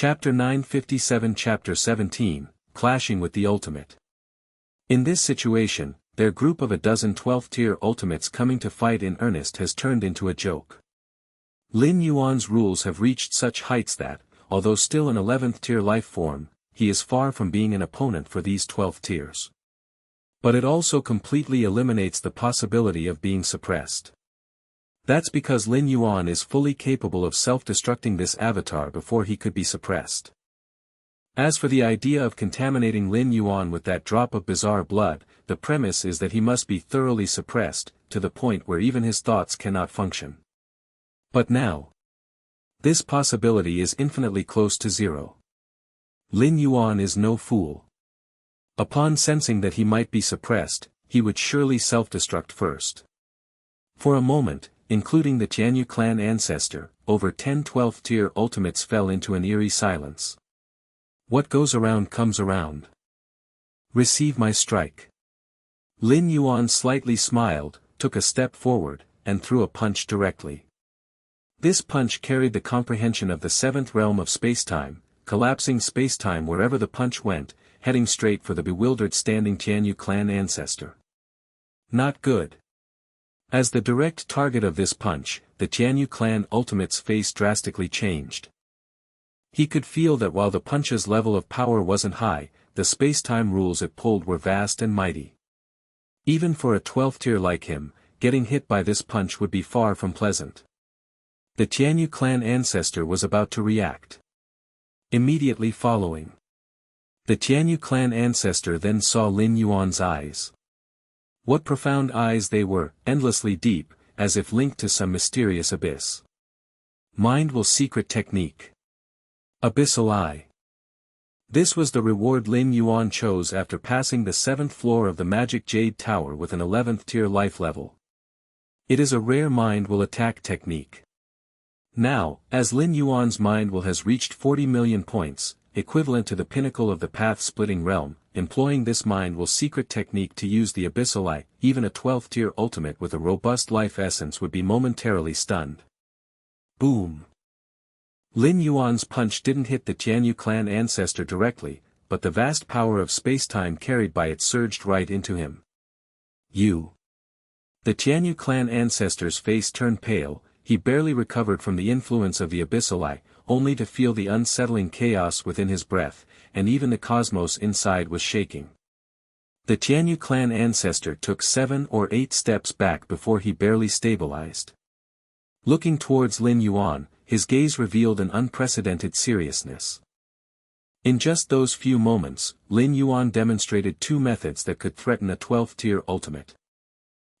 Chapter 957 Chapter 17, Clashing with the Ultimate. In this situation, their group of a dozen 12th-tier ultimates coming to fight in earnest has turned into a joke. Lin Yuan's rules have reached such heights that, although still an 11th-tier life form, he is far from being an opponent for these 12th tiers. But it also completely eliminates the possibility of being suppressed. That's because Lin Yuan is fully capable of self-destructing this avatar before he could be suppressed. As for the idea of contaminating Lin Yuan with that drop of bizarre blood, the premise is that he must be thoroughly suppressed, to the point where even his thoughts cannot function. But now, this possibility is infinitely close to zero. Lin Yuan is no fool. Upon sensing that he might be suppressed, he would surely self-destruct first. For a moment, including the Tianyu clan ancestor, over 10 12th-tier ultimates fell into an eerie silence. What goes around comes around. Receive my strike. Lin Yuan slightly smiled, took a step forward, and threw a punch directly. This punch carried the comprehension of the 7th realm of spacetime, collapsing spacetime wherever the punch went, heading straight for the bewildered standing Tianyu clan ancestor. Not good. As the direct target of this punch, the Tianyu clan ultimate's face drastically changed. He could feel that while the punch's level of power wasn't high, the space-time rules it pulled were vast and mighty. Even for a 12th tier like him, getting hit by this punch would be far from pleasant. The Tianyu clan ancestor was about to react. Immediately following, the Tianyu clan ancestor then saw Lin Yuan's eyes. What profound eyes they were, endlessly deep, as if linked to some mysterious abyss. Mind will secret technique. Abyssal eye. This was the reward Lin Yuan chose after passing the 7th floor of the Magic Jade Tower with an 11th tier life level. It is a rare mind will attack technique. Now, as Lin Yuan's mind will has reached 40 million points, equivalent to the pinnacle of the path-splitting realm, employing this mind will secret technique to use the abyssal eye, even a 12th tier ultimate with a robust life essence would be momentarily stunned. Boom! Lin Yuan's punch didn't hit the Tianyu clan ancestor directly, but the vast power of spacetime carried by it surged right into him. You! The Tianyu clan ancestor's face turned pale, he barely recovered from the influence of the abyssal eye, only to feel the unsettling chaos within his breath, and even the cosmos inside was shaking. The Tianyu clan ancestor took 7 or 8 steps back before he barely stabilized. Looking towards Lin Yuan, his gaze revealed an unprecedented seriousness. In just those few moments, Lin Yuan demonstrated 2 methods that could threaten a 12th tier ultimate.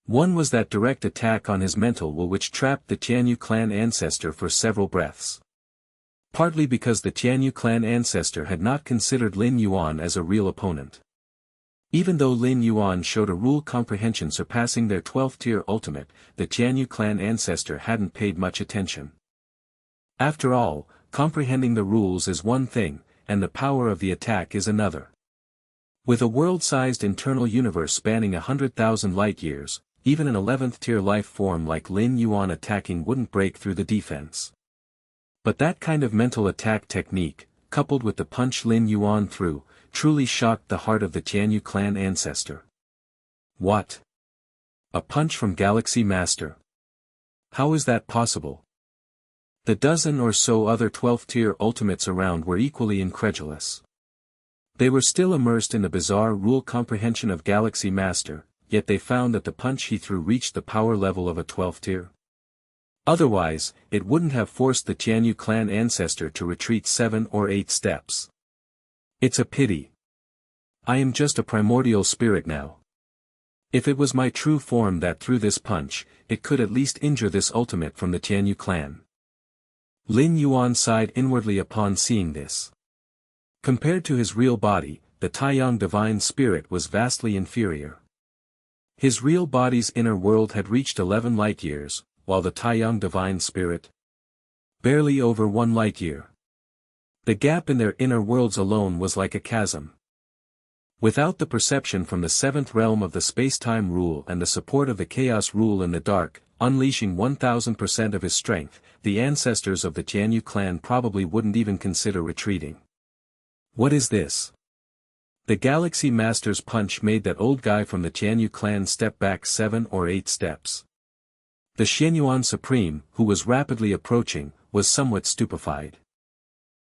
One was that direct attack on his mental will which trapped the Tianyu clan ancestor for several breaths. Partly because the Tianyu clan ancestor had not considered Lin Yuan as a real opponent. Even though Lin Yuan showed a rule comprehension surpassing their 12th tier ultimate, the Tianyu clan ancestor hadn't paid much attention. After all, comprehending the rules is one thing, and the power of the attack is another. With a world-sized internal universe spanning 100,000 light-years, even an 11th tier life form like Lin Yuan attacking wouldn't break through the defense. But that kind of mental attack technique, coupled with the punch Lin Yuan threw, truly shocked the heart of the Tianyu clan ancestor. What? A punch from Galaxy Master? How is that possible? The dozen or so other 12th tier ultimates around were equally incredulous. They were still immersed in the bizarre rule comprehension of Galaxy Master, yet they found that the punch he threw reached the power level of a 12th tier. Otherwise, it wouldn't have forced the Tianyu clan ancestor to retreat 7 or 8 steps. It's a pity. I am just a primordial spirit now. If it was my true form that threw this punch, it could at least injure this ultimate from the Tianyu clan. Lin Yuan sighed inwardly upon seeing this. Compared to his real body, the Taiyang divine spirit was vastly inferior. His real body's inner world had reached 11 light-years, while the Taiyang divine spirit, barely over 1 light-year. The gap in their inner worlds alone was like a chasm. Without the perception from the 7th realm of the space-time rule and the support of the chaos rule in the dark, unleashing 1000% of his strength, the ancestors of the Tianyu clan probably wouldn't even consider retreating. What is this? The Galaxy Master's punch made that old guy from the Tianyu clan step back 7 or 8 steps. The Xianyuan Supreme, who was rapidly approaching, was somewhat stupefied.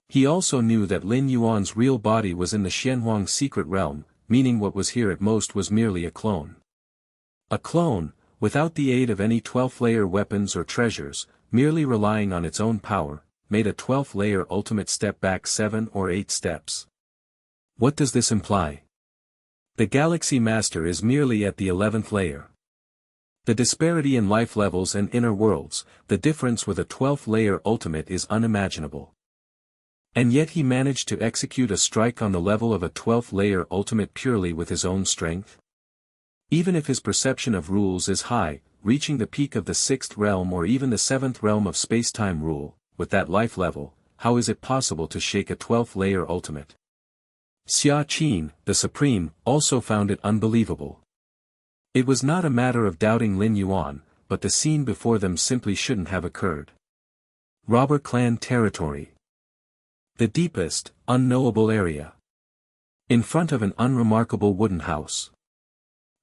He also knew that Lin Yuan's real body was in the Xianhuang secret realm, meaning what was here at most was merely a clone. A clone, without the aid of any 12th-layer weapons or treasures, merely relying on its own power, made a 12th-layer ultimate step back 7 or 8 steps. What does this imply? The Galaxy Master is merely at the 11th layer. The disparity in life levels and inner worlds, the difference with a 12th-layer ultimate is unimaginable. And yet he managed to execute a strike on the level of a 12th-layer ultimate purely with his own strength? Even if his perception of rules is high, reaching the peak of the 6th realm or even the 7th realm of space-time rule, with that life level, how is it possible to shake a 12th-layer ultimate? Xia Qin, the Supreme, also found it unbelievable. It was not a matter of doubting Lin Yuan, but the scene before them simply shouldn't have occurred. Robber clan territory. The deepest, unknowable area. In front of an unremarkable wooden house.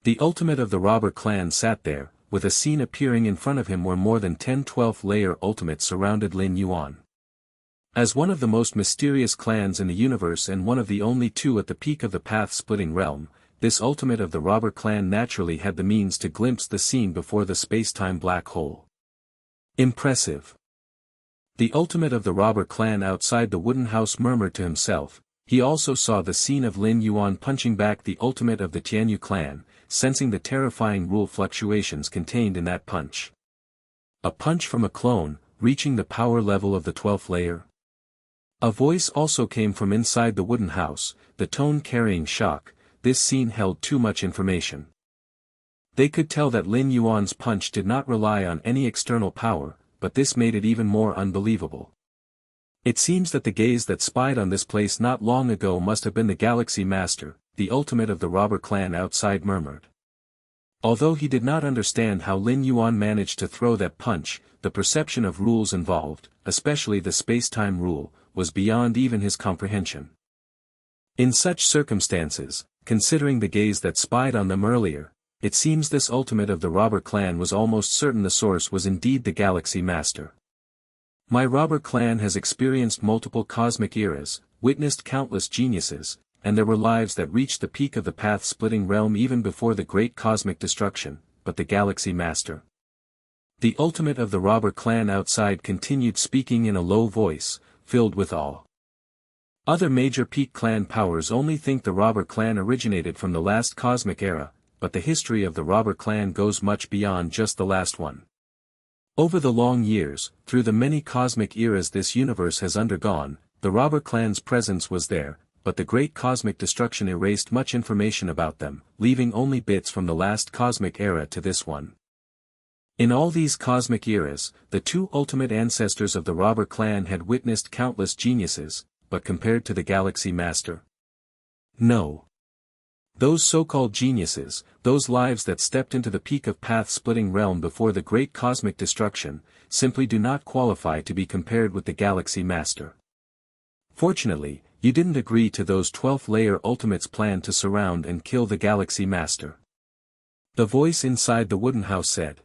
The ultimate of the robber clan sat there, with a scene appearing in front of him where more than 10 12th-layer ultimates surrounded Lin Yuan. As one of the most mysterious clans in the universe and one of the only 2 at the peak of the path-splitting realm, this ultimate of the robber clan naturally had the means to glimpse the scene before the space-time black hole. Impressive. The ultimate of the robber clan outside the wooden house murmured to himself. He also saw the scene of Lin Yuan punching back the ultimate of the Tianyu clan, sensing the terrifying rule fluctuations contained in that punch. A punch from a clone, reaching the power level of the 12th layer. A voice also came from inside the wooden house, the tone carrying shock. This scene held too much information. They could tell that Lin Yuan's punch did not rely on any external power, but this made it even more unbelievable. It seems that the gaze that spied on this place not long ago must have been the Galaxy Master, the ultimate of the robber clan outside murmured. Although he did not understand how Lin Yuan managed to throw that punch, the perception of rules involved, especially the space-time rule, was beyond even his comprehension. In such circumstances, considering the gaze that spied on them earlier, it seems this ultimate of the robber clan was almost certain the source was indeed the Galaxy Master. My robber clan has experienced multiple cosmic eras, witnessed countless geniuses, and there were lives that reached the peak of the path-splitting realm even before the great cosmic destruction, but the Galaxy Master. The ultimate of the robber clan outside continued speaking in a low voice, filled with awe. Other major peak clan powers only think the robber clan originated from the last cosmic era, but the history of the robber clan goes much beyond just the last one. Over the long years, through the many cosmic eras this universe has undergone, the robber clan's presence was there, but the great cosmic destruction erased much information about them, leaving only bits from the last cosmic era to this one. In all these cosmic eras, the 2 ultimate ancestors of the robber clan had witnessed countless geniuses, but compared to the Galaxy Master? No. Those so-called geniuses, those lives that stepped into the peak of path-splitting realm before the great cosmic destruction, simply do not qualify to be compared with the Galaxy Master. Fortunately, you didn't agree to those 12th-layer ultimates' plan to surround and kill the Galaxy Master. The voice inside the wooden house said.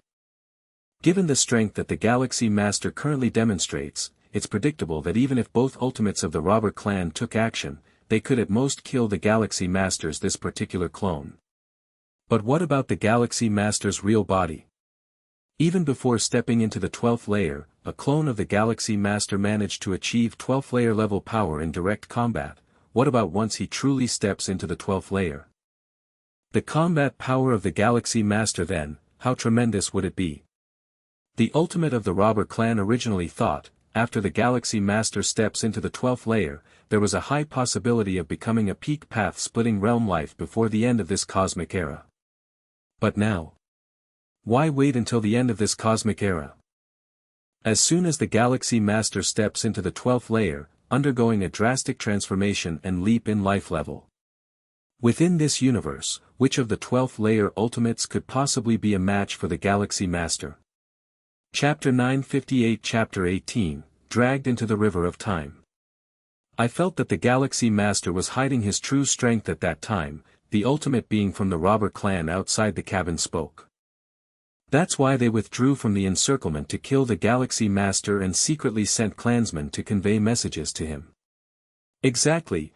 Given the strength that the Galaxy Master currently demonstrates, it's predictable that even if both ultimates of the robber clan took action, they could at most kill the Galaxy Master's this particular clone. But what about the Galaxy Master's real body? Even before stepping into the 12th layer, a clone of the Galaxy Master managed to achieve 12th layer level power in direct combat. What about once he truly steps into the 12th layer? The combat power of the Galaxy Master then, how tremendous would it be? The ultimate of the robber clan originally thought, after the Galaxy Master steps into the 12th layer, there was a high possibility of becoming a peak path-splitting realm life before the end of this cosmic era. But now? Why wait until the end of this cosmic era? As soon as the Galaxy Master steps into the 12th layer, undergoing a drastic transformation and leap in life level. Within this universe, which of the 12th layer ultimates could possibly be a match for the Galaxy Master? Chapter 958 Chapter 18, Dragged into the River of Time. I felt that the Galaxy Master was hiding his true strength at that time, the ultimate being from the robber clan outside the cabin spoke. That's why they withdrew from the encirclement to kill the Galaxy Master and secretly sent clansmen to convey messages to him. Exactly,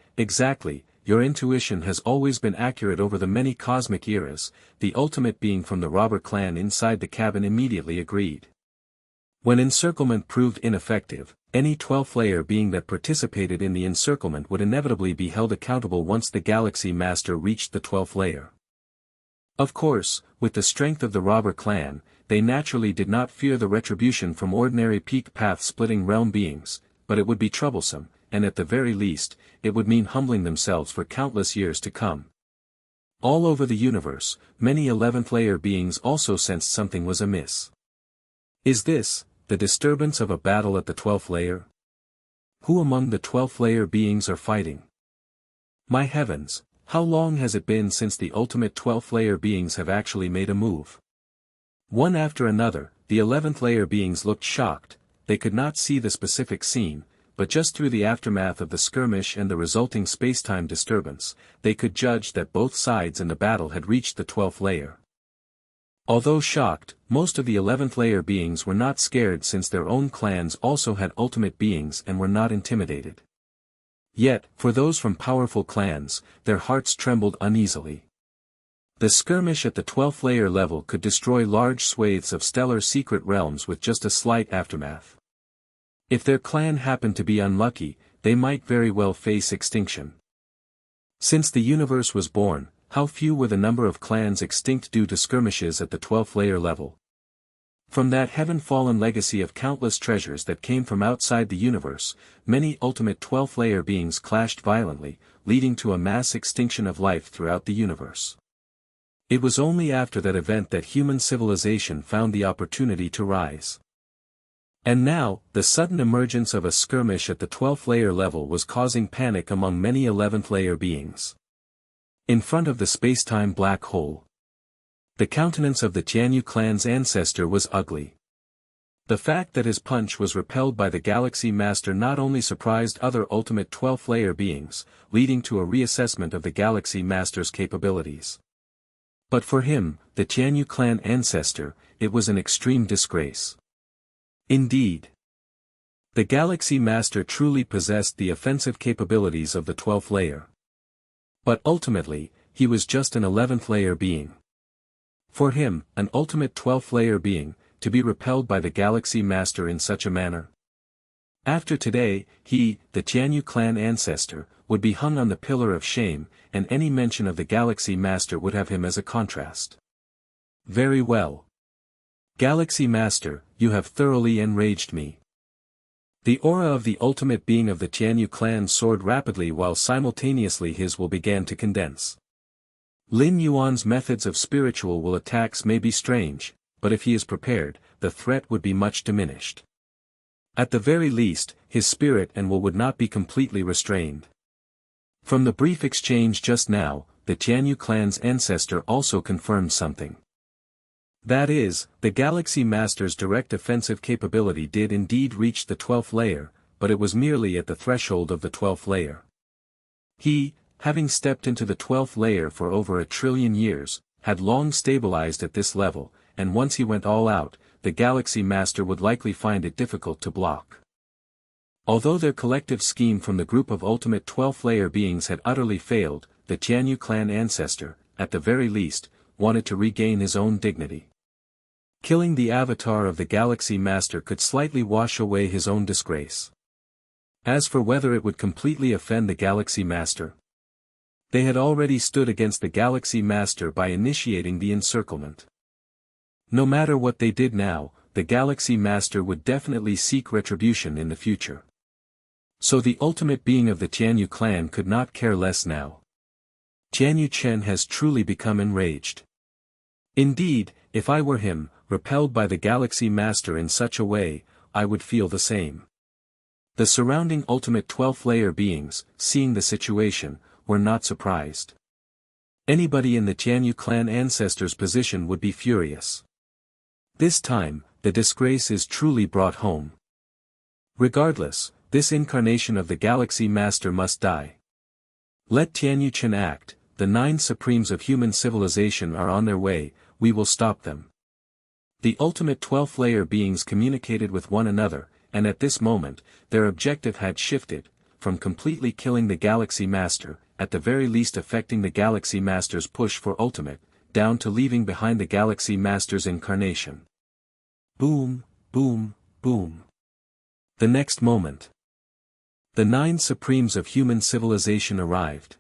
your intuition has always been accurate over the many cosmic eras, the ultimate being from the robber clan inside the cabin immediately agreed. When encirclement proved ineffective, any 12th layer being that participated in the encirclement would inevitably be held accountable once the Galaxy Master reached the 12th layer. Of course, with the strength of the robber clan, they naturally did not fear the retribution from ordinary peak path-splitting realm beings, but it would be troublesome, and at the very least, it would mean humbling themselves for countless years to come. All over the universe, many 11th layer beings also sensed something was amiss. Is this the disturbance of a battle at the 12th layer? Who among the 12th layer beings are fighting? My heavens, how long has it been since the ultimate 12th layer beings have actually made a move? One after another, the 11th layer beings looked shocked. They could not see the specific scene, but just through the aftermath of the skirmish and the resulting space-time disturbance, they could judge that both sides in the battle had reached the 12th layer. Although shocked, most of the 11th layer beings were not scared since their own clans also had ultimate beings and were not intimidated. Yet, for those from powerful clans, their hearts trembled uneasily. The skirmish at the 12th layer level could destroy large swathes of stellar secret realms with just a slight aftermath. If their clan happened to be unlucky, they might very well face extinction. Since the universe was born, how few were the number of clans extinct due to skirmishes at the 12th layer level. From that heaven-fallen legacy of countless treasures that came from outside the universe, many ultimate 12th layer beings clashed violently, leading to a mass extinction of life throughout the universe. It was only after that event that human civilization found the opportunity to rise. And now, the sudden emergence of a skirmish at the 12th layer level was causing panic among many 11th layer beings. In front of the space-time black hole, the countenance of the Tianyu clan's ancestor was ugly. The fact that his punch was repelled by the Galaxy Master not only surprised other ultimate 12th layer beings, leading to a reassessment of the Galaxy Master's capabilities. But for him, the Tianyu clan ancestor, it was an extreme disgrace. Indeed, the Galaxy Master truly possessed the offensive capabilities of the 12th layer. But ultimately, he was just an 11th layer being. For him, an ultimate 12th layer being, to be repelled by the Galaxy Master in such a manner. After today, he, the Tianyu clan ancestor, would be hung on the pillar of shame, and any mention of the Galaxy Master would have him as a contrast. Very well. Galaxy Master, you have thoroughly enraged me. The aura of the ultimate being of the Tianyu clan soared rapidly while simultaneously his will began to condense. Lin Yuan's methods of spiritual will attacks may be strange, but if he is prepared, the threat would be much diminished. At the very least, his spirit and will would not be completely restrained. From the brief exchange just now, the Tianyu clan's ancestor also confirmed something. That is, the Galaxy Master's direct offensive capability did indeed reach the 12th layer, but it was merely at the threshold of the 12th layer. He, having stepped into the 12th layer for over 1 trillion years, had long stabilized at this level, and once he went all out, the Galaxy Master would likely find it difficult to block. Although their collective scheme from the group of ultimate 12th layer beings had utterly failed, the Tianyu clan ancestor, at the very least, wanted to regain his own dignity. Killing the avatar of the Galaxy Master could slightly wash away his own disgrace. As for whether it would completely offend the Galaxy Master, they had already stood against the Galaxy Master by initiating the encirclement. No matter what they did now, the Galaxy Master would definitely seek retribution in the future. So the ultimate being of the Tianyu clan could not care less now. Tianyu Chen has truly become enraged. Indeed, if I were him, repelled by the Galaxy Master in such a way, I would feel the same. The surrounding ultimate 12th layer beings, seeing the situation, were not surprised. Anybody in the Tianyu clan ancestor's position would be furious. This time, the disgrace is truly brought home. Regardless, this incarnation of the Galaxy Master must die. Let Tianyuchen act, the 9 Supremes of human civilization are on their way, we will stop them. The ultimate 12th layer beings communicated with one another, and at this moment, their objective had shifted, from completely killing the Galaxy Master, at the very least affecting the Galaxy Master's push for ultimate, down to leaving behind the Galaxy Master's incarnation. Boom, boom, boom. The next moment, the 9 Supremes of human civilization arrived.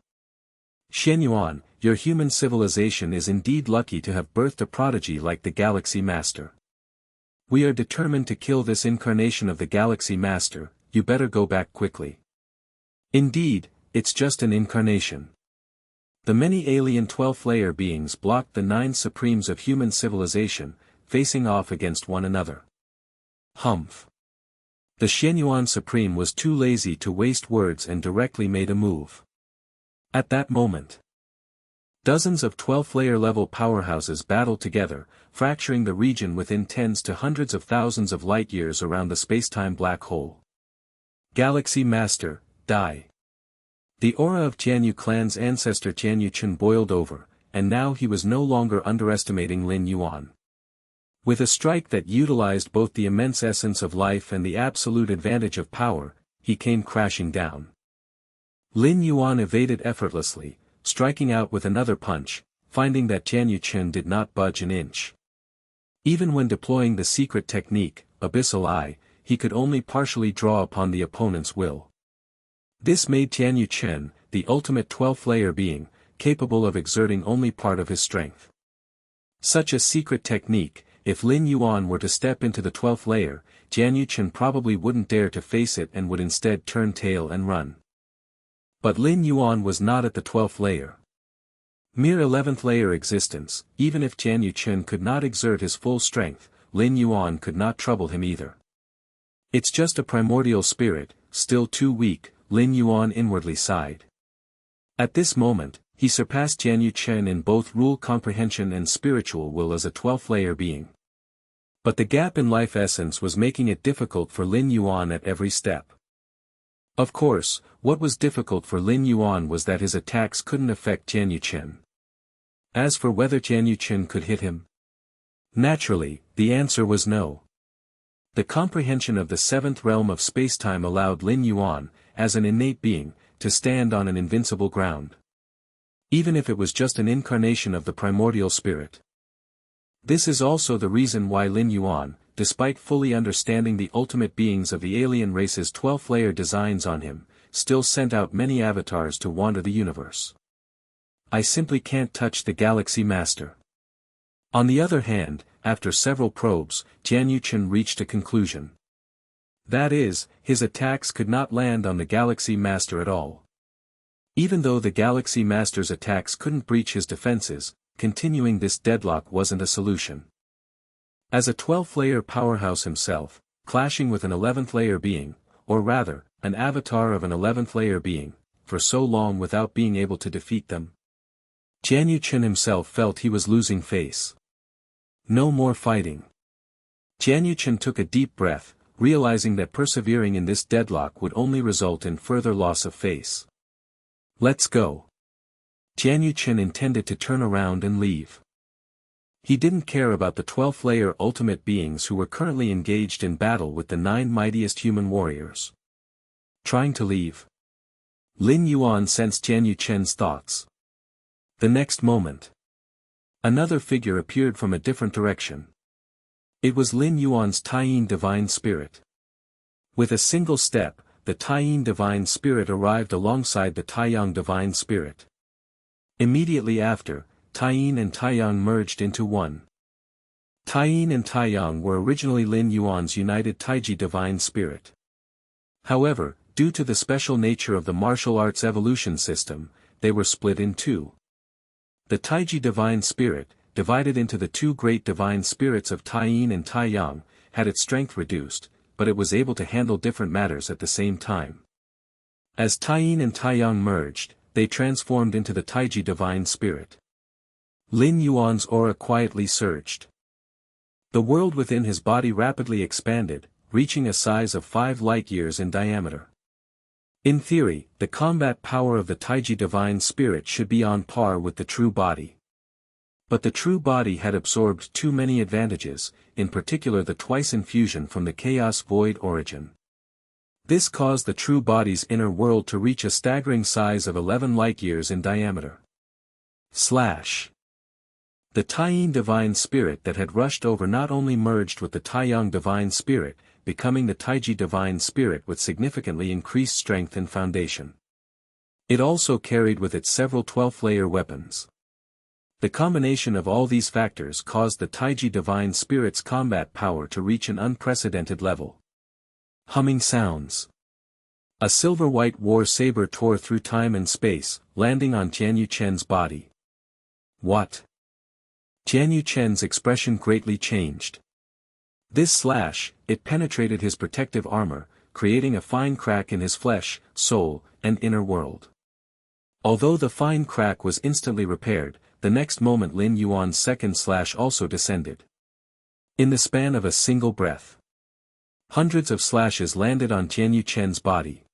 Xianyuan, your human civilization is indeed lucky to have birthed a prodigy like the Galaxy Master. We are determined to kill this incarnation of the Galaxy Master, you better go back quickly. Indeed, it's just an incarnation. The many alien 12th layer beings blocked the 9 Supremes of human civilization, facing off against one another. Humph. The Xianyuan Supreme was too lazy to waste words and directly made a move. At that moment, dozens of 12th layer level powerhouses battled together, fracturing the region within tens to hundreds of thousands of light years around the spacetime black hole. Galaxy Master, die. The aura of Tianyu clan's ancestor Tianyuchen boiled over, and now he was no longer underestimating Lin Yuan. With a strike that utilized both the immense essence of life and the absolute advantage of power, he came crashing down. Lin Yuan evaded effortlessly, striking out with another punch, finding that Tianyuchen did not budge an inch. Even when deploying the secret technique, Abyssal Eye, he could only partially draw upon the opponent's will. This made Tianyuchen, the ultimate 12th layer being, capable of exerting only part of his strength. Such a secret technique, if Lin Yuan were to step into the 12th layer, Tianyuchen probably wouldn't dare to face it and would instead turn tail and run. But Lin Yuan was not at the 12th layer. Mere 11th layer existence, even if Tianyuchen could not exert his full strength, Lin Yuan could not trouble him either. It's just a primordial spirit, still too weak, Lin Yuan inwardly sighed. At this moment, he surpassed Tianyuchen in both rule comprehension and spiritual will as a 12th layer being. But the gap in life essence was making it difficult for Lin Yuan at every step. Of course, what was difficult for Lin Yuan was that his attacks couldn't affect Tianyuchen. As for whether Tianyuchen could hit him, naturally, the answer was no. The comprehension of the 7th realm of spacetime allowed Lin Yuan, as an innate being, to stand on an invincible ground. Even if it was just an incarnation of the primordial spirit. This is also the reason why Lin Yuan, despite fully understanding the ultimate beings of the alien race's 12th layer designs on him, still sent out many avatars to wander the universe. I simply can't touch the Galaxy Master. On the other hand, after several probes, Tianyuchen reached a conclusion. That is, his attacks could not land on the Galaxy Master at all. Even though the Galaxy Master's attacks couldn't breach his defenses, continuing this deadlock wasn't a solution. As a 12th layer powerhouse himself, clashing with an 11th layer being, or rather, an avatar of an 11th layer being, for so long without being able to defeat them, Tianyuchen himself felt he was losing face. No more fighting. Tianyuchen took a deep breath, realizing that persevering in this deadlock would only result in further loss of face. Let's go. Tianyuchen intended to turn around and leave. He didn't care about the 12th layer ultimate beings who were currently engaged in battle with the 9 mightiest human warriors. Trying to leave. Lin Yuan sensed Tianyuchen's thoughts. The next moment, another figure appeared from a different direction. It was Lin Yuan's Taiyin divine spirit. With a single step, the Taiyin divine spirit arrived alongside the Taiyang divine spirit. Immediately after, Taiyin and Taiyang merged into one. Taiyin and Taiyang were originally Lin Yuan's united Taiji divine spirit. However, due to the special nature of the martial arts evolution system, they were split in two. The Taiji divine spirit, divided into the 2 great divine spirits of Taiyin and Taiyang, had its strength reduced, but it was able to handle different matters at the same time. As Taiyin and Taiyang merged, they transformed into the Taiji divine spirit. Lin Yuan's aura quietly surged. The world within his body rapidly expanded, reaching a size of 5 light-years in diameter. In theory, the combat power of the Taiji divine spirit should be on par with the true body. But the true body had absorbed too many advantages, in particular the twice infusion from the chaos void origin. This caused the true body's inner world to reach a staggering size of 11 light-years in diameter. The Taiying divine spirit that had rushed over not only merged with the Taiyang divine spirit, becoming the Taiji divine spirit with significantly increased strength and foundation. It also carried with it several 12th-layer weapons. The combination of all these factors caused the Taiji divine spirit's combat power to reach an unprecedented level. Humming sounds. A silver-white war saber tore through time and space, landing on Jianyu Chen's body. What? Jianyu Chen's expression greatly changed. This slash, it penetrated his protective armor, creating a fine crack in his flesh, soul, and inner world. Although the fine crack was instantly repaired, the next moment Lin Yuan's second slash also descended. In the span of a single breath, hundreds of slashes landed on Jianyu Chen's body.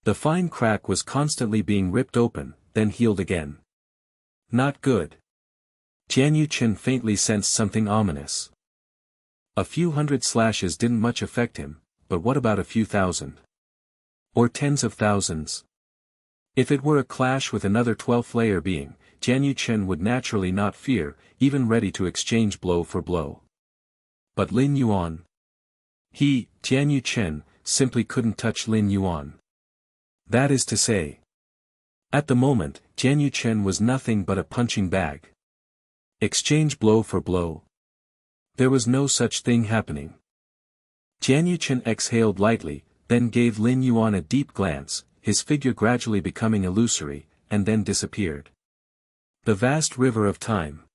The fine crack was constantly being ripped open, then healed again. Not good. Jianyu Chen faintly sensed something ominous. A few hundred slashes didn't much affect him, but what about a few thousand? Or tens of thousands? If it were a clash with another 12th-layer being, Jianyu Chen would naturally not fear, even ready to exchange blow for blow. But Lin Yuan? He, Jianyu Chen, simply couldn't touch Lin Yuan. That is to say. At the moment, Jianyu Chen was nothing but a punching bag. Exchange blow for blow. There was no such thing happening. Jianyu Chen exhaled lightly, then gave Lin Yuan a deep glance, his figure gradually becoming illusory, and then disappeared. The vast river of time.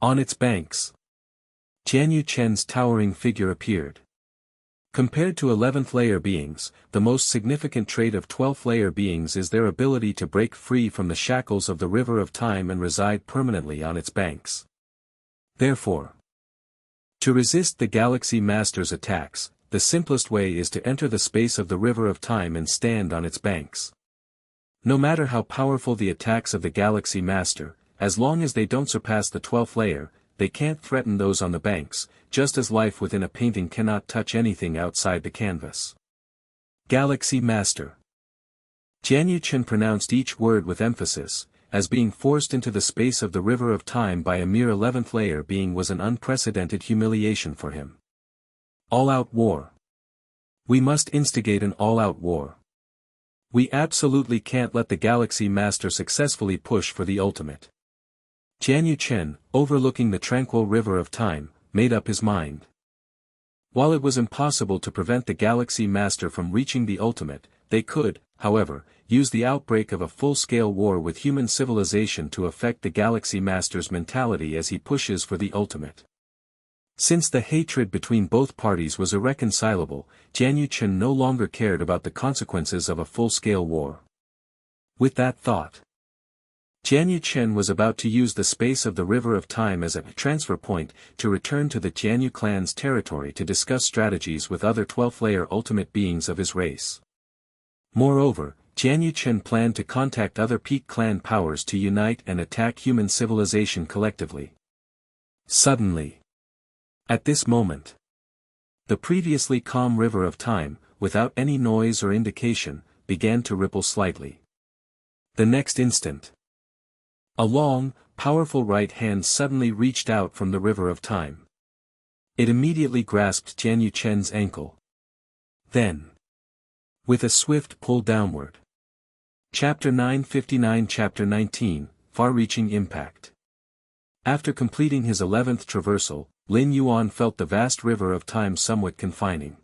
On its banks, Jianyu Chen's towering figure appeared. Compared to 11th-layer beings, the most significant trait of 12th-layer beings is their ability to break free from the shackles of the river of time and reside permanently on its banks. Therefore, to resist the Galaxy Master's attacks, the simplest way is to enter the space of the river of time and stand on its banks. No matter how powerful the attacks of the Galaxy Master, as long as they don't surpass the 12th layer, they can't threaten those on the banks, just as life within a painting cannot touch anything outside the canvas. Galaxy Master. Jianyu Chen pronounced each word with emphasis, as being forced into the space of the river of time by a mere 11th layer being was an unprecedented humiliation for him. All-out war. We must instigate an all-out war. We absolutely can't let the Galaxy Master successfully push for the ultimate. Jianyu Chen, overlooking the tranquil river of time, made up his mind. While it was impossible to prevent the Galaxy Master from reaching the ultimate, they could, however, use the outbreak of a full-scale war with human civilization to affect the Galaxy Master's mentality as he pushes for the ultimate. Since the hatred between both parties was irreconcilable, Jianyu Chen no longer cared about the consequences of a full-scale war. With that thought, Jianyu Chen was about to use the space of the river of time as a transfer point to return to the Jianyu clan's territory to discuss strategies with other 12th-layer ultimate beings of his race. Moreover, Jianyu Chen planned to contact other peak clan powers to unite and attack human civilization collectively. Suddenly, at this moment, the previously calm river of time, without any noise or indication, began to ripple slightly. The next instant, a long, powerful right hand suddenly reached out from the river of time. It immediately grasped Jianyu Chen's ankle. Then, with a swift pull downward. Chapter 959 Chapter 19, Far-Reaching Impact. After completing his 11th traversal, Lin Yuan felt the vast river of time somewhat confining.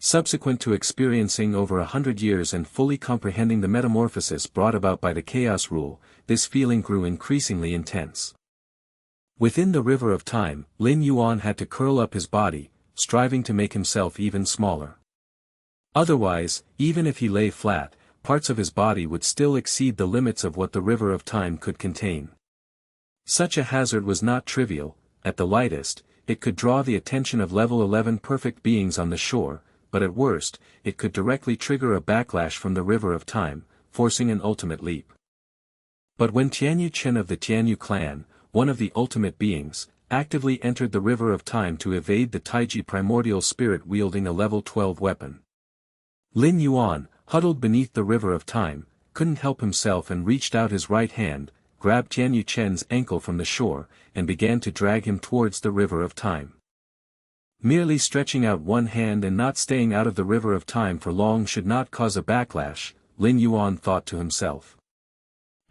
Subsequent to experiencing over 100 years and fully comprehending the metamorphosis brought about by the chaos rule, this feeling grew increasingly intense. Within the river of time, Lin Yuan had to curl up his body, striving to make himself even smaller. Otherwise, even if he lay flat, parts of his body would still exceed the limits of what the river of time could contain. Such a hazard was not trivial. At the lightest, it could draw the attention of level 11 perfect beings on the shore, but at worst, it could directly trigger a backlash from the River of Time, forcing an ultimate leap. But when Tianyu Chen of the Tianyu clan, one of the ultimate beings, actively entered the River of Time to evade the Taiji primordial spirit wielding a level 12 weapon, Lin Yuan, huddled beneath the River of Time, couldn't help himself and reached out his right hand, grabbed Tianyu Chen's ankle from the shore, and began to drag him towards the River of Time. Merely stretching out one hand and not staying out of the River of Time for long should not cause a backlash, Lin Yuan thought to himself.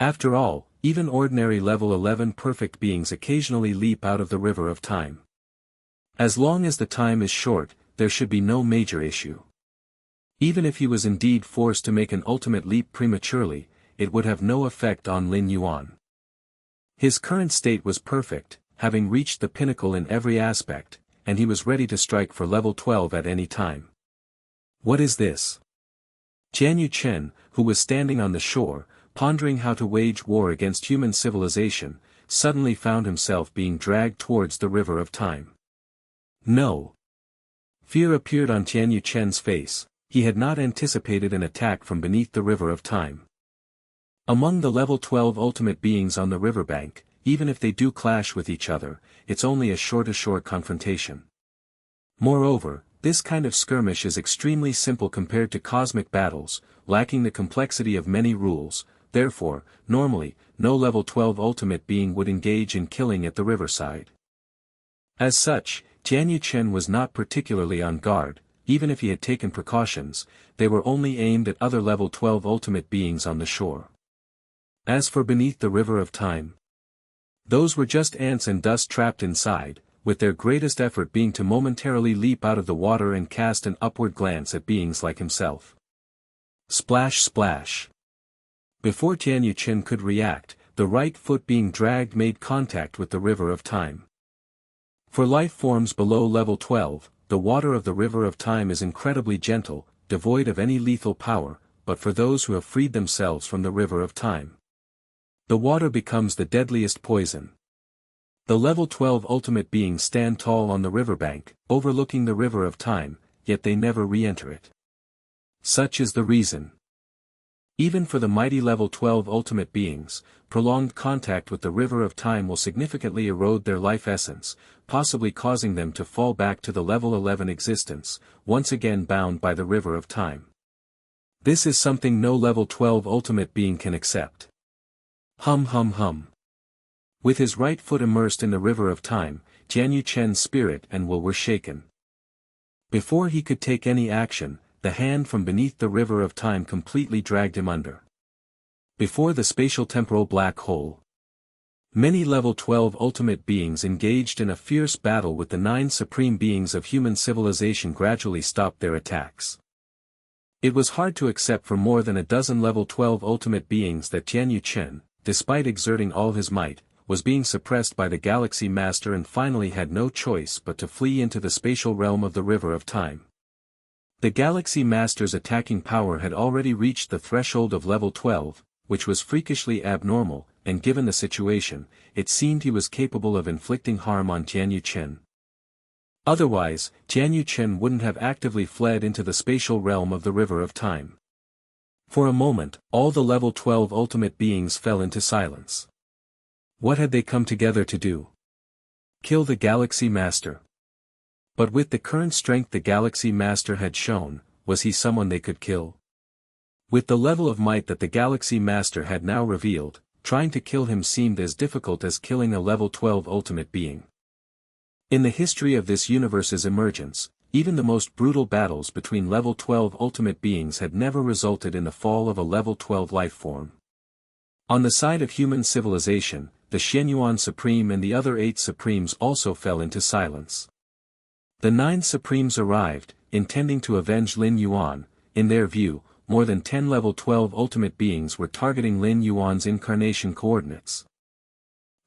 After all, even ordinary level 11 perfect beings occasionally leap out of the River of Time. As long as the time is short, there should be no major issue. Even if he was indeed forced to make an ultimate leap prematurely, it would have no effect on Lin Yuan. His current state was perfect, having reached the pinnacle in every aspect, and he was ready to strike for level 12 at any time. What is this? Tianyu Chen, who was standing on the shore, pondering how to wage war against human civilization, suddenly found himself being dragged towards the River of Time. No. Fear appeared on Tianyu Chen's face. He had not anticipated an attack from beneath the River of Time. Among the level 12 ultimate beings on the riverbank, even if they do clash with each other, it's only a shore-to-shore confrontation. Moreover, this kind of skirmish is extremely simple compared to cosmic battles, lacking the complexity of many rules. Therefore, normally, no level 12 ultimate being would engage in killing at the riverside. As such, Tianyu Chen was not particularly on guard. Even if he had taken precautions, they were only aimed at other level 12 ultimate beings on the shore. As for beneath the River of Time, those were just ants and dust trapped inside, with their greatest effort being to momentarily leap out of the water and cast an upward glance at beings like himself. Splash splash. Before Tianyu Chen could react, the right foot being dragged made contact with the River of Time. For life forms below level 12, the water of the River of Time is incredibly gentle, devoid of any lethal power, but for those who have freed themselves from the River of Time, the water becomes the deadliest poison. The level 12 ultimate beings stand tall on the riverbank, overlooking the River of Time, yet they never re-enter it. Such is the reason. Even for the mighty level 12 ultimate beings, prolonged contact with the River of Time will significantly erode their life essence, possibly causing them to fall back to the level 11 existence, once again bound by the River of Time. This is something no level 12 ultimate being can accept. Hum hum hum. With his right foot immersed in the River of Time, Tianyu Chen's spirit and will were shaken. Before he could take any action, the hand from beneath the River of Time completely dragged him under. Before the spatial temporal black hole, many level 12 ultimate beings engaged in a fierce battle with the 9 supreme beings of human civilization gradually stopped their attacks. It was hard to accept for more than a dozen level 12 ultimate beings that Tianyu Chen, despite exerting all his might, was being suppressed by the Galaxy Master and finally had no choice but to flee into the spatial realm of the River of Time. The Galaxy Master's attacking power had already reached the threshold of level 12, which was freakishly abnormal, and given the situation, it seemed he was capable of inflicting harm on Tianyu Chen. Otherwise, Tianyu Chen wouldn't have actively fled into the spatial realm of the River of Time. For a moment, all the level 12 ultimate beings fell into silence. What had they come together to do? Kill the Galaxy Master. But with the current strength the Galaxy Master had shown, was he someone they could kill? With the level of might that the Galaxy Master had now revealed, trying to kill him seemed as difficult as killing a level 12 ultimate being. In the history of this universe's emergence, even the most brutal battles between level 12 ultimate beings had never resulted in the fall of a level 12 life form. On the side of human civilization, the Xianyuan Supreme and the other 8 Supremes also fell into silence. The 9 Supremes arrived, intending to avenge Lin Yuan. In their view, more than 10 level 12 ultimate beings were targeting Lin Yuan's incarnation coordinates.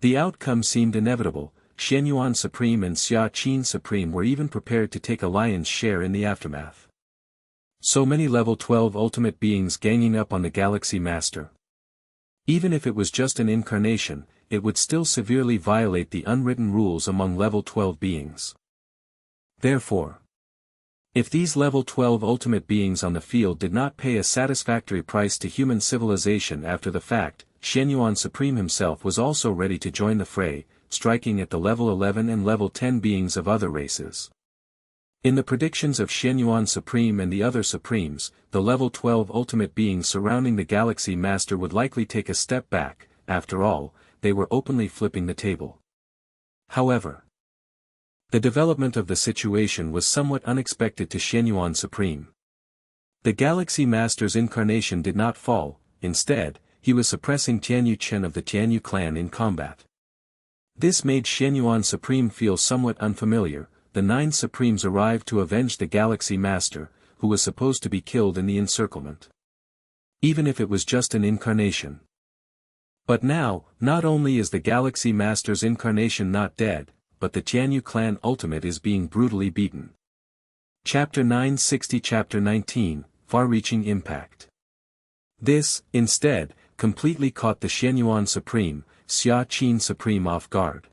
The outcome seemed inevitable. Xianyuan Supreme and Xia Qin Supreme were even prepared to take a lion's share in the aftermath. So many level 12 ultimate beings ganging up on the Galaxy Master. Even if it was just an incarnation, it would still severely violate the unwritten rules among level 12 beings. Therefore, if these level 12 ultimate beings on the field did not pay a satisfactory price to human civilization after the fact, Shenyuan Supreme himself was also ready to join the fray, striking at the level 11 and level 10 beings of other races. In the predictions of Shenyuan Supreme and the other Supremes, the level 12 ultimate beings surrounding the Galaxy Master would likely take a step back. After all, they were openly flipping the table. However, the development of the situation was somewhat unexpected to Shenyuan Supreme. The Galaxy Master's incarnation did not fall, instead, he was suppressing Tianyu Chen of the Tianyu clan in combat. This made Shenyuan Supreme feel somewhat unfamiliar. The 9 Supremes arrived to avenge the Galaxy Master, who was supposed to be killed in the encirclement. Even if it was just an incarnation. But now, not only is the Galaxy Master's incarnation not dead, but the Tianyu clan ultimate is being brutally beaten. Chapter 960 Chapter 19, Far-Reaching Impact. This, instead, completely caught the Shenyuan Supreme, Xia Qin Supreme off guard.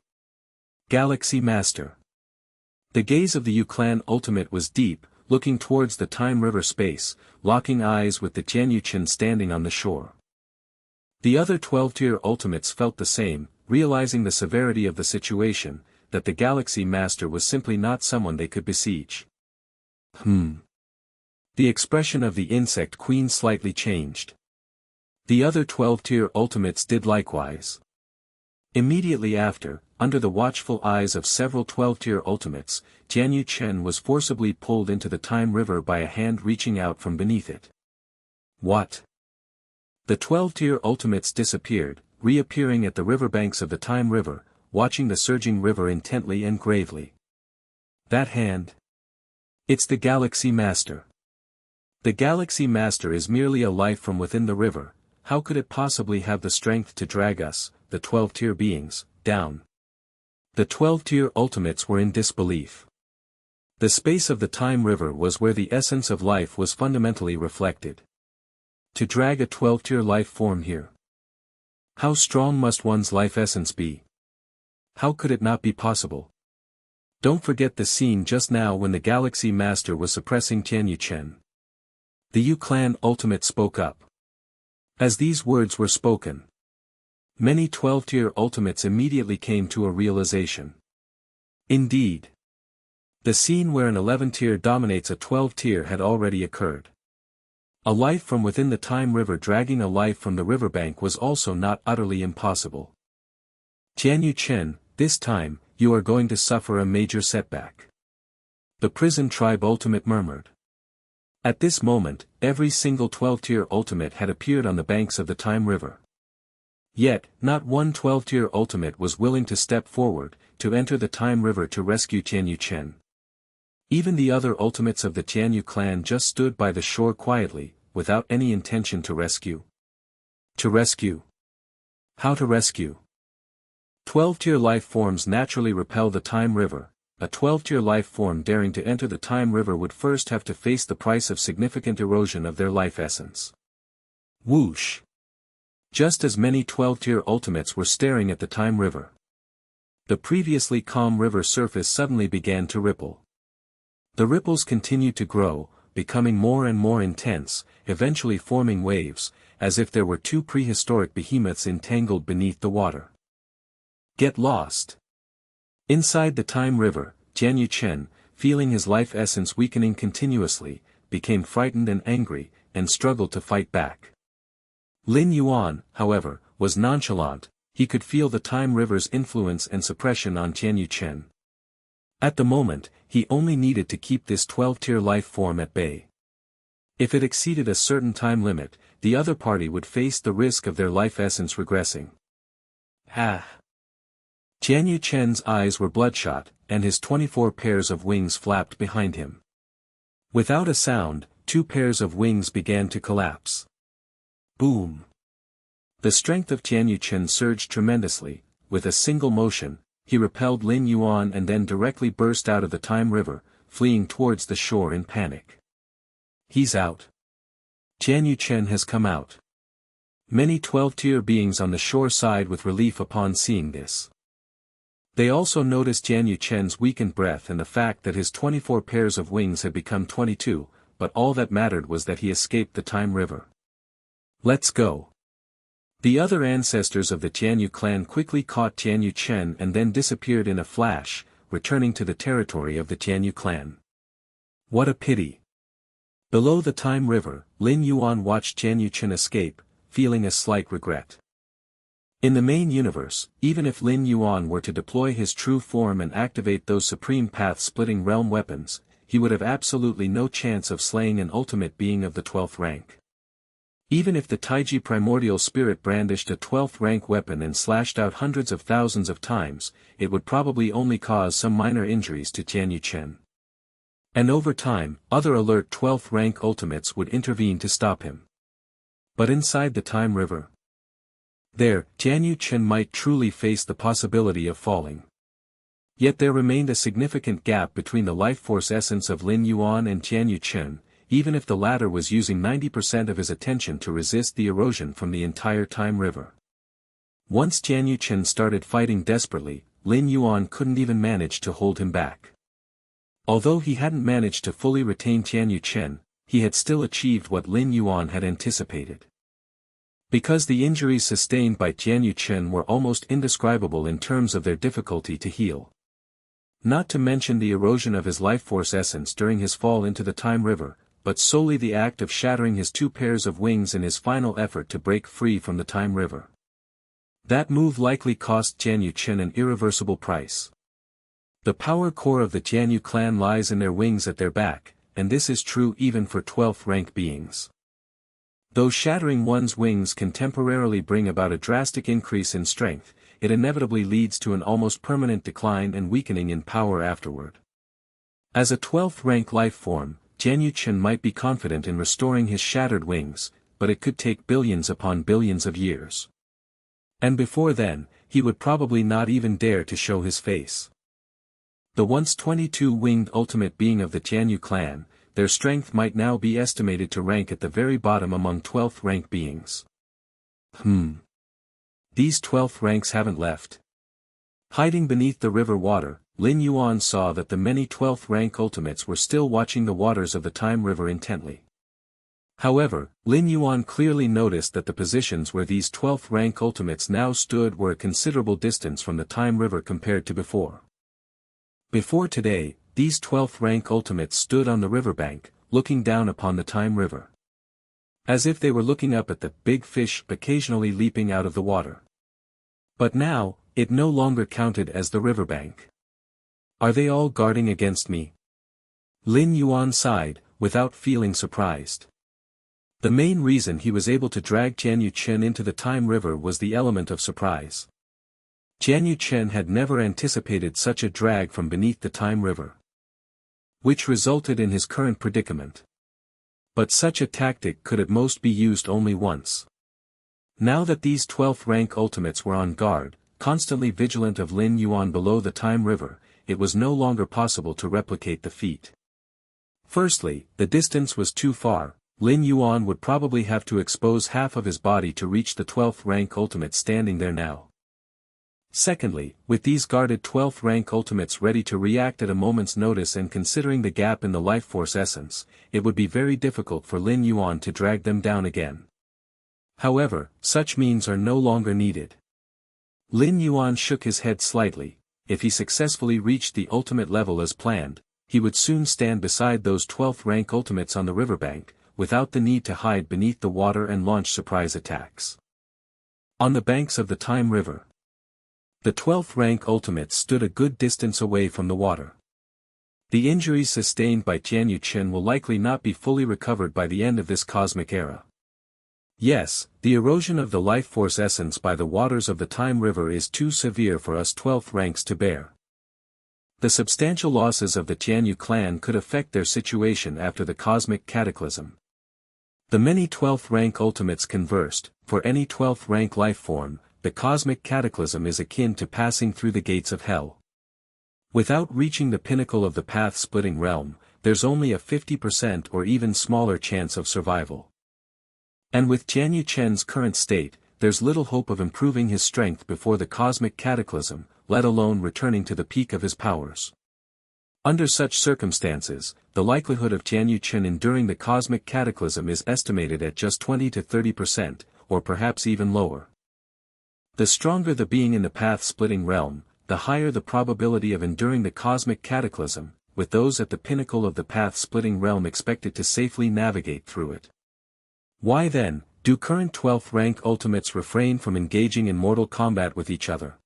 Galaxy Master. The gaze of the Yu clan ultimate was deep, looking towards the Time River space, locking eyes with the Tianyu Chen standing on the shore. The other 12-tier ultimates felt the same, realizing the severity of the situation, that the Galaxy Master was simply not someone they could besiege. The expression of the insect queen slightly changed. The other 12-tier ultimates did likewise. Immediately after, under the watchful eyes of several 12-tier ultimates, Tianyu Chen was forcibly pulled into the Time River by a hand reaching out from beneath it. What? The 12-tier ultimates disappeared, reappearing at the riverbanks of the Time River, watching the surging river intently and gravely. That hand? It's the Galaxy Master. The Galaxy Master is merely a life from within the river. How could it possibly have the strength to drag us, the 12-tier beings, down? The 12-tier ultimates were in disbelief. The space of the Time River was where the essence of life was fundamentally reflected. To drag a 12-tier life form here. How strong must one's life essence be? How could it not be possible? Don't forget the scene just now when the Galaxy Master was suppressing Tianyu Chen. The Yu clan ultimate spoke up. As these words were spoken, many 12-tier ultimates immediately came to a realization. Indeed, the scene where an 11-tier dominates a 12-tier had already occurred. A life from within the Time River dragging a life from the riverbank was also not utterly impossible. Tianyu Chen, this time, you are going to suffer a major setback. The prison tribe ultimate murmured. At this moment, every single 12-tier ultimate had appeared on the banks of the Time River. Yet, not one 12-tier ultimate was willing to step forward, to enter the Time River to rescue Tianyu Chen. Even the other ultimates of the Tianyu clan just stood by the shore quietly, without any intention to rescue. To rescue? How to rescue? 12-tier life forms naturally repel the Time River. A 12-tier life form daring to enter the Time River would first have to face the price of significant erosion of their life essence. Whoosh! Just as many 12-tier ultimates were staring at the Time River. The previously calm river surface suddenly began to ripple. The ripples continued to grow, becoming more and more intense, eventually forming waves, as if there were 2 prehistoric behemoths entangled beneath the water. Get lost! Inside the Time River, Tianyu Chen, feeling his life essence weakening continuously, became frightened and angry, and struggled to fight back. Lin Yuan, however, was nonchalant. He could feel the Time River's influence and suppression on Tianyu Chen. At the moment, he only needed to keep this 12-tier life form at bay. If it exceeded a certain time limit, the other party would face the risk of their life essence regressing. Tianyu Chen's eyes were bloodshot, and his 24 pairs of wings flapped behind him. Without a sound, 2 pairs of wings began to collapse. Boom! The strength of Tianyu Chen surged tremendously. With a single motion, he repelled Lin Yuan and then directly burst out of the Time River, fleeing towards the shore in panic. He's out. Tianyu Chen has come out. Many 12th-tier beings on the shore sighed with relief upon seeing this. They also noticed Jian Yuchen's weakened breath and the fact that his 24 pairs of wings had become 22, but all that mattered was that he escaped the Time River. Let's go. The other ancestors of the Tianyu clan quickly caught Jian Yuchen and then disappeared in a flash, returning to the territory of the Tianyu clan. What a pity. Below the Time River, Lin Yuan watched Jian Yuchen escape, feeling a slight regret. In the main universe, even if Lin Yuan were to deploy his true form and activate those supreme path-splitting realm weapons, he would have absolutely no chance of slaying an ultimate being of the 12th rank. Even if the Taiji primordial spirit brandished a 12th rank weapon and slashed out hundreds of thousands of times, it would probably only cause some minor injuries to Jian Yuchen. And over time, other alert 12th rank ultimates would intervene to stop him. But inside the Time River, there, Jian Yuchen might truly face the possibility of falling. Yet there remained a significant gap between the life force essence of Lin Yuan and Jian Yuchen, even if the latter was using 90% of his attention to resist the erosion from the entire Time River. Once Jian Yuchen started fighting desperately, Lin Yuan couldn't even manage to hold him back. Although he hadn't managed to fully retain Jian Yuchen, he had still achieved what Lin Yuan had anticipated. Because the injuries sustained by Jian Yuchen were almost indescribable in terms of their difficulty to heal. Not to mention the erosion of his life force essence during his fall into the Time River, but solely the act of shattering his 2 pairs of wings in his final effort to break free from the Time River. That move likely cost Jian Yuchen an irreversible price. The power core of the Jianyu clan lies in their wings at their back, and this is true even for 12th rank beings. Though shattering one's wings can temporarily bring about a drastic increase in strength, it inevitably leads to an almost permanent decline and weakening in power afterward. As a 12th rank life form, Jian Yuchen might be confident in restoring his shattered wings, but it could take billions upon billions of years. And before then, he would probably not even dare to show his face. The once 22-winged ultimate being of the Jianyu clan, their strength might now be estimated to rank at the very bottom among 12th rank beings. These 12th ranks haven't left. Hiding beneath the river water, Lin Yuan saw that the many 12th rank ultimates were still watching the waters of the Time River intently. However, Lin Yuan clearly noticed that the positions where these 12th rank ultimates now stood were a considerable distance from the Time River compared to before. Before today, these 12th rank ultimates stood on the riverbank, looking down upon the Time River. As if they were looking up at the big fish occasionally leaping out of the water. But now, it no longer counted as the riverbank. Are they all guarding against me? Lin Yuan sighed, without feeling surprised. The main reason he was able to drag Jian Yuchen into the Time River was the element of surprise. Jian Yuchen had never anticipated such a drag from beneath the Time River, which resulted in his current predicament. But such a tactic could at most be used only once. Now that these 12th rank ultimates were on guard, constantly vigilant of Lin Yuan below the Time River, it was no longer possible to replicate the feat. Firstly, the distance was too far. Lin Yuan would probably have to expose half of his body to reach the 12th rank ultimate standing there now. Secondly, with these guarded 12th rank ultimates ready to react at a moment's notice and considering the gap in the life force essence, it would be very difficult for Lin Yuan to drag them down again. However, such means are no longer needed. Lin Yuan shook his head slightly. If he successfully reached the ultimate level as planned, he would soon stand beside those 12th rank ultimates on the riverbank, without the need to hide beneath the water and launch surprise attacks. On the banks of the Time River, the 12th rank ultimates stood a good distance away from the water. The injuries sustained by Jian Yuchen will likely not be fully recovered by the end of this cosmic era. Yes, the erosion of the life force essence by the waters of the Time River is too severe for us 12th ranks to bear. The substantial losses of the Jianyu clan could affect their situation after the cosmic cataclysm. The many 12th rank ultimates conversed. For any 12th rank life form, the cosmic cataclysm is akin to passing through the gates of hell. Without reaching the pinnacle of the path-splitting realm, there's only a 50% or even smaller chance of survival. And with Jian Yuchen's current state, there's little hope of improving his strength before the cosmic cataclysm, let alone returning to the peak of his powers. Under such circumstances, the likelihood of Jian Yuchen enduring the cosmic cataclysm is estimated at just 20 to 30%, or perhaps even lower. The stronger the being in the path-splitting realm, the higher the probability of enduring the cosmic cataclysm, with those at the pinnacle of the path-splitting realm expected to safely navigate through it. Why then, do current 12th rank ultimates refrain from engaging in mortal combat with each other?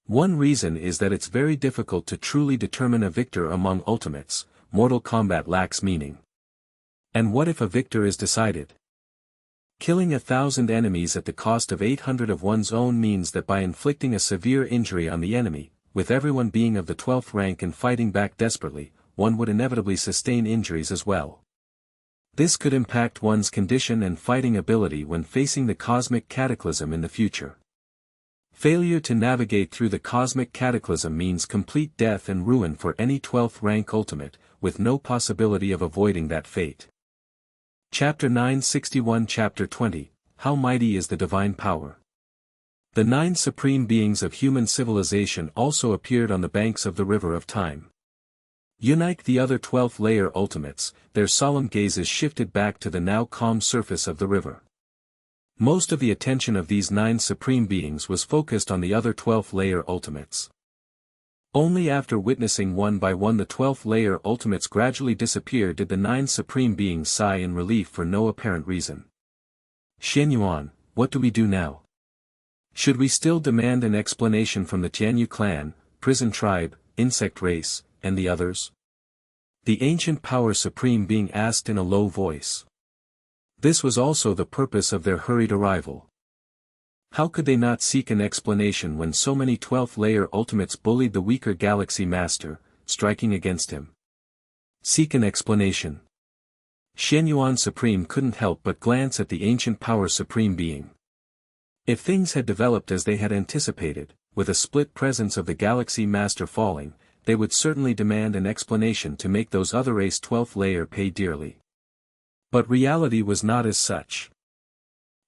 One reason is that it's very difficult to truly determine a victor among ultimates. Mortal combat lacks meaning. And what if a victor is decided? Killing 1,000 enemies at the cost of 800 of one's own means that by inflicting a severe injury on the enemy, with everyone being of the 12th rank and fighting back desperately, one would inevitably sustain injuries as well. This could impact one's condition and fighting ability when facing the cosmic cataclysm in the future. Failure to navigate through the cosmic cataclysm means complete death and ruin for any 12th rank ultimate, with no possibility of avoiding that fate. Chapter 961 Chapter 20, How Mighty is the Divine Power? The 9 supreme beings of human civilization also appeared on the banks of the river of time. Unlike the other 12th layer ultimates, their solemn gazes shifted back to the now calm surface of the river. Most of the attention of these 9 supreme beings was focused on the other 12th layer ultimates. Only after witnessing one by one the 12th layer ultimates gradually disappear did the 9 supreme beings sigh in relief for no apparent reason. Xianyuan, what do we do now? Should we still demand an explanation from the Tianyu clan, prison tribe, insect race, and the others? The ancient power supreme being asked in a low voice. This was also the purpose of their hurried arrival. How could they not seek an explanation when so many 12th layer ultimates bullied the weaker Galaxy Master, striking against him? Seek an explanation. Xianyuan Supreme couldn't help but glance at the ancient power supreme being. If things had developed as they had anticipated, with a split presence of the Galaxy Master falling, they would certainly demand an explanation to make those other Ace 12th layer pay dearly. But reality was not as such.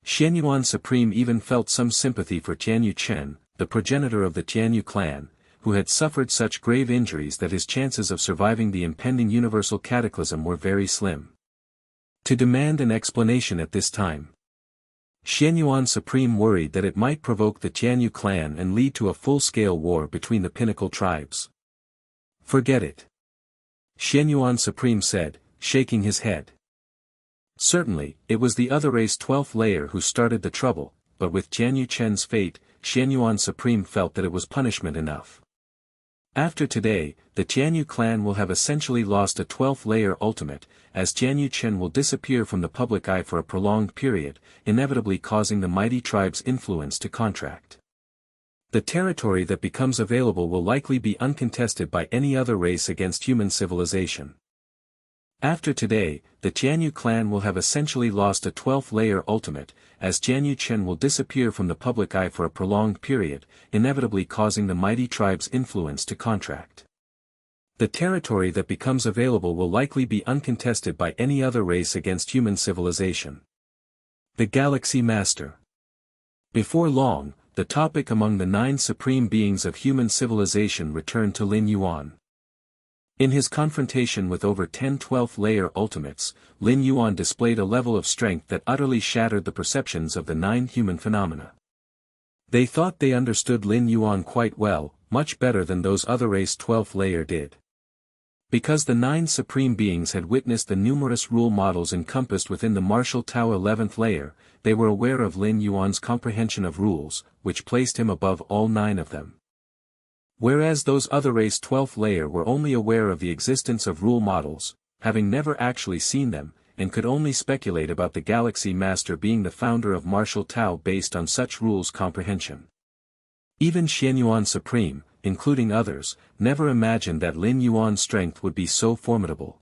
Xianyuan Supreme even felt some sympathy for Tianyu Chen, the progenitor of the Tianyu clan, who had suffered such grave injuries that his chances of surviving the impending universal cataclysm were very slim. To demand an explanation at this time. Xianyuan Supreme worried that it might provoke the Tianyu clan and lead to a full-scale war between the pinnacle tribes. Forget it. Xianyuan Supreme said, shaking his head. Certainly, it was the other Ace 12th layer who started the trouble, but with Tianyu Chen's fate, Xianyuan Supreme felt that it was punishment enough. After today, the Tianyu clan will have essentially lost a 12th layer ultimate, as Tianyu Chen will disappear from the public eye for a prolonged period, inevitably causing the mighty tribe's influence to contract. The territory that becomes available will likely be uncontested by any other race against human civilization. After today, the Tianyu clan will have essentially lost a 12th layer ultimate, as Tianyu Chen will disappear from the public eye for a prolonged period, inevitably causing the mighty tribe's influence to contract. The territory that becomes available will likely be uncontested by any other race against human civilization. The Galaxy Master. Before long, the topic among the 9 supreme beings of human civilization returned to Lin Yuan. In his confrontation with over 10 12th layer ultimates, Lin Yuan displayed a level of strength that utterly shattered the perceptions of the 9 human phenomena. They thought they understood Lin Yuan quite well, much better than those other Ace 12th layer did. Because the 9 supreme beings had witnessed the numerous rule models encompassed within the martial Tao 11th layer, they were aware of Lin Yuan's comprehension of rules, which placed him above all 9 of them. Whereas those other Ace 12th layer were only aware of the existence of rule models, having never actually seen them, and could only speculate about the Galaxy Master being the founder of martial Tao based on such rules comprehension. Even Xianyuan Supreme, including others, never imagined that Lin Yuan's strength would be so formidable.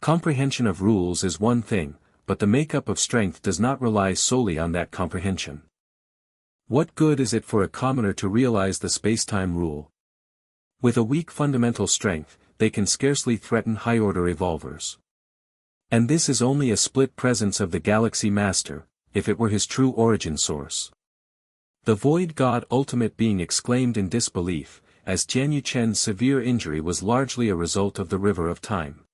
Comprehension of rules is one thing, but the makeup of strength does not rely solely on that comprehension. What good is it for a commoner to realize the space-time rule? With a weak fundamental strength, they can scarcely threaten high-order evolvers. And this is only a split presence of the Galaxy Master, if it were his true origin source. The Void God Ultimate Being exclaimed in disbelief, as Tianyu Chen's severe injury was largely a result of the River of Time.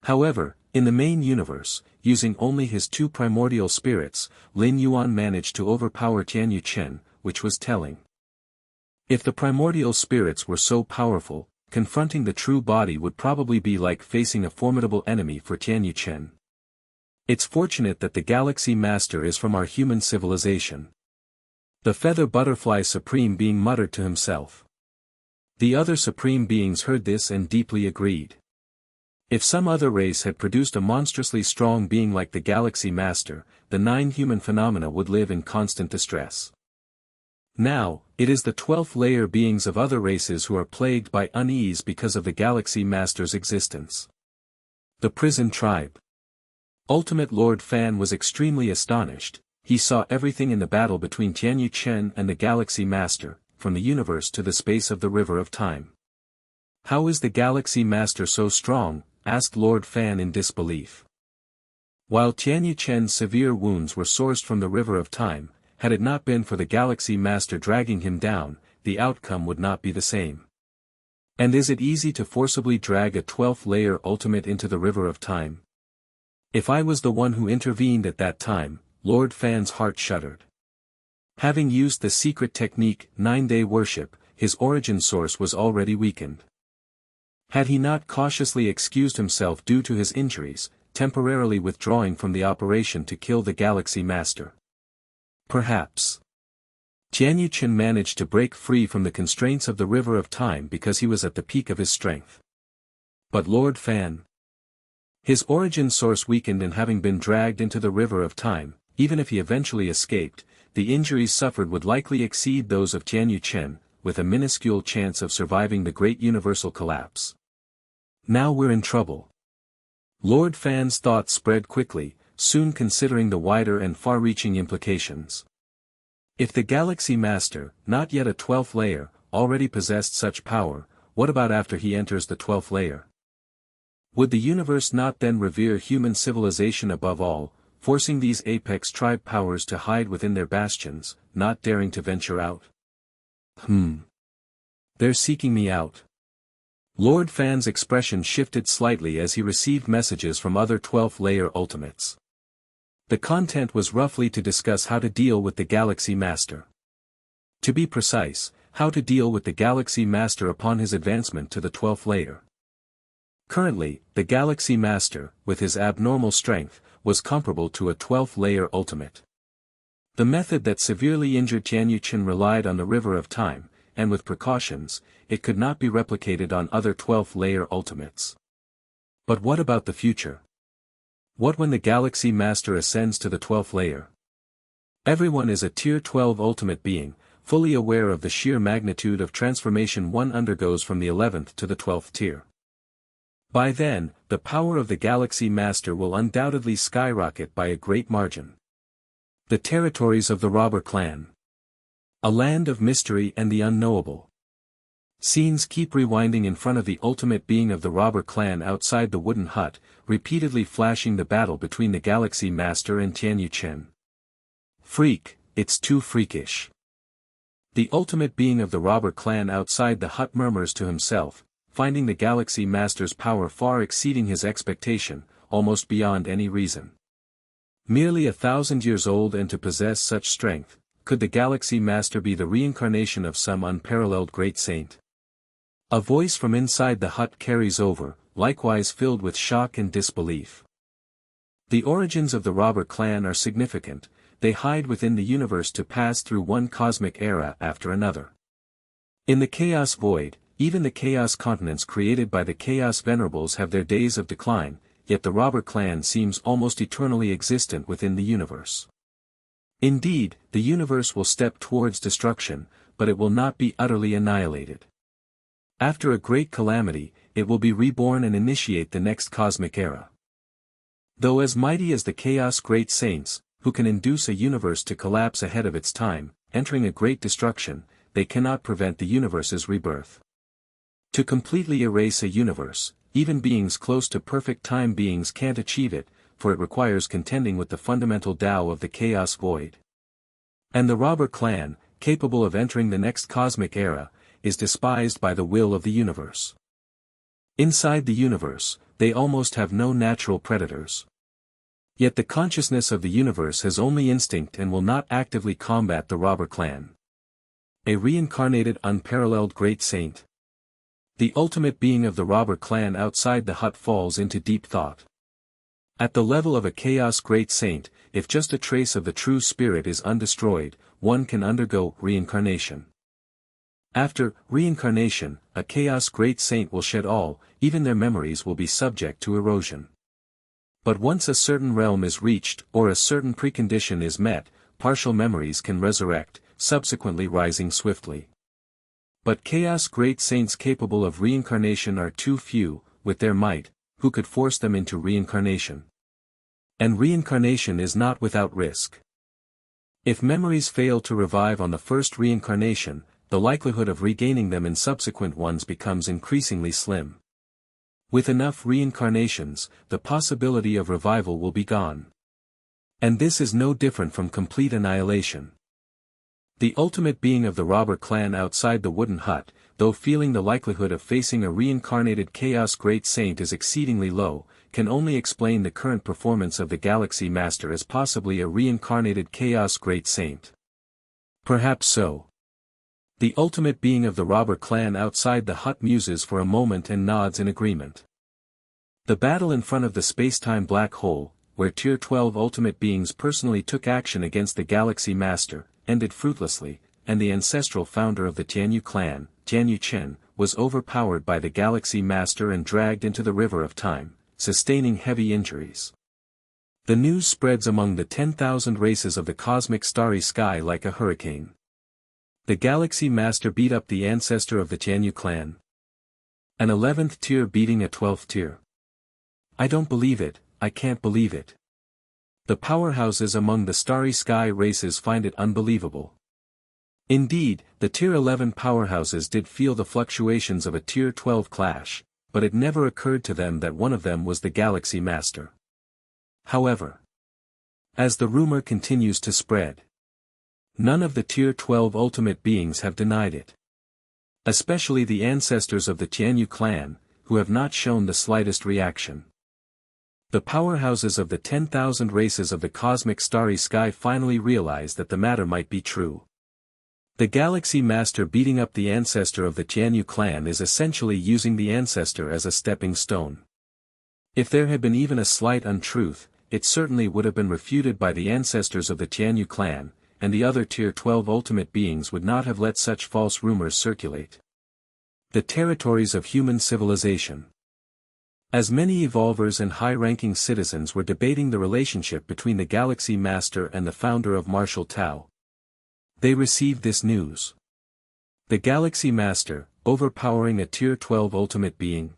However, in the main universe, using only his two primordial spirits, Lin Yuan managed to overpower Tianyu Chen, which was telling. If the primordial spirits were so powerful, confronting the true body would probably be like facing a formidable enemy for Tianyu Chen. It's fortunate that the Galaxy Master is from our human civilization. The Feather Butterfly Supreme Being muttered to himself. The other Supreme Beings heard this and deeply agreed. If some other race had produced a monstrously strong being like the Galaxy Master, the 9 human phenomena would live in constant distress. Now, it is the 12th layer beings of other races who are plagued by unease because of the Galaxy Master's existence. The Prison Tribe. Ultimate Lord Fan was extremely astonished. He saw everything in the battle between Tianyu Chen and the Galaxy Master, from the universe to the space of the River of Time. How is the Galaxy Master so strong? Asked Lord Fan in disbelief. While Tianyu Chen's severe wounds were sourced from the River of Time, had it not been for the Galaxy Master dragging him down, the outcome would not be the same. And is it easy to forcibly drag a 12th layer ultimate into the River of Time? If I was the one who intervened at that time, Lord Fan's heart shuddered. Having used the secret technique, 9-day worship, his origin source was already weakened. Had he not cautiously excused himself due to his injuries, temporarily withdrawing from the operation to kill the Galaxy Master? Perhaps. Tianyu Chen managed to break free from the constraints of the River of Time because he was at the peak of his strength. But Lord Fan? His origin source weakened and having been dragged into the River of Time, even if he eventually escaped, the injuries suffered would likely exceed those of Tianyu Chen, with a minuscule chance of surviving the great universal collapse. Now we're in trouble. Lord Fan's thoughts spread quickly, soon considering the wider and far-reaching implications. If the Galaxy Master, not yet a 12th layer, already possessed such power, what about after he enters the 12th layer? Would the universe not then revere human civilization above all, forcing these apex tribe powers to hide within their bastions, not daring to venture out? They're seeking me out. Lord Fan's expression shifted slightly as he received messages from other 12th layer ultimates. The content was roughly to discuss how to deal with the Galaxy Master. To be precise, how to deal with the Galaxy Master upon his advancement to the 12th layer. Currently, the Galaxy Master, with his abnormal strength, was comparable to a 12th layer ultimate. The method that severely injured Tianyu Chen relied on the River of Time, and with precautions, it could not be replicated on other 12th layer ultimates. But what about the future? What when the Galaxy Master ascends to the 12th layer? Everyone is a Tier 12 ultimate being, fully aware of the sheer magnitude of transformation one undergoes from the 11th to the 12th tier. By then, the power of the Galaxy Master will undoubtedly skyrocket by a great margin. The territories of the robber clan. A land of mystery and the unknowable. Scenes keep rewinding in front of the ultimate being of the robber clan outside the wooden hut, repeatedly flashing the battle between the Galaxy Master and Tianyu Chen. Freak, it's too freakish. The ultimate being of the robber clan outside the hut murmurs to himself, finding the Galaxy Master's power far exceeding his expectation, almost beyond any reason. Merely 1,000 years old and to possess such strength, could the Galaxy Master be the reincarnation of some unparalleled great saint? A voice from inside the hut carries over, likewise filled with shock and disbelief. The origins of the robber clan are significant, they hide within the universe to pass through one cosmic era after another. In the Chaos Void, even the Chaos continents created by the Chaos Venerables have their days of decline, yet the robber clan seems almost eternally existent within the universe. Indeed, the universe will step towards destruction, but it will not be utterly annihilated. After a great calamity, it will be reborn and initiate the next cosmic era. Though as mighty as the Chaos Great Saints, who can induce a universe to collapse ahead of its time, entering a great destruction, they cannot prevent the universe's rebirth. To completely erase a universe, even beings close to perfect time beings can't achieve it, for it requires contending with the fundamental Tao of the chaos void. And the robber clan, capable of entering the next cosmic era, is despised by the will of the universe. Inside the universe, they almost have no natural predators. Yet the consciousness of the universe has only instinct and will not actively combat the robber clan. A reincarnated unparalleled great saint. The ultimate being of the robber clan outside the hut falls into deep thought. At the level of a chaos great saint, if just a trace of the true spirit is undestroyed, one can undergo reincarnation. After reincarnation, a chaos great saint will shed all, even their memories will be subject to erosion. But once a certain realm is reached or a certain precondition is met, partial memories can resurrect, subsequently rising swiftly. But chaos great saints capable of reincarnation are too few, with their might, who could force them into reincarnation. And reincarnation is not without risk. If memories fail to revive on the first reincarnation, the likelihood of regaining them in subsequent ones becomes increasingly slim. With enough reincarnations, the possibility of revival will be gone. And this is no different from complete annihilation. The ultimate being of the robber clan outside the wooden hut, though feeling the likelihood of facing a reincarnated chaos great saint is exceedingly low, can only explain the current performance of the Galaxy Master as possibly a reincarnated chaos great saint. Perhaps so. The ultimate being of the robber clan outside the hut muses for a moment and nods in agreement. The battle in front of the spacetime black hole, where Tier 12 ultimate beings personally took action against the Galaxy Master, ended fruitlessly, and the ancestral founder of the Tianyu clan, Tianyu Chen, was overpowered by the Galaxy Master and dragged into the river of time, sustaining heavy injuries. The news spreads among the 10,000 races of the cosmic starry sky like a hurricane. The Galaxy Master beat up the ancestor of the Tianyu clan. An 11th tier beating a 12th tier. I don't believe it, I can't believe it. The powerhouses among the starry sky races find it unbelievable. Indeed, the Tier 11 powerhouses did feel the fluctuations of a Tier 12 clash, but it never occurred to them that one of them was the Galaxy Master. However, as the rumor continues to spread, none of the Tier 12 ultimate beings have denied it. Especially the ancestors of the Tianyu clan, who have not shown the slightest reaction. The powerhouses of the 10,000 races of the cosmic starry sky finally realize that the matter might be true. The Galaxy Master beating up the ancestor of the Tianyu clan is essentially using the ancestor as a stepping stone. If there had been even a slight untruth, it certainly would have been refuted by the ancestors of the Tianyu clan, and the other Tier 12 ultimate beings would not have let such false rumors circulate. The territories of human civilization. As many evolvers and high-ranking citizens were debating the relationship between the Galaxy Master and the founder of martial Tao, they received this news. The Galaxy Master, overpowering a Tier 12 ultimate being.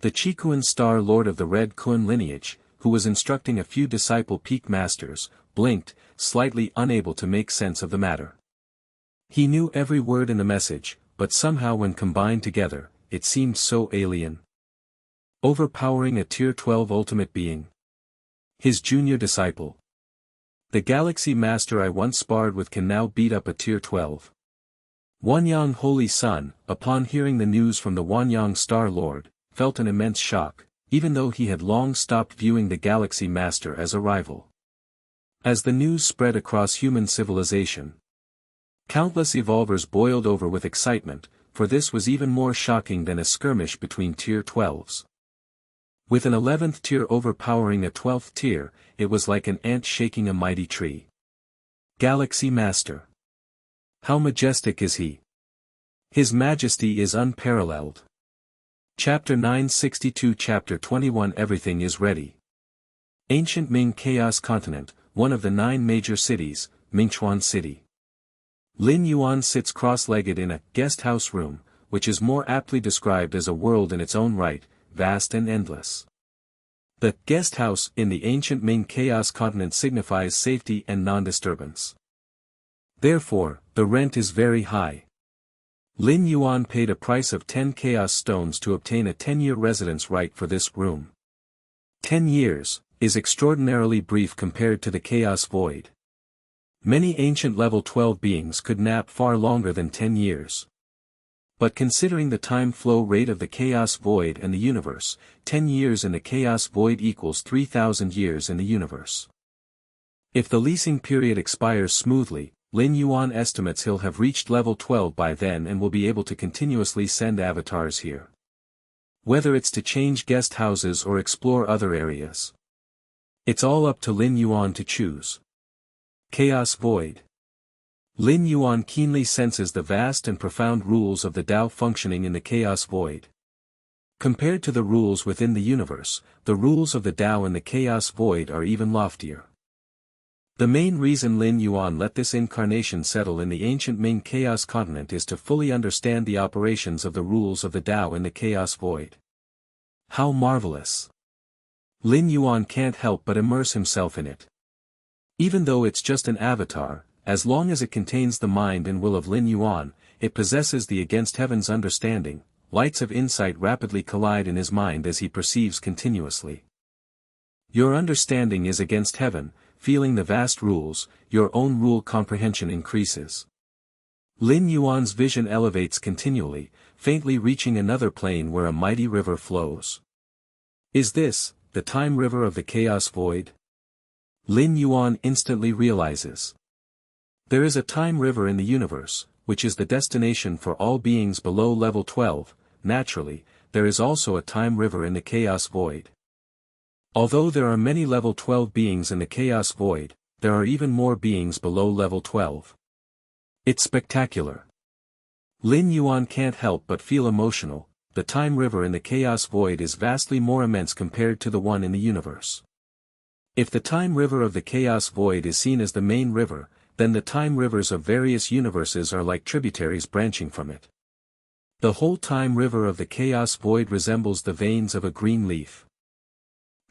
The Chikuan Star Lord of the Red Kun lineage, who was instructing a few disciple peak masters, blinked, slightly unable to make sense of the matter. He knew every word in the message, but somehow when combined together, it seemed so alien. Overpowering a Tier 12 ultimate being. His junior disciple. The Galaxy Master I once sparred with can now beat up a Tier 12. Wanyang Holy Sun, upon hearing the news from the Wanyang Star Lord, felt an immense shock, even though he had long stopped viewing the Galaxy Master as a rival. As the news spread across human civilization, countless evolvers boiled over with excitement, for this was even more shocking than a skirmish between Tier 12s. With an 11th tier overpowering a 12th tier, it was like an ant shaking a mighty tree. Galaxy Master. How majestic is he! His majesty is unparalleled. Chapter 962 Chapter 21 Everything is ready. Ancient Ming Chaos Continent, one of the 9 major cities, Mingchuan City. Lin Yuan sits cross-legged in a guest house room, which is more aptly described as a world in its own right, vast and endless. The guest house in the ancient Ming Chaos Continent signifies safety and non-disturbance. Therefore, the rent is very high. Lin Yuan paid a price of 10 chaos stones to obtain a 10-year residence right for this room. 10 years is extraordinarily brief compared to the chaos void. Many ancient level 12 beings could nap far longer than 10 years. But considering the time flow rate of the chaos void and the universe, 10 years in the chaos void equals 3,000 years in the universe. If the leasing period expires smoothly, Lin Yuan estimates he'll have reached level 12 by then and will be able to continuously send avatars here. Whether it's to change guest houses or explore other areas. It's all up to Lin Yuan to choose. Chaos Void. Lin Yuan keenly senses the vast and profound rules of the Tao functioning in the Chaos Void. Compared to the rules within the universe, the rules of the Tao in the Chaos Void are even loftier. The main reason Lin Yuan let this incarnation settle in the ancient Ming Chaos continent is to fully understand the operations of the rules of the Tao in the Chaos Void. How marvelous! Lin Yuan can't help but immerse himself in it. Even though it's just an avatar, as long as it contains the mind and will of Lin Yuan, it possesses the against heaven's understanding. Lights of insight rapidly collide in his mind as he perceives continuously. Your understanding is against heaven, feeling the vast rules, your own rule comprehension increases. Lin Yuan's vision elevates continually, faintly reaching another plane where a mighty river flows. Is this, the time river of the Chaos Void? Lin Yuan instantly realizes. There is a time river in the universe, which is the destination for all beings below level 12, naturally, there is also a time river in the Chaos Void. Although there are many level 12 beings in the Chaos Void, there are even more beings below level 12. It's spectacular. Lin Yuan can't help but feel emotional. The time river in the Chaos Void is vastly more immense compared to the one in the universe. If the time river of the Chaos Void is seen as the main river, then the time rivers of various universes are like tributaries branching from it. The whole time river of the Chaos Void resembles the veins of a green leaf.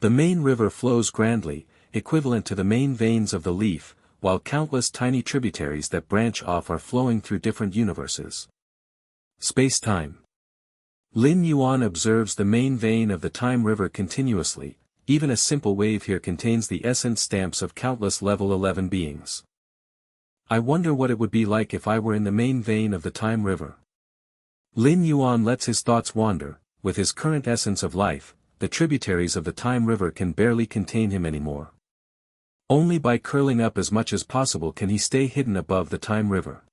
The main river flows grandly, equivalent to the main veins of the leaf, while countless tiny tributaries that branch off are flowing through different universes. Space-time. Lin Yuan observes the main vein of the time river continuously. Even a simple wave here contains the essence stamps of countless level 11 beings. I wonder what it would be like if I were in the main vein of the time river. Lin Yuan lets his thoughts wander. With his current essence of life, the tributaries of the time river can barely contain him anymore. Only by curling up as much as possible can he stay hidden above the time river.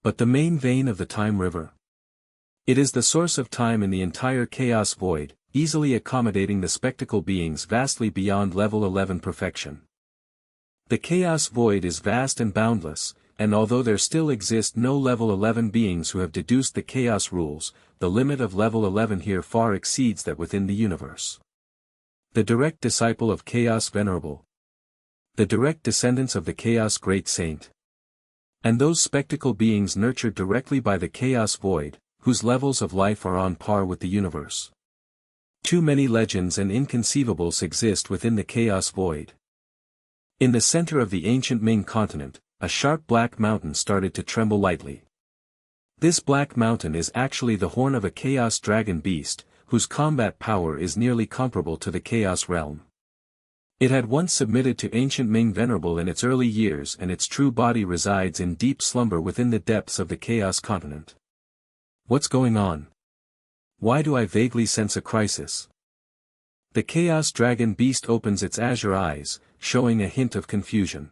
But the main vein of the time river? It is the source of time in the entire Chaos Void, easily accommodating the spectacle beings vastly beyond level 11 perfection. The Chaos Void is vast and boundless, and although there still exist no level 11 beings who have deduced the Chaos rules, the limit of level 11 here far exceeds that within the universe. The direct disciple of Chaos Venerable. The direct descendants of the Chaos Great Saint. And those spectacle beings nurtured directly by the Chaos Void, whose levels of life are on par with the universe. Too many legends and inconceivables exist within the Chaos Void. In the center of the ancient Ming continent, a sharp black mountain started to tremble lightly. This black mountain is actually the horn of a chaos dragon beast, whose combat power is nearly comparable to the Chaos Realm. It had once submitted to ancient Ming Venerable in its early years, and its true body resides in deep slumber within the depths of the Chaos continent. What's going on? Why do I vaguely sense a crisis? The Chaos Dragon Beast opens its azure eyes, showing a hint of confusion.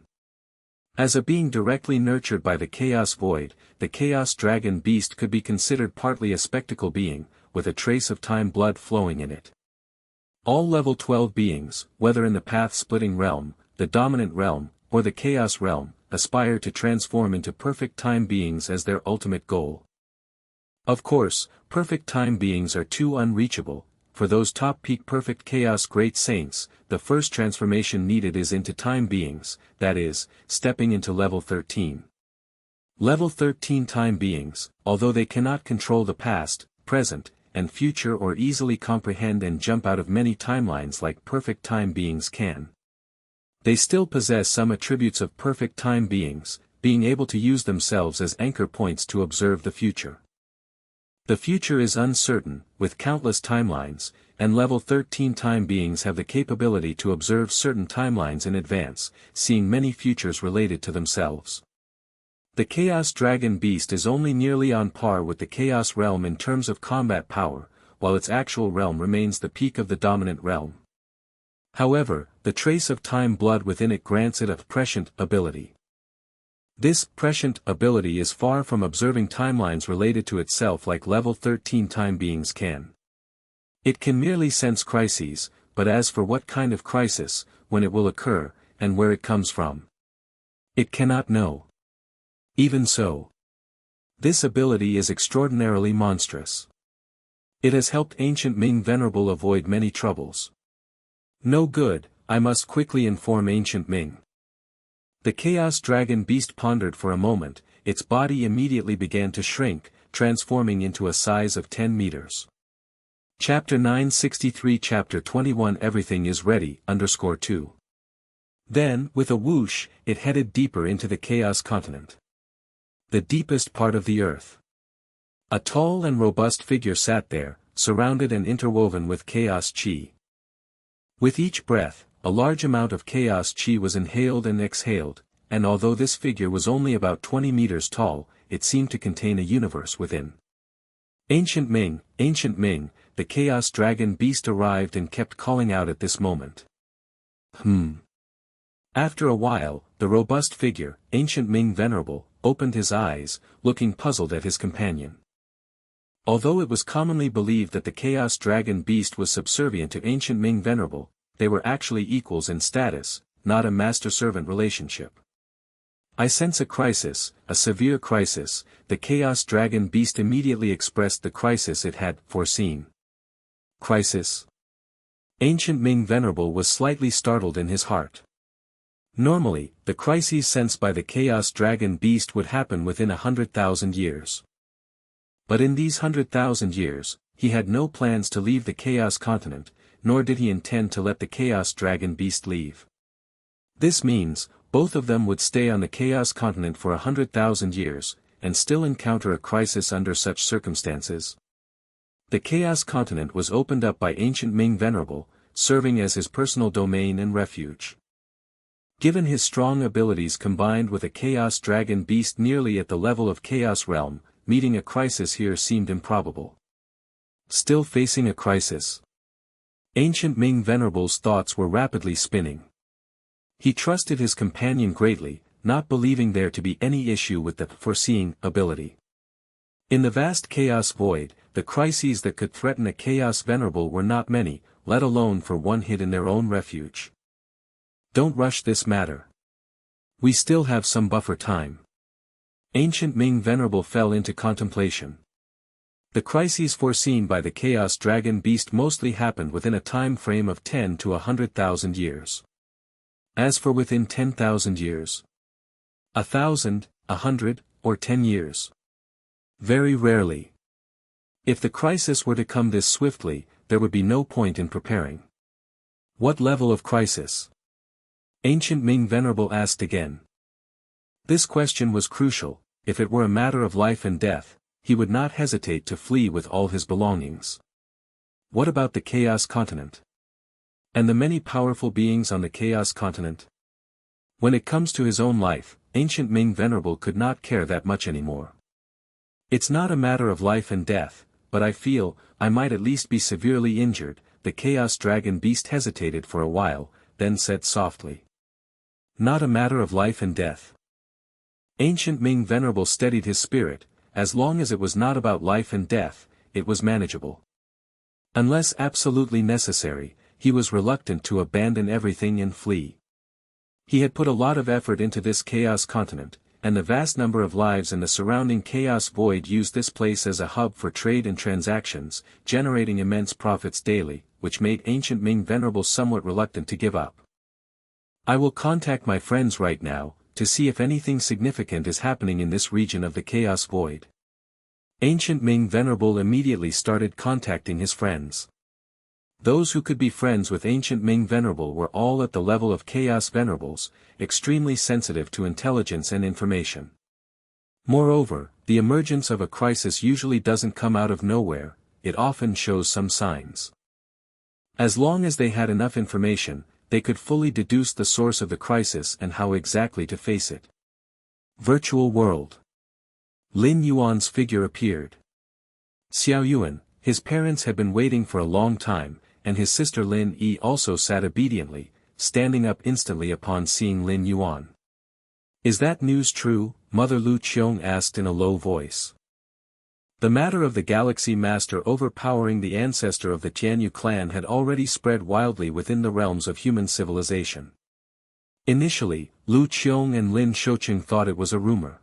As a being directly nurtured by the Chaos Void, the Chaos Dragon Beast could be considered partly a spectacle being, with a trace of time blood flowing in it. All level 12 beings, whether in the path-splitting realm, the dominant realm, or the Chaos Realm, aspire to transform into perfect time beings as their ultimate goal. Of course, perfect time beings are too unreachable. For those top-peak perfect Chaos Great Saints, the first transformation needed is into time beings, that is, stepping into level 13. Level 13 time beings, although they cannot control the past, present, and future or easily comprehend and jump out of many timelines like perfect time beings can. They still possess some attributes of perfect time beings, being able to use themselves as anchor points to observe the future. The future is uncertain, with countless timelines, and level 13 time beings have the capability to observe certain timelines in advance, seeing many futures related to themselves. The Chaos Dragon Beast is only nearly on par with the Chaos Realm in terms of combat power, while its actual realm remains the peak of the dominant realm. However, the trace of time blood within it grants it a prescient ability. This prescient ability is far from observing timelines related to itself like level 13 time beings can. It can merely sense crises, but as for what kind of crisis, when it will occur, and where it comes from, it cannot know. Even so, this ability is extraordinarily monstrous. It has helped Ancient Ming Venerable avoid many troubles. No good, I must quickly inform Ancient Ming. The Chaos Dragon Beast pondered for a moment, its body immediately began to shrink, transforming into a size of 10 meters. Chapter 963 Chapter 21 Everything is ready, _2. Then, with a whoosh, it headed deeper into the Chaos Continent. The deepest part of the earth. A tall and robust figure sat there, surrounded and interwoven with Chaos Chi. With each breath, a large amount of Chaos Chi was inhaled and exhaled, and although this figure was only about 20 meters tall, it seemed to contain a universe within. Ancient Ming, the Chaos Dragon Beast arrived and kept calling out at this moment. After a while, the robust figure, Ancient Ming Venerable, opened his eyes, looking puzzled at his companion. Although it was commonly believed that the Chaos Dragon Beast was subservient to Ancient Ming Venerable, they were actually equals in status, not a master-servant relationship. I sense a crisis, a severe crisis. The Chaos Dragon Beast immediately expressed the crisis it had foreseen. Crisis? Ancient Ming Venerable was slightly startled in his heart. Normally, the crises sensed by the Chaos Dragon Beast would happen within 100,000 years. But in these 100,000 years, he had no plans to leave the Chaos Continent, nor did he intend to let the Chaos Dragon Beast leave. This means, both of them would stay on the Chaos Continent for 100,000 years, and still encounter a crisis under such circumstances. The Chaos Continent was opened up by Ancient Ming Venerable, serving as his personal domain and refuge. Given his strong abilities combined with a Chaos Dragon Beast nearly at the level of Chaos Realm, meeting a crisis here seemed improbable. Still facing a crisis? Ancient Ming Venerable's thoughts were rapidly spinning. He trusted his companion greatly, not believing there to be any issue with the foreseeing ability. In the vast chaos void, the crises that could threaten a Chaos Venerable were not many, let alone for one hid in their own refuge. Don't rush this matter. We still have some buffer time. Ancient Ming Venerable fell into contemplation. The crises foreseen by the Chaos Dragon Beast mostly happened within a time frame of 10 to 100,000 years. As for within 10,000 years, 1,000, 100, or 10 years. Very rarely. If the crisis were to come this swiftly, there would be no point in preparing. What level of crisis? Ancient Ming Venerable asked again. This question was crucial. If it were a matter of life and death, he would not hesitate to flee with all his belongings. What about the Chaos Continent? And the many powerful beings on the Chaos Continent? When it comes to his own life, Ancient Ming Venerable could not care that much anymore. It's not a matter of life and death, but I feel, I might at least be severely injured. The Chaos Dragon Beast hesitated for a while, then said softly. Not a matter of life and death. Ancient Ming Venerable steadied his spirit. As long as it was not about life and death, it was manageable. Unless absolutely necessary, he was reluctant to abandon everything and flee. He had put a lot of effort into this Chaos Continent, and the vast number of lives in the surrounding Chaos Void used this place as a hub for trade and transactions, generating immense profits daily, which made Ancient Ming Venerable somewhat reluctant to give up. I will contact my friends right now, to see if anything significant is happening in this region of the Chaos Void. Ancient Ming Venerable immediately started contacting his friends. Those who could be friends with Ancient Ming Venerable were all at the level of Chaos Venerables, extremely sensitive to intelligence and information. Moreover, the emergence of a crisis usually doesn't come out of nowhere, it often shows some signs. As long as they had enough information, they could fully deduce the source of the crisis and how exactly to face it. Virtual world. Lin Yuan's figure appeared. Xiao Yuan, his parents had been waiting for a long time, and his sister Lin Yi also sat obediently, standing up instantly upon seeing Lin Yuan. "Is that news true?" Mother Lu Qiong asked in a low voice. The matter of the Galaxy Master overpowering the ancestor of the Tianyu clan had already spread wildly within the realms of human civilization. Initially, Lu Qiong and Lin Shouqing thought it was a rumor.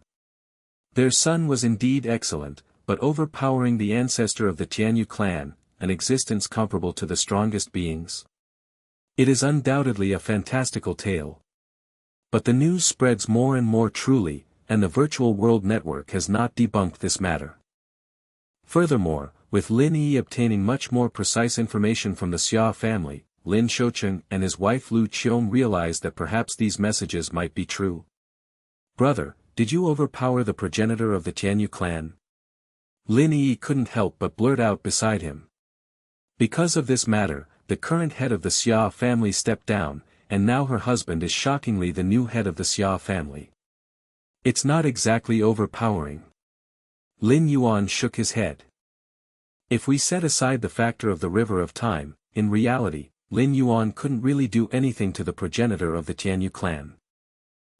Their son was indeed excellent, but overpowering the ancestor of the Tianyu clan, an existence comparable to the strongest beings. It is undoubtedly a fantastical tale. But the news spreads more and more truly, and the virtual world network has not debunked this matter. Furthermore, with Lin Yi obtaining much more precise information from the Xia family, Lin Shouqing and his wife Lu Qiong realized that perhaps these messages might be true. "Brother, did you overpower the progenitor of the Tianyu clan?" Lin Yi couldn't help but blurt out beside him. Because of this matter, the current head of the Xia family stepped down, and now her husband is shockingly the new head of the Xia family. It's not exactly overpowering. Lin Yuan shook his head. If we set aside the factor of the river of time, in reality, Lin Yuan couldn't really do anything to the progenitor of the Tianyu clan.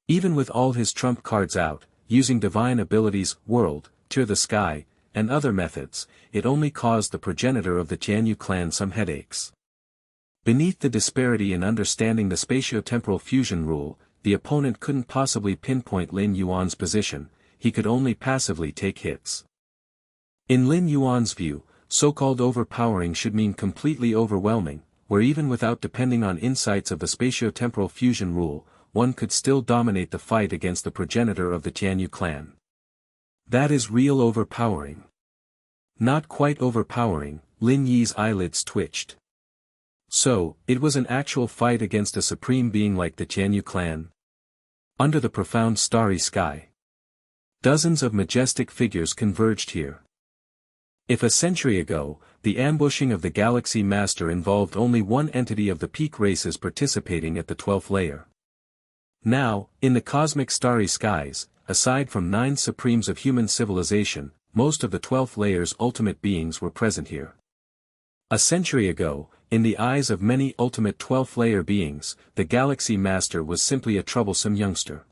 Even with all his trump cards out, using divine abilities, world, tear the sky, and other methods, it only caused the progenitor of the Tianyu clan some headaches. Beneath the disparity in understanding the spatio-temporal fusion rule, the opponent couldn't possibly pinpoint Lin Yuan's position, he could only passively take hits. In Lin Yuan's view, so-called overpowering should mean completely overwhelming, where even without depending on insights of the spatio-temporal fusion rule, one could still dominate the fight against the progenitor of the Tianyu clan. That is real overpowering. Not quite overpowering, Lin Yi's eyelids twitched. So, it was an actual fight against a supreme being like the Tianyu clan? Under the profound starry sky. Dozens of majestic figures converged here. If a century ago, the ambushing of the Galaxy Master involved only one entity of the peak races participating at the 12th layer. Now, in the cosmic starry skies, aside from 9 supremes of human civilization, most of the 12th layer's ultimate beings were present here. A century ago, in the eyes of many ultimate 12th layer beings, the Galaxy Master was simply a troublesome youngster.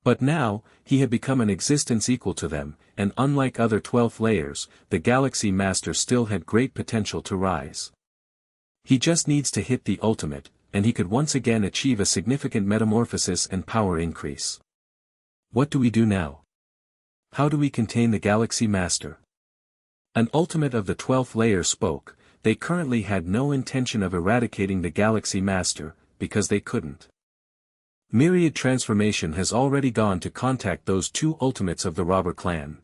But now, he had become an existence equal to them, and unlike other 12th layers, the Galaxy Master still had great potential to rise. He just needs to hit the ultimate, and he could once again achieve a significant metamorphosis and power increase. What do we do now? How do we contain the Galaxy Master? An ultimate of the 12th layer spoke. They currently had no intention of eradicating the Galaxy Master, because they couldn't. Myriad Transformation has already gone to contact those 2 ultimates of the robber clan.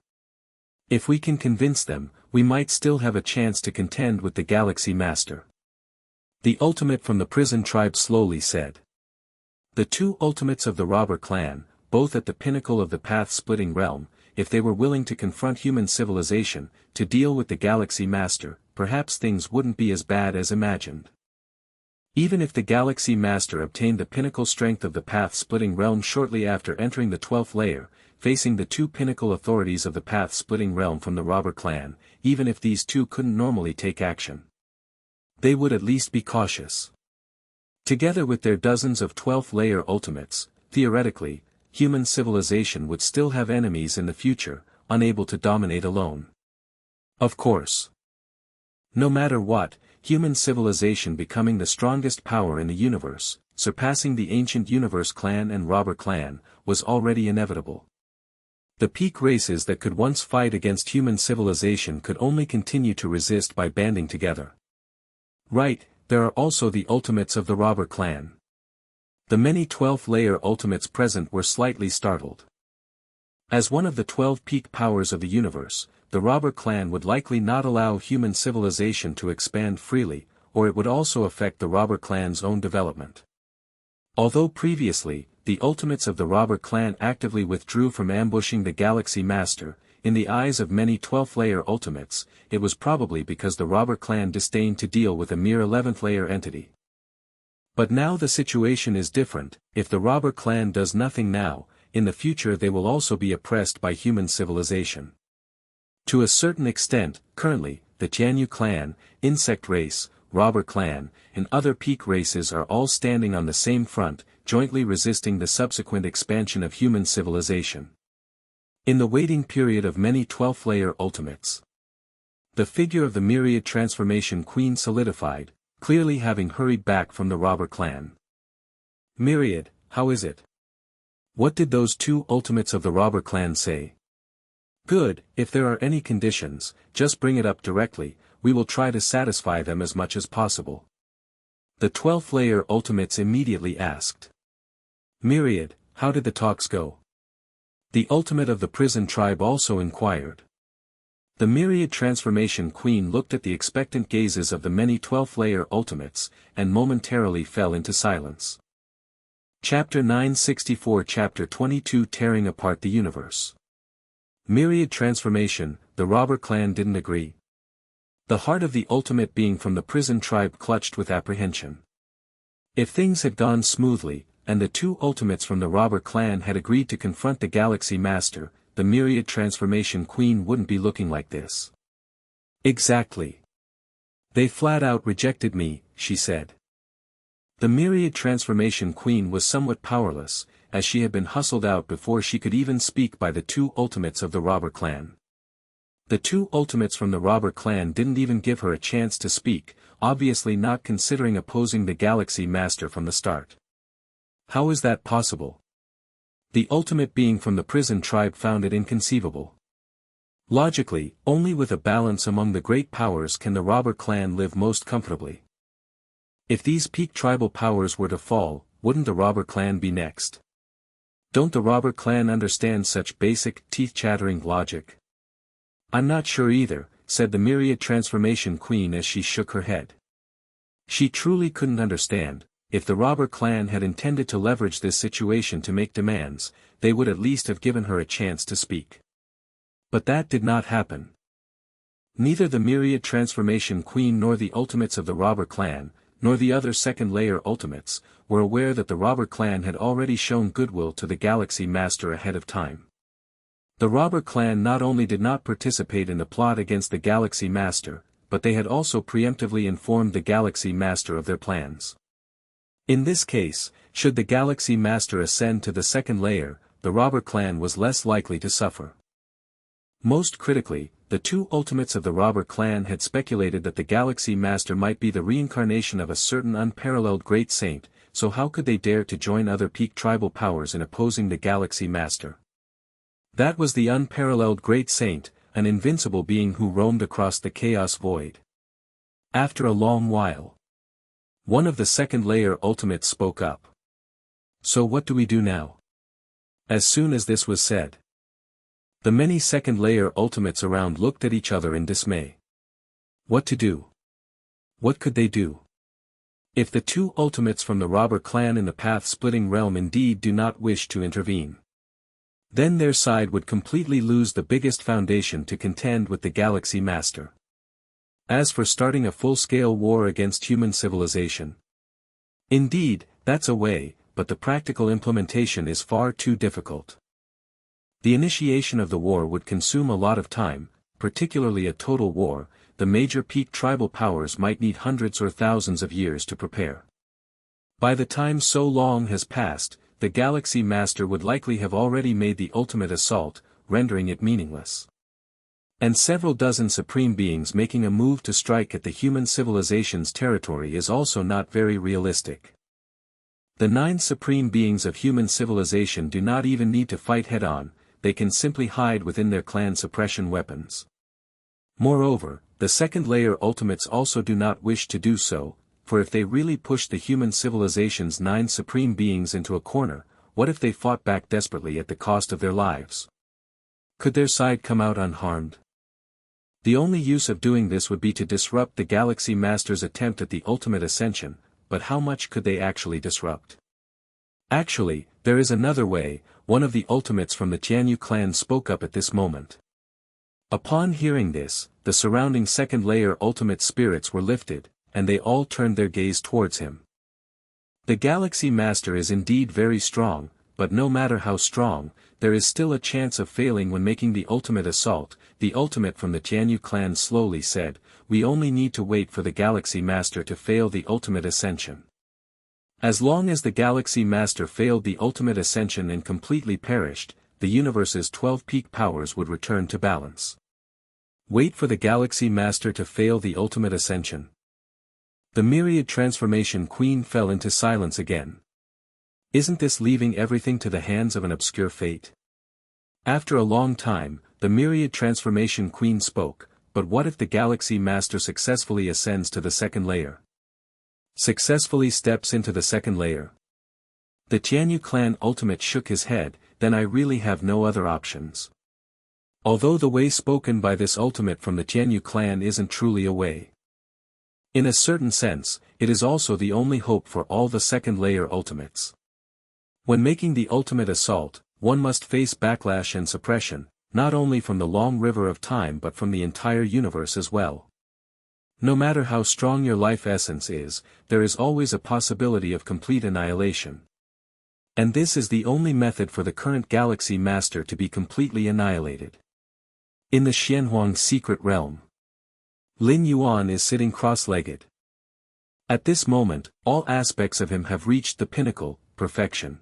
If we can convince them, we might still have a chance to contend with the Galaxy Master. The ultimate from the prison tribe slowly said. The 2 ultimates of the robber clan, both at the pinnacle of the path-splitting realm, if they were willing to confront human civilization, to deal with the Galaxy Master, perhaps things wouldn't be as bad as imagined. Even if the Galaxy Master obtained the pinnacle strength of the path-splitting realm shortly after entering the 12th layer, facing the 2 pinnacle authorities of the path-splitting realm from the robber clan, even if these 2 couldn't normally take action, they would at least be cautious. Together with their dozens of 12th layer ultimates, theoretically, human civilization would still have enemies in the future, unable to dominate alone. Of course. No matter what, human civilization becoming the strongest power in the universe, surpassing the ancient universe clan and robber clan, was already inevitable. The peak races that could once fight against human civilization could only continue to resist by banding together. Right, there are also the ultimates of the robber clan. The many 12th layer ultimates present were slightly startled. As one of the 12 peak powers of the universe, the robber clan would likely not allow human civilization to expand freely, or it would also affect the robber clan's own development. Although previously, the ultimates of the robber clan actively withdrew from ambushing the Galaxy Master. In the eyes of many 12th layer ultimates, it was probably because the robber clan disdained to deal with a mere 11th layer entity. But now the situation is different. If the robber clan does nothing now, in the future they will also be oppressed by human civilization. To a certain extent, currently, the Tianyu clan, insect race, robber clan, and other peak races are all standing on the same front, jointly resisting the subsequent expansion of human civilization. In the waiting period of many 12th layer ultimates, the figure of the myriad transformation queen solidified, clearly having hurried back from the robber clan. Myriad, how is it? What did those two ultimates of the robber clan say? Good, if there are any conditions, just bring it up directly, we will try to satisfy them as much as possible. The 12th layer ultimates immediately asked. Myriad, how did the talks go? The ultimate of the prison tribe also inquired. The myriad transformation queen looked at the expectant gazes of the many 12th layer ultimates, and momentarily fell into silence. Chapter 964 Chapter 22 Tearing Apart the Universe. Myriad transformation, the robber clan didn't agree. The heart of the ultimate being from the prison tribe clutched with apprehension. If things had gone smoothly, and the two ultimates from the robber clan had agreed to confront the Galaxy Master, the myriad transformation queen wouldn't be looking like this. Exactly. They flat out rejected me, she said. The myriad transformation queen was somewhat powerless, as she had been hustled out before she could even speak by the two ultimates of the robber clan. The two ultimates from the robber clan didn't even give her a chance to speak, obviously not considering opposing the Galaxy Master from the start. How is that possible? The ultimate being from the prison tribe found it inconceivable. Logically, only with a balance among the great powers can the robber clan live most comfortably. If these peak tribal powers were to fall, wouldn't the robber clan be next? Don't the robber clan understand such basic, teeth-chattering logic? I'm not sure either, said the myriad transformation queen as she shook her head. She truly couldn't understand. If the robber clan had intended to leverage this situation to make demands, they would at least have given her a chance to speak. But that did not happen. Neither the myriad transformation queen nor the ultimates of the robber clan, nor the other second-layer ultimates, were aware that the robber clan had already shown goodwill to the Galaxy Master ahead of time. The robber clan not only did not participate in the plot against the Galaxy Master, but they had also preemptively informed the Galaxy Master of their plans. In this case, should the Galaxy Master ascend to the second layer, the robber clan was less likely to suffer. Most critically, the two ultimates of the robber clan had speculated that the Galaxy Master might be the reincarnation of a certain unparalleled great saint, so how could they dare to join other peak tribal powers in opposing the Galaxy Master? That was the unparalleled great saint, an invincible being who roamed across the chaos void. After a long while, one of the second-layer ultimates spoke up. So what do we do now? As soon as this was said, the many second-layer ultimates around looked at each other in dismay. What to do? What could they do? If the two ultimates from the robber clan in the path-splitting realm indeed do not wish to intervene, then their side would completely lose the biggest foundation to contend with the Galaxy Master. As for starting a full-scale war against human civilization, indeed, that's a way, but the practical implementation is far too difficult. The initiation of the war would consume a lot of time, particularly a total war. The major peak tribal powers might need hundreds or thousands of years to prepare. By the time so long has passed, the Galaxy Master would likely have already made the ultimate assault, rendering it meaningless. And several dozen supreme beings making a move to strike at the human civilization's territory is also not very realistic. The 9 supreme beings of human civilization do not even need to fight head-on, they can simply hide within their clan suppression weapons. Moreover, the second-layer ultimates also do not wish to do so, for if they really pushed the human civilization's 9 supreme beings into a corner, what if they fought back desperately at the cost of their lives? Could their side come out unharmed? The only use of doing this would be to disrupt the Galaxy Master's attempt at the ultimate ascension, but how much could they actually disrupt? Actually, there is another way. One of the ultimates from the Tianyu clan spoke up at this moment. Upon hearing this, the surrounding second-layer ultimate spirits were lifted, and they all turned their gaze towards him. The Galaxy Master is indeed very strong, but no matter how strong, there is still a chance of failing when making the ultimate assault. The ultimate from the Tianyu clan slowly said, "We only need to wait for the Galaxy Master to fail the ultimate ascension. As long as the Galaxy Master failed the ultimate ascension and completely perished, the universe's 12 peak powers would return to balance." Wait for the Galaxy Master to fail the ultimate ascension. The myriad transformation queen fell into silence again. Isn't this leaving everything to the hands of an obscure fate? After a long time, the myriad transformation queen spoke, but what if the Galaxy Master successfully ascends to the second layer? Successfully steps into the second layer? The Tianyu clan ultimate shook his head. Then I really have no other options. Although the way spoken by this ultimate from the Tianyu clan isn't truly a way. In a certain sense, it is also the only hope for all the second layer ultimates. When making the ultimate assault, one must face backlash and suppression, not only from the long river of time but from the entire universe as well. No matter how strong your life essence is, there is always a possibility of complete annihilation. And this is the only method for the current Galaxy Master to be completely annihilated. In the Xianhuang secret realm, Lin Yuan is sitting cross-legged. At this moment, all aspects of him have reached the pinnacle, perfection.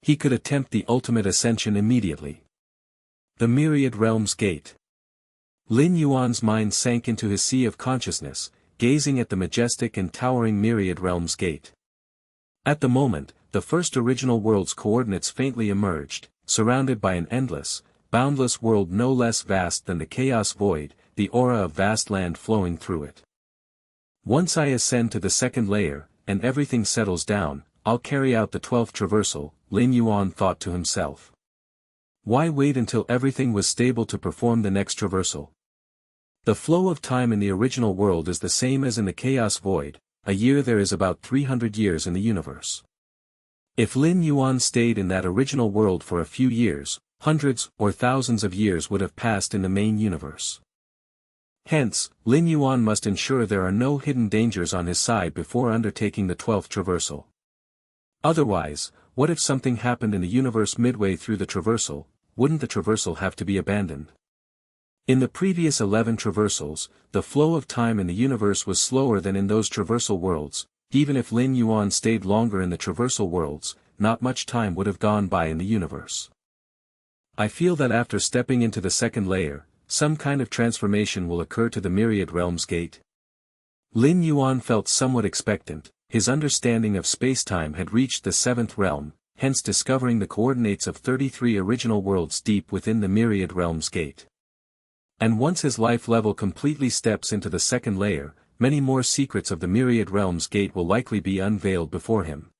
He could attempt the ultimate ascension immediately. The Myriad Realms Gate. Lin Yuan's mind sank into his sea of consciousness, gazing at the majestic and towering Myriad Realms Gate. At the moment, the first original world's coordinates faintly emerged, surrounded by an endless, boundless world no less vast than the chaos void, the aura of vast land flowing through it. Once I ascend to the second layer, and everything settles down, I'll carry out the 12th traversal, Lin Yuan thought to himself. Why wait until everything was stable to perform the next traversal? The flow of time in the original world is the same as in the chaos void. A year there is about 300 years in the universe. If Lin Yuan stayed in that original world for a few years, hundreds or thousands of years would have passed in the main universe. Hence, Lin Yuan must ensure there are no hidden dangers on his side before undertaking the 12th traversal. Otherwise, what if something happened in the universe midway through the traversal? Wouldn't the traversal have to be abandoned? In the previous 11 traversals, the flow of time in the universe was slower than in those traversal worlds. Even if Lin Yuan stayed longer in the traversal worlds, not much time would have gone by in the universe. I feel that after stepping into the second layer, some kind of transformation will occur to the Myriad Realms Gate. Lin Yuan felt somewhat expectant. His understanding of space-time had reached the 7th realm, hence discovering the coordinates of 33 original worlds deep within the Myriad Realms Gate. And once his life level completely steps into the second layer, many more secrets of the Myriad Realms Gate will likely be unveiled before him.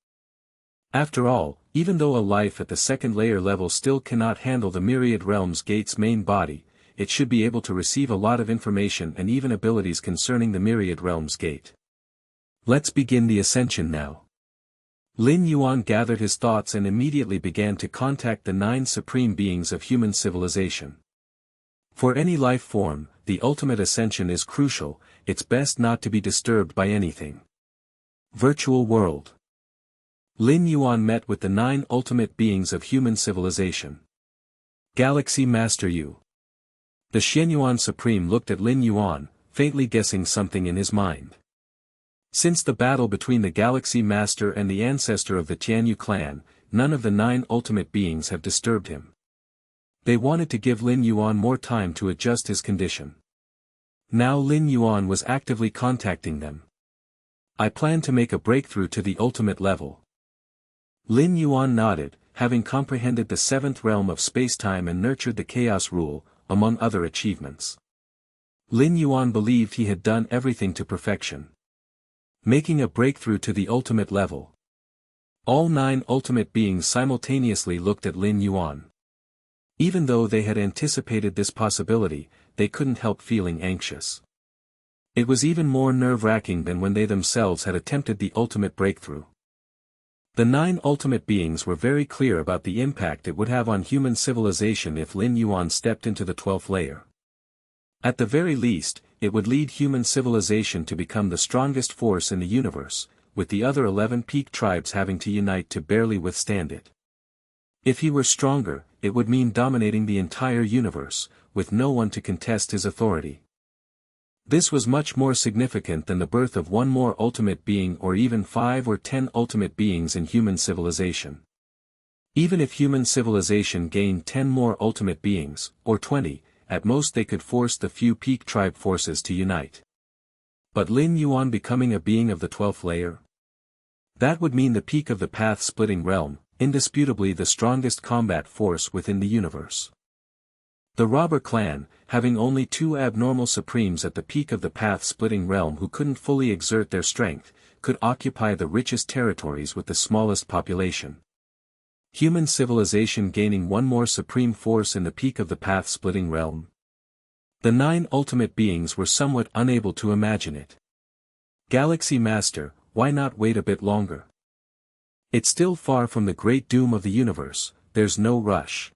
After all, even though a life at the second layer level still cannot handle the Myriad Realms Gate's main body, it should be able to receive a lot of information and even abilities concerning the Myriad Realms Gate. Let's begin the ascension now. Lin Yuan gathered his thoughts and immediately began to contact the 9 supreme beings of human civilization. For any life form, the ultimate ascension is crucial. It's best not to be disturbed by anything. Virtual world. Lin Yuan met with the 9 ultimate beings of human civilization. Galaxy Master Yu. The Xianyuan Supreme looked at Lin Yuan, faintly guessing something in his mind. Since the battle between the Galaxy Master and the ancestor of the Tianyu clan, none of the 9 ultimate beings have disturbed him. They wanted to give Lin Yuan more time to adjust his condition. Now Lin Yuan was actively contacting them. I plan to make a breakthrough to the ultimate level. Lin Yuan nodded, having comprehended the 7th realm of space-time and nurtured the chaos rule, among other achievements. Lin Yuan believed he had done everything to perfection. Making a breakthrough to the ultimate level. All 9 ultimate beings simultaneously looked at Lin Yuan. Even though they had anticipated this possibility, they couldn't help feeling anxious. It was even more nerve-wracking than when they themselves had attempted the ultimate breakthrough. The 9 ultimate beings were very clear about the impact it would have on human civilization if Lin Yuan stepped into the 12th layer. At the very least, it would lead human civilization to become the strongest force in the universe, with the other 11 peak tribes having to unite to barely withstand it. If he were stronger, it would mean dominating the entire universe, with no one to contest his authority. This was much more significant than the birth of one more ultimate being or even 5 or 10 ultimate beings in human civilization. Even if human civilization gained 10 more ultimate beings, or 20, at most they could force the few peak tribe forces to unite. But Lin Yuan becoming a being of the 12th layer? That would mean the peak of the path-splitting realm, indisputably the strongest combat force within the universe. The robber clan, having only 2 abnormal supremes at the peak of the path-splitting realm who couldn't fully exert their strength, could occupy the richest territories with the smallest population. Human civilization gaining one more supreme force in the peak of the path-splitting realm? The 9 ultimate beings were somewhat unable to imagine it. Galaxy Master, why not wait a bit longer? It's still far from the great doom of the universe, there's no rush.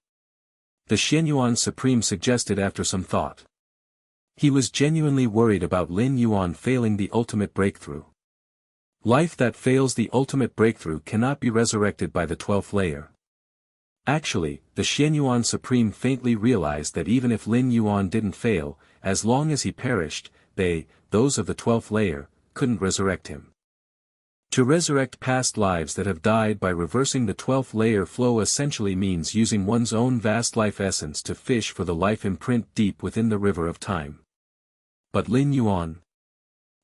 The Xianyuan Supreme suggested after some thought. He was genuinely worried about Lin Yuan failing the ultimate breakthrough. Life that fails the ultimate breakthrough cannot be resurrected by the 12th layer. Actually, the Xianyuan Supreme faintly realized that even if Lin Yuan didn't fail, as long as he perished, those of the 12th layer, couldn't resurrect him. To resurrect past lives that have died by reversing the 12th layer flow essentially means using one's own vast life essence to fish for the life imprint deep within the river of time. But Lin Yuan?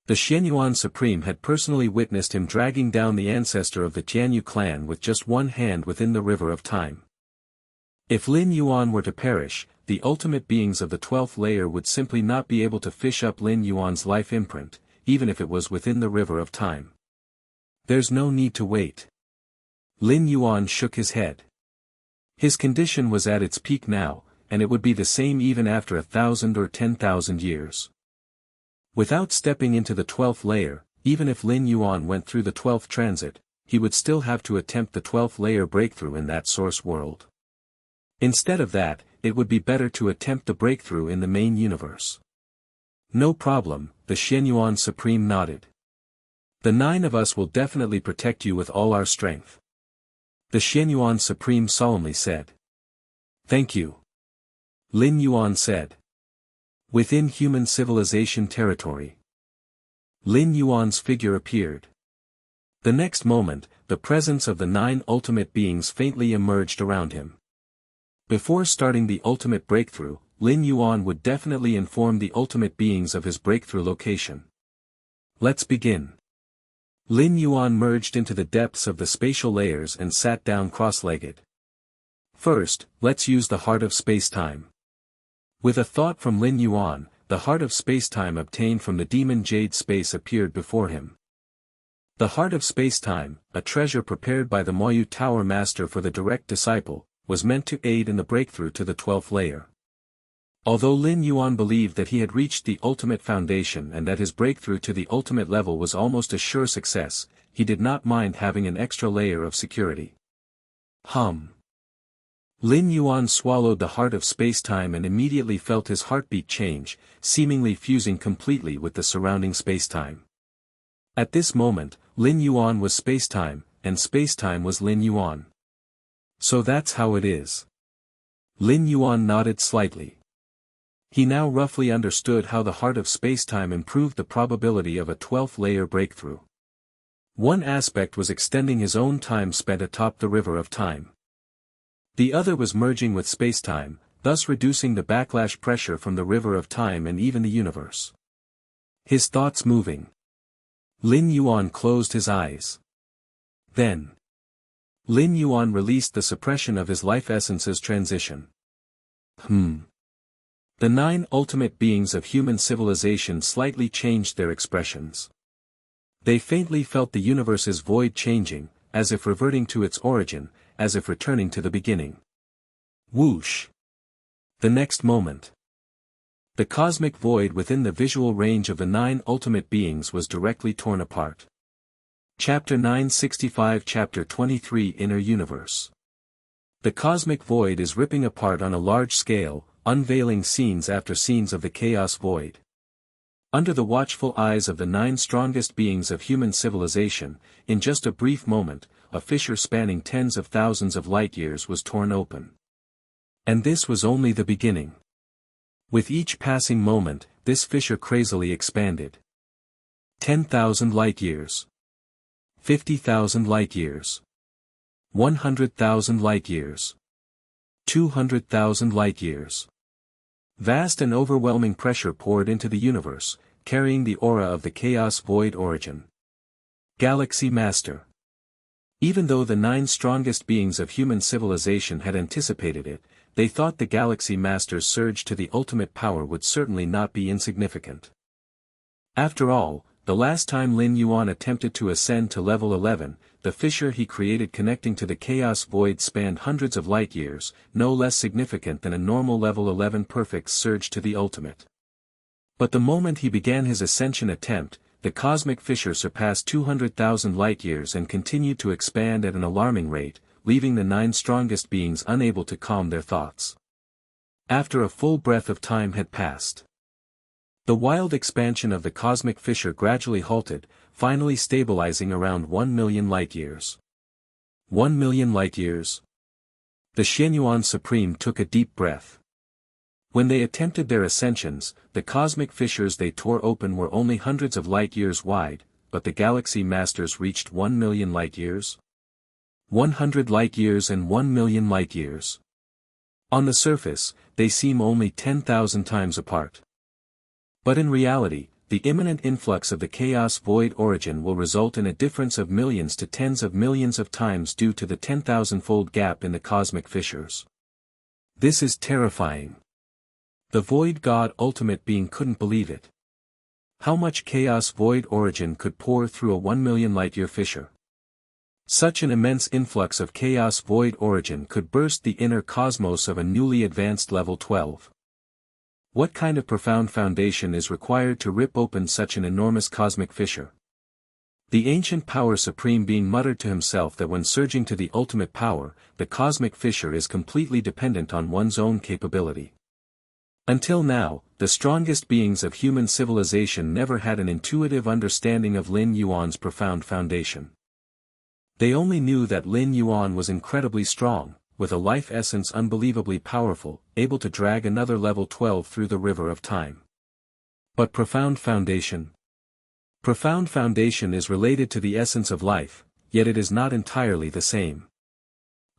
The Xianyuan Supreme had personally witnessed him dragging down the ancestor of the Tianyu clan with just one hand within the river of time. If Lin Yuan were to perish, the ultimate beings of the 12th layer would simply not be able to fish up Lin Yuan's life imprint, even if it was within the river of time. There's no need to wait. Lin Yuan shook his head. His condition was at its peak now, and it would be the same even after 1,000 or 10,000 years. Without stepping into the 12th layer, even if Lin Yuan went through the 12th transit, he would still have to attempt the 12th layer breakthrough in that source world. Instead of that, it would be better to attempt the breakthrough in the main universe. No problem, the Xianyuan Supreme nodded. The 9 of us will definitely protect you with all our strength. The Xianyuan Supreme solemnly said. Thank you. Lin Yuan said. Within human civilization territory. Lin Yuan's figure appeared. The next moment, the presence of the 9 ultimate beings faintly emerged around him. Before starting the ultimate breakthrough, Lin Yuan would definitely inform the ultimate beings of his breakthrough location. Let's begin. Lin Yuan merged into the depths of the spatial layers and sat down cross-legged. First, let's use the heart of space-time. With a thought from Lin Yuan, the heart of space-time obtained from the demon jade space appeared before him. The heart of space-time, a treasure prepared by the Moyu Tower Master for the direct disciple, was meant to aid in the breakthrough to the 12th layer. Although Lin Yuan believed that he had reached the ultimate foundation and that his breakthrough to the ultimate level was almost a sure success, he did not mind having an extra layer of security. Lin Yuan swallowed the heart of space-time and immediately felt his heartbeat change, seemingly fusing completely with the surrounding space-time. At this moment, Lin Yuan was space-time, and space-time was Lin Yuan. So that's how it is. Lin Yuan nodded slightly. He now roughly understood how the heart of space-time improved the probability of a 12th layer breakthrough. One aspect was extending his own time spent atop the river of time. The other was merging with space-time, thus reducing the backlash pressure from the river of time and even the universe. His thoughts moving. Lin Yuan closed his eyes. Then, Lin Yuan released the suppression of his life essence's transition. The 9 ultimate beings of human civilization slightly changed their expressions. They faintly felt the universe's void changing, as if reverting to its origin, as if returning to the beginning. Whoosh! The next moment. The cosmic void within the visual range of the 9 ultimate beings was directly torn apart. Chapter 965 Chapter 23 Inner Universe. The cosmic void is ripping apart on a large scale, unveiling scenes after scenes of the chaos void. Under the watchful eyes of the 9 strongest beings of human civilization, in just a brief moment, a fissure spanning tens of thousands of light-years was torn open. And this was only the beginning. With each passing moment, this fissure crazily expanded. 10,000 light-years. 50,000 light-years. 100,000 light-years. 200,000 light-years. Vast and overwhelming pressure poured into the universe, carrying the aura of the chaos void origin. Galaxy Master. Even though the 9 strongest beings of human civilization had anticipated it, they thought the Galaxy Master's surge to the ultimate power would certainly not be insignificant. After all, the last time Lin Yuan attempted to ascend to level 11, the fissure he created connecting to the chaos void spanned hundreds of light-years, no less significant than a normal level 11 perfect surge to the ultimate. But the moment he began his ascension attempt, the cosmic fissure surpassed 200,000 light-years and continued to expand at an alarming rate, leaving the 9 strongest beings unable to calm their thoughts. After a full breath of time had passed, the wild expansion of the cosmic fissure gradually halted, finally stabilizing around 1 million light-years. 1 million light-years? The Xianyuan Supreme took a deep breath. When they attempted their ascensions, the cosmic fissures they tore open were only hundreds of light-years wide, but the Galaxy Masters reached 1 million light-years? 100 light-years and 1 million light-years. On the surface, they seem only 10,000 times apart. But in reality, the imminent influx of the chaos void origin will result in a difference of millions to tens of millions of times due to the 10,000-fold gap in the cosmic fissures. This is terrifying. The void god ultimate being couldn't believe it. How much chaos void origin could pour through a 1 million light-year fissure? Such an immense influx of chaos void origin could burst the inner cosmos of a newly advanced level 12. What kind of profound foundation is required to rip open such an enormous cosmic fissure? The ancient power supreme being muttered to himself that when surging to the ultimate power, the cosmic fissure is completely dependent on one's own capability. Until now, the strongest beings of human civilization never had an intuitive understanding of Lin Yuan's profound foundation. They only knew that Lin Yuan was incredibly strong, with a life essence unbelievably powerful, able to drag another level 12 through the river of time. But profound foundation? Profound foundation is related to the essence of life, yet it is not entirely the same.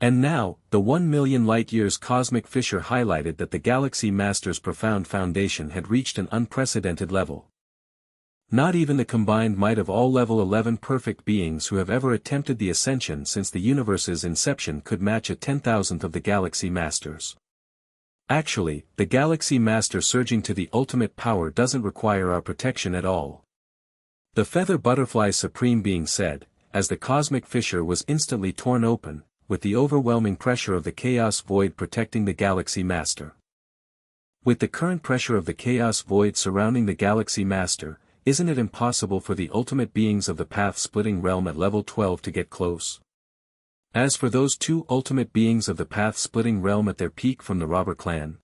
And now, the 1 million light-years cosmic fissure highlighted that the Galaxy Master's profound foundation had reached an unprecedented level. Not even the combined might of all level 11 perfect beings who have ever attempted the ascension since the universe's inception could match a 10,000th of the Galaxy Masters. Actually, the Galaxy Master surging to the ultimate power doesn't require our protection at all. The Feather Butterfly Supreme Being said, as the cosmic fissure was instantly torn open, with the overwhelming pressure of the Chaos Void protecting the Galaxy Master. With the current pressure of the Chaos Void surrounding the Galaxy Master, isn't it impossible for the ultimate beings of the path-splitting realm at level 12 to get close? As for those 2 ultimate beings of the path-splitting realm at their peak from the robber clan,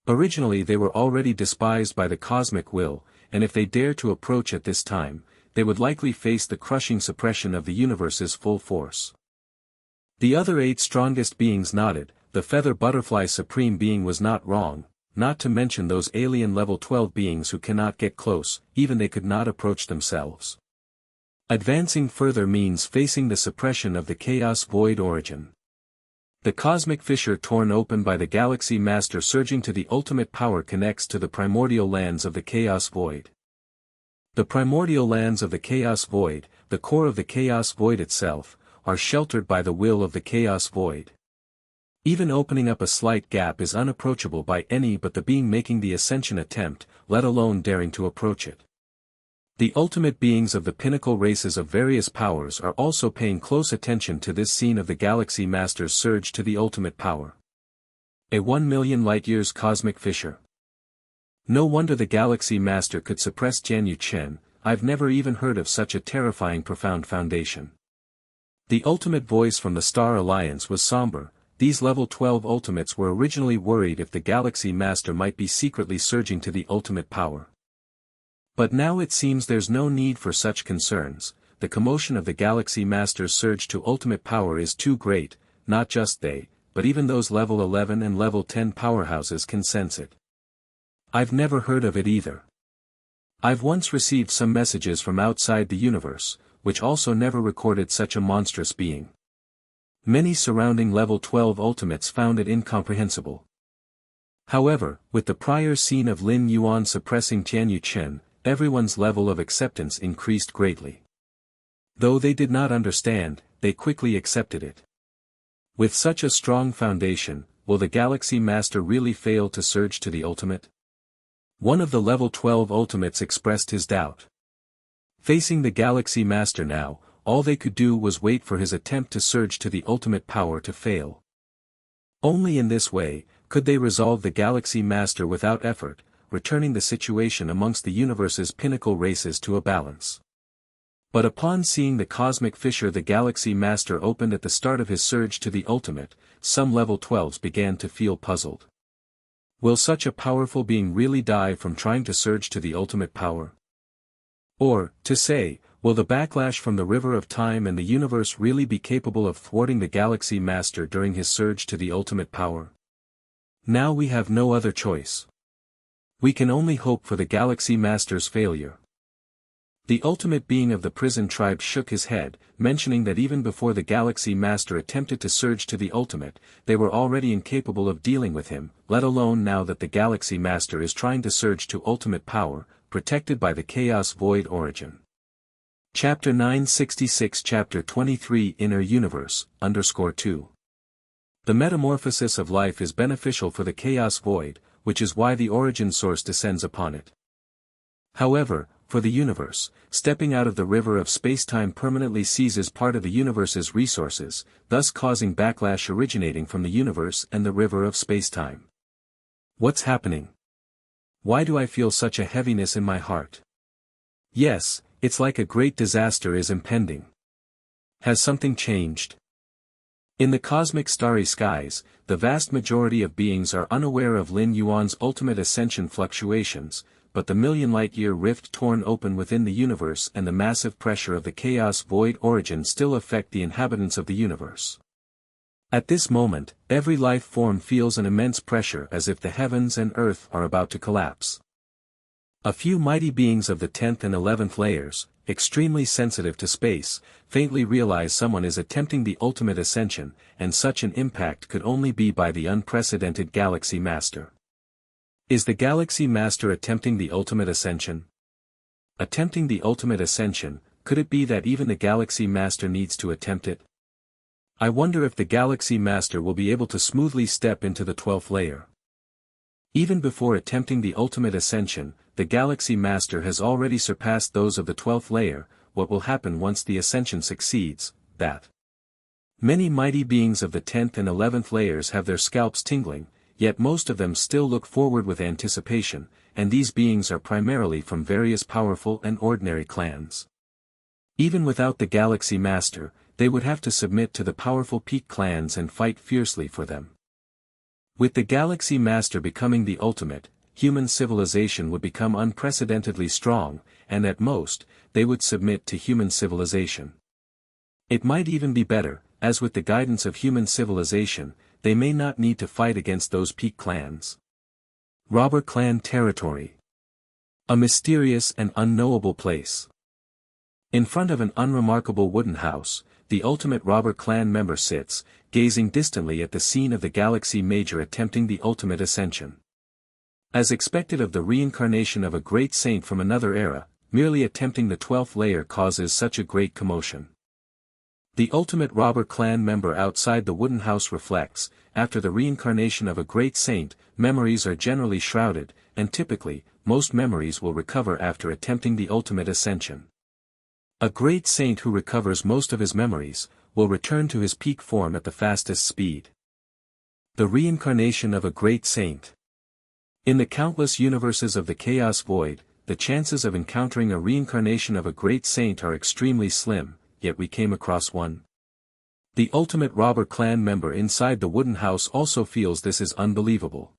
originally they were already despised by the cosmic will, and if they dare to approach at this time, they would likely face the crushing suppression of the universe's full force. The other 8 strongest beings nodded. The Feather Butterfly Supreme Being was not wrong, not to mention those alien level 12 beings who cannot get close, even they could not approach themselves. Advancing further means facing the suppression of the chaos void origin. The cosmic fissure torn open by the Galaxy Master surging to the ultimate power connects to the primordial lands of the chaos void. The primordial lands of the chaos void, the core of the chaos void itself, are sheltered by the will of the chaos void. Even opening up a slight gap is unapproachable by any but the being making the ascension attempt, let alone daring to approach it. The ultimate beings of the pinnacle races of various powers are also paying close attention to this scene of the Galaxy Master's surge to the ultimate power. A 1 million light-years cosmic fissure. No wonder the Galaxy Master could suppress Jian Yuchen, I've never even heard of such a terrifying profound foundation. The ultimate voice from the Star Alliance was somber. These level 12 ultimates were originally worried if the Galaxy Master might be secretly surging to the ultimate power. But now it seems there's no need for such concerns. The commotion of the Galaxy Master's surge to ultimate power is too great. Not just they, but even those level 11 and level 10 powerhouses can sense it. I've never heard of it either. I've once received some messages from outside the universe, which also never recorded such a monstrous being. Many surrounding level 12 ultimates found it incomprehensible. However, with the prior scene of Lin Yuan suppressing Tianyu Chen, everyone's level of acceptance increased greatly. Though they did not understand, they quickly accepted it. With such a strong foundation, will the Galaxy Master really fail to surge to the ultimate? One of the level 12 ultimates expressed his doubt. Facing the Galaxy Master now, all they could do was wait for his attempt to surge to the ultimate power to fail. Only in this way, could they resolve the Galaxy Master without effort, returning the situation amongst the universe's pinnacle races to a balance. But upon seeing the cosmic fissure the Galaxy Master opened at the start of his surge to the ultimate, some level 12s began to feel puzzled. Will such a powerful being really die from trying to surge to the ultimate power? Or, to say, will the backlash from the river of time and the universe really be capable of thwarting the Galaxy Master during his surge to the ultimate power? Now we have no other choice. We can only hope for the Galaxy Master's failure. The ultimate being of the prison tribe shook his head, mentioning that even before the Galaxy Master attempted to surge to the ultimate, they were already incapable of dealing with him, let alone now that the Galaxy Master is trying to surge to ultimate power, protected by the Chaos Void origin. Chapter 966 Chapter 23 Inner Universe, _2. The metamorphosis of life is beneficial for the Chaos Void, which is why the origin source descends upon it. However, for the universe, stepping out of the river of spacetime permanently seizes part of the universe's resources, thus causing backlash originating from the universe and the river of spacetime. What's happening? Why do I feel such a heaviness in my heart? Yes, it's like a great disaster is impending. Has something changed? In the cosmic starry skies, the vast majority of beings are unaware of Lin Yuan's ultimate ascension fluctuations, but the million light-year rift torn open within the universe and the massive pressure of the Chaos Void origin still affect the inhabitants of the universe. At this moment, every life form feels an immense pressure as if the heavens and earth are about to collapse. A few mighty beings of the 10th and 11th layers, extremely sensitive to space, faintly realize someone is attempting the ultimate ascension, and such an impact could only be by the unprecedented Galaxy Master. Is the Galaxy Master attempting the ultimate ascension? Attempting the ultimate ascension, could it be that even the Galaxy Master needs to attempt it? I wonder if the Galaxy Master will be able to smoothly step into the 12th layer. Even before attempting the ultimate ascension, the Galaxy Master has already surpassed those of the 12th layer. What will happen once the ascension succeeds? That many mighty beings of the 10th and 11th layers have their scalps tingling, yet most of them still look forward with anticipation, and these beings are primarily from various powerful and ordinary clans. Even without the Galaxy Master, they would have to submit to the powerful peak clans and fight fiercely for them. With the Galaxy Master becoming the ultimate, human civilization would become unprecedentedly strong, and at most, they would submit to human civilization. It might even be better, as with the guidance of human civilization, they may not need to fight against those peak clans. Robber Clan Territory. A mysterious and unknowable place. In front of an unremarkable wooden house, the ultimate Robber Clan member sits, gazing distantly at the scene of the Galaxy Major attempting the ultimate ascension. As expected of the reincarnation of a great saint from another era, merely attempting the 12th layer causes such a great commotion. The ultimate Robber Clan member outside the wooden house reflects, after the reincarnation of a great saint, memories are generally shrouded, and typically, most memories will recover after attempting the ultimate ascension. A great saint who recovers most of his memories, will return to his peak form at the fastest speed. The reincarnation of a great saint. In the countless universes of the Chaos Void, the chances of encountering a reincarnation of a great saint are extremely slim, yet we came across one. The ultimate robber clan member inside the wooden house also feels this is unbelievable.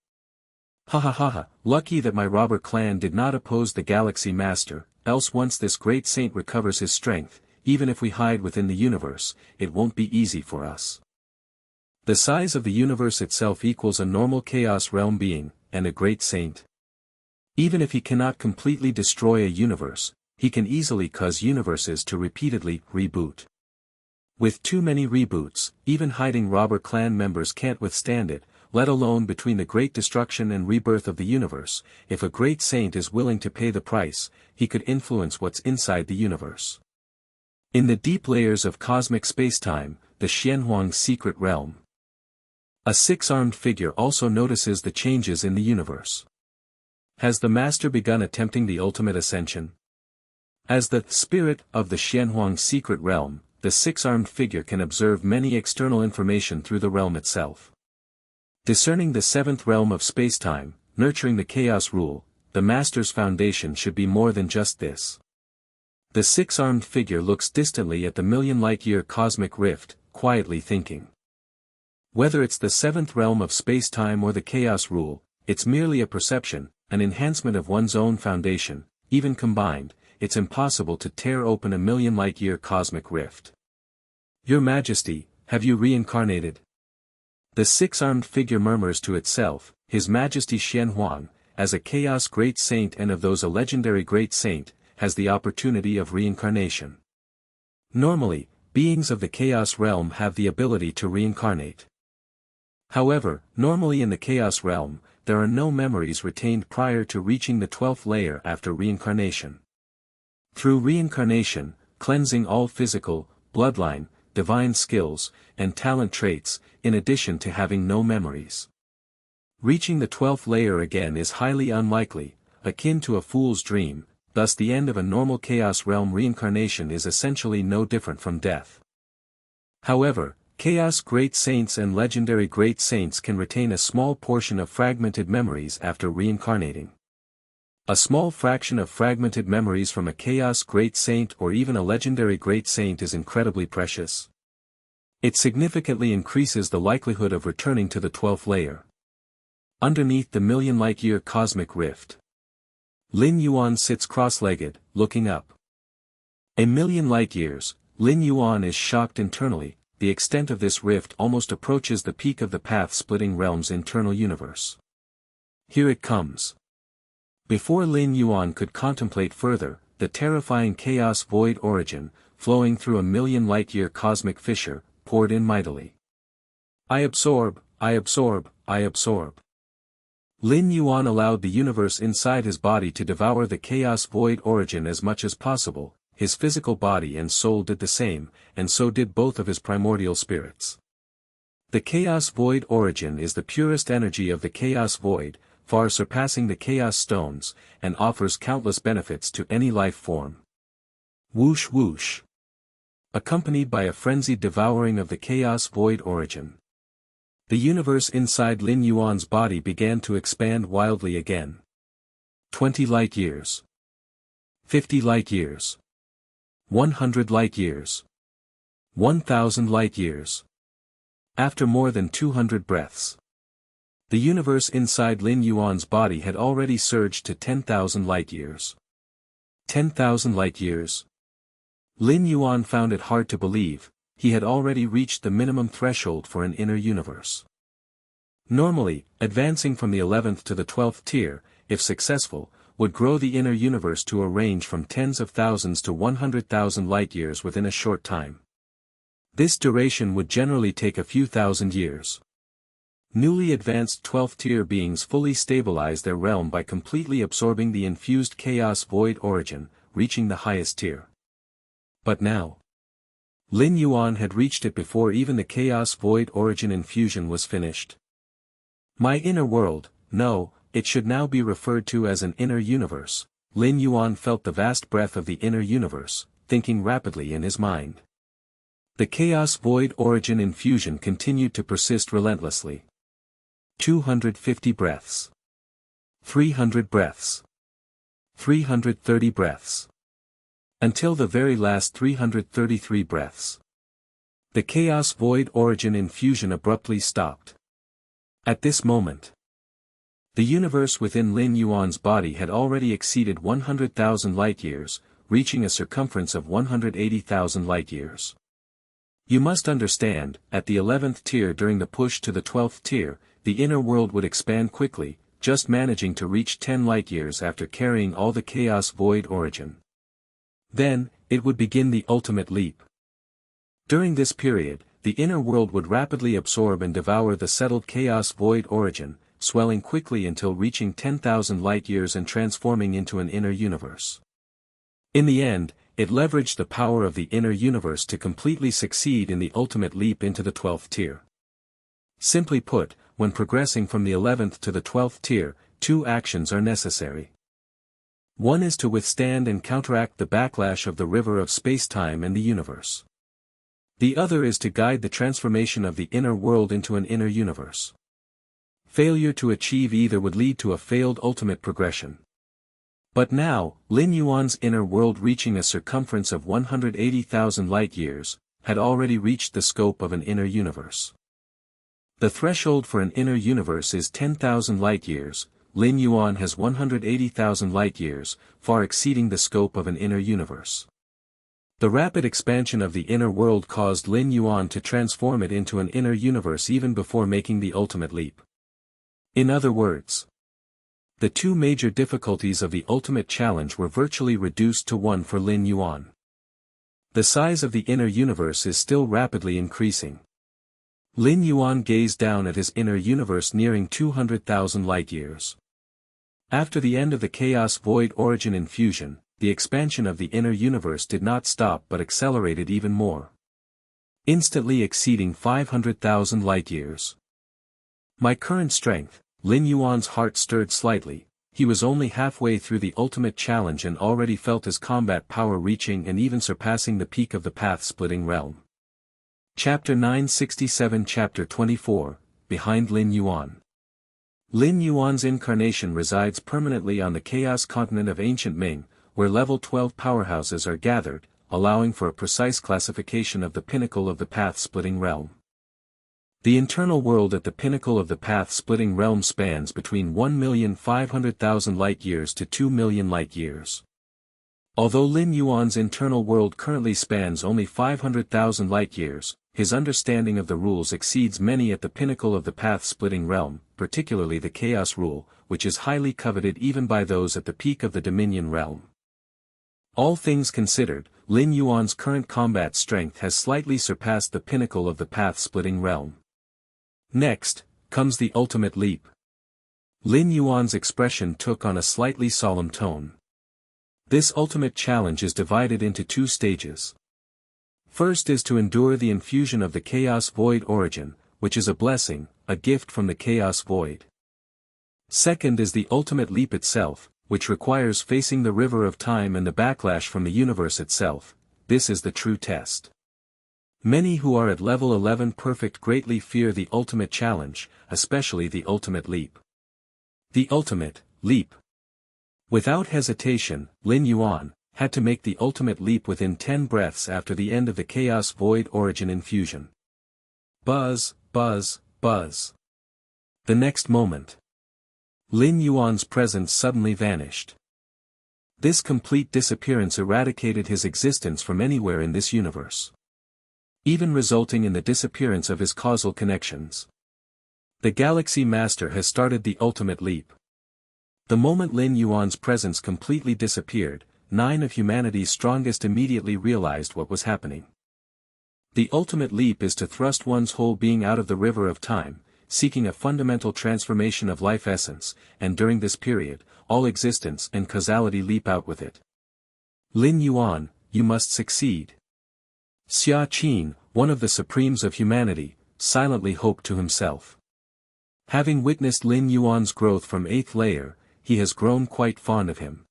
Ha ha ha ha, lucky that my robber clan did not oppose the Galaxy Master, else once this great saint recovers his strength, even if we hide within the universe, it won't be easy for us. The size of the universe itself equals a normal Chaos Realm being, and a great saint. Even if he cannot completely destroy a universe, he can easily cause universes to repeatedly reboot. With too many reboots, even hiding robber clan members can't withstand it, let alone between the great destruction and rebirth of the universe. If a great saint is willing to pay the price, he could influence what's inside the universe. In the deep layers of cosmic spacetime, the Xianhuang's secret realm. A six-armed figure also notices the changes in the universe. Has the master begun attempting the ultimate ascension? As the spirit of the Xianhuang's secret realm, the six-armed figure can observe many external information through the realm itself. Discerning the seventh realm of spacetime, nurturing the chaos rule, the master's foundation should be more than just this. The six-armed figure looks distantly at the million light-year cosmic rift, quietly thinking. Whether it's the seventh realm of spacetime or the chaos rule, it's merely a perception, an enhancement of one's own foundation. Even combined, it's impossible to tear open a million light-year cosmic rift. Your Majesty, have you reincarnated? The six-armed figure murmurs to itself, His Majesty Xianhuang, as a chaos great saint and of those a legendary great saint, has the opportunity of reincarnation. Normally, beings of the chaos realm have the ability to reincarnate. However, normally in the chaos realm, there are no memories retained prior to reaching the 12th layer after reincarnation. Through reincarnation, cleansing all physical, bloodline, divine skills, and talent traits, in addition to having no memories. Reaching the 12th layer again is highly unlikely, akin to a fool's dream, thus the end of a normal chaos realm reincarnation is essentially no different from death. However, chaos great saints and legendary great saints can retain a small portion of fragmented memories after reincarnating. A small fraction of fragmented memories from a chaos great saint or even a legendary great saint is incredibly precious. It significantly increases the likelihood of returning to the 12th layer. Underneath the million light-year cosmic rift, Lin Yuan sits cross-legged, looking up. A million light-years, Lin Yuan is shocked internally. The extent of this rift almost approaches the peak of the path-splitting realm's internal universe. Here it comes. Before Lin Yuan could contemplate further, the terrifying chaos void origin, flowing through a million light-year cosmic fissure, poured in mightily. I absorb, I absorb, I absorb. Lin Yuan allowed the universe inside his body to devour the chaos void origin as much as possible. His physical body and soul did the same, and so did both of his primordial spirits. The chaos void origin is the purest energy of the chaos void, far surpassing the chaos stones, and offers countless benefits to any life form. Whoosh whoosh. Accompanied by a frenzied devouring of the chaos void origin, the universe inside Lin Yuan's body began to expand wildly again. 20 light years. 50 light years. 100 light years. 1,000 light years. After more than 200 breaths, the universe inside Lin Yuan's body had already surged to 10,000 light years. 10,000 light years. Lin Yuan found it hard to believe, he had already reached the minimum threshold for an inner universe. Normally, advancing from the 11th to the 12th tier, if successful, would grow the inner universe to a range from tens of thousands to 100,000 light-years within a short time. This duration would generally take a few thousand years. Newly advanced 12th tier beings fully stabilize their realm by completely absorbing the infused chaos void origin, reaching the highest tier. But now, Lin Yuan had reached it before even the chaos void origin infusion was finished. My inner world, no, it should now be referred to as an inner universe. Lin Yuan felt the vast breadth of the inner universe, thinking rapidly in his mind. The chaos void origin infusion continued to persist relentlessly. 250 breaths. 300 breaths. 330 breaths. Until the very last 333 breaths. The chaos void origin infusion abruptly stopped. At this moment, the universe within Lin Yuan's body had already exceeded 100,000 light-years, reaching a circumference of 180,000 light-years. You must understand, at the 11th tier during the push to the 12th tier, the inner world would expand quickly, just managing to reach 10 light-years after carrying all the chaos void origin. Then, it would begin the ultimate leap. During this period, the inner world would rapidly absorb and devour the settled chaos void origin, swelling quickly until reaching 10,000 light-years and transforming into an inner universe. In the end, it leveraged the power of the inner universe to completely succeed in the ultimate leap into the 12th tier. Simply put, when progressing from the 11th to the 12th tier, two actions are necessary. One is to withstand and counteract the backlash of the river of space-time and the universe. The other is to guide the transformation of the inner world into an inner universe. Failure to achieve either would lead to a failed ultimate progression. But now, Lin Yuan's inner world, reaching a circumference of 180,000 light-years, had already reached the scope of an inner universe. The threshold for an inner universe is 10,000 light-years. Lin Yuan has 180,000 light-years, far exceeding the scope of an inner universe. The rapid expansion of the inner world caused Lin Yuan to transform it into an inner universe even before making the ultimate leap. In other words, the two major difficulties of the ultimate challenge were virtually reduced to one for Lin Yuan. The size of the inner universe is still rapidly increasing. Lin Yuan gazed down at his inner universe nearing 200,000 light-years. After the end of the chaos void origin infusion, the expansion of the inner universe did not stop but accelerated even more, instantly exceeding 500,000 light-years. My current strength. Lin Yuan's heart stirred slightly. He was only halfway through the ultimate challenge and already felt his combat power reaching and even surpassing the peak of the path-splitting realm. Chapter 967 Chapter 24, Behind Lin Yuan. Lin Yuan's incarnation resides permanently on the chaos continent of ancient Ming, where level 12 powerhouses are gathered, allowing for a precise classification of the pinnacle of the path-splitting realm. The internal world at the pinnacle of the path-splitting realm spans between 1,500,000 light-years to 2 million light-years. Although Lin Yuan's internal world currently spans only 500,000 light-years, his understanding of the rules exceeds many at the pinnacle of the path-splitting realm, particularly the Chaos Rule, which is highly coveted even by those at the peak of the Dominion realm. All things considered, Lin Yuan's current combat strength has slightly surpassed the pinnacle of the path-splitting realm. Next, comes the ultimate leap. Lin Yuan's expression took on a slightly solemn tone. This ultimate challenge is divided into two stages. First is to endure the infusion of the Chaos Void origin, which is a blessing, a gift from the Chaos Void. Second is the ultimate leap itself, which requires facing the river of time and the backlash from the universe itself. This is the true test. Many who are at level 11 perfect greatly fear the ultimate challenge, especially the ultimate leap. The ultimate leap. Without hesitation, Lin Yuan had to make the ultimate leap within 10 breaths after the end of the Chaos Void origin infusion. Buzz, buzz, buzz. The next moment, Lin Yuan's presence suddenly vanished. This complete disappearance eradicated his existence from anywhere in this universe, even resulting in the disappearance of his causal connections. The Galaxy Master has started the ultimate leap. The moment Lin Yuan's presence completely disappeared, 9 of humanity's strongest immediately realized what was happening. The ultimate leap is to thrust one's whole being out of the river of time, seeking a fundamental transformation of life essence, and during this period, all existence and causality leap out with it. Lin Yuan, you must succeed. Xia Qin, one of the supremes of humanity, silently hoped to himself. Having witnessed Lin Yuan's growth from 8th layer, he has grown quite fond of him.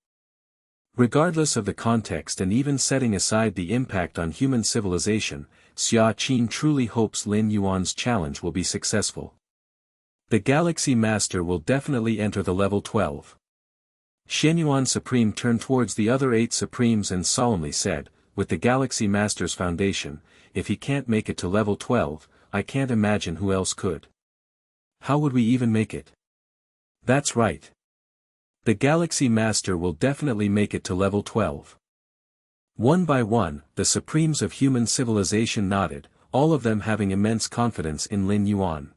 Regardless of the context and even setting aside the impact on human civilization, Xia Qin truly hopes Lin Yuan's challenge will be successful. The Galaxy Master will definitely enter the level 12. Xianyuan Supreme turned towards the other 8 Supremes and solemnly said, with the Galaxy Master's foundation, if he can't make it to level 12, I can't imagine who else could. How would we even make it? That's right. The Galaxy Master will definitely make it to level 12. One by one, the Supremes of human civilization nodded, all of them having immense confidence in Lin Yuan.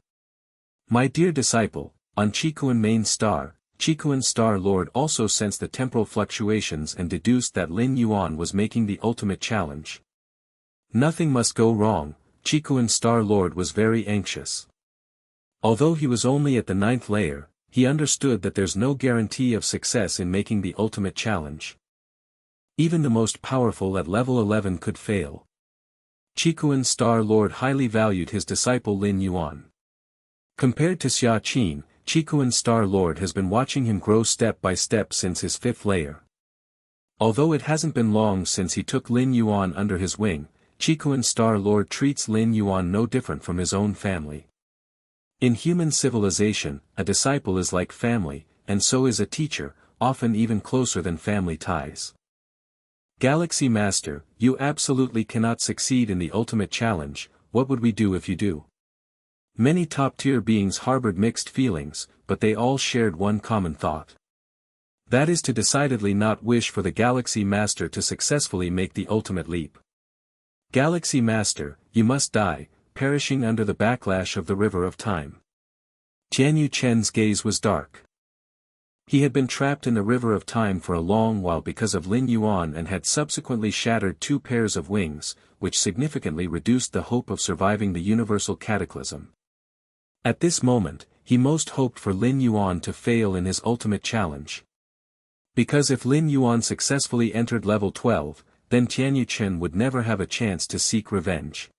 My dear disciple, on Chikuan Main Star, Chikuan Star Lord also sensed the temporal fluctuations and deduced that Lin Yuan was making the ultimate challenge. Nothing must go wrong, Chikuan Star Lord was very anxious. Although he was only at the 9th layer, he understood that there's no guarantee of success in making the ultimate challenge. Even the most powerful at level 11 could fail. Chikuan Star Lord highly valued his disciple Lin Yuan. Compared to Xia Qin, Chikuan Star Lord has been watching him grow step by step since his 5th layer. Although it hasn't been long since he took Lin Yuan under his wing, Chikuan Star Lord treats Lin Yuan no different from his own family. In human civilization, a disciple is like family, and so is a teacher, often even closer than family ties. Galaxy Master, you absolutely cannot succeed in the ultimate challenge, what would we do if you do? Many top-tier beings harbored mixed feelings, but they all shared one common thought. That is to decidedly not wish for the Galaxy Master to successfully make the ultimate leap. Galaxy Master, you must die, perishing under the backlash of the river of time. Jianyu Chen's gaze was dark. He had been trapped in the river of time for a long while because of Lin Yuan and had subsequently shattered 2 pairs of wings, which significantly reduced the hope of surviving the universal cataclysm. At this moment, he most hoped for Lin Yuan to fail in his ultimate challenge. Because if Lin Yuan successfully entered level 12, then Tianyu Chen would never have a chance to seek revenge.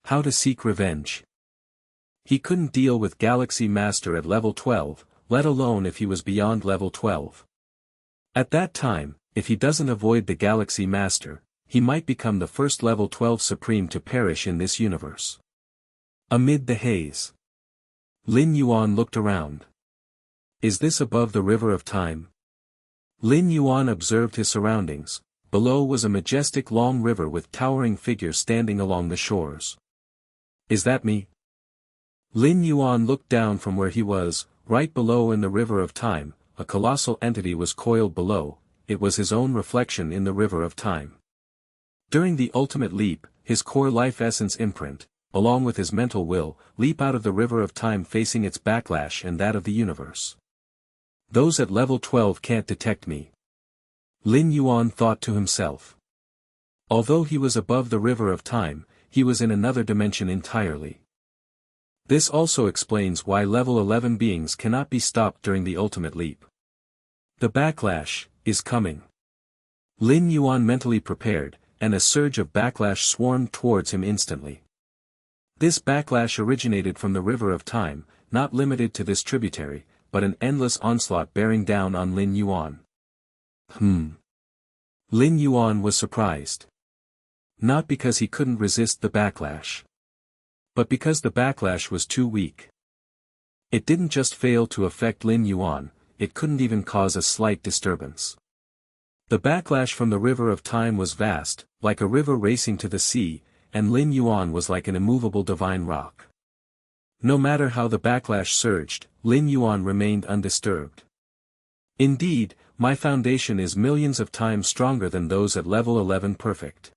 How to seek revenge? He couldn't deal with Galaxy Master at level 12, let alone if he was beyond level 12. At that time, if he doesn't avoid the Galaxy Master, he might become the first level 12 Supreme to perish in this universe. Amid the haze, Lin Yuan looked around. Is this above the river of time? Lin Yuan observed his surroundings. Below was a majestic long river with towering figures standing along the shores. Is that me? Lin Yuan looked down from where he was, right below in the river of time, a colossal entity was coiled below, it was his own reflection in the river of time. During the ultimate leap, his core life essence imprint, along with his mental will, leap out of the river of time facing its backlash and that of the universe. Those at level 12 can't detect me. Lin Yuan thought to himself. Although he was above the river of time, he was in another dimension entirely. This also explains why level 11 beings cannot be stopped during the ultimate leap. The backlash is coming. Lin Yuan mentally prepared, and a surge of backlash swarmed towards him instantly. This backlash originated from the river of time, not limited to this tributary, but an endless onslaught bearing down on Lin Yuan. Lin Yuan was surprised. Not because he couldn't resist the backlash, but because the backlash was too weak. It didn't just fail to affect Lin Yuan, it couldn't even cause a slight disturbance. The backlash from the river of time was vast, like a river racing to the sea, and Lin Yuan was like an immovable divine rock. No matter how the backlash surged, Lin Yuan remained undisturbed. Indeed, my foundation is millions of times stronger than those at level 11 perfect.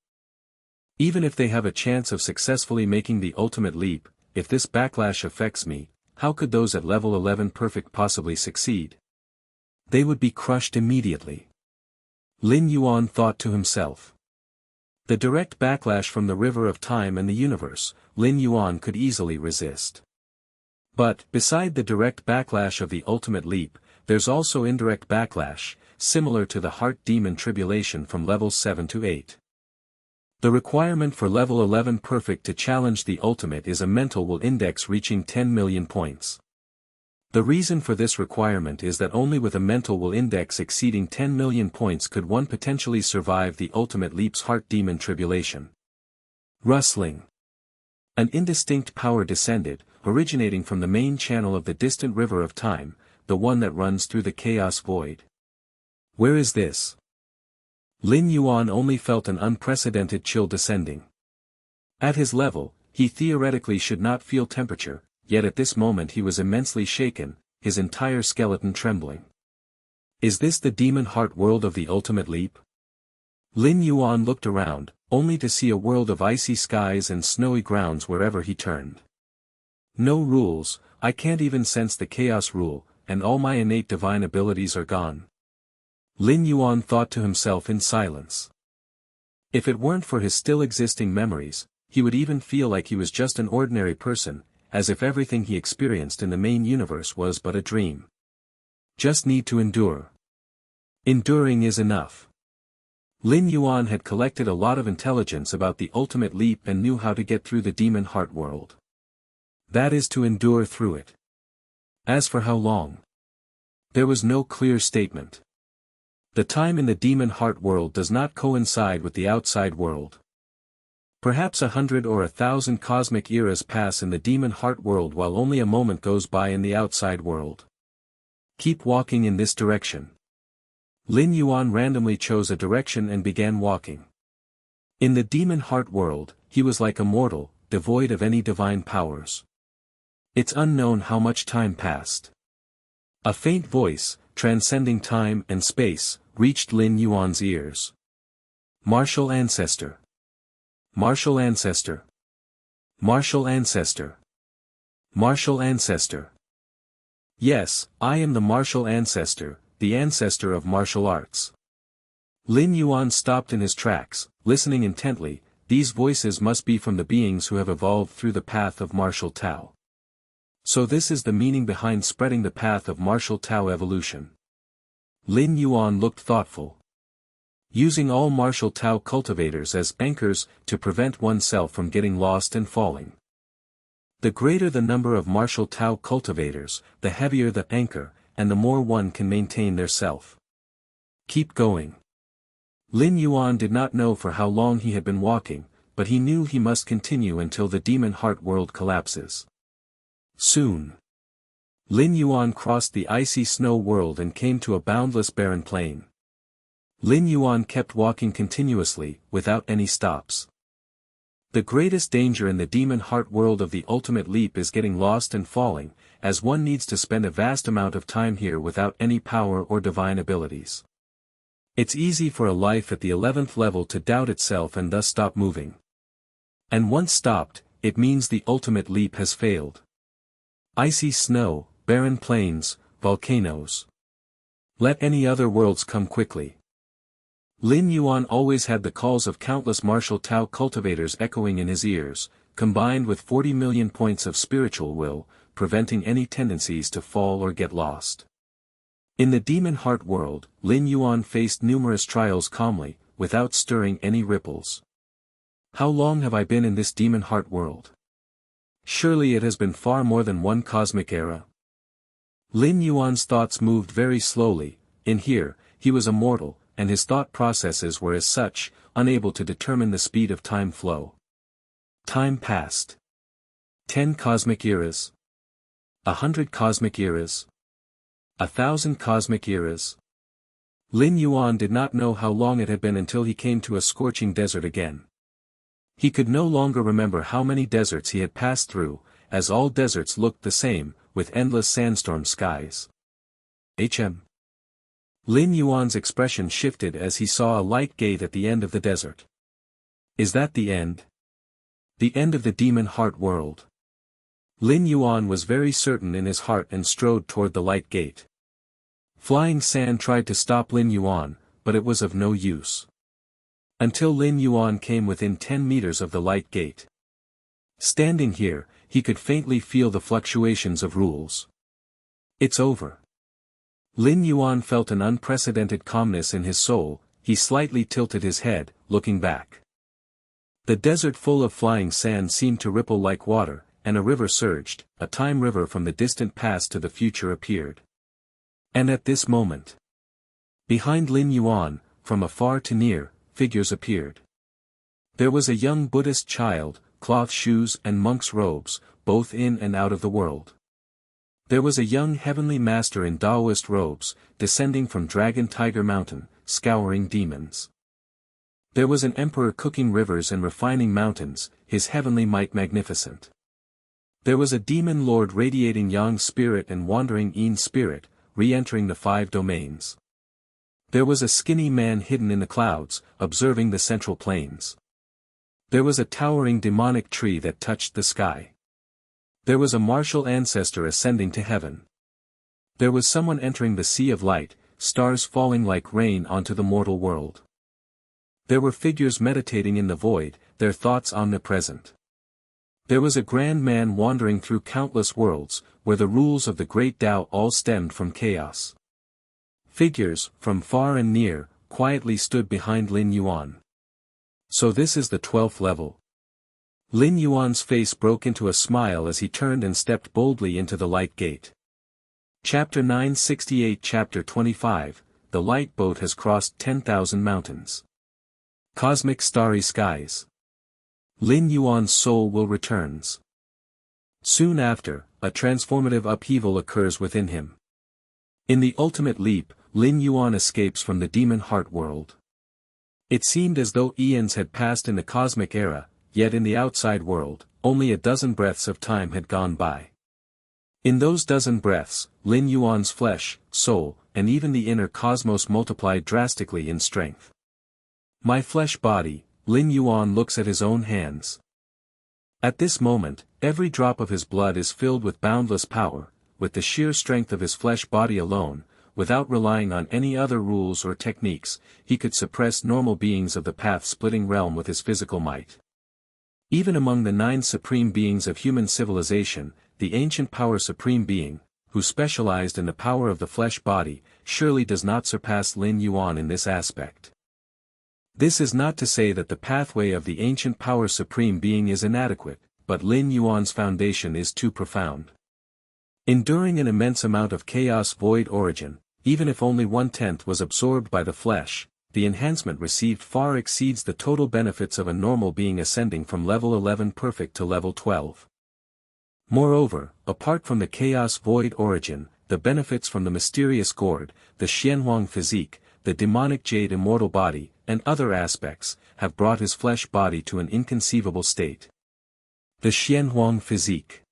Even if they have a chance of successfully making the ultimate leap, if this backlash affects me, how could those at level 11 perfect possibly succeed? They would be crushed immediately. Lin Yuan thought to himself. The direct backlash from the river of time and the universe, Lin Yuan could easily resist. But, beside the direct backlash of the ultimate leap, there's also indirect backlash, similar to the heart demon tribulation from levels 7 to 8. The requirement for level 11 perfect to challenge the ultimate is a mental will index reaching 10 million points. The reason for this requirement is that only with a mental will index exceeding 10 million points could one potentially survive the ultimate leap's heart demon tribulation. Rustling. An indistinct power descended, originating from the main channel of the distant river of time, the one that runs through the chaos void. Where is this? Lin Yuan only felt an unprecedented chill descending. At his level, he theoretically should not feel temperature, yet at this moment he was immensely shaken, his entire skeleton trembling. Is this the demon heart world of the ultimate leap? Lin Yuan looked around, only to see a world of icy skies and snowy grounds wherever he turned. No rules, I can't even sense the chaos rule, and all my innate divine abilities are gone. Lin Yuan thought to himself in silence. If it weren't for his still existing memories, he would even feel like he was just an ordinary person, as if everything he experienced in the main universe was but a dream. Just need to endure. Enduring is enough. Lin Yuan had collected a lot of intelligence about the ultimate leap and knew how to get through the demon heart world. That is to endure through it. As for how long? There was no clear statement. The time in the demon heart world does not coincide with the outside world. Perhaps 100 or 1,000 cosmic eras pass in the demon heart world while only a moment goes by in the outside world. Keep walking in this direction. Lin Yuan randomly chose a direction and began walking. In the demon heart world, he was like a mortal, devoid of any divine powers. It's unknown how much time passed. A faint voice, transcending time and space, reached Lin Yuan's ears. Martial Ancestor. Martial Ancestor. Martial Ancestor. Martial Ancestor. Yes, I am the Martial Ancestor, the ancestor of martial arts. Lin Yuan stopped in his tracks, listening intently. These voices must be from the beings who have evolved through the path of martial Tao. So this is the meaning behind spreading the path of martial Tao evolution. Lin Yuan looked thoughtful. Using all martial Tao cultivators as anchors to prevent oneself from getting lost and falling. The greater the number of martial Tao cultivators, the heavier the anchor, and the more one can maintain their self. Keep going. Lin Yuan did not know for how long he had been walking, but he knew he must continue until the demon heart world collapses. Soon. Lin Yuan crossed the icy snow world and came to a boundless barren plain. Lin Yuan kept walking continuously, without any stops. The greatest danger in the demon heart world of the ultimate leap is getting lost and falling, as one needs to spend a vast amount of time here without any power or divine abilities. It's easy for a life at the 11th level to doubt itself and thus stop moving. And once stopped, it means the ultimate leap has failed. Icy snow, barren plains, volcanoes. Let any other worlds come quickly. Lin Yuan always had the calls of countless martial Tao cultivators echoing in his ears, combined with 40 million points of spiritual will, preventing any tendencies to fall or get lost. In the demon heart world, Lin Yuan faced numerous trials calmly, without stirring any ripples. How long have I been in this demon heart world? Surely it has been far more than one cosmic era. Lin Yuan's thoughts moved very slowly. In here, he was a mortal, and his thought processes were as such, unable to determine the speed of time flow. Time passed. 10 cosmic eras. 100 cosmic eras. 1,000 cosmic eras. Lin Yuan did not know how long it had been until he came to a scorching desert again. He could no longer remember how many deserts he had passed through, as all deserts looked the same, with endless sandstorm skies. Lin Yuan's expression shifted as he saw a light gate at the end of the desert. Is that the end? The end of the demon heart world? Lin Yuan was very certain in his heart and strode toward the light gate. Flying Sand tried to stop Lin Yuan, but it was of no use. Until Lin Yuan came within 10 meters of the light gate. Standing here, he could faintly feel the fluctuations of rules. It's over. Lin Yuan felt an unprecedented calmness in his soul. He slightly tilted his head, looking back. The desert full of flying sand seemed to ripple like water, and a river surged. A time river from the distant past to the future appeared. And at this moment, behind Lin Yuan, from afar to near, figures appeared. There was a young Buddhist child, cloth shoes and monk's robes, both in and out of the world. There was a young heavenly master in Taoist robes, descending from Dragon Tiger Mountain, scouring demons. There was an emperor cooking rivers and refining mountains, his heavenly might magnificent. There was a demon lord radiating Yang spirit and wandering Yin spirit, re-entering the 5 domains. There was a skinny man hidden in the clouds, observing the central plains. There was a towering demonic tree that touched the sky. There was a martial ancestor ascending to heaven. There was someone entering the sea of light, stars falling like rain onto the mortal world. There were figures meditating in the void, their thoughts omnipresent. There was a grand man wandering through countless worlds, where the rules of the great Tao all stemmed from chaos. Figures, from far and near, quietly stood behind Lin Yuan. So this is the 12th level. Lin Yuan's face broke into a smile as he turned and stepped boldly into the light gate. Chapter 968 Chapter 25, The light boat has crossed 10,000 mountains. Cosmic starry skies. Lin Yuan's soul will returns. Soon after, a transformative upheaval occurs within him. In the ultimate leap, Lin Yuan escapes from the demon heart world. It seemed as though eons had passed in the cosmic era, yet in the outside world, only a dozen breaths of time had gone by. In those dozen breaths, Lin Yuan's flesh, soul, and even the inner cosmos multiplied drastically in strength. My flesh body, Lin Yuan looks at his own hands. At this moment, every drop of his blood is filled with boundless power, with the sheer strength of his flesh body alone, without relying on any other rules or techniques, he could suppress normal beings of the path-splitting realm with his physical might. Even among the 9 supreme beings of human civilization, the ancient power supreme being, who specialized in the power of the flesh body, surely does not surpass Lin Yuan in this aspect. This is not to say that the pathway of the ancient power supreme being is inadequate, but Lin Yuan's foundation is too profound. Enduring an immense amount of chaos void origin, even if only 1/10 was absorbed by the flesh, the enhancement received far exceeds the total benefits of a normal being ascending from level 11 perfect to level 12. Moreover, apart from the chaos void origin, the benefits from the mysterious gourd, the Xianhuang physique, the demonic jade immortal body, and other aspects, have brought his flesh body to an inconceivable state. The Xianhuang physique.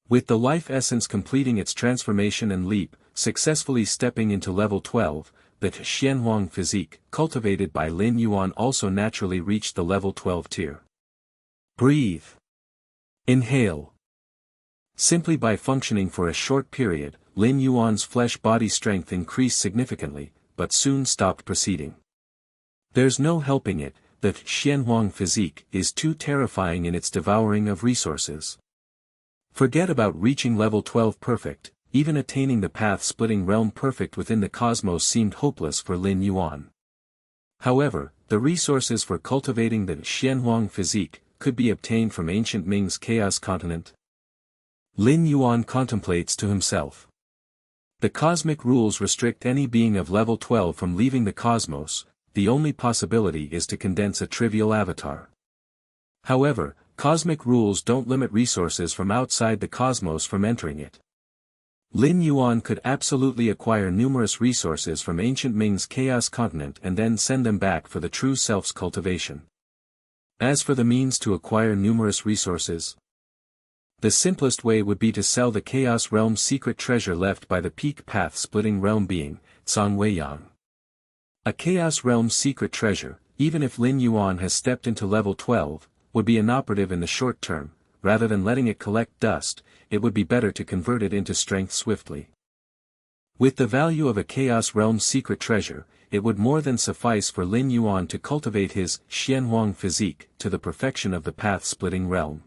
With the life essence completing its transformation and leap, successfully stepping into level 12, the Xianhuang physique, cultivated by Lin Yuan also naturally reached the level 12 tier. Breathe. Inhale. Simply by functioning for a short period, Lin Yuan's flesh body strength increased significantly, but soon stopped proceeding. There's no helping it, the Xianhuang physique is too terrifying in its devouring of resources. Forget about reaching level 12 perfect, even attaining the path-splitting realm perfect within the cosmos seemed hopeless for Lin Yuan. However, the resources for cultivating the Xianhuang physique could be obtained from ancient Ming's chaos continent. Lin Yuan contemplates to himself. The cosmic rules restrict any being of level 12 from leaving the cosmos, the only possibility is to condense a trivial avatar. However, cosmic rules don't limit resources from outside the cosmos from entering it. Lin Yuan could absolutely acquire numerous resources from ancient Ming's chaos continent and then send them back for the true self's cultivation. As for the means to acquire numerous resources, the simplest way would be to sell the Chaos Realm's secret treasure left by the peak path-splitting realm being, Zhang Weiyang. A Chaos Realm's secret treasure, even if Lin Yuan has stepped into level 12, would be inoperative in the short term. Rather than letting it collect dust, it would be better to convert it into strength swiftly. With the value of a Chaos Realm's secret treasure, it would more than suffice for Lin Yuan to cultivate his Xianhuang physique to the perfection of the path-splitting realm.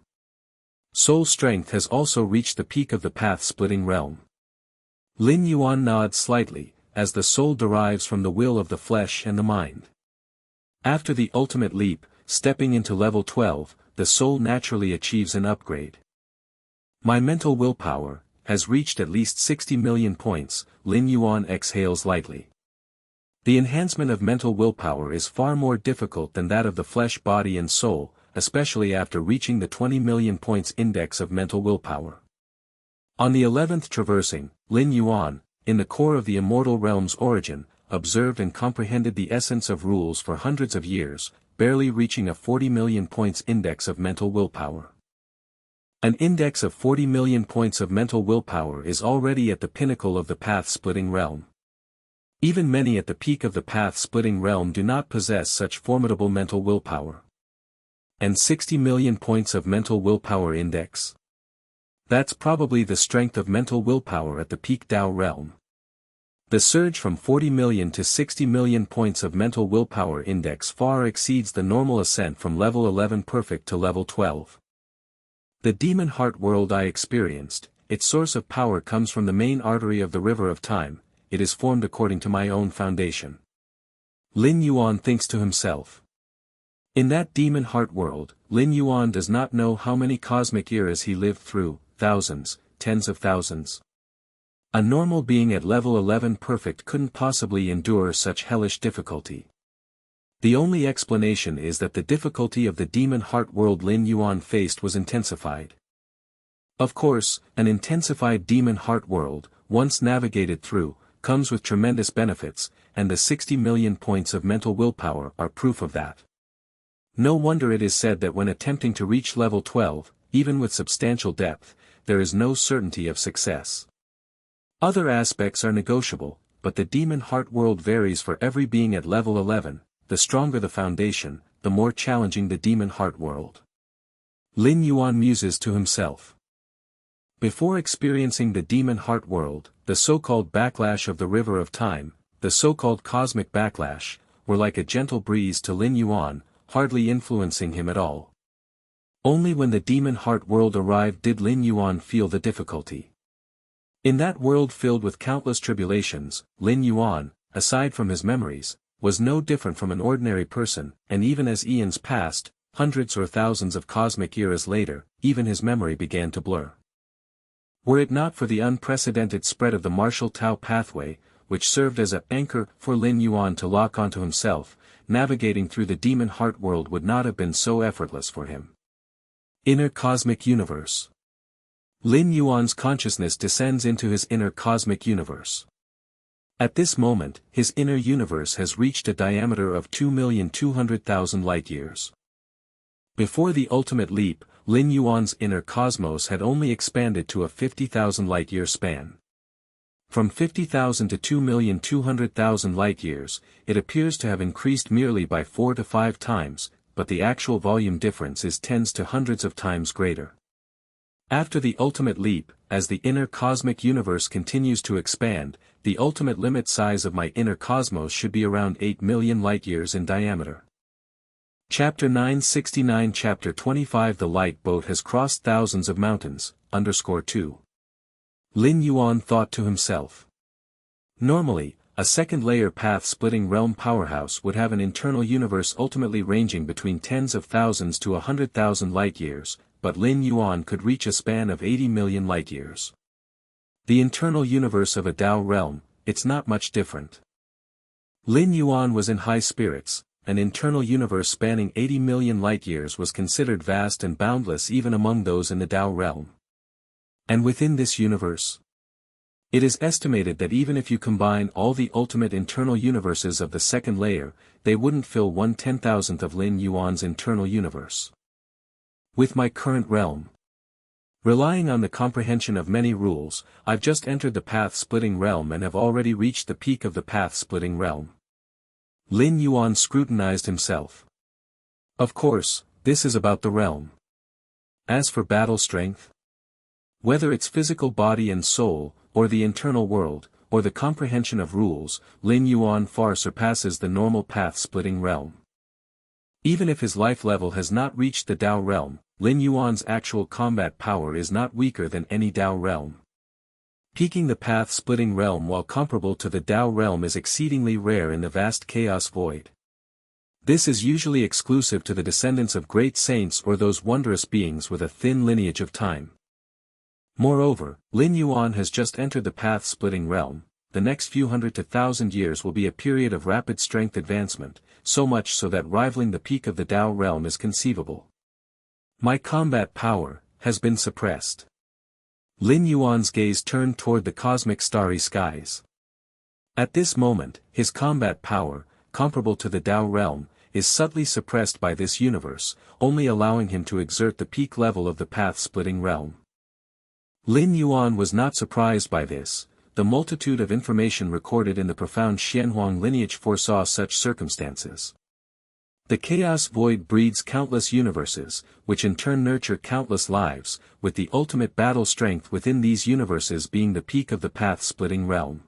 Soul strength has also reached the peak of the path-splitting realm. Lin Yuan nods slightly, as the soul derives from the will of the flesh and the mind. After the ultimate leap, stepping into level 12, the soul naturally achieves an upgrade. My mental willpower has reached at least 60 million points, Lin Yuan exhales lightly. The enhancement of mental willpower is far more difficult than that of the flesh body and soul, especially after reaching the 20 million points index of mental willpower. On the 11th traversing, Lin Yuan, in the core of the immortal realm's origin, observed and comprehended the essence of rules for hundreds of years, barely reaching a 40 million points index of mental willpower. An index of 40 million points of mental willpower is already at the pinnacle of the path-splitting realm. Even many at the peak of the path-splitting realm do not possess such formidable mental willpower. And 60 million points of mental willpower index? That's probably the strength of mental willpower at the peak Tao realm. The surge from 40 million to 60 million points of mental willpower index far exceeds the normal ascent from level 11 perfect to level 12. The demon heart world I experienced, its source of power comes from the main artery of the river of time, it is formed according to my own foundation. Lin Yuan thinks to himself. In that demon heart world, Lin Yuan does not know how many cosmic eras he lived through, thousands, tens of thousands. A normal being at level 11 perfect couldn't possibly endure such hellish difficulty. The only explanation is that the difficulty of the demon heart world Lin Yuan faced was intensified. Of course, an intensified demon heart world, once navigated through, comes with tremendous benefits, and the 60 million points of mental willpower are proof of that. No wonder it is said that when attempting to reach level 12, even with substantial depth, there is no certainty of success. Other aspects are negotiable, but the demon heart world varies for every being at level 11. The stronger the foundation, the more challenging the demon heart world. Lin Yuan muses to himself. Before experiencing the demon heart world, the so-called backlash of the river of time, the so-called cosmic backlash, were like a gentle breeze to Lin Yuan, hardly influencing him at all. Only when the demon heart world arrived did Lin Yuan feel the difficulty. In that world filled with countless tribulations, Lin Yuan, aside from his memories, was no different from an ordinary person, and even as eons passed, hundreds or thousands of cosmic eras later, even his memory began to blur. Were it not for the unprecedented spread of the martial Tao pathway, which served as an anchor for Lin Yuan to lock onto himself, navigating through the demon heart world would not have been so effortless for him. Inner Cosmic Universe. Lin Yuan's consciousness descends into his inner cosmic universe. At this moment, his inner universe has reached a diameter of 2,200,000 light-years. Before the ultimate leap, Lin Yuan's inner cosmos had only expanded to a 50,000 light-year span. From 50,000 to 2,200,000 light-years, it appears to have increased merely by 4 to 5 times, but the actual volume difference is tens to hundreds of times greater. After the ultimate leap, as the inner cosmic universe continues to expand, the ultimate limit size of my inner cosmos should be around 8 million light-years in diameter. Chapter 969 Chapter 25 The light boat has crossed thousands of mountains, _2. Lin Yuan thought to himself. Normally, a second-layer path-splitting realm powerhouse would have an internal universe ultimately ranging between tens of thousands to 100,000 light-years, but Lin Yuan could reach a span of 80 million light-years. The internal universe of a Tao realm, it's not much different. Lin Yuan was in high spirits. An internal universe spanning 80 million light-years was considered vast and boundless even among those in the Tao realm. And within this universe, it is estimated that even if you combine all the ultimate internal universes of the second layer, they wouldn't fill 1/10,000th of Lin Yuan's internal universe. With my current realm, relying on the comprehension of many rules, I've just entered the path-splitting realm and have already reached the peak of the path-splitting realm. Lin Yuan scrutinized himself. Of course, this is about the realm. As for battle strength, whether it's physical body and soul, or the internal world, or the comprehension of rules, Lin Yuan far surpasses the normal path-splitting realm. Even if his life level has not reached the Tao realm, Lin Yuan's actual combat power is not weaker than any Tao realm. Peaking the path-splitting realm while comparable to the Tao realm is exceedingly rare in the vast chaos void. This is usually exclusive to the descendants of great saints or those wondrous beings with a thin lineage of time. Moreover, Lin Yuan has just entered the path-splitting realm. The next few hundred to thousand years will be a period of rapid strength advancement, so much so that rivaling the peak of the Tao realm is conceivable. My combat power has been suppressed. Lin Yuan's gaze turned toward the cosmic starry skies. At this moment, his combat power, comparable to the Tao realm, is subtly suppressed by this universe, only allowing him to exert the peak level of the path-splitting realm. Lin Yuan was not surprised by this. The multitude of information recorded in the profound Xianhuang lineage foresaw such circumstances. The chaos void breeds countless universes, which in turn nurture countless lives, with the ultimate battle strength within these universes being the peak of the path-splitting realm.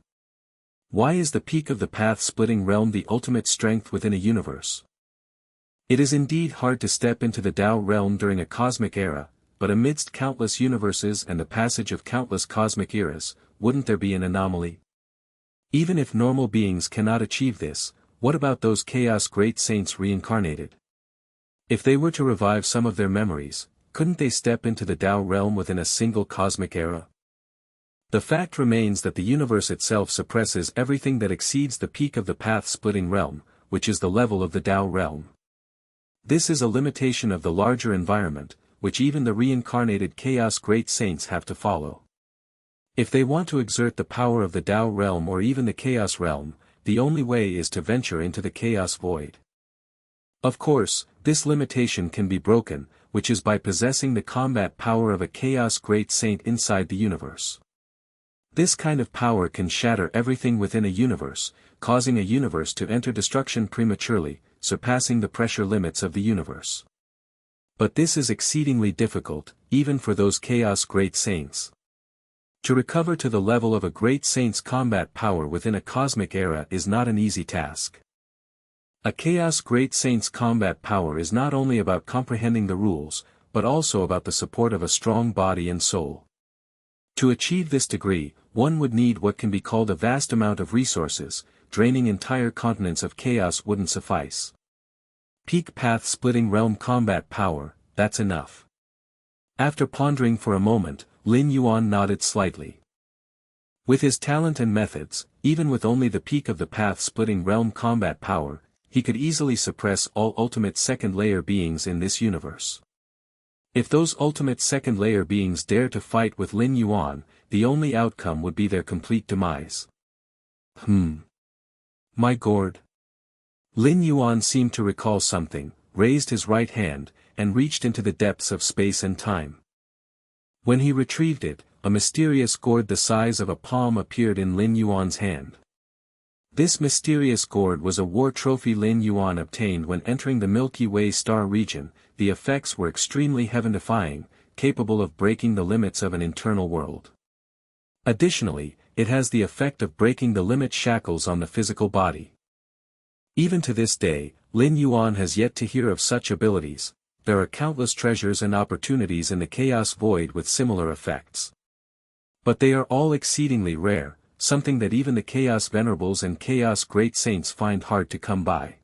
Why is the peak of the path-splitting realm the ultimate strength within a universe? It is indeed hard to step into the Tao realm during a cosmic era, but amidst countless universes and the passage of countless cosmic eras, wouldn't there be an anomaly? Even if normal beings cannot achieve this, what about those chaos great saints reincarnated? If they were to revive some of their memories, couldn't they step into the Tao realm within a single cosmic era? The fact remains that the universe itself suppresses everything that exceeds the peak of the path-splitting realm, which is the level of the Tao realm. This is a limitation of the larger environment, which even the reincarnated chaos great saints have to follow. If they want to exert the power of the Tao realm or even the chaos realm, the only way is to venture into the chaos void. Of course, this limitation can be broken, which is by possessing the combat power of a chaos great saint inside the universe. This kind of power can shatter everything within a universe, causing a universe to enter destruction prematurely, surpassing the pressure limits of the universe. But this is exceedingly difficult, even for those chaos great saints. To recover to the level of a great saint's combat power within a cosmic era is not an easy task. A chaos great saint's combat power is not only about comprehending the rules, but also about the support of a strong body and soul. To achieve this degree, one would need what can be called a vast amount of resources. Draining entire continents of chaos wouldn't suffice. Peak path-splitting realm combat power, that's enough. After pondering for a moment, Lin Yuan nodded slightly. With his talent and methods, even with only the peak of the path-splitting realm combat power, he could easily suppress all ultimate second-layer beings in this universe. If those ultimate second-layer beings dare to fight with Lin Yuan, the only outcome would be their complete demise. My gourd. Lin Yuan seemed to recall something, raised his right hand, and reached into the depths of space and time. When he retrieved it, a mysterious gourd the size of a palm appeared in Lin Yuan's hand. This mysterious gourd was a war trophy Lin Yuan obtained when entering the Milky Way star region. The effects were extremely heaven-defying, capable of breaking the limits of an internal world. Additionally, it has the effect of breaking the limit shackles on the physical body. Even to this day, Lin Yuan has yet to hear of such abilities. There are countless treasures and opportunities in the chaos void with similar effects. But they are all exceedingly rare, something that even the chaos venerables and chaos great saints find hard to come by.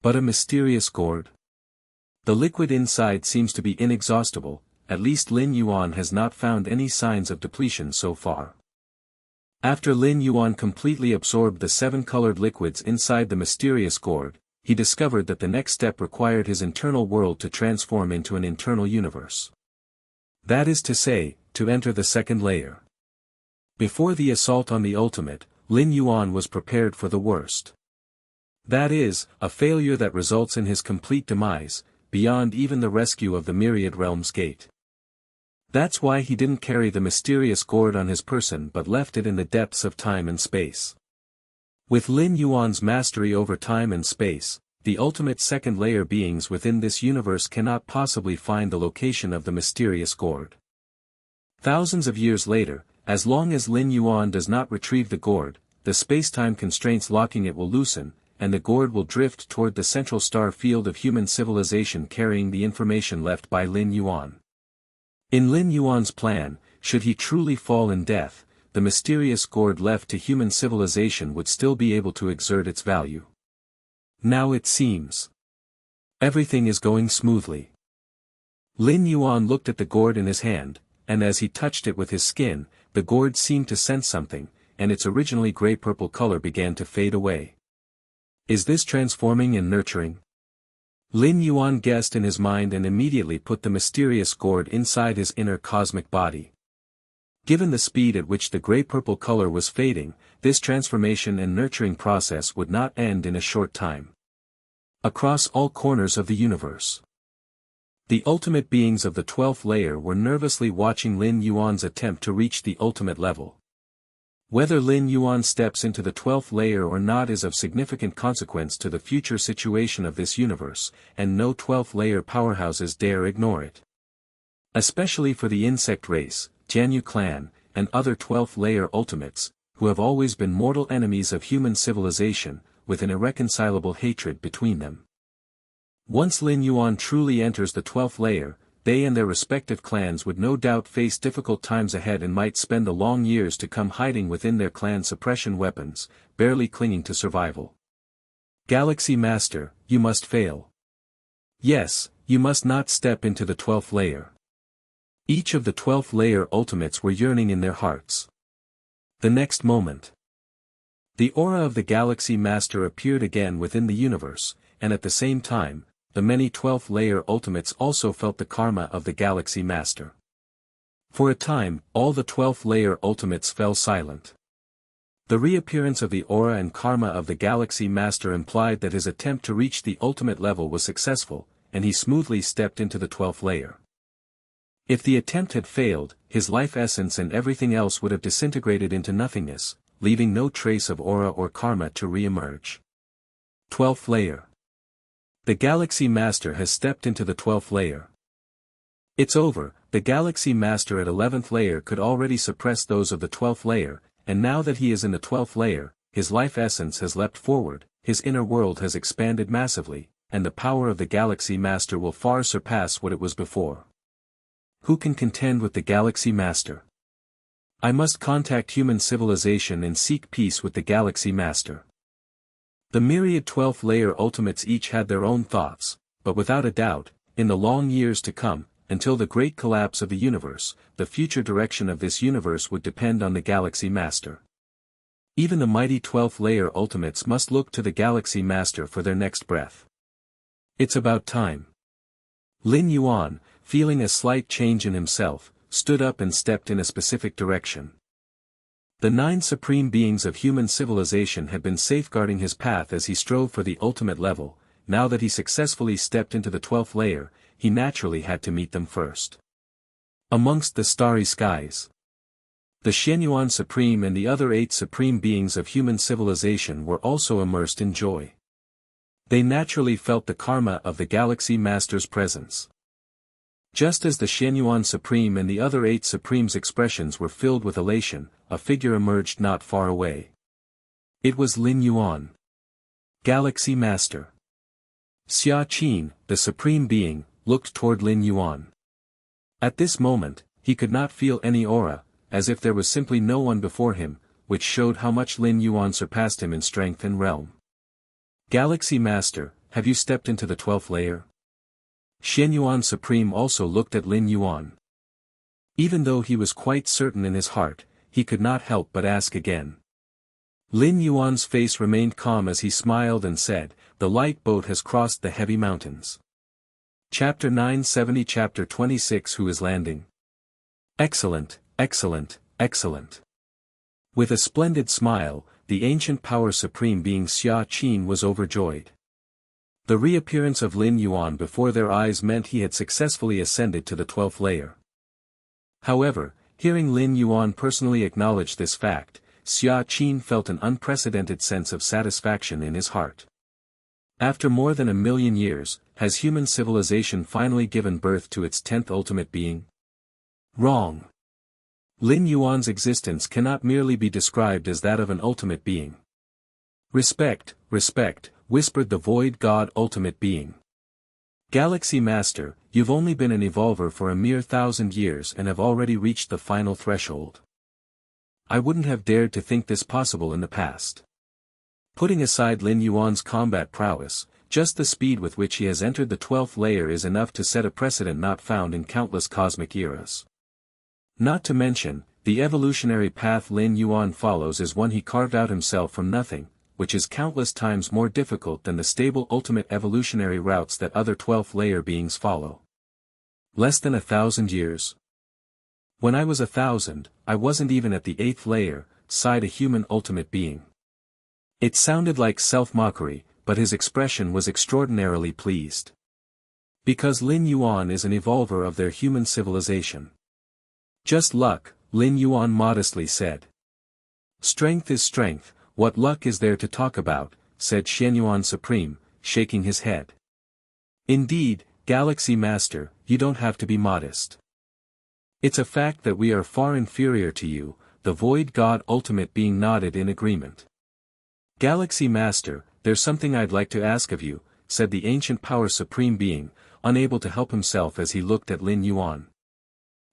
But a mysterious gourd? The liquid inside seems to be inexhaustible. At least Lin Yuan has not found any signs of depletion so far. After Lin Yuan completely absorbed the 7 colored liquids inside the mysterious gourd, he discovered that the next step required his internal world to transform into an internal universe. That is to say, to enter the second layer. Before the assault on the ultimate, Lin Yuan was prepared for the worst. That is, a failure that results in his complete demise, beyond even the rescue of the Myriad Realms Gate. That's why he didn't carry the mysterious gourd on his person but left it in the depths of time and space. With Lin Yuan's mastery over time and space, the ultimate second-layer beings within this universe cannot possibly find the location of the mysterious gourd. Thousands of years later, as long as Lin Yuan does not retrieve the gourd, the space-time constraints locking it will loosen, and the gourd will drift toward the central star field of human civilization carrying the information left by Lin Yuan. In Lin Yuan's plan, should he truly fall in death, the mysterious gourd left to human civilization would still be able to exert its value. Now it seems everything is going smoothly. Lin Yuan looked at the gourd in his hand, and as he touched it with his skin, the gourd seemed to sense something, and its originally gray-purple color began to fade away. Is this transforming and nurturing? Lin Yuan guessed in his mind and immediately put the mysterious gourd inside his inner cosmic body. Given the speed at which the gray-purple color was fading, this transformation and nurturing process would not end in a short time. Across all corners of the universe, the ultimate beings of the 12th layer were nervously watching Lin Yuan's attempt to reach the ultimate level. Whether Lin Yuan steps into the 12th layer or not is of significant consequence to the future situation of this universe, and no 12th layer powerhouses dare ignore it. Especially for the insect race, Jianyu clan, and other 12th layer ultimates, who have always been mortal enemies of human civilization, with an irreconcilable hatred between them. Once Lin Yuan truly enters the 12th layer, they and their respective clans would no doubt face difficult times ahead and might spend the long years to come hiding within their clan suppression weapons, barely clinging to survival. Galaxy Master, you must fail. Yes, you must not step into the 12th layer. Each of the 12th layer ultimates were yearning in their hearts. The next moment, the aura of the Galaxy Master appeared again within the universe, and at the same time, the many 12th layer ultimates also felt the karma of the Galaxy Master. For a time, all the 12th layer ultimates fell silent. The reappearance of the aura and karma of the Galaxy Master implied that his attempt to reach the ultimate level was successful, and he smoothly stepped into the 12th layer. If the attempt had failed, his life essence and everything else would have disintegrated into nothingness, leaving no trace of aura or karma to re-emerge. 12th layer. The Galaxy Master has stepped into the 12th layer. It's over. The Galaxy Master at 11th layer could already suppress those of the 12th layer, and now that he is in the 12th layer, his life essence has leapt forward, his inner world has expanded massively, and the power of the Galaxy Master will far surpass what it was before. Who can contend with the Galaxy Master? I must contact human civilization and seek peace with the Galaxy Master. The myriad 12th layer ultimates each had their own thoughts, but without a doubt, in the long years to come, until the great collapse of the universe, the future direction of this universe would depend on the Galaxy Master. Even the mighty 12th layer ultimates must look to the Galaxy Master for their next breath. It's about time. Lin Yuan, feeling a slight change in himself, stood up and stepped in a specific direction. The 9 supreme beings of human civilization had been safeguarding his path as he strove for the ultimate level. Now that he successfully stepped into the 12th layer, he naturally had to meet them first. Amongst the starry skies, the Shenyuan Supreme and the other 8 supreme beings of human civilization were also immersed in joy. They naturally felt the karma of the Galaxy Master's presence. Just as the Shenyuan Supreme and the other 8 Supremes' expressions were filled with elation, a figure emerged not far away. It was Lin Yuan, Galaxy Master. Xia Qin, the Supreme Being, looked toward Lin Yuan. At this moment, he could not feel any aura, as if there was simply no one before him, which showed how much Lin Yuan surpassed him in strength and realm. Galaxy Master, have you stepped into the 12th layer? Shenyuan Supreme also looked at Lin Yuan. Even though he was quite certain in his heart, he could not help but ask again. Lin Yuan's face remained calm as he smiled and said, "The light boat has crossed the heavy mountains." Chapter 970 Chapter 26 Who is landing? Excellent, excellent, excellent. With a splendid smile, the ancient power supreme being Xia Qin was overjoyed. The reappearance of Lin Yuan before their eyes meant he had successfully ascended to the 12th layer. However, hearing Lin Yuan personally acknowledge this fact, Xia Qin felt an unprecedented sense of satisfaction in his heart. After more than 1,000,000 years, has human civilization finally given birth to its 10th ultimate being? Wrong. Lin Yuan's existence cannot merely be described as that of an ultimate being. Respect, respect, whispered the Void God Ultimate Being. Galaxy Master, you've only been an evolver for a mere 1,000 years and have already reached the final threshold. I wouldn't have dared to think this possible in the past. Putting aside Lin Yuan's combat prowess, just the speed with which he has entered the 12th layer is enough to set a precedent not found in countless cosmic eras. Not to mention, the evolutionary path Lin Yuan follows is one he carved out himself from nothing, which is countless times more difficult than the stable ultimate evolutionary routes that other 12th layer beings follow. Less than 1,000 years. When I was 1,000, I wasn't even at the 8th layer, sighed a human ultimate being. It sounded like self-mockery, but his expression was extraordinarily pleased. Because Lin Yuan is an evolver of their human civilization. Just luck, Lin Yuan modestly said. Strength is strength, what luck is there to talk about, said Shenyuan Supreme, shaking his head. Indeed, Galaxy Master, you don't have to be modest. It's a fact that we are far inferior to you, the Void God Ultimate Being nodded in agreement. Galaxy Master, there's something I'd like to ask of you, said the Ancient Power Supreme Being, unable to help himself as he looked at Lin Yuan.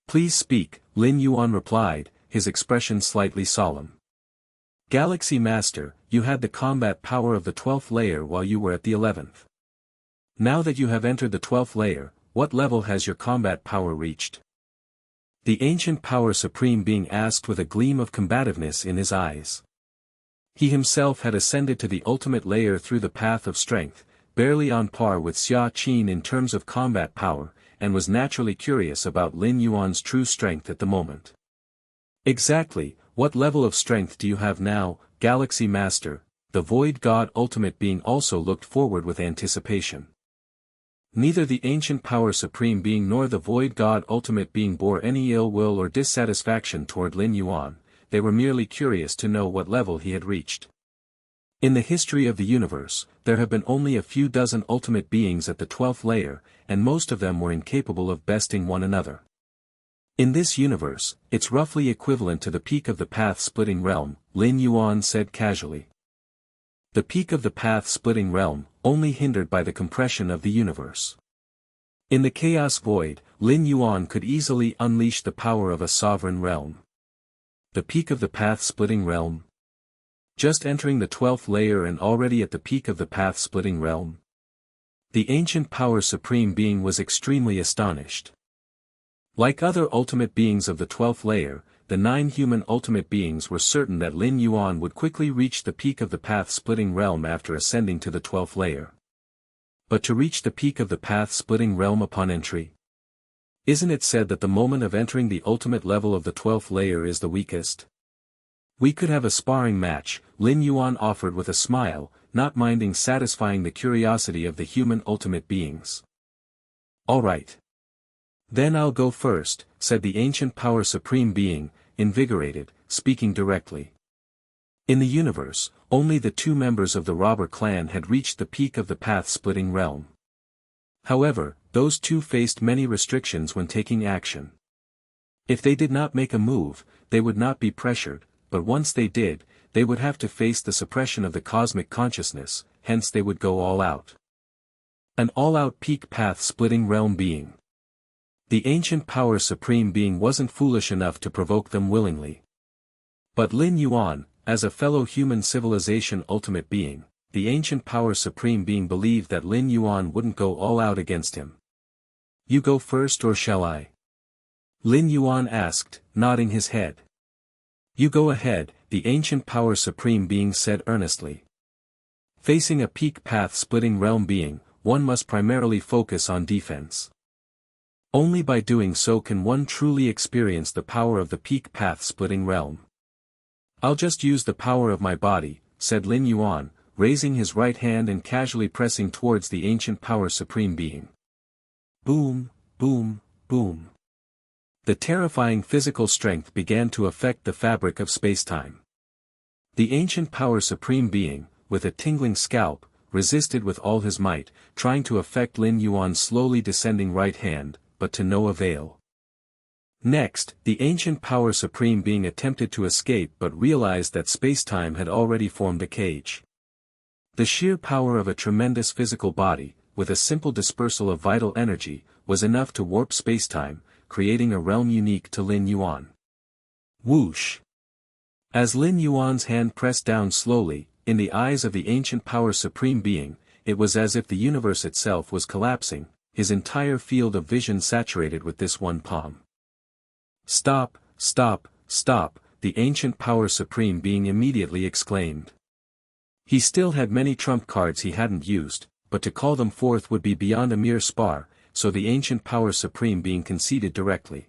Please speak, Lin Yuan replied, his expression slightly solemn. Galaxy Master, you had the combat power of the 12th layer while you were at the 11th. Now that you have entered the 12th layer, what level has your combat power reached? The Ancient Power Supreme Being asked with a gleam of combativeness in his eyes. He himself had ascended to the ultimate layer through the path of strength, barely on par with Xia Qin in terms of combat power, and was naturally curious about Lin Yuan's true strength at the moment. Exactly, what level of strength do you have now, Galaxy Master? The Void God Ultimate Being also looked forward with anticipation. Neither the Ancient Power Supreme Being nor the Void God Ultimate Being bore any ill will or dissatisfaction toward Lin Yuan, they were merely curious to know what level he had reached. In the history of the universe, there have been only a few dozen ultimate beings at the 12th layer, and most of them were incapable of besting one another. In this universe, it's roughly equivalent to the peak of the path-splitting realm, Lin Yuan said casually. The peak of the path-splitting realm, only hindered by the compression of the universe. In the chaos void, Lin Yuan could easily unleash the power of a sovereign realm. The peak of the path-splitting realm? Just entering the 12th layer and already at the peak of the path-splitting realm? The Ancient Power Supreme Being was extremely astonished. Like other ultimate beings of the 12th layer, the 9 human ultimate beings were certain that Lin Yuan would quickly reach the peak of the path-splitting realm after ascending to the 12th layer. But to reach the peak of the path-splitting realm upon entry? Isn't it said that the moment of entering the ultimate level of the 12th layer is the weakest? We could have a sparring match, Lin Yuan offered with a smile, not minding satisfying the curiosity of the human ultimate beings. All right. Then I'll go first, said the Ancient Power Supreme Being, invigorated, speaking directly. In the universe, only the 2 members of the robber clan had reached the peak of the path-splitting realm. However, those 2 faced many restrictions when taking action. If they did not make a move, they would not be pressured, but once they did, they would have to face the suppression of the cosmic consciousness, hence they would go all out. An all-out peak path-splitting realm being. The Ancient Power Supreme Being wasn't foolish enough to provoke them willingly. But Lin Yuan, as a fellow human civilization ultimate being, the Ancient Power Supreme Being believed that Lin Yuan wouldn't go all out against him. You go first or shall I? Lin Yuan asked, nodding his head. You go ahead, the Ancient Power Supreme Being said earnestly. Facing a peak path-splitting realm being, one must primarily focus on defense. Only by doing so can one truly experience the power of the peak path-splitting realm. I'll just use the power of my body, said Lin Yuan, raising his right hand and casually pressing towards the Ancient Power Supreme Being. Boom, boom, boom. The terrifying physical strength began to affect the fabric of spacetime. The Ancient Power Supreme Being, with a tingling scalp, resisted with all his might, trying to affect Lin Yuan's slowly descending right hand, but to no avail. Next, the Ancient Power Supreme Being attempted to escape but realized that spacetime had already formed a cage. The sheer power of a tremendous physical body, with a simple dispersal of vital energy, was enough to warp spacetime, creating a realm unique to Lin Yuan. Whoosh! As Lin Yuan's hand pressed down slowly, in the eyes of the Ancient Power Supreme Being, it was as if the universe itself was collapsing, his entire field of vision saturated with this one palm. Stop, stop, stop, the Ancient Power Supreme Being immediately exclaimed. He still had many trump cards he hadn't used, but to call them forth would be beyond a mere spar, so the Ancient Power Supreme Being conceded directly.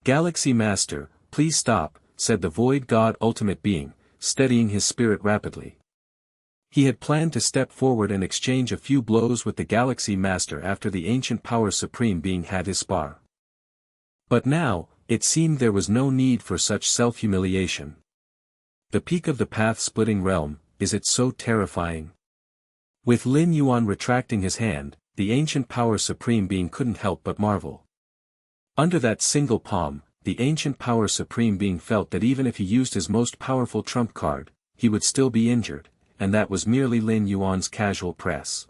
Galaxy Master, please stop, said the Void God Ultimate Being, steadying his spirit rapidly. He had planned to step forward and exchange a few blows with the Galaxy Master after the Ancient Power Supreme Being had his spar. But now, it seemed there was no need for such self-humiliation. The peak of the path-splitting realm, is it so terrifying? With Lin Yuan retracting his hand, the Ancient Power Supreme Being couldn't help but marvel. Under that single palm, the Ancient Power Supreme Being felt that even if he used his most powerful trump card, he would still be injured, and that was merely Lin Yuan's casual press.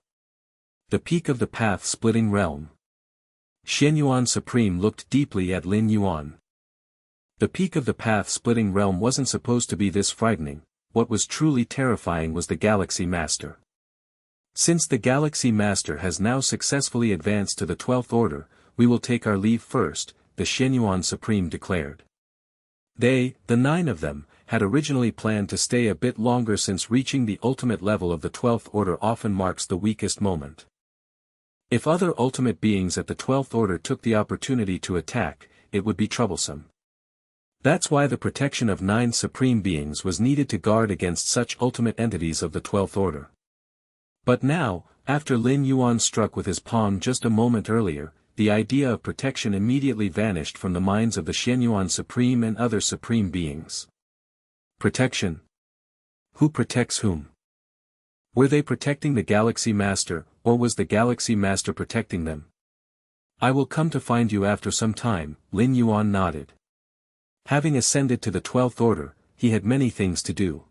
The peak of the path-splitting realm. Shen Yuan Supreme looked deeply at Lin Yuan. The peak of the path-splitting realm wasn't supposed to be this frightening. What was truly terrifying was the Galaxy Master. Since the Galaxy Master has now successfully advanced to the 12th Order, we will take our leave first, the Shen Yuan Supreme declared. They, the 9 of them, had originally planned to stay a bit longer since reaching the ultimate level of the 12th Order often marks the weakest moment. If other ultimate beings at the 12th Order took the opportunity to attack, it would be troublesome. That's why the protection of 9 supreme beings was needed to guard against such ultimate entities of the 12th Order. But now, after Lin Yuan struck with his palm just a moment earlier, the idea of protection immediately vanished from the minds of the Shen Yuan Supreme and other supreme beings. Protection? Who protects whom? Were they protecting the Galaxy Master, or was the Galaxy Master protecting them? I will come to find you after some time, Lin Yuan nodded. Having ascended to the 12th Order, he had many things to do.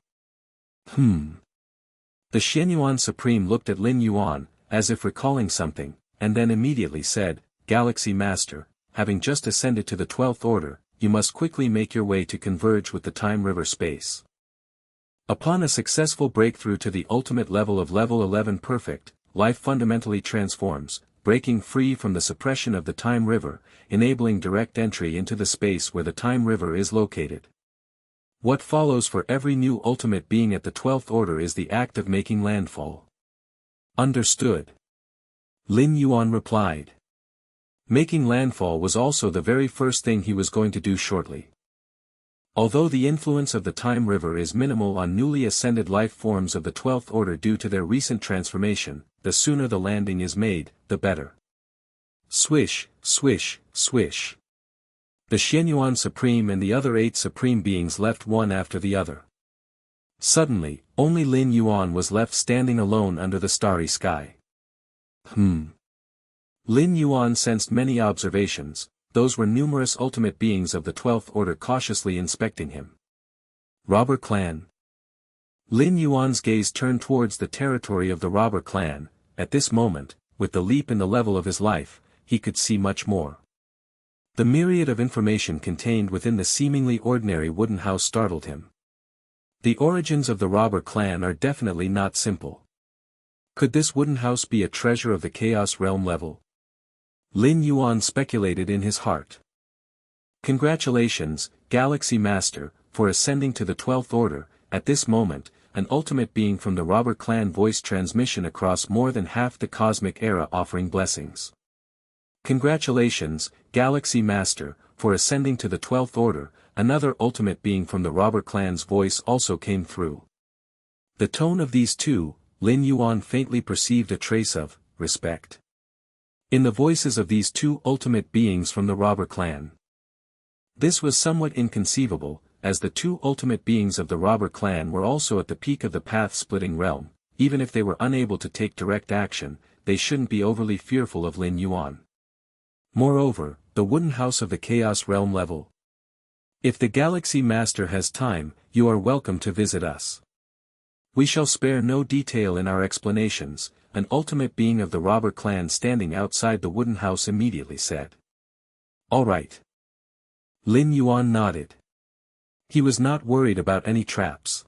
The Shen Yuan Supreme looked at Lin Yuan, as if recalling something, and then immediately said, Galaxy Master, having just ascended to the 12th Order, you must quickly make your way to converge with the Time River space. Upon a successful breakthrough to the ultimate level of Level 11 Perfect, life fundamentally transforms, breaking free from the suppression of the Time River, enabling direct entry into the space where the Time River is located. What follows for every new ultimate being at the 12th Order is the act of making landfall. Understood. Lin Yuan replied. Making landfall was also the very first thing he was going to do shortly. Although the influence of the Time River is minimal on newly ascended life forms of the 12th Order due to their recent transformation, the sooner the landing is made, the better. Swish, swish, swish. The Shen Yuan Supreme and the other 8 Supreme Beings left one after the other. Suddenly, only Lin Yuan was left standing alone under the starry sky. Lin Yuan sensed many observations, those were numerous ultimate beings of the 12th Order cautiously inspecting him. Robber Clan. Lin Yuan's gaze turned towards the territory of the Robber Clan. At this moment, with the leap in the level of his life, he could see much more. The myriad of information contained within the seemingly ordinary wooden house startled him. The origins of the Robber Clan are definitely not simple. Could this wooden house be a treasure of the Chaos Realm level? Lin Yuan speculated in his heart. Congratulations, Galaxy Master, for ascending to the 12th Order. At this moment, an ultimate being from the Robber Clan voiced transmission across more than half the cosmic era offering blessings. Congratulations, Galaxy Master, for ascending to the 12th Order. Another ultimate being from the Robber Clan's voice also came through. The tone of these two, Lin Yuan faintly perceived a trace of respect in the voices of these two ultimate beings from the Robber Clan. This was somewhat inconceivable, as the two ultimate beings of the Robber Clan were also at the peak of the path-splitting realm. Even if they were unable to take direct action, they shouldn't be overly fearful of Lin Yuan. Moreover, the wooden house of the Chaos Realm level. If the Galaxy Master has time, you are welcome to visit us. We shall spare no detail in our explanations, an ultimate being of the Robber Clan standing outside the wooden house immediately said. All right. Lin Yuan nodded. He was not worried about any traps.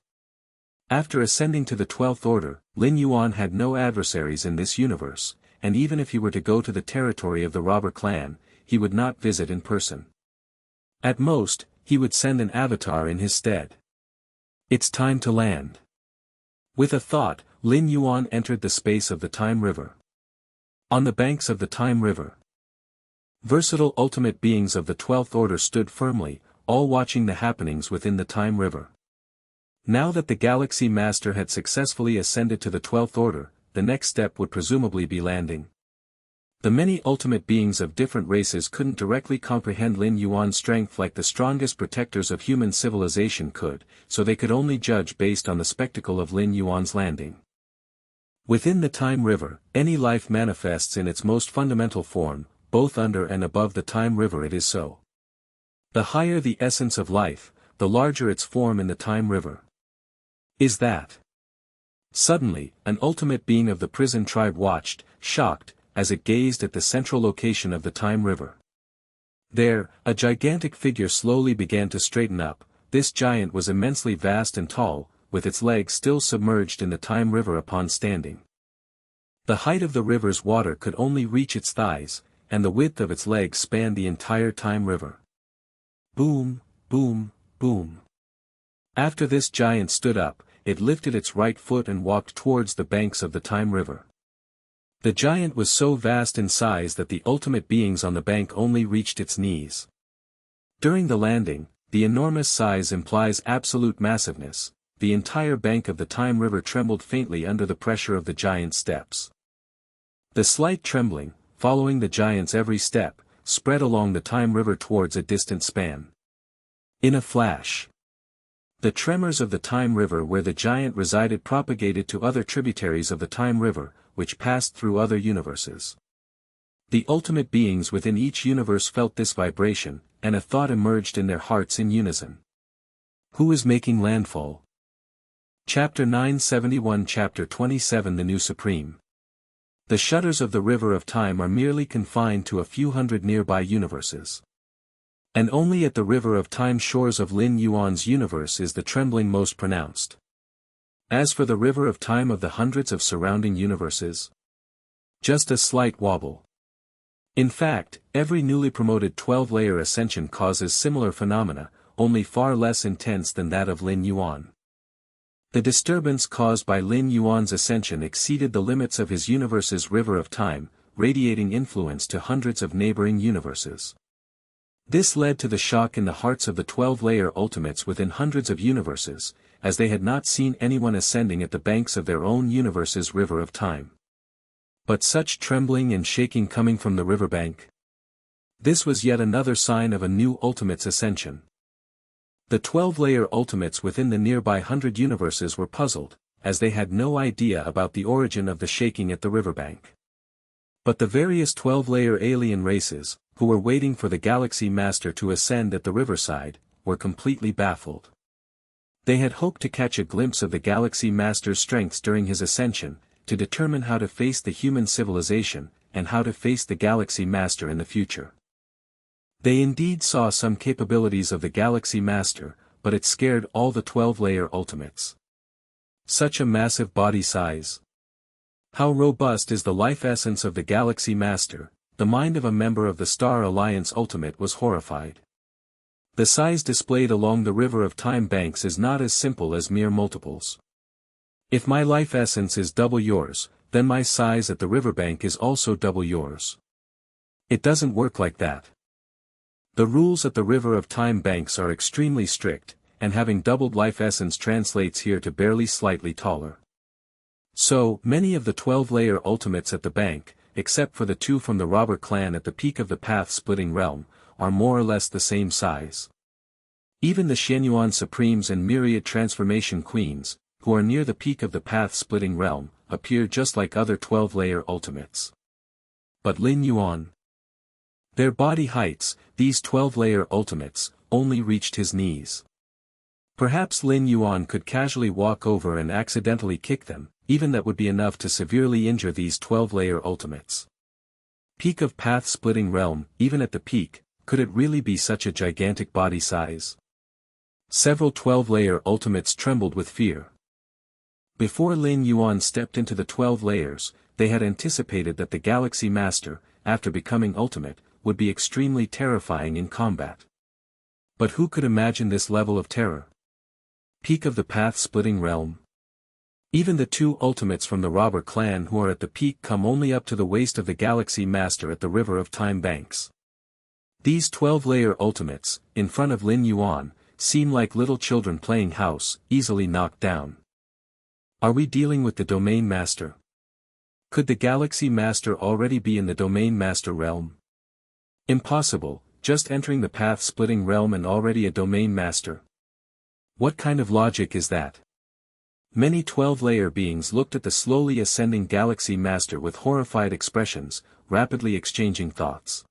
After ascending to the 12th Order, Lin Yuan had no adversaries in this universe, and even if he were to go to the territory of the Robber Clan, he would not visit in person. At most, he would send an avatar in his stead. It's time to land. With a thought, Lin Yuan entered the space of the Time River. On the banks of the Time River, Versatile ultimate beings of the 12th order stood firmly, all watching the happenings within the Time River. Now that the Galaxy Master had successfully ascended to the 12th order, the next step would presumably be landing. The many ultimate beings of different races couldn't directly comprehend Lin Yuan's strength like the strongest protectors of human civilization could, so they could only judge based on the spectacle of Lin Yuan's landing. Within the Time River, any life manifests in its most fundamental form, both under and above the Time River it is so. The higher the essence of life, the larger its form in the Time River. Is that? Suddenly, an ultimate being of the prison tribe watched, shocked, as it gazed at the central location of the Time River. There, a gigantic figure slowly began to straighten up. This giant was immensely vast and tall, with its legs still submerged in the Time River upon standing. The height of the river's water could only reach its thighs, and the width of its legs spanned the entire Time River. Boom, boom, boom. After this giant stood up, it lifted its right foot and walked towards the banks of the Time River. The giant was so vast in size that the ultimate beings on the bank only reached its knees. During the landing, the enormous size implies absolute massiveness. The entire bank of the Time River trembled faintly under the pressure of the giant's steps. The slight trembling, following the giant's every step, spread along the Time River towards a distant span. In a flash, the tremors of the Time River where the giant resided propagated to other tributaries of the Time River, which passed through other universes. The ultimate beings within each universe felt this vibration, and a thought emerged in their hearts in unison. Who is making landfall? Chapter 971 Chapter 27 The New Supreme. The shutters of the River of Time are merely confined to a few hundred nearby universes. And only at the River of Time shores of Lin Yuan's universe is the trembling most pronounced. As for the River of Time of the hundreds of surrounding universes, just a slight wobble. In fact, every newly promoted 12-layer ascension causes similar phenomena, only far less intense than that of Lin Yuan. The disturbance caused by Lin Yuan's ascension exceeded the limits of his universe's River of Time, radiating influence to hundreds of neighboring universes. This led to the shock in the hearts of the 12-layer ultimates within hundreds of universes, as they had not seen anyone ascending at the banks of their own universe's River of Time. But such trembling and shaking coming from the riverbank. This was yet another sign of a new ultimate's ascension. The 12-layer ultimates within the nearby 100 universes were puzzled, as they had no idea about the origin of the shaking at the riverbank. But the various 12-layer alien races, who were waiting for the Galaxy Master to ascend at the riverside, were completely baffled. They had hoped to catch a glimpse of the Galaxy Master's strengths during his ascension, to determine how to face the human civilization, and how to face the Galaxy Master in the future. They indeed saw some capabilities of the Galaxy Master, but it scared all the 12-layer ultimates. Such a massive body size. How robust is the life essence of the Galaxy Master? The mind of a member of the Star Alliance Ultimate was horrified. The size displayed along the River of Time banks is not as simple as mere multiples. If my life essence is double yours, then my size at the riverbank is also double yours. It doesn't work like that. The rules at the River of Time banks are extremely strict, and having doubled life essence translates here to barely slightly taller. So, many of the 12-layer ultimates at the bank, except for the two from the robber clan at the peak of the path-splitting realm, are more or less the same size. Even the Shenyuan Supremes and myriad transformation queens, who are near the peak of the path-splitting realm, appear just like other 12-layer ultimates. But Lin Yuan, their body heights, these 12-layer ultimates, only reached his knees. Perhaps Lin Yuan could casually walk over and accidentally kick them, even that would be enough to severely injure these 12-layer ultimates. Peak of path-splitting realm, even at the peak, could it really be such a gigantic body size? Several 12-layer ultimates trembled with fear. Before Lin Yuan stepped into the 12 layers, they had anticipated that the Galaxy Master, after becoming ultimate, would be extremely terrifying in combat. But who could imagine this level of terror? Peak of the path-splitting realm. Even the two ultimates from the robber clan who are at the peak come only up to the waist of the Galaxy Master at the River of Time banks. These 12-layer ultimates, in front of Lin Yuan, seem like little children playing house, easily knocked down. Are we dealing with the Domain Master? Could the Galaxy Master already be in the Domain Master realm? Impossible, just entering the path-splitting realm and already a Domain Master. What kind of logic is that? Many 12-layer beings looked at the slowly ascending Galaxy Master with horrified expressions, rapidly exchanging thoughts.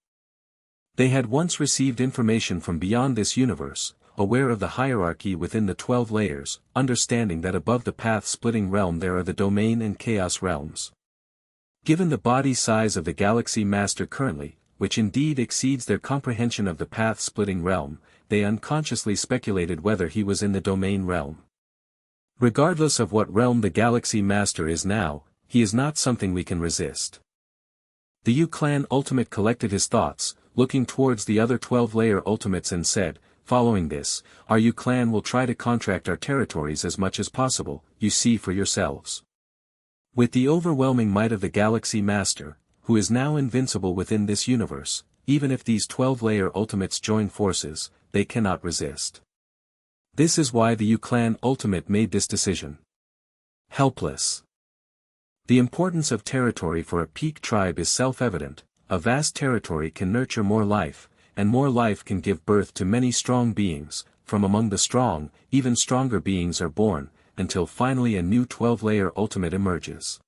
They had once received information from beyond this universe, aware of the hierarchy within the 12 layers, understanding that above the path-splitting realm there are the domain and chaos realms. Given the body size of the Galaxy Master currently, which indeed exceeds their comprehension of the path-splitting realm, they unconsciously speculated whether he was in the domain realm. Regardless of what realm the Galaxy Master is now, he is not something we can resist. The Yu Clan Ultimate collected his thoughts, looking towards the other 12-layer ultimates and said, following this, our Yu Clan will try to contract our territories as much as possible, you see for yourselves. With the overwhelming might of the Galaxy Master, who is now invincible within this universe, even if these 12-layer ultimates join forces, they cannot resist. This is why the Yu Clan Ultimate made this decision. Helpless. The importance of territory for a peak tribe is self-evident. A vast territory can nurture more life, and more life can give birth to many strong beings. From among the strong, even stronger beings are born, until finally a new 12-layer ultimate emerges.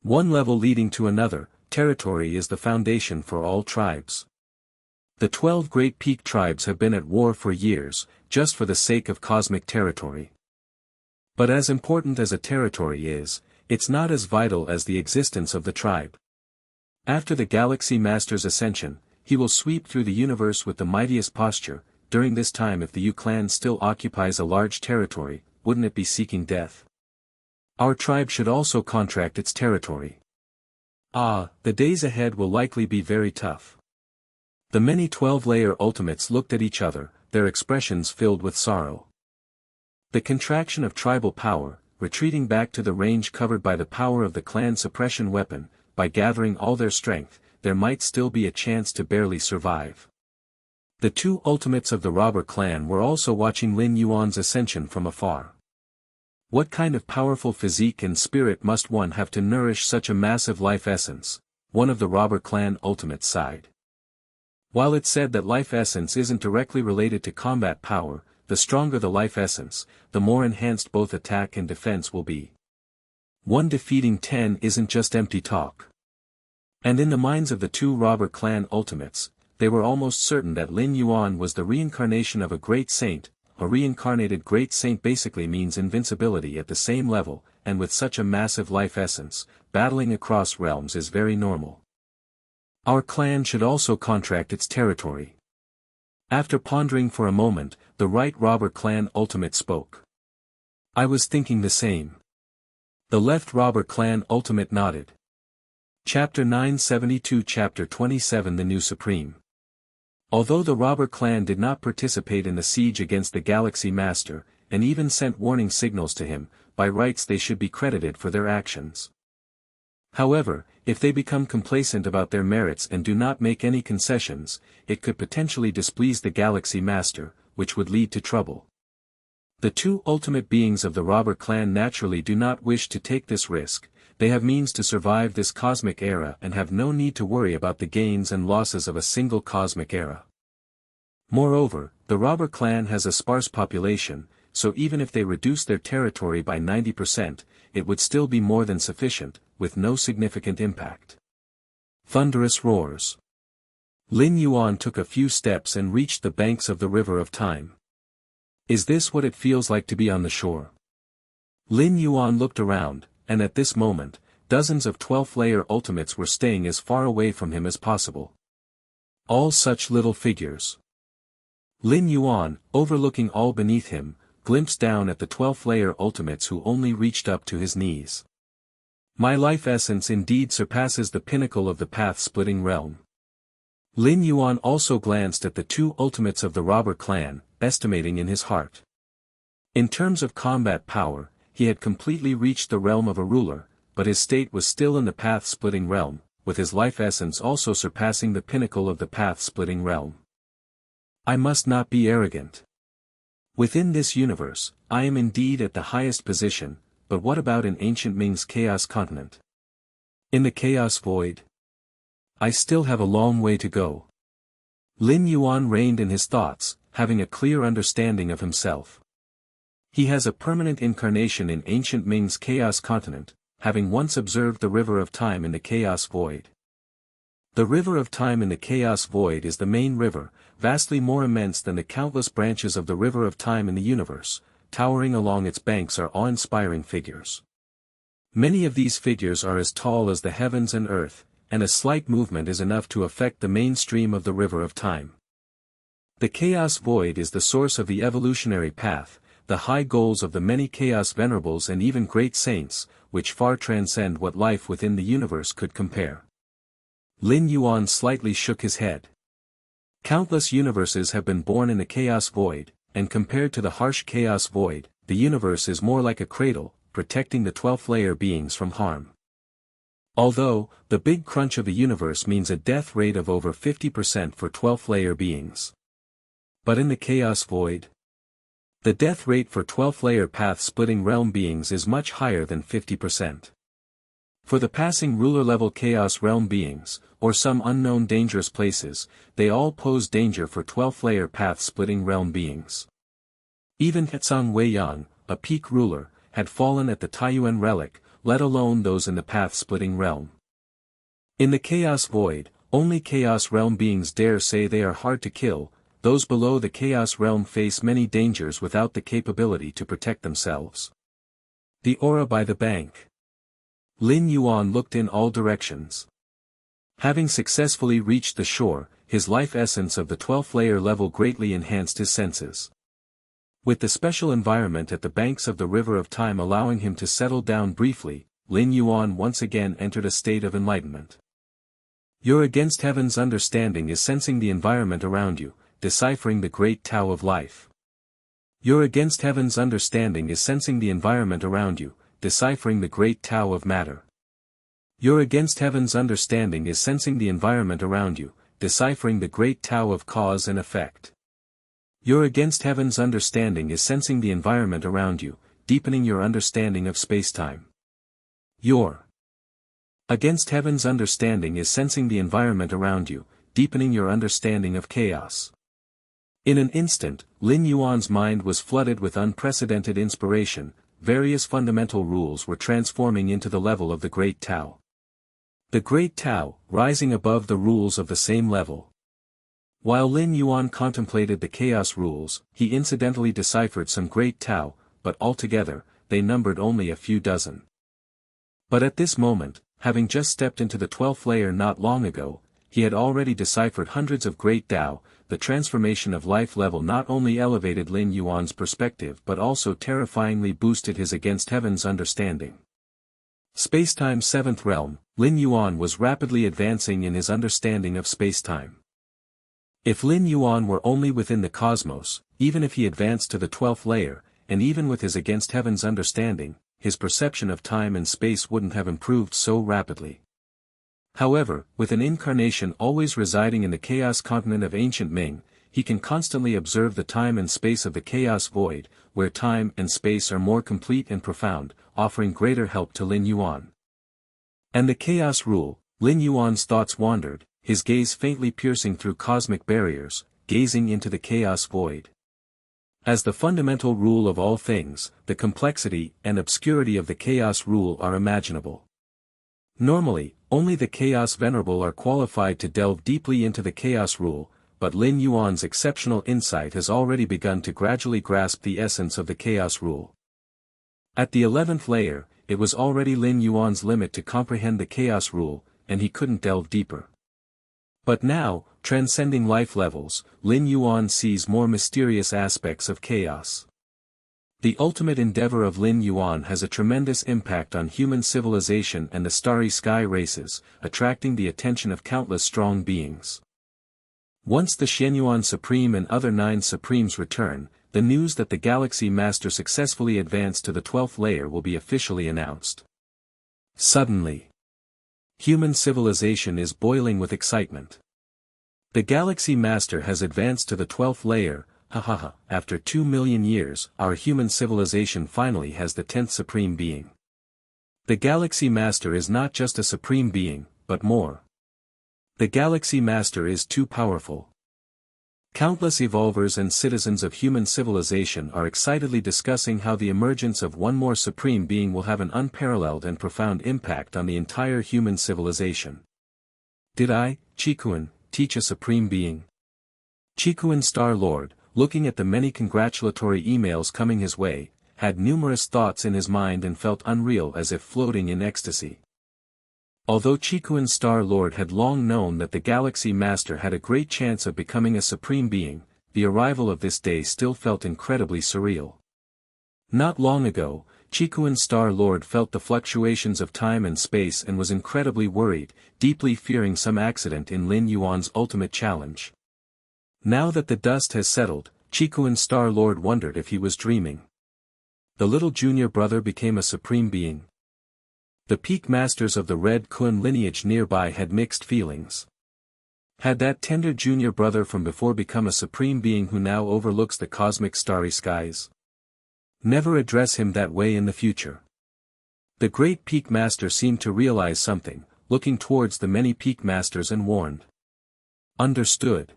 One level leading to another, territory is the foundation for all tribes. The 12 great peak tribes have been at war for years, just for the sake of cosmic territory. But as important as a territory is, it's not as vital as the existence of the tribe. After the Galaxy Master's ascension, he will sweep through the universe with the mightiest posture. During this time, if the Yu Clan still occupies a large territory, wouldn't it be seeking death? Our tribe should also contract its territory. The days ahead will likely be very tough. The many 12-layer ultimates looked at each other, their expressions filled with sorrow. The contraction of tribal power, retreating back to the range covered by the power of the clan suppression weapon, by gathering all their strength, there might still be a chance to barely survive. The two ultimates of the robber clan were also watching Lin Yuan's ascension from afar. What kind of powerful physique and spirit must one have to nourish such a massive life essence? One of the robber clan ultimates sighed. While it's said that life essence isn't directly related to combat power, the stronger the life essence, the more enhanced both attack and defense will be. One defeating 10 isn't just empty talk. And in the minds of the two robber clan ultimates, they were almost certain that Lin Yuan was the reincarnation of a great saint. A reincarnated great saint basically means invincibility at the same level, and with such a massive life essence, battling across realms is very normal. Our clan should also contract its territory. After pondering for a moment, the right robber clan ultimate spoke. I was thinking the same. The left robber clan ultimate nodded. Chapter 972 Chapter 27 The New Supreme. Although the robber clan did not participate in the siege against the Galaxy Master, and even sent warning signals to him, by rights they should be credited for their actions. However, if they become complacent about their merits and do not make any concessions, it could potentially displease the Galaxy Master, which would lead to trouble. The two ultimate beings of the robber clan naturally do not wish to take this risk. They have means to survive this cosmic era and have no need to worry about the gains and losses of a single cosmic era. Moreover, the robber clan has a sparse population, so even if they reduce their territory by 90%, it would still be more than sufficient, with no significant impact. Thunderous roars. Lin Yuan took a few steps and reached the banks of the river of time. Is this what it feels like to be on the shore? Lin Yuan looked around, and at this moment, dozens of 12th-layer ultimates were staying as far away from him as possible. All such little figures. Lin Yuan, overlooking all beneath him, glimpsed down at the 12th-layer ultimates who only reached up to his knees. My life essence indeed surpasses the pinnacle of the path-splitting realm. Lin Yuan also glanced at the two ultimates of the robber clan, estimating in his heart. In terms of combat power, he had completely reached the realm of a ruler, but his state was still in the path-splitting realm, with his life essence also surpassing the pinnacle of the path-splitting realm. I must not be arrogant. Within this universe, I am indeed at the highest position, but what about in ancient Ming's chaos continent? In the chaos void? I still have a long way to go. Lin Yuan reined in his thoughts, having a clear understanding of himself. He has a permanent incarnation in ancient Ming's chaos continent, having once observed the river of time in the chaos void. The river of time in the chaos void is the main river, vastly more immense than the countless branches of the river of time in the universe. Towering along its banks are awe-inspiring figures. Many of these figures are as tall as the heavens and earth, and a slight movement is enough to affect the main stream of the river of time. The chaos void is the source of the evolutionary path, the high goals of the many chaos venerables and even great saints, which far transcend what life within the universe could compare. Lin Yuan slightly shook his head. Countless universes have been born in the chaos void, and compared to the harsh chaos void, the universe is more like a cradle, protecting the 12th layer beings from harm. Although, the big crunch of the universe means a death rate of over 50% for 12th layer beings. But in the chaos void, the death rate for 12th layer path-splitting realm beings is much higher than 50%. For the passing ruler-level chaos realm beings, or some unknown dangerous places, they all pose danger for 12th layer path-splitting realm beings. Even Hetsang Weiyang, a peak ruler, had fallen at the Taiyuan relic, let alone those in the path-splitting realm. In the chaos void, only chaos realm beings dare say they are hard to kill. Those below the chaos realm face many dangers without the capability to protect themselves. The aura by the bank. Lin Yuan looked in all directions. Having successfully reached the shore, his life essence of the 12th layer level greatly enhanced his senses. With the special environment at the banks of the river of time allowing him to settle down briefly, Lin Yuan once again entered a state of enlightenment. Your against heaven's understanding is sensing the environment around you, deciphering the great Tao of life. Your against heaven's understanding is sensing the environment around you, deciphering the great Tao of matter. Your against heaven's understanding is sensing the environment around you, deciphering the great Tao of cause and effect. Your against heaven's understanding is sensing the environment around you, deepening your understanding of spacetime. Your against heaven's understanding is sensing the environment around you, deepening your understanding of chaos. In an instant, Lin Yuan's mind was flooded with unprecedented inspiration. Various fundamental rules were transforming into the level of the Great Tao. The Great Tao, rising above the rules of the same level. While Lin Yuan contemplated the chaos rules, he incidentally deciphered some Great Tao, but altogether, they numbered only a few dozen. But at this moment, having just stepped into the 12th layer not long ago, he had already deciphered hundreds of Great Tao. The transformation of life level not only elevated Lin Yuan's perspective but also terrifyingly boosted his against heaven's understanding. Spacetime's 7th realm, Lin Yuan was rapidly advancing in his understanding of spacetime. If Lin Yuan were only within the cosmos, even if he advanced to the 12th layer, and even with his against heaven's understanding, his perception of time and space wouldn't have improved so rapidly. However, with an incarnation always residing in the chaos continent of ancient Ming, he can constantly observe the time and space of the chaos void, where time and space are more complete and profound, offering greater help to Lin Yuan. And the chaos rule, Lin Yuan's thoughts wandered, his gaze faintly piercing through cosmic barriers, gazing into the chaos void. As the fundamental rule of all things, the complexity and obscurity of the chaos rule are imaginable. Normally, only the Chaos Venerable are qualified to delve deeply into the Chaos Rule, but Lin Yuan's exceptional insight has already begun to gradually grasp the essence of the Chaos Rule. At the 11th layer, it was already Lin Yuan's limit to comprehend the Chaos Rule, and he couldn't delve deeper. But now, transcending life levels, Lin Yuan sees more mysterious aspects of chaos. The ultimate endeavor of Lin Yuan has a tremendous impact on human civilization and the starry sky races, attracting the attention of countless strong beings. Once the Xianyuan Supreme and other 9 Supremes return, the news that the Galaxy Master successfully advanced to the 12th layer will be officially announced. Suddenly, Human civilization is boiling with excitement. The Galaxy Master has advanced to the 12th layer. After 2 million years, our human civilization finally has the 10th Supreme Being. The Galaxy Master is not just a Supreme Being, but more. The Galaxy Master is too powerful. Countless evolvers and citizens of human civilization are excitedly discussing how the emergence of one more Supreme Being will have an unparalleled and profound impact on the entire human civilization. Did I, Chikuin, teach a Supreme Being? Chikuin Star-Lord, looking at the many congratulatory emails coming his way, had numerous thoughts in his mind and felt unreal as if floating in ecstasy. Although Chikuin Star-Lord had long known that the Galaxy Master had a great chance of becoming a Supreme Being, the arrival of this day still felt incredibly surreal. Not long ago, Chikuin Star-Lord felt the fluctuations of time and space and was incredibly worried, deeply fearing some accident in Lin Yuan's ultimate challenge. Now that the dust has settled, Chikuin Star-Lord wondered if he was dreaming. The little junior brother became a Supreme Being. The peak masters of the Red Kun lineage nearby had mixed feelings. Had that tender junior brother from before become a Supreme Being who now overlooks the cosmic starry skies? Never address him that way in the future. The great peak master seemed to realize something, looking towards the many peak masters and warned. Understood.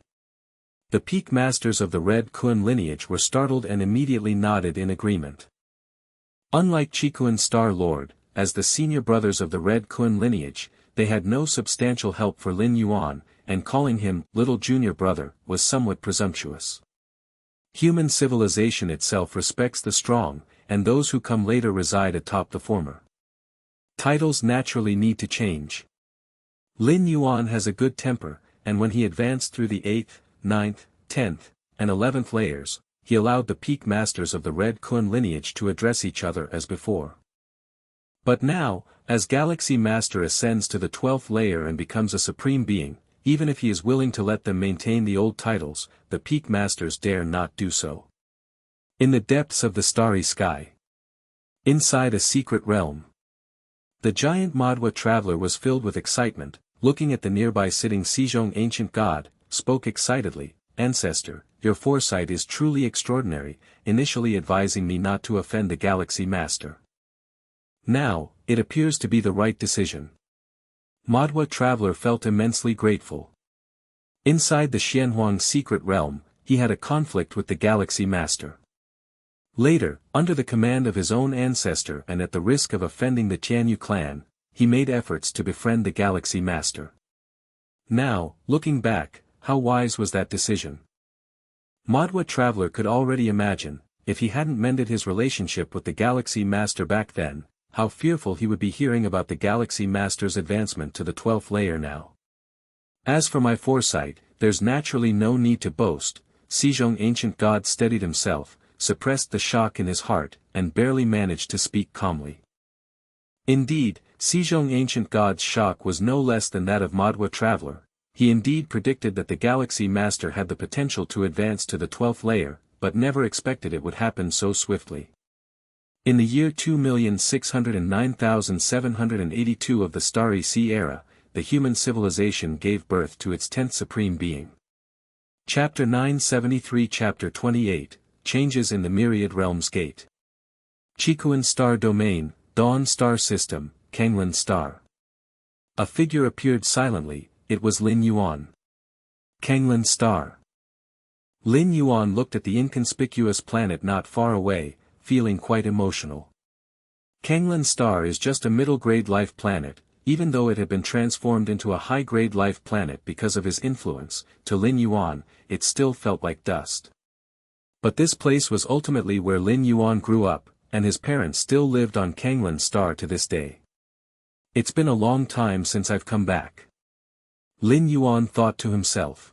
The peak masters of the Red Kun lineage were startled and immediately nodded in agreement. Unlike Chikuin Star-Lord, as the senior brothers of the Red Kun lineage, they had no substantial help for Lin Yuan, and calling him little junior brother was somewhat presumptuous. Human civilization itself respects the strong, and those who come later reside atop the former. Titles naturally need to change. Lin Yuan has a good temper, and when he advanced through the 8th, 9th, 10th, and 11th layers, he allowed the peak masters of the Red Kun lineage to address each other as before. But now, as Galaxy Master ascends to the 12th layer and becomes a Supreme Being, even if he is willing to let them maintain the old titles, the peak masters dare not do so. In the depths of the starry sky. Inside a secret realm. The giant Manhwa traveler was filled with excitement, looking at the nearby sitting Sejong ancient god, spoke excitedly, Ancestor, your foresight is truly extraordinary, initially advising me not to offend the Galaxy Master. Now, it appears to be the right decision. Manhwa traveler felt immensely grateful. Inside the Xianhuang secret realm, he had a conflict with the Galaxy Master. Later, under the command of his own ancestor and at the risk of offending the Tianyu clan, he made efforts to befriend the Galaxy Master. Now, looking back, how wise was that decision? Manhwa traveler could already imagine, if he hadn't mended his relationship with the Galaxy Master back then, how fearful he would be hearing about the Galaxy Master's advancement to the 12th layer now. As for my foresight, there's naturally no need to boast. Sejong ancient god steadied himself, suppressed the shock in his heart, and barely managed to speak calmly. Indeed, Sejong ancient god's shock was no less than that of Manhwa traveler. He indeed predicted that the Galaxy Master had the potential to advance to the 12th layer, but never expected it would happen so swiftly. In the year 2,609,782 of the Starry Sea era, the human civilization gave birth to its 10th Supreme Being. Chapter 973 Chapter 28, Changes in the Myriad Realms Gate. Chikuin Star Domain, Dawn Star System, Kanglan Star. A figure appeared silently, it was Lin Yuan. Kanglan Star. Lin Yuan looked at the inconspicuous planet not far away, feeling quite emotional. Kanglan Star is just a middle-grade life planet, even though it had been transformed into a high-grade life planet because of his influence. To Lin Yuan, it still felt like dust. But this place was ultimately where Lin Yuan grew up, and his parents still lived on Kanglan Star to this day. It's been a long time since I've come back. Lin Yuan thought to himself.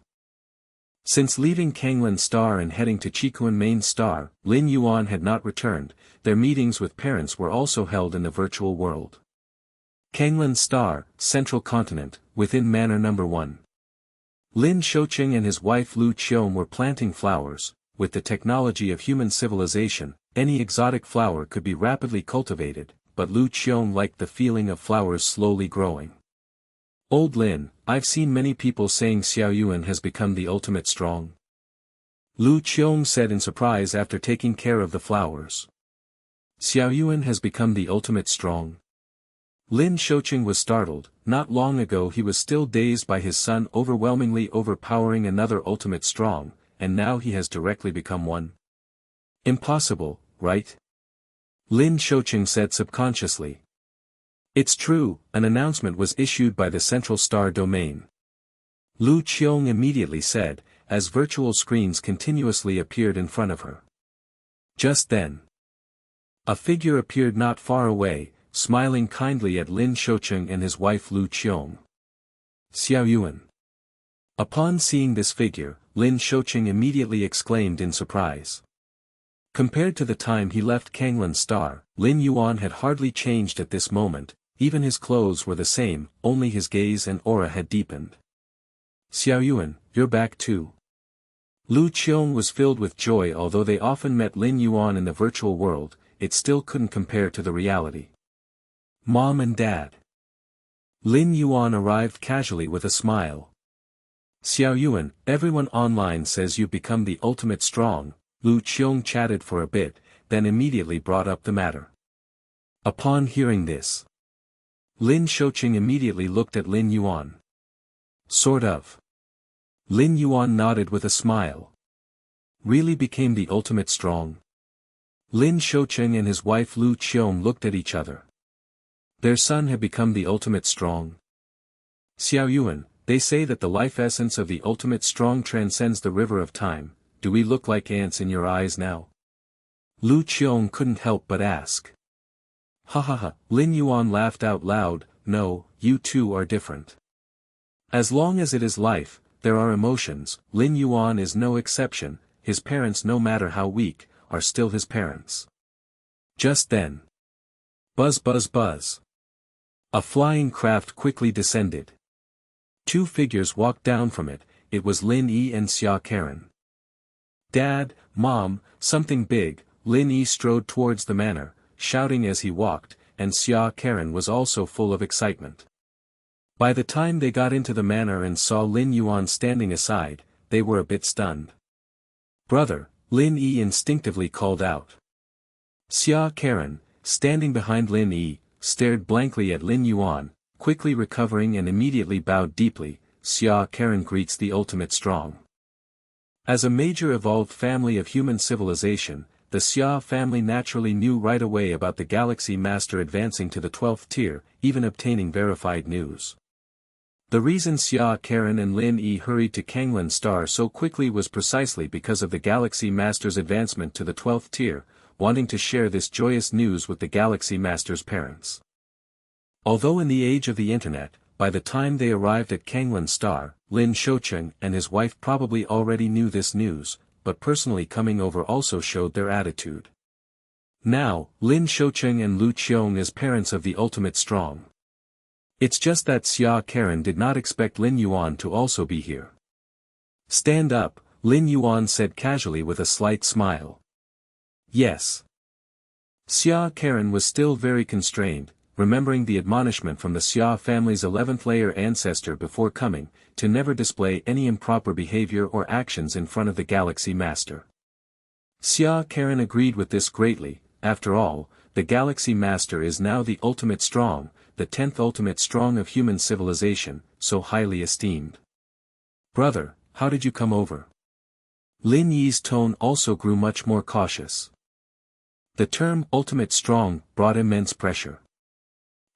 Since leaving Kanglan Star and heading to Chikuin Main Star, Lin Yuan had not returned. Their meetings with parents were also held in the virtual world. Kanglan Star, Central Continent, within Manor No. 1. Lin Shouqing and his wife Lu Qiong were planting flowers. With the technology of human civilization, any exotic flower could be rapidly cultivated, but Lu Qiong liked the feeling of flowers slowly growing. Old Lin, I've seen many people saying Xiao Yuan has become the ultimate strong. Lu Qiong said in surprise after taking care of the flowers. Xiao Yuan has become the ultimate strong. Lin Shouqing was startled. Not long ago he was still dazed by his son overwhelmingly overpowering another ultimate strong, and now he has directly become one. Impossible, right? Lin Shouqing said subconsciously. It's true, an announcement was issued by the Central Star Domain. Lu Qiong immediately said, as virtual screens continuously appeared in front of her. Just then, a figure appeared not far away, smiling kindly at Lin Shouqing and his wife Lu Qiong. Xiao Yuan. Upon seeing this figure, Lin Shouqing immediately exclaimed in surprise. Compared to the time he left Kanglan Star, Lin Yuan had hardly changed at this moment, even his clothes were the same, only his gaze and aura had deepened. Xiao Yuan, you're back too. Lu Qiong was filled with joy. Although they often met Lin Yuan in the virtual world, it still couldn't compare to the reality. Mom and Dad. Lin Yuan arrived casually with a smile. Xiao Yuan, everyone online says you've become the ultimate strong. Lu Qiong chatted for a bit, then immediately brought up the matter. Upon hearing this, Lin Shouqing immediately looked at Lin Yuan. Sort of. Lin Yuan nodded with a smile. Really became the ultimate strong? Lin Shouqing and his wife Lu Qiong looked at each other. Their son had become the ultimate strong. Xiao Yuan, they say that the life essence of the ultimate strong transcends the river of time. Do we look like ants in your eyes now? Lu Qiong couldn't help but ask. Ha ha ha, Lin Yuan laughed out loud. No, you two are different. As long as it is life, there are emotions. Lin Yuan is no exception. His parents, no matter how weak, are still his parents. Just then. Buzz buzz buzz. A flying craft quickly descended. Two figures walked down from it. It was Lin Yi and Xia Karen. Dad, Mom, something big. Lin Yi strode towards the manor, shouting as he walked, and Xia Karen was also full of excitement. By the time they got into the manor and saw Lin Yuan standing aside, they were a bit stunned. Brother, Lin Yi instinctively called out. Xia Karen, standing behind Lin Yi, stared blankly at Lin Yuan, quickly recovering and immediately bowed deeply. Xia Karen greets the ultimate strong. As a major evolved family of human civilization, the Xia family naturally knew right away about the Galaxy Master advancing to the 12th tier, even obtaining verified news. The reason Xia Karen and Lin Yi hurried to Kanglan Star so quickly was precisely because of the Galaxy Master's advancement to the 12th tier, wanting to share this joyous news with the Galaxy Master's parents. Although in the age of the internet, by the time they arrived at Kanglan Star, Lin Shouqing and his wife probably already knew this news, but personally coming over also showed their attitude. Now, Lin Shouqing and Lu Qiong as parents of the ultimate strong. It's just that Xia Karen did not expect Lin Yuan to also be here. Stand up, Lin Yuan said casually with a slight smile. Yes. Xia Karen was still very constrained, remembering the admonishment from the Xia family's 11th layer ancestor before coming, to never display any improper behavior or actions in front of the Galaxy Master. Xia Karen agreed with this greatly. After all, the Galaxy Master is now the ultimate strong, the 10th ultimate strong of human civilization, so highly esteemed. Brother, how did you come over? Lin Yi's tone also grew much more cautious. The term ultimate strong brought immense pressure.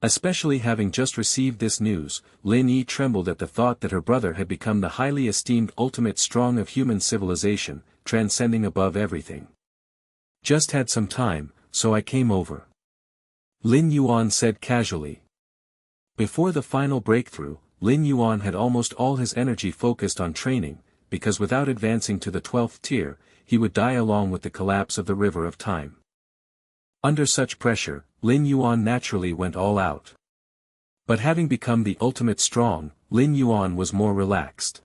Especially having just received this news, Lin Yi trembled at the thought that her brother had become the highly esteemed ultimate strong of human civilization, transcending above everything. Just had some time, so I came over. Lin Yuan said casually. Before the final breakthrough, Lin Yuan had almost all his energy focused on training, because without advancing to the 12th tier, he would die along with the collapse of the river of time. Under such pressure, Lin Yuan naturally went all out. But having become the ultimate strong, Lin Yuan was more relaxed.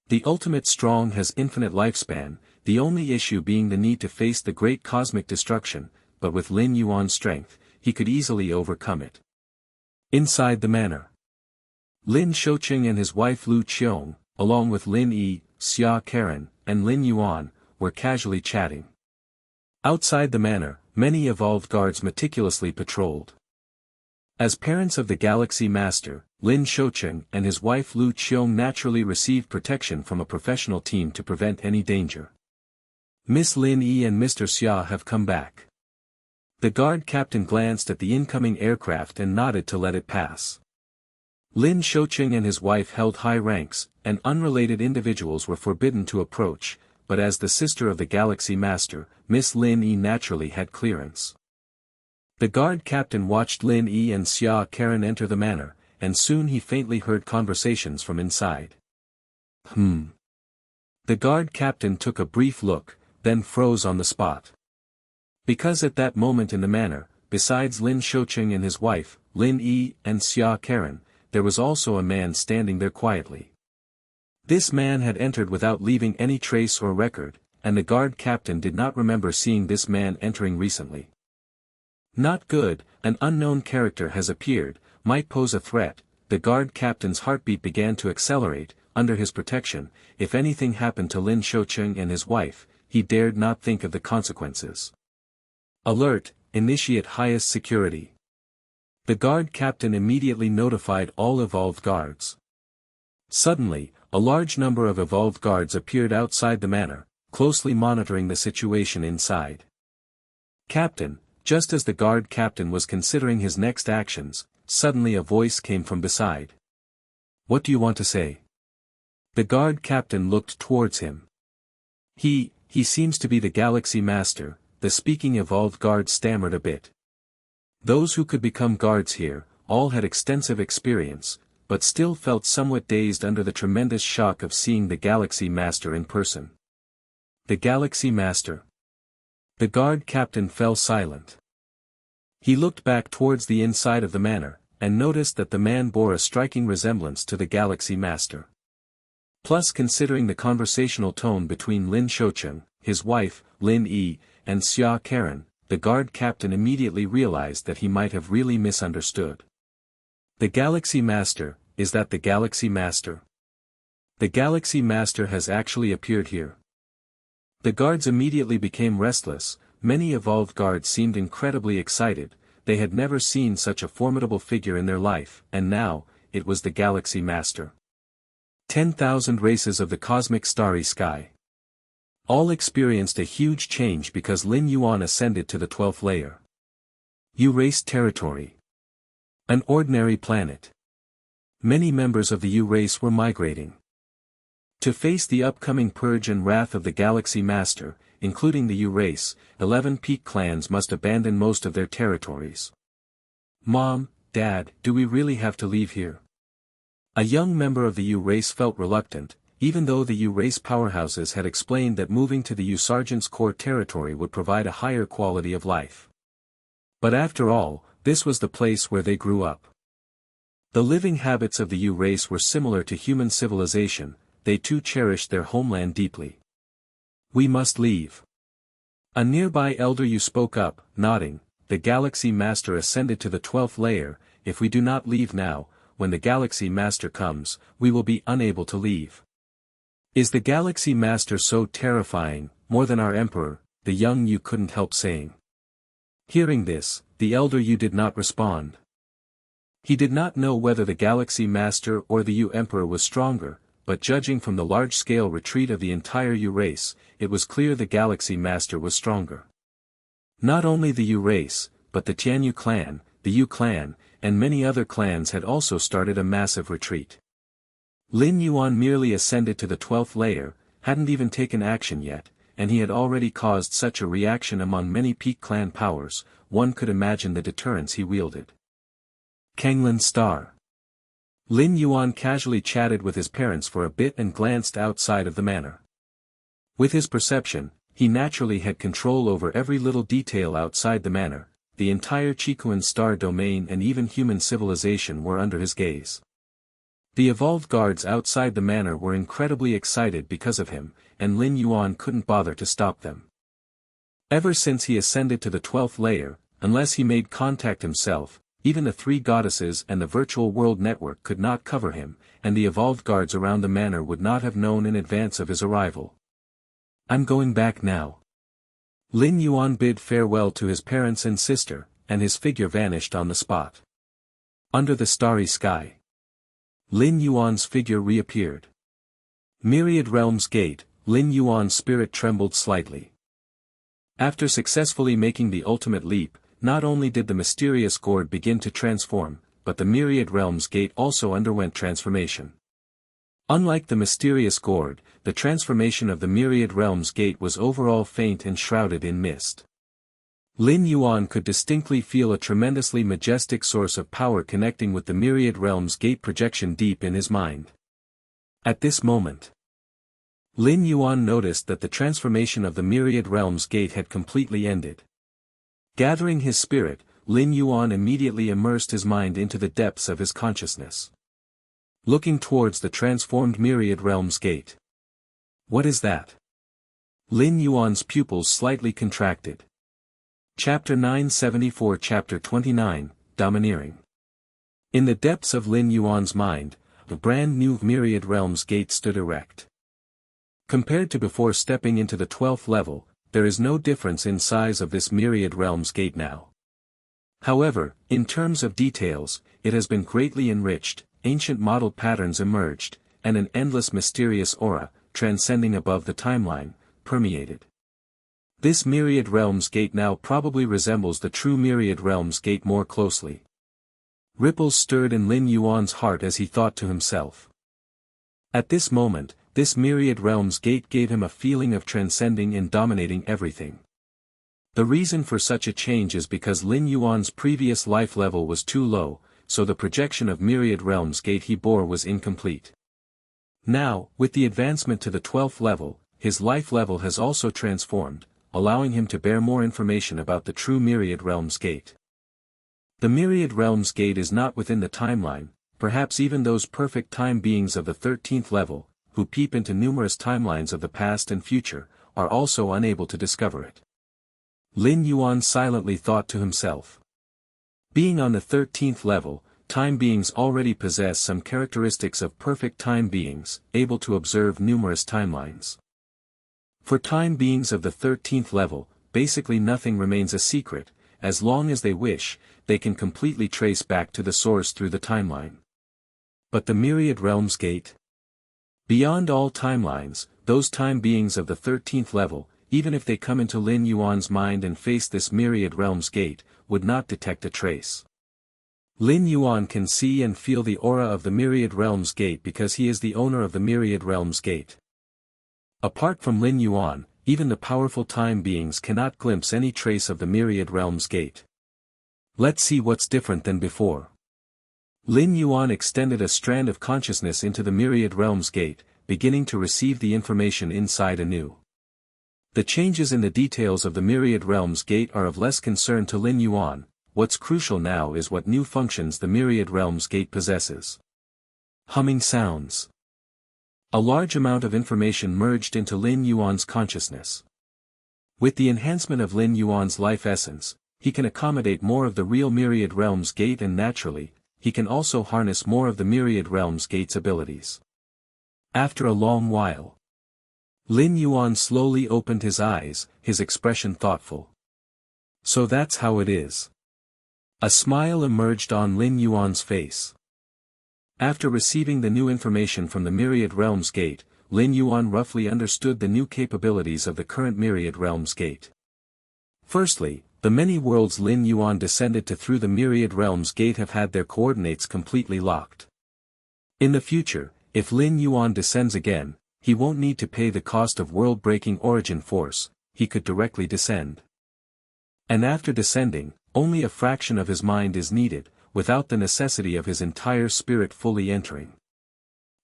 The ultimate strong has infinite lifespan, the only issue being the need to face the great cosmic destruction, but with Lin Yuan's strength, he could easily overcome it. Inside the manor, Lin Shouqing and his wife Lu Qiong, along with Lin Yi, Xia Karen, and Lin Yuan, were casually chatting. Outside the manor, many evolved guards meticulously patrolled. As parents of the Galaxy Master, Lin Shouqing and his wife Lu Qiong naturally received protection from a professional team to prevent any danger. Miss Lin Yi and Mr. Xia have come back. The guard captain glanced at the incoming aircraft and nodded to let it pass. Lin Shouqing and his wife held high ranks, and unrelated individuals were forbidden to approach, but as the sister of the Galaxy Master, Miss Lin Yi naturally had clearance. The guard captain watched Lin Yi and Xia Karen enter the manor, and soon he faintly heard conversations from inside. The guard captain took a brief look, then froze on the spot. Because at that moment in the manor, besides Lin Shouqing and his wife, Lin Yi and Xia Karen, there was also a man standing there quietly. This man had entered without leaving any trace or record, and the guard captain did not remember seeing this man entering recently. Not good, an unknown character has appeared, might pose a threat. The guard captain's heartbeat began to accelerate. Under his protection, if anything happened to Lin Shouqing and his wife, he dared not think of the consequences. Alert, initiate highest security. The guard captain immediately notified all evolved guards. Suddenly, a large number of evolved guards appeared outside the manor, closely monitoring the situation inside. Captain, just as the guard captain was considering his next actions, suddenly a voice came from beside. What do you want to say? The guard captain looked towards him. He seems to be the Galaxy Master, the speaking evolved guard stammered a bit. Those who could become guards here, all had extensive experience, but still felt somewhat dazed under the tremendous shock of seeing the Galaxy Master in person. The Galaxy Master. The guard captain fell silent. He looked back towards the inside of the manor, and noticed that the man bore a striking resemblance to the Galaxy Master. Plus, considering the conversational tone between Lin Shouqing, his wife, Lin Yi, and Xia Karen, the guard captain immediately realized that he might have really misunderstood. The Galaxy Master, is that the Galaxy Master? The Galaxy Master has actually appeared here. The guards immediately became restless. Many evolved guards seemed incredibly excited. They had never seen such a formidable figure in their life, and now, it was the Galaxy Master. 10,000 races of the cosmic starry sky. All experienced a huge change because Lin Yuan ascended to the 12th layer. U-race territory. An ordinary planet. Many members of the U-race were migrating. To face the upcoming purge and wrath of the Galaxy Master, including the U-race, 11 peak clans must abandon most of their territories. Mom, Dad, do we really have to leave here? A young member of the U-race felt reluctant, even though the U-race powerhouses had explained that moving to the U-Sergeant's core territory would provide a higher quality of life. But after all, this was the place where they grew up. The living habits of the U-race were similar to human civilization. They too cherished their homeland deeply. We must leave. A nearby elder U spoke up, nodding. The Galaxy Master ascended to the 12th layer. If we do not leave now, when the Galaxy Master comes, we will be unable to leave. Is the Galaxy Master so terrifying, more than our Emperor? The young Yu couldn't help saying. Hearing this, the elder Yu did not respond. He did not know whether the Galaxy Master or the Yu Emperor was stronger, but judging from the large-scale retreat of the entire Yu race, it was clear the Galaxy Master was stronger. Not only the Yu race, but the Tianyu clan, the Yu clan, and many other clans had also started a massive retreat. Lin Yuan merely ascended to the 12th layer, hadn't even taken action yet, and he had already caused such a reaction among many peak clan powers. One could imagine the deterrence he wielded. Kanglin Star. Lin Yuan casually chatted with his parents for a bit and glanced outside of the manor. With his perception, he naturally had control over every little detail outside the manor. The entire Chikuan star domain and even human civilization were under his gaze. The evolved guards outside the manor were incredibly excited because of him, and Lin Yuan couldn't bother to stop them. Ever since he ascended to the 12th layer, unless he made contact himself, even the three goddesses and the virtual world network could not cover him, and the evolved guards around the manor would not have known in advance of his arrival. I'm going back now. Lin Yuan bid farewell to his parents and sister, and his figure vanished on the spot. Under the starry sky, Lin Yuan's figure reappeared. Myriad Realms Gate. Lin Yuan's spirit trembled slightly. After successfully making the ultimate leap, not only did the mysterious gourd begin to transform, but the Myriad Realms Gate also underwent transformation. Unlike the mysterious gourd, the transformation of the Myriad Realms Gate was overall faint and shrouded in mist. Lin Yuan could distinctly feel a tremendously majestic source of power connecting with the Myriad Realms Gate projection deep in his mind. At this moment, Lin Yuan noticed that the transformation of the Myriad Realms Gate had completely ended. Gathering his spirit, Lin Yuan immediately immersed his mind into the depths of his consciousness, looking towards the transformed Myriad Realms Gate. What is that? Lin Yuan's pupils slightly contracted. Chapter 974 Chapter 29, Domineering. In the depths of Lin Yuan's mind, the brand new Myriad Realms Gate stood erect. Compared to before stepping into the 12th level, there is no difference in size of this Myriad Realms Gate now. However, in terms of details, it has been greatly enriched, ancient model patterns emerged, and an endless mysterious aura, transcending above the timeline, permeated. This Myriad Realms Gate now probably resembles the true Myriad Realms Gate more closely. Ripples stirred in Lin Yuan's heart as he thought to himself. At this moment, this Myriad Realms Gate gave him a feeling of transcending and dominating everything. The reason for such a change is because Lin Yuan's previous life level was too low, so the projection of Myriad Realms Gate he bore was incomplete. Now, with the advancement to the 12th level, his life level has also transformed, allowing him to bear more information about the true Myriad Realms Gate. The Myriad Realms Gate is not within the timeline, perhaps even those perfect time beings of the 13th level, who peep into numerous timelines of the past and future, are also unable to discover it. Lin Yuan silently thought to himself. Being on the 13th level, time beings already possess some characteristics of perfect time beings, able to observe numerous timelines. For time beings of the 13th level, basically nothing remains a secret, as long as they wish, they can completely trace back to the source through the timeline. But the Myriad Realms Gate? Beyond all timelines, those time beings of the 13th level, even if they come into Lin Yuan's mind and face this Myriad Realms Gate, would not detect a trace. Lin Yuan can see and feel the aura of the Myriad Realms Gate because he is the owner of the Myriad Realms Gate. Apart from Lin Yuan, even the powerful time beings cannot glimpse any trace of the Myriad Realms Gate. Let's see what's different than before. Lin Yuan extended a strand of consciousness into the Myriad Realms Gate, beginning to receive the information inside anew. The changes in the details of the Myriad Realms Gate are of less concern to Lin Yuan. What's crucial now is what new functions the Myriad Realms Gate possesses. Humming sounds. A large amount of information merged into Lin Yuan's consciousness. With the enhancement of Lin Yuan's life essence, he can accommodate more of the real Myriad Realms Gate and naturally, he can also harness more of the Myriad Realms Gate's abilities. After a long while, Lin Yuan slowly opened his eyes, his expression thoughtful. So that's how it is. A smile emerged on Lin Yuan's face. After receiving the new information from the Myriad Realms Gate, Lin Yuan roughly understood the new capabilities of the current Myriad Realms Gate. Firstly, the many worlds Lin Yuan descended to through the Myriad Realms Gate have had their coordinates completely locked. In the future, if Lin Yuan descends again, he won't need to pay the cost of world-breaking origin force, he could directly descend. And after descending, only a fraction of his mind is needed, without the necessity of his entire spirit fully entering.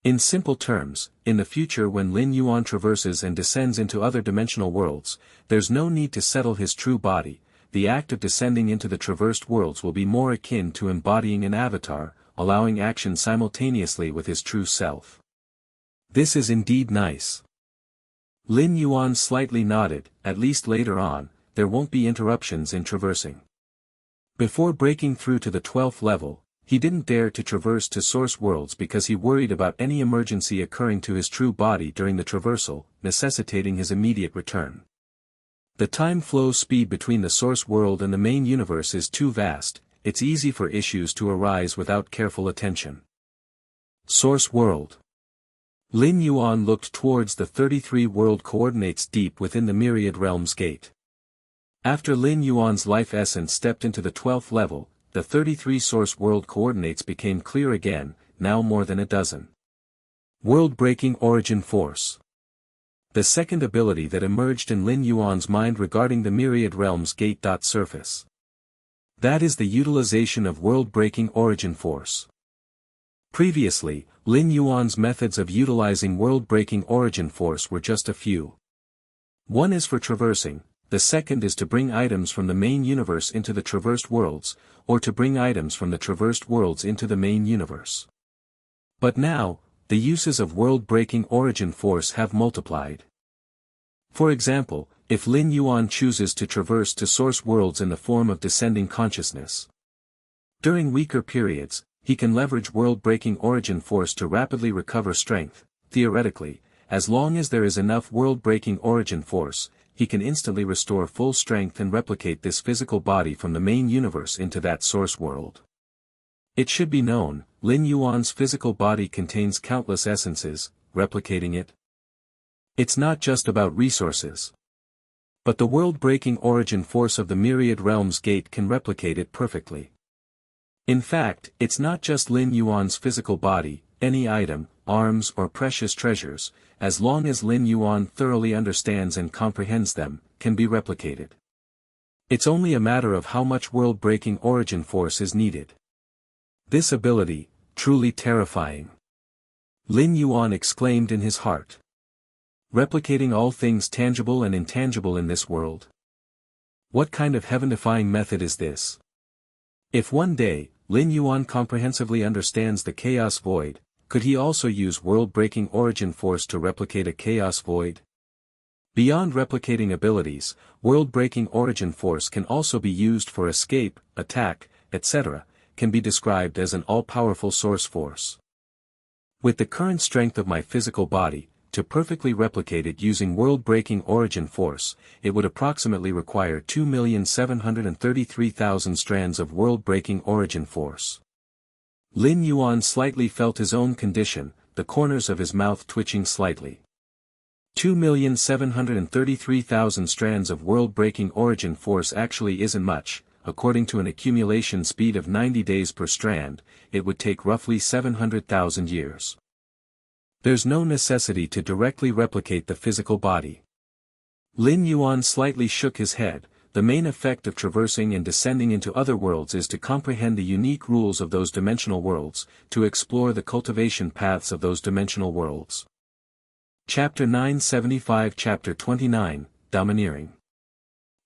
In simple terms, in the future when Lin Yuan traverses and descends into other dimensional worlds, there's no need to settle his true body. The act of descending into the traversed worlds will be more akin to embodying an avatar, allowing action simultaneously with his true self. This is indeed nice. Lin Yuan slightly nodded. At least later on, there won't be interruptions in traversing. Before breaking through to the 12th level, he didn't dare to traverse to source worlds because he worried about any emergency occurring to his true body during the traversal, necessitating his immediate return. The time flow speed between the source world and the main universe is too vast, it's easy for issues to arise without careful attention. Source world. Lin Yuan looked towards the 33 world coordinates deep within the myriad realms gate. After Lin Yuan's life essence stepped into the 12th level, the 33 source world coordinates became clear again, now more than a dozen. World-breaking origin force. The second ability that emerged in Lin Yuan's mind regarding the myriad realms gate. Surface. That is the utilization of world-breaking origin force. Previously, Lin Yuan's methods of utilizing world-breaking origin force were just a few. One is for traversing, the second is to bring items from the main universe into the traversed worlds, or to bring items from the traversed worlds into the main universe. But now, the uses of world-breaking origin force have multiplied. For example, if Lin Yuan chooses to traverse to source worlds in the form of descending consciousness. During weaker periods, he can leverage world-breaking origin force to rapidly recover strength. Theoretically, as long as there is enough world-breaking origin force, he can instantly restore full strength and replicate this physical body from the main universe into that source world. It should be known, Lin Yuan's physical body contains countless essences, replicating it. It's not just about resources. But the world-breaking origin force of the myriad realms gate can replicate it perfectly. In fact, it's not just Lin Yuan's physical body, any item, arms or precious treasures, as long as Lin Yuan thoroughly understands and comprehends them, can be replicated. It's only a matter of how much world-breaking origin force is needed. This ability, truly terrifying. Lin Yuan exclaimed in his heart. Replicating all things tangible and intangible in this world. What kind of heaven-defying method is this? If one day, Lin Yuan comprehensively understands the chaos void, could he also use world-breaking origin force to replicate a chaos void? Beyond replicating abilities, world-breaking origin force can also be used for escape, attack, etc., can be described as an all-powerful source force. With the current strength of my physical body, to perfectly replicate it using world-breaking origin force, it would approximately require 2,733,000 strands of world-breaking origin force. Lin Yuan slightly felt his own condition, the corners of his mouth twitching slightly. 2,733,000 strands of world-breaking origin force actually isn't much. According to an accumulation speed of 90 days per strand, it would take roughly 700,000 years. There's no necessity to directly replicate the physical body. Lin Yuan slightly shook his head. The main effect of traversing and descending into other worlds is to comprehend the unique rules of those dimensional worlds, to explore the cultivation paths of those dimensional worlds. Chapter 975 Chapter 29, Domineering.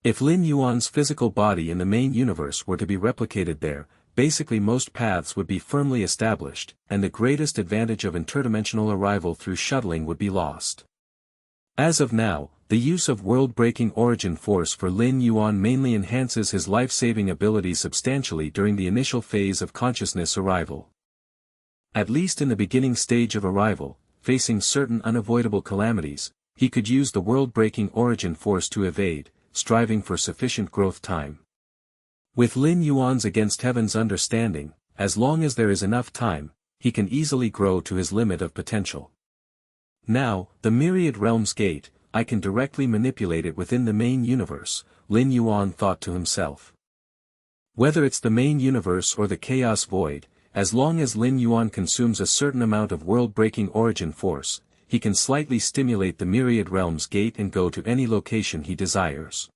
If Lin Yuan's physical body in the main universe were to be replicated there, basically most paths would be firmly established, and the greatest advantage of interdimensional arrival through shuttling would be lost. As of now, the use of world-breaking origin force for Lin Yuan mainly enhances his life-saving abilities substantially during the initial phase of consciousness arrival. At least in the beginning stage of arrival, facing certain unavoidable calamities, he could use the world-breaking origin force to evade, striving for sufficient growth time. With Lin Yuan's against heaven's understanding, as long as there is enough time, he can easily grow to his limit of potential. Now, the myriad realms gate, I can directly manipulate it within the main universe, Lin Yuan thought to himself. Whether it's the main universe or the chaos void, as long as Lin Yuan consumes a certain amount of world-breaking origin force, he can slightly stimulate the myriad realms gate and go to any location he desires.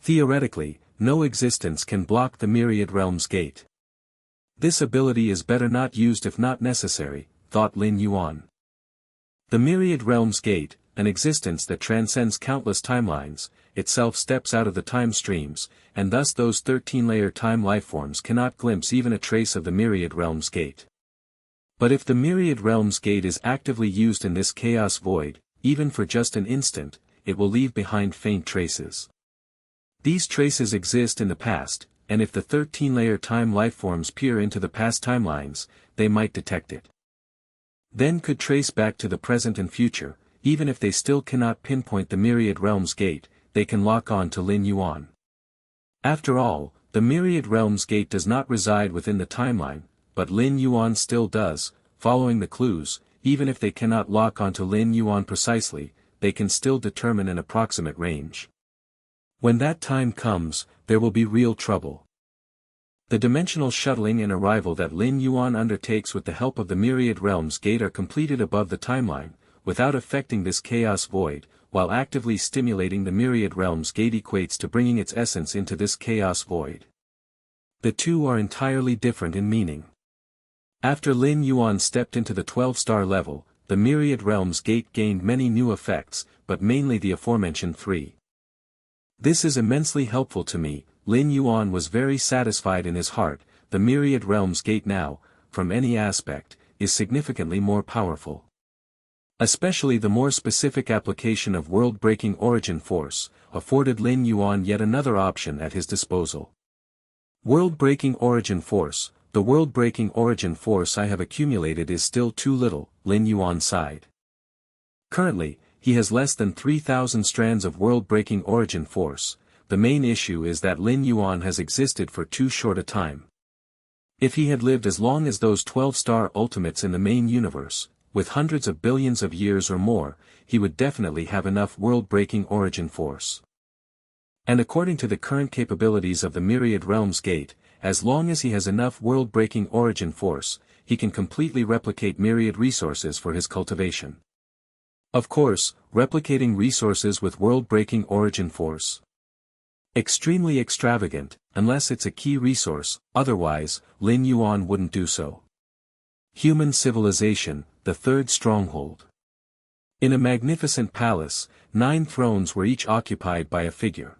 Theoretically, no existence can block the myriad realms gate. This ability is better not used if not necessary, thought Lin Yuan. The myriad realms gate, an existence that transcends countless timelines, itself steps out of the time streams, and thus those 13-layer time lifeforms cannot glimpse even a trace of the myriad realms gate. But if the myriad realms gate is actively used in this chaos void, even for just an instant, it will leave behind faint traces. These traces exist in the past, and if the 13-layer time lifeforms peer into the past timelines, they might detect it. Then could trace back to the present and future. Even if they still cannot pinpoint the Myriad Realms Gate, they can lock on to Lin Yuan. After all, the Myriad Realms Gate does not reside within the timeline, but Lin Yuan still does. Following the clues, even if they cannot lock onto Lin Yuan precisely, they can still determine an approximate range. When that time comes, there will be real trouble. The dimensional shuttling and arrival that Lin Yuan undertakes with the help of the Myriad Realms Gate are completed above the timeline, without affecting this chaos void, while actively stimulating the Myriad Realms Gate equates to bringing its essence into this chaos void. The two are entirely different in meaning. After Lin Yuan stepped into the 12-star level, the Myriad Realms Gate gained many new effects, but mainly the aforementioned three. This is immensely helpful to me. Lin Yuan was very satisfied in his heart. The Myriad Realms Gate now, from any aspect, is significantly more powerful. Especially the more specific application of world-breaking origin force, afforded Lin Yuan yet another option at his disposal. World-breaking origin force. The world-breaking origin force I have accumulated is still too little, Lin Yuan sighed. Currently, he has less than 3,000 strands of world-breaking origin force. The main issue is that Lin Yuan has existed for too short a time. If he had lived as long as those 12-star ultimates in the main universe, with hundreds of billions of years or more, he would definitely have enough world-breaking origin force. And according to the current capabilities of the Myriad Realms Gate, as long as he has enough world-breaking origin force, he can completely replicate myriad resources for his cultivation. Of course, replicating resources with world-breaking origin force. Extremely extravagant, unless it's a key resource, otherwise, Lin Yuan wouldn't do so. Human civilization, the third stronghold. In a magnificent palace, 9 thrones were each occupied by a figure.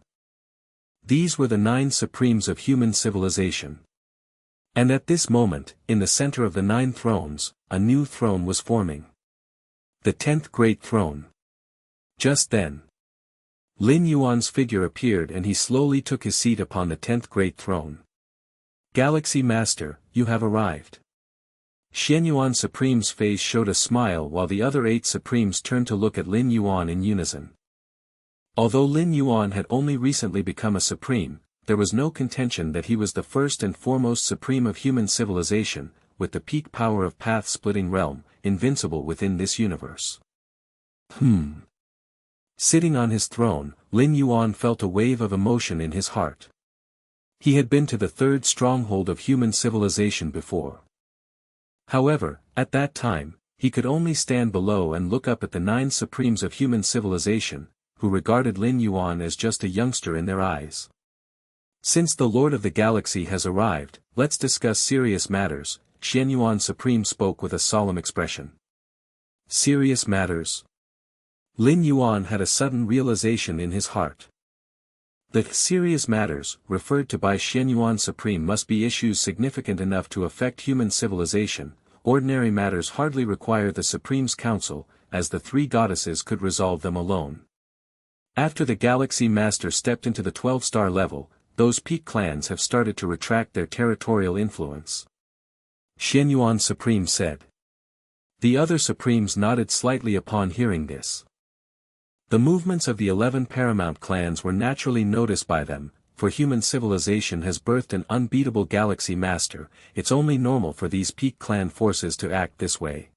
These were the 9 supremes of human civilization. And at this moment, in the center of the 9 thrones, a new throne was forming. The 10th Great Throne. Just then, Lin Yuan's figure appeared and he slowly took his seat upon the 10th Great Throne. Galaxy Master, you have arrived. Xianyuan Supreme's face showed a smile while the other 8 Supremes turned to look at Lin Yuan in unison. Although Lin Yuan had only recently become a Supreme, there was no contention that he was the first and foremost Supreme of human civilization, with the peak power of path-splitting realm, invincible within this universe. Sitting on his throne, Lin Yuan felt a wave of emotion in his heart. He had been to the 3rd stronghold of human civilization before. However, at that time, he could only stand below and look up at the 9 Supremes of human civilization, who regarded Lin Yuan as just a youngster in their eyes. Since the Lord of the Galaxy has arrived, let's discuss serious matters, Xianyuan Supreme spoke with a solemn expression. Serious matters? Lin Yuan had a sudden realization in his heart. The serious matters, referred to by Xianyuan Supreme must be issues significant enough to affect human civilization. Ordinary matters hardly require the Supreme's counsel, as the 3 goddesses could resolve them alone. After the Galaxy Master stepped into the 12-star level, those peak clans have started to retract their territorial influence. Xianyuan Supreme said. The other Supremes nodded slightly upon hearing this. The movements of the 11 paramount clans were naturally noticed by them, for human civilization has birthed an unbeatable Galaxy Master. It's only normal for these peak clan forces to act this way.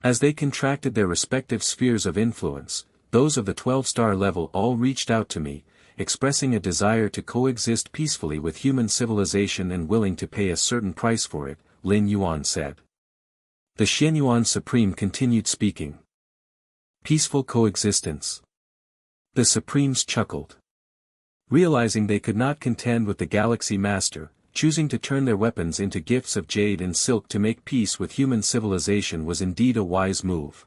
As they contracted their respective spheres of influence, those of the 12-star level all reached out to me, expressing a desire to coexist peacefully with human civilization and willing to pay a certain price for it, Lin Yuan said. The Xianyuan Supreme continued speaking. Peaceful coexistence. The Supremes chuckled. Realizing they could not contend with the Galaxy Master, choosing to turn their weapons into gifts of jade and silk to make peace with human civilization was indeed a wise move.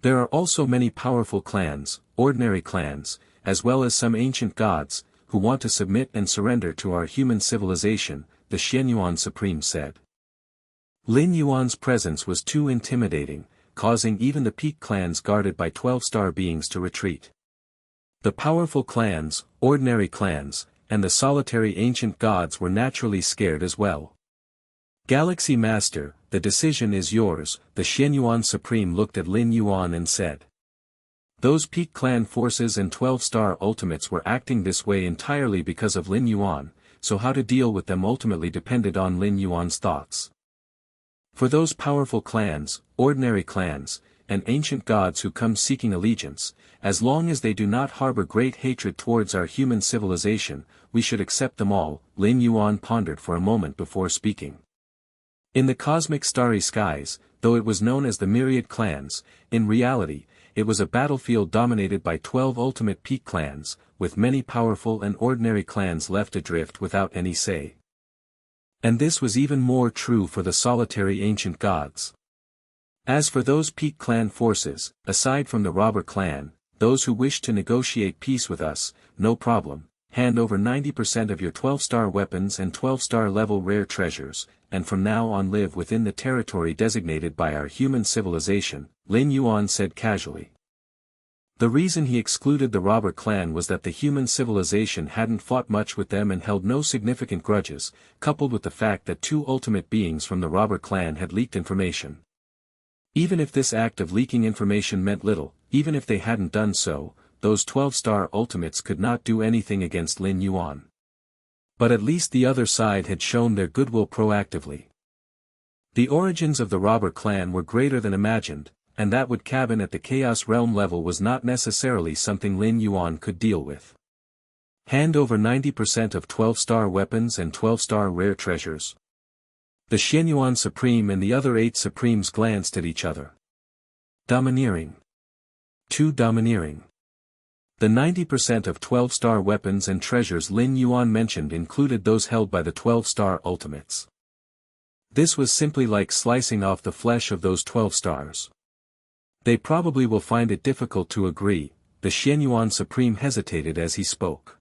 There are also many powerful clans, ordinary clans, as well as some ancient gods, who want to submit and surrender to our human civilization, the Xianyuan Supreme said. Lin Yuan's presence was too intimidating, causing even the peak clans guarded by 12-star beings to retreat. The powerful clans, ordinary clans, and the solitary ancient gods were naturally scared as well. Galaxy Master, the decision is yours, the Xianyuan Supreme looked at Lin Yuan and said. Those Peak Clan forces and 12-star ultimates were acting this way entirely because of Lin Yuan, so how to deal with them ultimately depended on Lin Yuan's thoughts. For those powerful clans, ordinary clans, and ancient gods who come seeking allegiance, as long as they do not harbor great hatred towards our human civilization, we should accept them all, Lin Yuan pondered for a moment before speaking. In the cosmic starry skies, though it was known as the myriad clans, in reality, it was a battlefield dominated by 12 ultimate peak clans, with many powerful and ordinary clans left adrift without any say. And this was even more true for the solitary ancient gods. As for those peak clan forces, aside from the robber clan, those who wish to negotiate peace with us, no problem, hand over 90% of your 12-star weapons and 12-star level rare treasures, and from now on live within the territory designated by our human civilization, Lin Yuan said casually. The reason he excluded the robber clan was that the human civilization hadn't fought much with them and held no significant grudges, coupled with the fact that 2 ultimate beings from the robber clan had leaked information. Even if this act of leaking information meant little, even if they hadn't done so, those 12-star ultimates could not do anything against Lin Yuan. But at least the other side had shown their goodwill proactively. The origins of the robber clan were greater than imagined, and that would cabin at the Chaos Realm level was not necessarily something Lin Yuan could deal with. Hand over 90% of 12-star weapons and 12-star rare treasures. The Xianyuan Supreme and the other 8 Supremes glanced at each other. Domineering. Too domineering. The 90% of 12-star weapons and treasures Lin Yuan mentioned included those held by the 12-star ultimates. This was simply like slicing off the flesh of those 12 stars. They probably will find it difficult to agree, the Xianyuan Supreme hesitated as he spoke.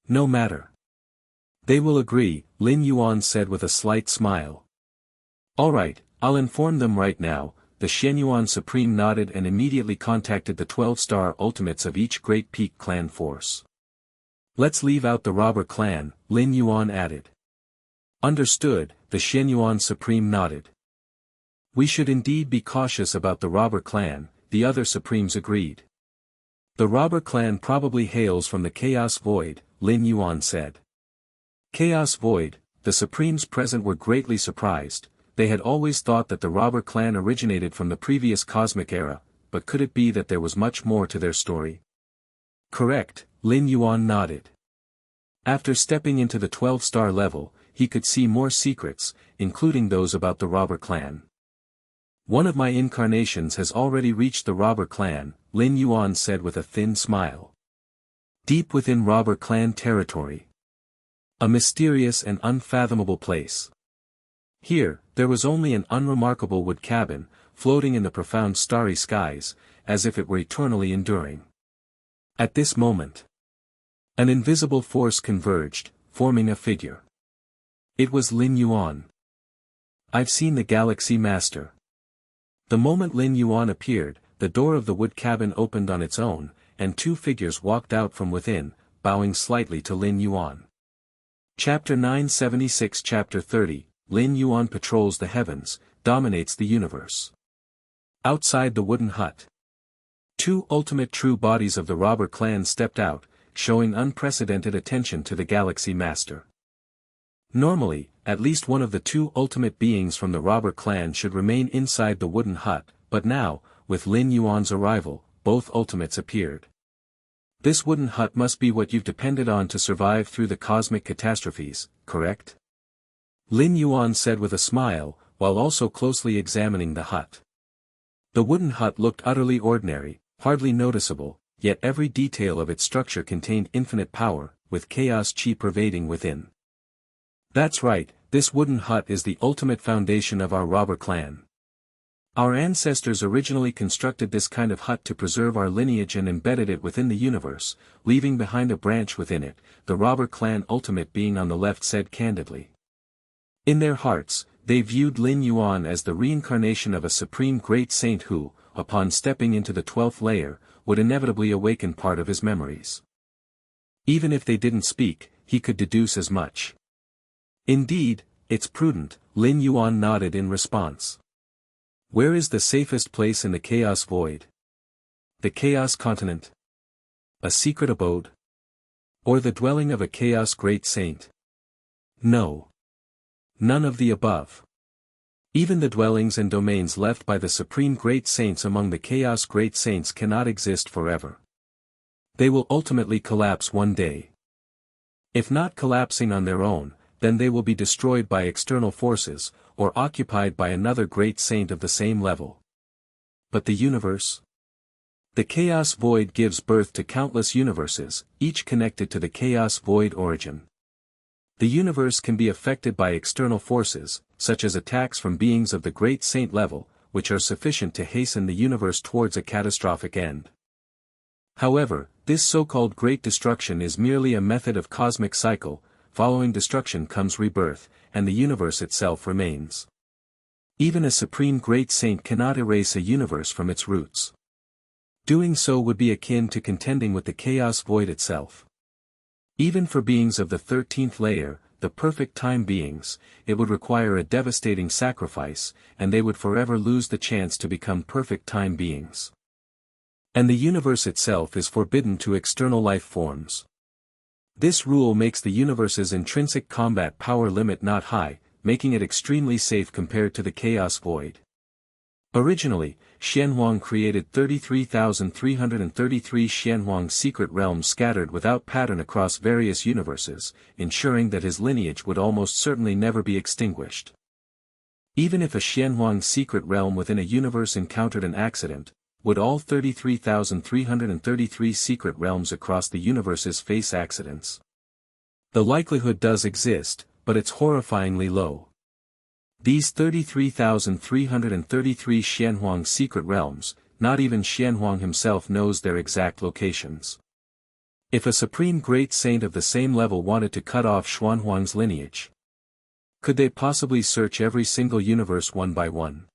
No matter. They will agree, Lin Yuan said with a slight smile. Alright, I'll inform them right now, the Xianyuan Supreme nodded and immediately contacted the 12-star ultimates of each great peak clan force. Let's leave out the robber clan, Lin Yuan added. Understood, the Xianyuan Supreme nodded. We should indeed be cautious about the robber clan, the other Supremes agreed. The robber clan probably hails from the Chaos Void, Lin Yuan said. Chaos Void, the Supremes present were greatly surprised. They had always thought that the robber clan originated from the previous cosmic era, but could it be that there was much more to their story? Correct, Lin Yuan nodded. After stepping into the 12-star level, he could see more secrets, including those about the robber clan. One of my incarnations has already reached the robber clan, Lin Yuan said with a thin smile. Deep within robber clan territory. A mysterious and unfathomable place. Here, there was only an unremarkable wood cabin, floating in the profound starry skies, as if it were eternally enduring. At this moment, an invisible force converged, forming a figure. It was Lin Yuan. I've seen the Galaxy Master. The moment Lin Yuan appeared, the door of the wood cabin opened on its own, and 2 figures walked out from within, bowing slightly to Lin Yuan. Chapter 976 Chapter 30, Lin Yuan patrols the heavens, dominates the universe. Outside the wooden hut. 2 ultimate true bodies of the robber clan stepped out, showing unprecedented attention to the Galaxy Master. Normally, at least one of the 2 ultimate beings from the robber clan should remain inside the wooden hut, but now, with Lin Yuan's arrival, both ultimates appeared. This wooden hut must be what you've depended on to survive through the cosmic catastrophes, correct? Lin Yuan said with a smile, while also closely examining the hut. The wooden hut looked utterly ordinary, hardly noticeable, yet every detail of its structure contained infinite power, with chaos chi pervading within. That's right, this wooden hut is the ultimate foundation of our robber clan. Our ancestors originally constructed this kind of hut to preserve our lineage and embedded it within the universe, leaving behind a branch within it, the robber clan ultimate being on the left said candidly. In their hearts, they viewed Lin Yuan as the reincarnation of a supreme great saint who, upon stepping into the 12th layer, would inevitably awaken part of his memories. Even if they didn't speak, he could deduce as much. Indeed, it's prudent, Lin Yuan nodded in response. Where is the safest place in the chaos void? The chaos continent? A secret abode? Or the dwelling of a chaos great saint? No. None of the above. Even the dwellings and domains left by the supreme great saints among the chaos great saints cannot exist forever. They will ultimately collapse one day. If not collapsing on their own, then they will be destroyed by external forces, or occupied by another great saint of the same level. But the universe? The chaos void gives birth to countless universes, each connected to the chaos void origin. The universe can be affected by external forces, such as attacks from beings of the great saint level, which are sufficient to hasten the universe towards a catastrophic end. However, this so-called great destruction is merely a method of cosmic cycle. Following destruction comes rebirth, and the universe itself remains. Even a supreme great saint cannot erase a universe from its roots. Doing so would be akin to contending with the chaos void itself. Even for beings of the 13th layer, the perfect time beings, it would require a devastating sacrifice, and they would forever lose the chance to become perfect time beings. And the universe itself is forbidden to external life forms. This rule makes the universe's intrinsic combat power limit not high, making it extremely safe compared to the chaos void. Originally, Xianhuang created 33,333 Xianhuang secret realms scattered without pattern across various universes, ensuring that his lineage would almost certainly never be extinguished. Even if a Xianhuang secret realm within a universe encountered an accident, would all 33,333 secret realms across the universes face accidents? The likelihood does exist, but it's horrifyingly low. These 33,333 Xianhuang secret realms, not even Xianhuang himself knows their exact locations. If a supreme great saint of the same level wanted to cut off Xuanhuang's lineage, could they possibly search every single universe one by one?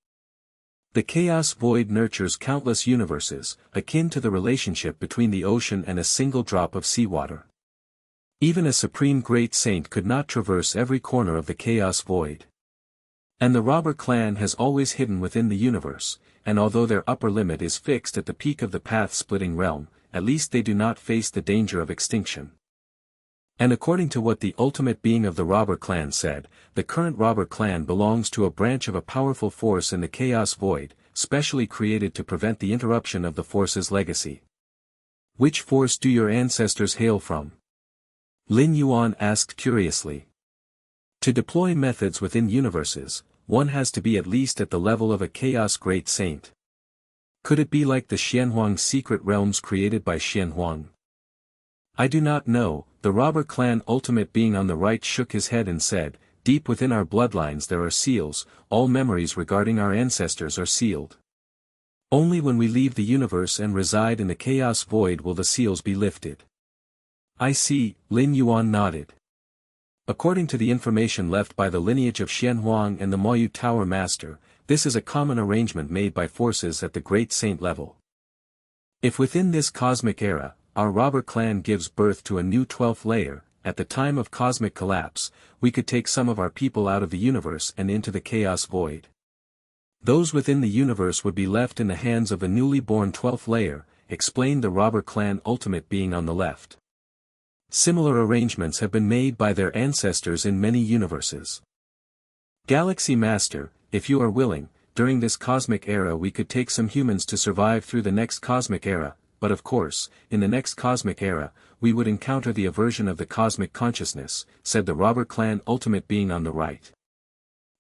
The chaos void nurtures countless universes, akin to the relationship between the ocean and a single drop of seawater. Even a supreme great saint could not traverse every corner of the chaos void. And the robber clan has always hidden within the universe, and although their upper limit is fixed at the peak of the path-splitting realm, at least they do not face the danger of extinction. And according to what the ultimate being of the robber clan said, the current robber clan belongs to a branch of a powerful force in the chaos void, specially created to prevent the interruption of the force's legacy. Which force do your ancestors hail from? Lin Yuan asked curiously. To deploy methods within universes, one has to be at least at the level of a chaos great saint. Could it be like the Xianhuang secret realms created by Xianhuang? I do not know. The robber clan ultimate being on the right shook his head and said, deep within our bloodlines there are seals, all memories regarding our ancestors are sealed. Only when we leave the universe and reside in the chaos void will the seals be lifted. I see, Lin Yuan nodded. According to the information left by the lineage of Xianhuang and the Moyu Tower Master, this is a common arrangement made by forces at the great saint level. If within this cosmic era, our robber clan gives birth to a new 12th layer, at the time of cosmic collapse, we could take some of our people out of the universe and into the chaos void. Those within the universe would be left in the hands of a newly born 12th layer, explained the robber clan ultimate being on the left. Similar arrangements have been made by their ancestors in many universes. Galaxy Master, if you are willing, during this cosmic era we could take some humans to survive through the next cosmic era. But of course, in the next cosmic era, we would encounter the aversion of the cosmic consciousness, said the robber clan ultimate being on the right.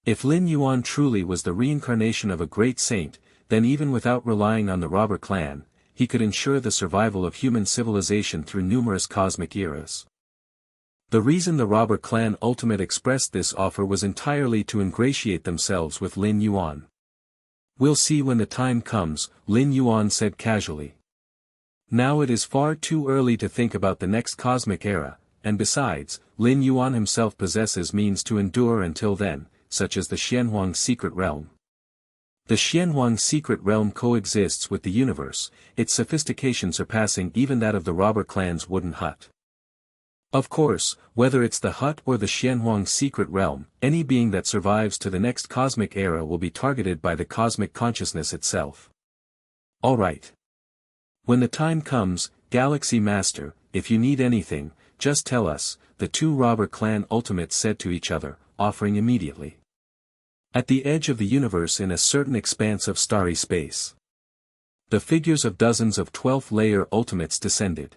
If Lin Yuan truly was the reincarnation of a great saint, then even without relying on the robber clan, he could ensure the survival of human civilization through numerous cosmic eras. The reason the robber clan ultimate expressed this offer was entirely to ingratiate themselves with Lin Yuan. We'll see when the time comes, Lin Yuan said casually. Now it is far too early to think about the next cosmic era, and besides, Lin Yuan himself possesses means to endure until then, such as the Xianhuang secret realm. The Xianhuang secret realm coexists with the universe, its sophistication surpassing even that of the robber clan's wooden hut. Of course, whether it's the Hut or the Xianhuang secret realm, any being that survives to the next cosmic era will be targeted by the cosmic consciousness itself. Alright. When the time comes, Galaxy Master, if you need anything, just tell us, the two robber clan ultimates said to each other, offering immediately. At the edge of the universe in a certain expanse of starry space, the figures of dozens of 12th layer ultimates descended.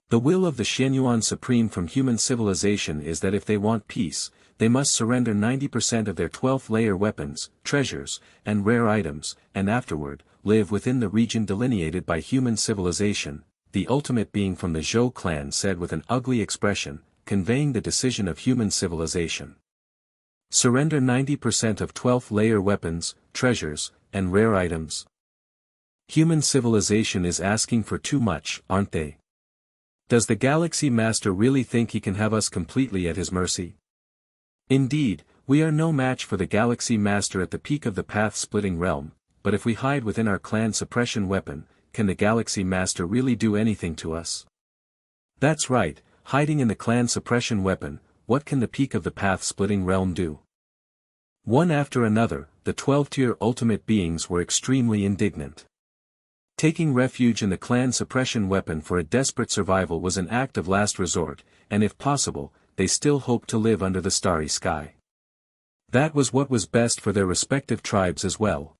The will of the Xianyuan Supreme from human civilization is that if they want peace, they must surrender 90% of their 12th layer weapons, treasures, and rare items, and afterward, live within the region delineated by human civilization, the ultimate being from the Zhou clan said with an ugly expression, conveying the decision of human civilization. Surrender 90% of 12th layer weapons, treasures, and rare items. Human civilization is asking for too much, aren't they? Does the Galaxy Master really think he can have us completely at his mercy? Indeed, we are no match for the Galaxy Master at the peak of the path-splitting realm, but if we hide within our clan suppression weapon, can the Galaxy Master really do anything to us? That's right, hiding in the clan suppression weapon, what can the peak of the path-splitting realm do? One after another, the 12-tier ultimate beings were extremely indignant. Taking refuge in the clan suppression weapon for a desperate survival was an act of last resort, and if possible, they still hoped to live under the starry sky. That was what was best for their respective tribes as well.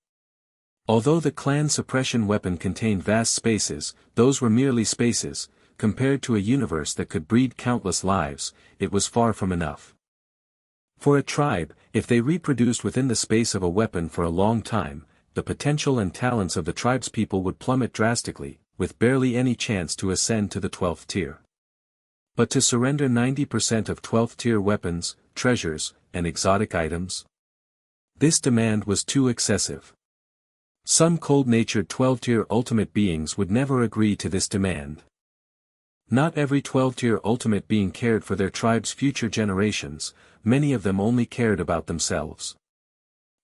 Although the clan suppression weapon contained vast spaces, those were merely spaces, compared to a universe that could breed countless lives, it was far from enough. For a tribe, if they reproduced within the space of a weapon for a long time, the potential and talents of the tribespeople would plummet drastically, with barely any chance to ascend to the 12th tier. But to surrender 90% of 12th tier weapons, treasures, and exotic items? This demand was too excessive. Some cold-natured 12th-tier ultimate beings would never agree to this demand. Not every 12th-tier ultimate being cared for their tribe's future generations, many of them only cared about themselves.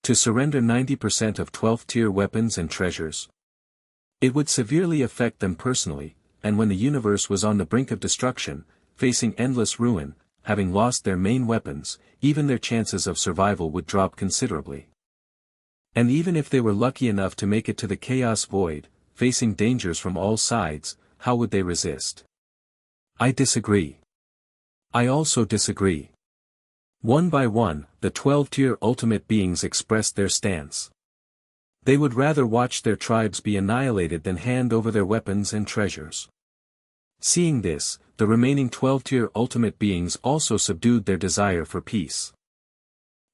To surrender 90% of 12th-tier weapons and treasures? It would severely affect them personally, and when the universe was on the brink of destruction, facing endless ruin, having lost their main weapons, even their chances of survival would drop considerably. And even if they were lucky enough to make it to the chaos void, facing dangers from all sides, how would they resist? I disagree. I also disagree. One by one, the 12th-tier ultimate beings expressed their stance. They would rather watch their tribes be annihilated than hand over their weapons and treasures. Seeing this, the remaining 12th-tier ultimate beings also subdued their desire for peace.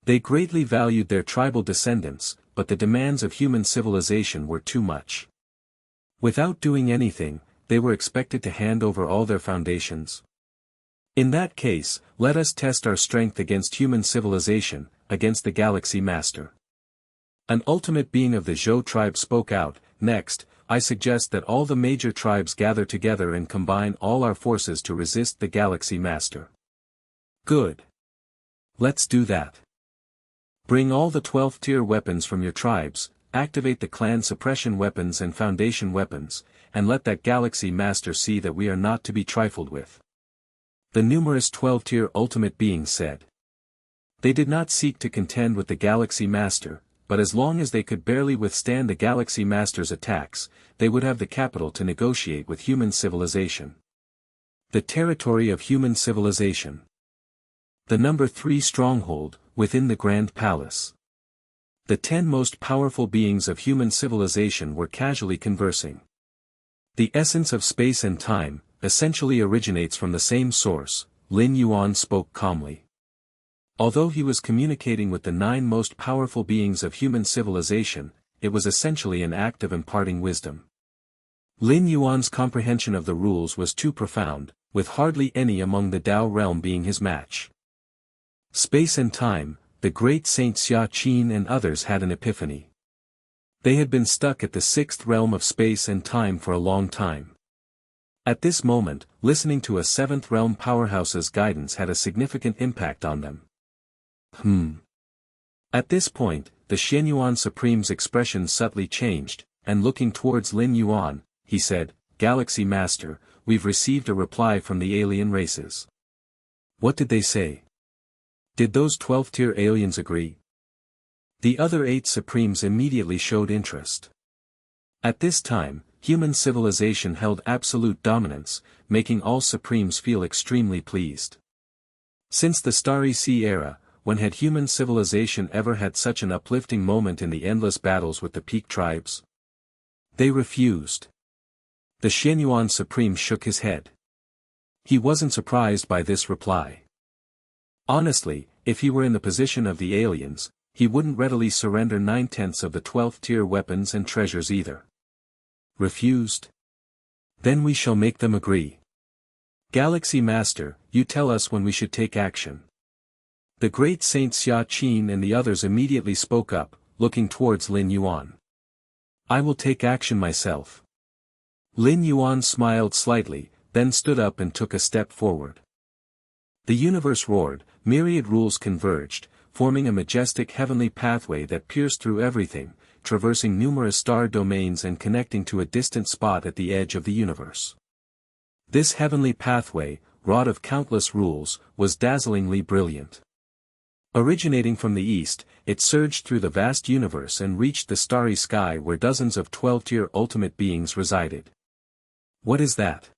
They greatly valued their tribal descendants, but the demands of human civilization were too much. Without doing anything, they were expected to hand over all their foundations. In that case, let us test our strength against human civilization, against the Galaxy Master. An ultimate being of the Zhou tribe spoke out. Next, I suggest that all the major tribes gather together and combine all our forces to resist the Galaxy Master. Good. Let's do that. Bring all the 12th tier weapons from your tribes, activate the clan suppression weapons and foundation weapons, and let that Galaxy Master see that we are not to be trifled with. The numerous 12th tier ultimate beings said. They did not seek to contend with the Galaxy Master, but as long as they could barely withstand the Galaxy Master's attacks, they would have the capital to negotiate with human civilization. The territory of human civilization. The number 3 stronghold, within the Grand Palace. The 10 most powerful beings of human civilization were casually conversing. The essence of space and time, essentially originates from the same source, Lin Yuan spoke calmly. Although he was communicating with the 9 most powerful beings of human civilization, it was essentially an act of imparting wisdom. Lin Yuan's comprehension of the rules was too profound, with hardly any among the Tao realm being his match. Space and time, the great Saint Xia Qin and others had an epiphany. They had been stuck at the 6th realm of space and time for a long time. At this moment, listening to a 7th realm powerhouse's guidance had a significant impact on them. At this point, the Xianyuan Supreme's expression subtly changed, and looking towards Lin Yuan, he said, "Galaxy Master, we've received a reply from the alien races. What did they say? Did those 12th-tier aliens agree? The other 8 Supremes immediately showed interest. At this time, human civilization held absolute dominance, making all Supremes feel extremely pleased. Since the Starry Sea era, when had human civilization ever had such an uplifting moment in the endless battles with the peak tribes? They refused. The Xianyuan Supreme shook his head. He wasn't surprised by this reply. Honestly, if he were in the position of the aliens, he wouldn't readily surrender 9/10 of the 12th-tier weapons and treasures either. Refused? Then we shall make them agree. Galaxy Master, you tell us when we should take action. The great Saint Xia Qin and the others immediately spoke up, looking towards Lin Yuan. I will take action myself. Lin Yuan smiled slightly, then stood up and took a step forward. The universe roared, myriad rules converged, forming a majestic heavenly pathway that pierced through everything, traversing numerous star domains and connecting to a distant spot at the edge of the universe. This heavenly pathway, wrought of countless rules, was dazzlingly brilliant. Originating from the east, it surged through the vast universe and reached the starry sky where dozens of 12th-tier ultimate beings resided. What is that?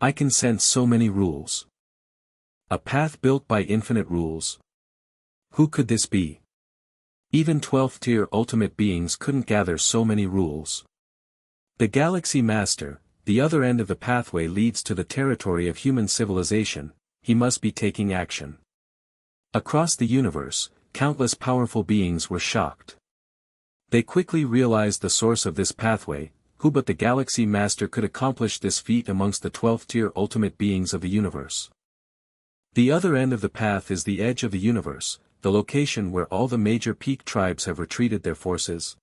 I can sense so many rules. A path built by infinite rules. Who could this be? Even 12th-tier ultimate beings couldn't gather so many rules. The Galaxy Master, the other end of the pathway leads to the territory of human civilization, he must be taking action. Across the universe, countless powerful beings were shocked. They quickly realized the source of this pathway, who but the Galaxy Master could accomplish this feat amongst the 12th-tier ultimate beings of the universe. The other end of the path is the edge of the universe, the location where all the major peak tribes have retreated their forces.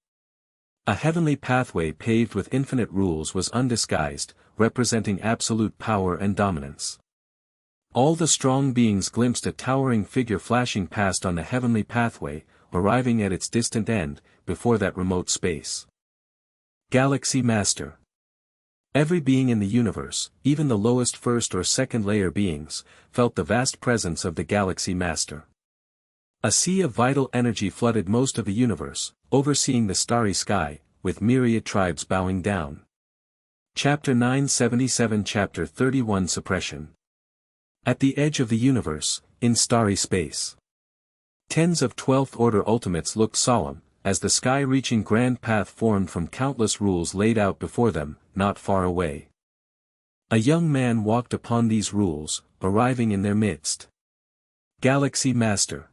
A heavenly pathway paved with infinite rules was undisguised, representing absolute power and dominance. All the strong beings glimpsed a towering figure flashing past on the heavenly pathway, arriving at its distant end, before that remote space. Galaxy Master. Every being in the universe, even the lowest first or second layer beings, felt the vast presence of the Galaxy Master. A sea of vital energy flooded most of the universe, overseeing the starry sky, with myriad tribes bowing down. Chapter 977 Chapter 31 Suppression. At the edge of the universe, in starry space. Tens of 12th Order ultimates looked solemn, as the sky-reaching grand path formed from countless rules laid out before them, not far away. A young man walked upon these rules, arriving in their midst. Galaxy Master.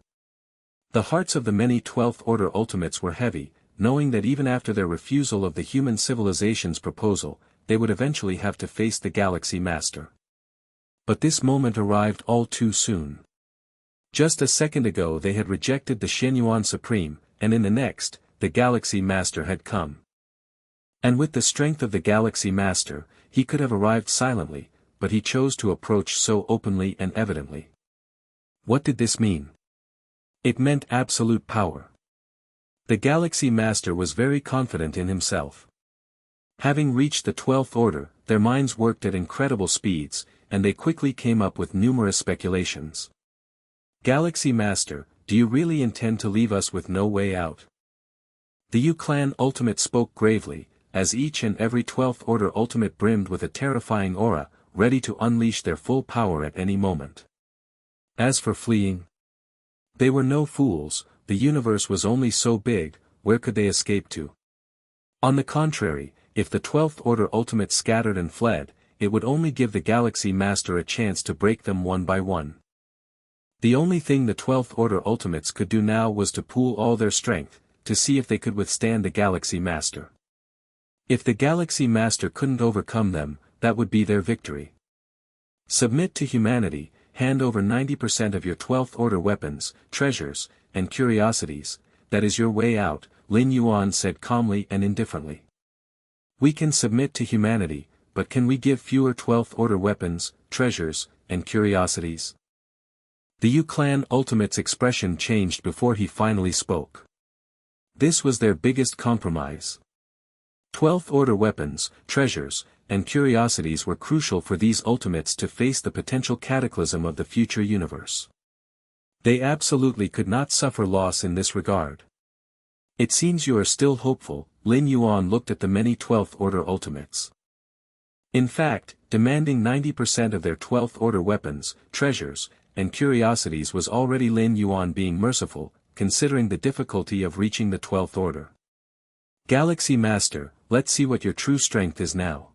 The hearts of the many 12th Order ultimates were heavy, knowing that even after their refusal of the human civilization's proposal, they would eventually have to face the Galaxy Master. But this moment arrived all too soon. Just a second ago they had rejected the Xianyuan Supreme, and in the next, the Galaxy Master had come. And with the strength of the Galaxy Master, he could have arrived silently, but he chose to approach so openly and evidently. What did this mean? It meant absolute power. The Galaxy Master was very confident in himself. Having reached the 12th Order, their minds worked at incredible speeds, and they quickly came up with numerous speculations. Galaxy Master, do you really intend to leave us with no way out? The Yu Clan Ultimate spoke gravely, as each and every 12th Order Ultimate brimmed with a terrifying aura, ready to unleash their full power at any moment. As for fleeing, they were no fools, the universe was only so big, where could they escape to? On the contrary, if the 12th Order Ultimates scattered and fled, it would only give the Galaxy Master a chance to break them one by one. The only thing the 12th Order Ultimates could do now was to pool all their strength, to see if they could withstand the Galaxy Master. If the Galaxy Master couldn't overcome them, that would be their victory. Submit to humanity, hand over 90% of your 12th Order weapons, treasures, and curiosities, that is your way out, Lin Yuan said calmly and indifferently. We can submit to humanity, but can we give fewer 12th Order weapons, treasures, and curiosities? The Yu Clan Ultimate's expression changed before he finally spoke. This was their biggest compromise. 12th Order weapons, treasures, and curiosities were crucial for these ultimates to face the potential cataclysm of the future universe. They absolutely could not suffer loss in this regard. It seems you are still hopeful, Lin Yuan looked at the many 12th Order ultimates. In fact, demanding 90% of their 12th Order weapons, treasures, and curiosities was already Lin Yuan being merciful, considering the difficulty of reaching the 12th Order. Galaxy Master, let's see what your true strength is now.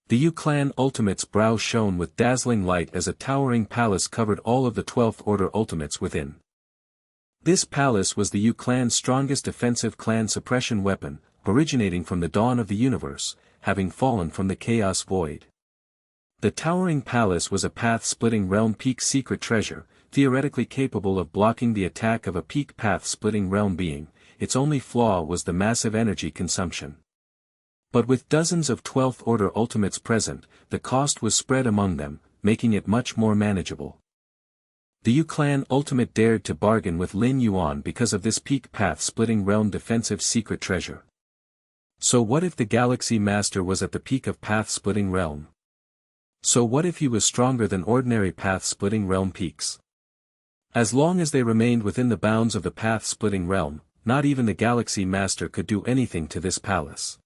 The Yu Clan Ultimate's brow shone with dazzling light as a towering palace covered all of the 12th Order Ultimates within. This palace was the Yu Clan's strongest defensive clan suppression weapon, originating from the dawn of the universe, having fallen from the Chaos Void. The towering palace was a path-splitting realm peak secret treasure, theoretically capable of blocking the attack of a peak path-splitting realm being. Its only flaw was the massive energy consumption. But with dozens of 12th Order ultimates present, the cost was spread among them, making it much more manageable. The Yu Clan ultimate dared to bargain with Lin Yuan because of this peak path-splitting realm defensive secret treasure. So what if the Galaxy Master was at the peak of path-splitting realm? So what if he was stronger than ordinary path-splitting realm peaks? As long as they remained within the bounds of the path-splitting realm, not even the Galaxy Master could do anything to this palace.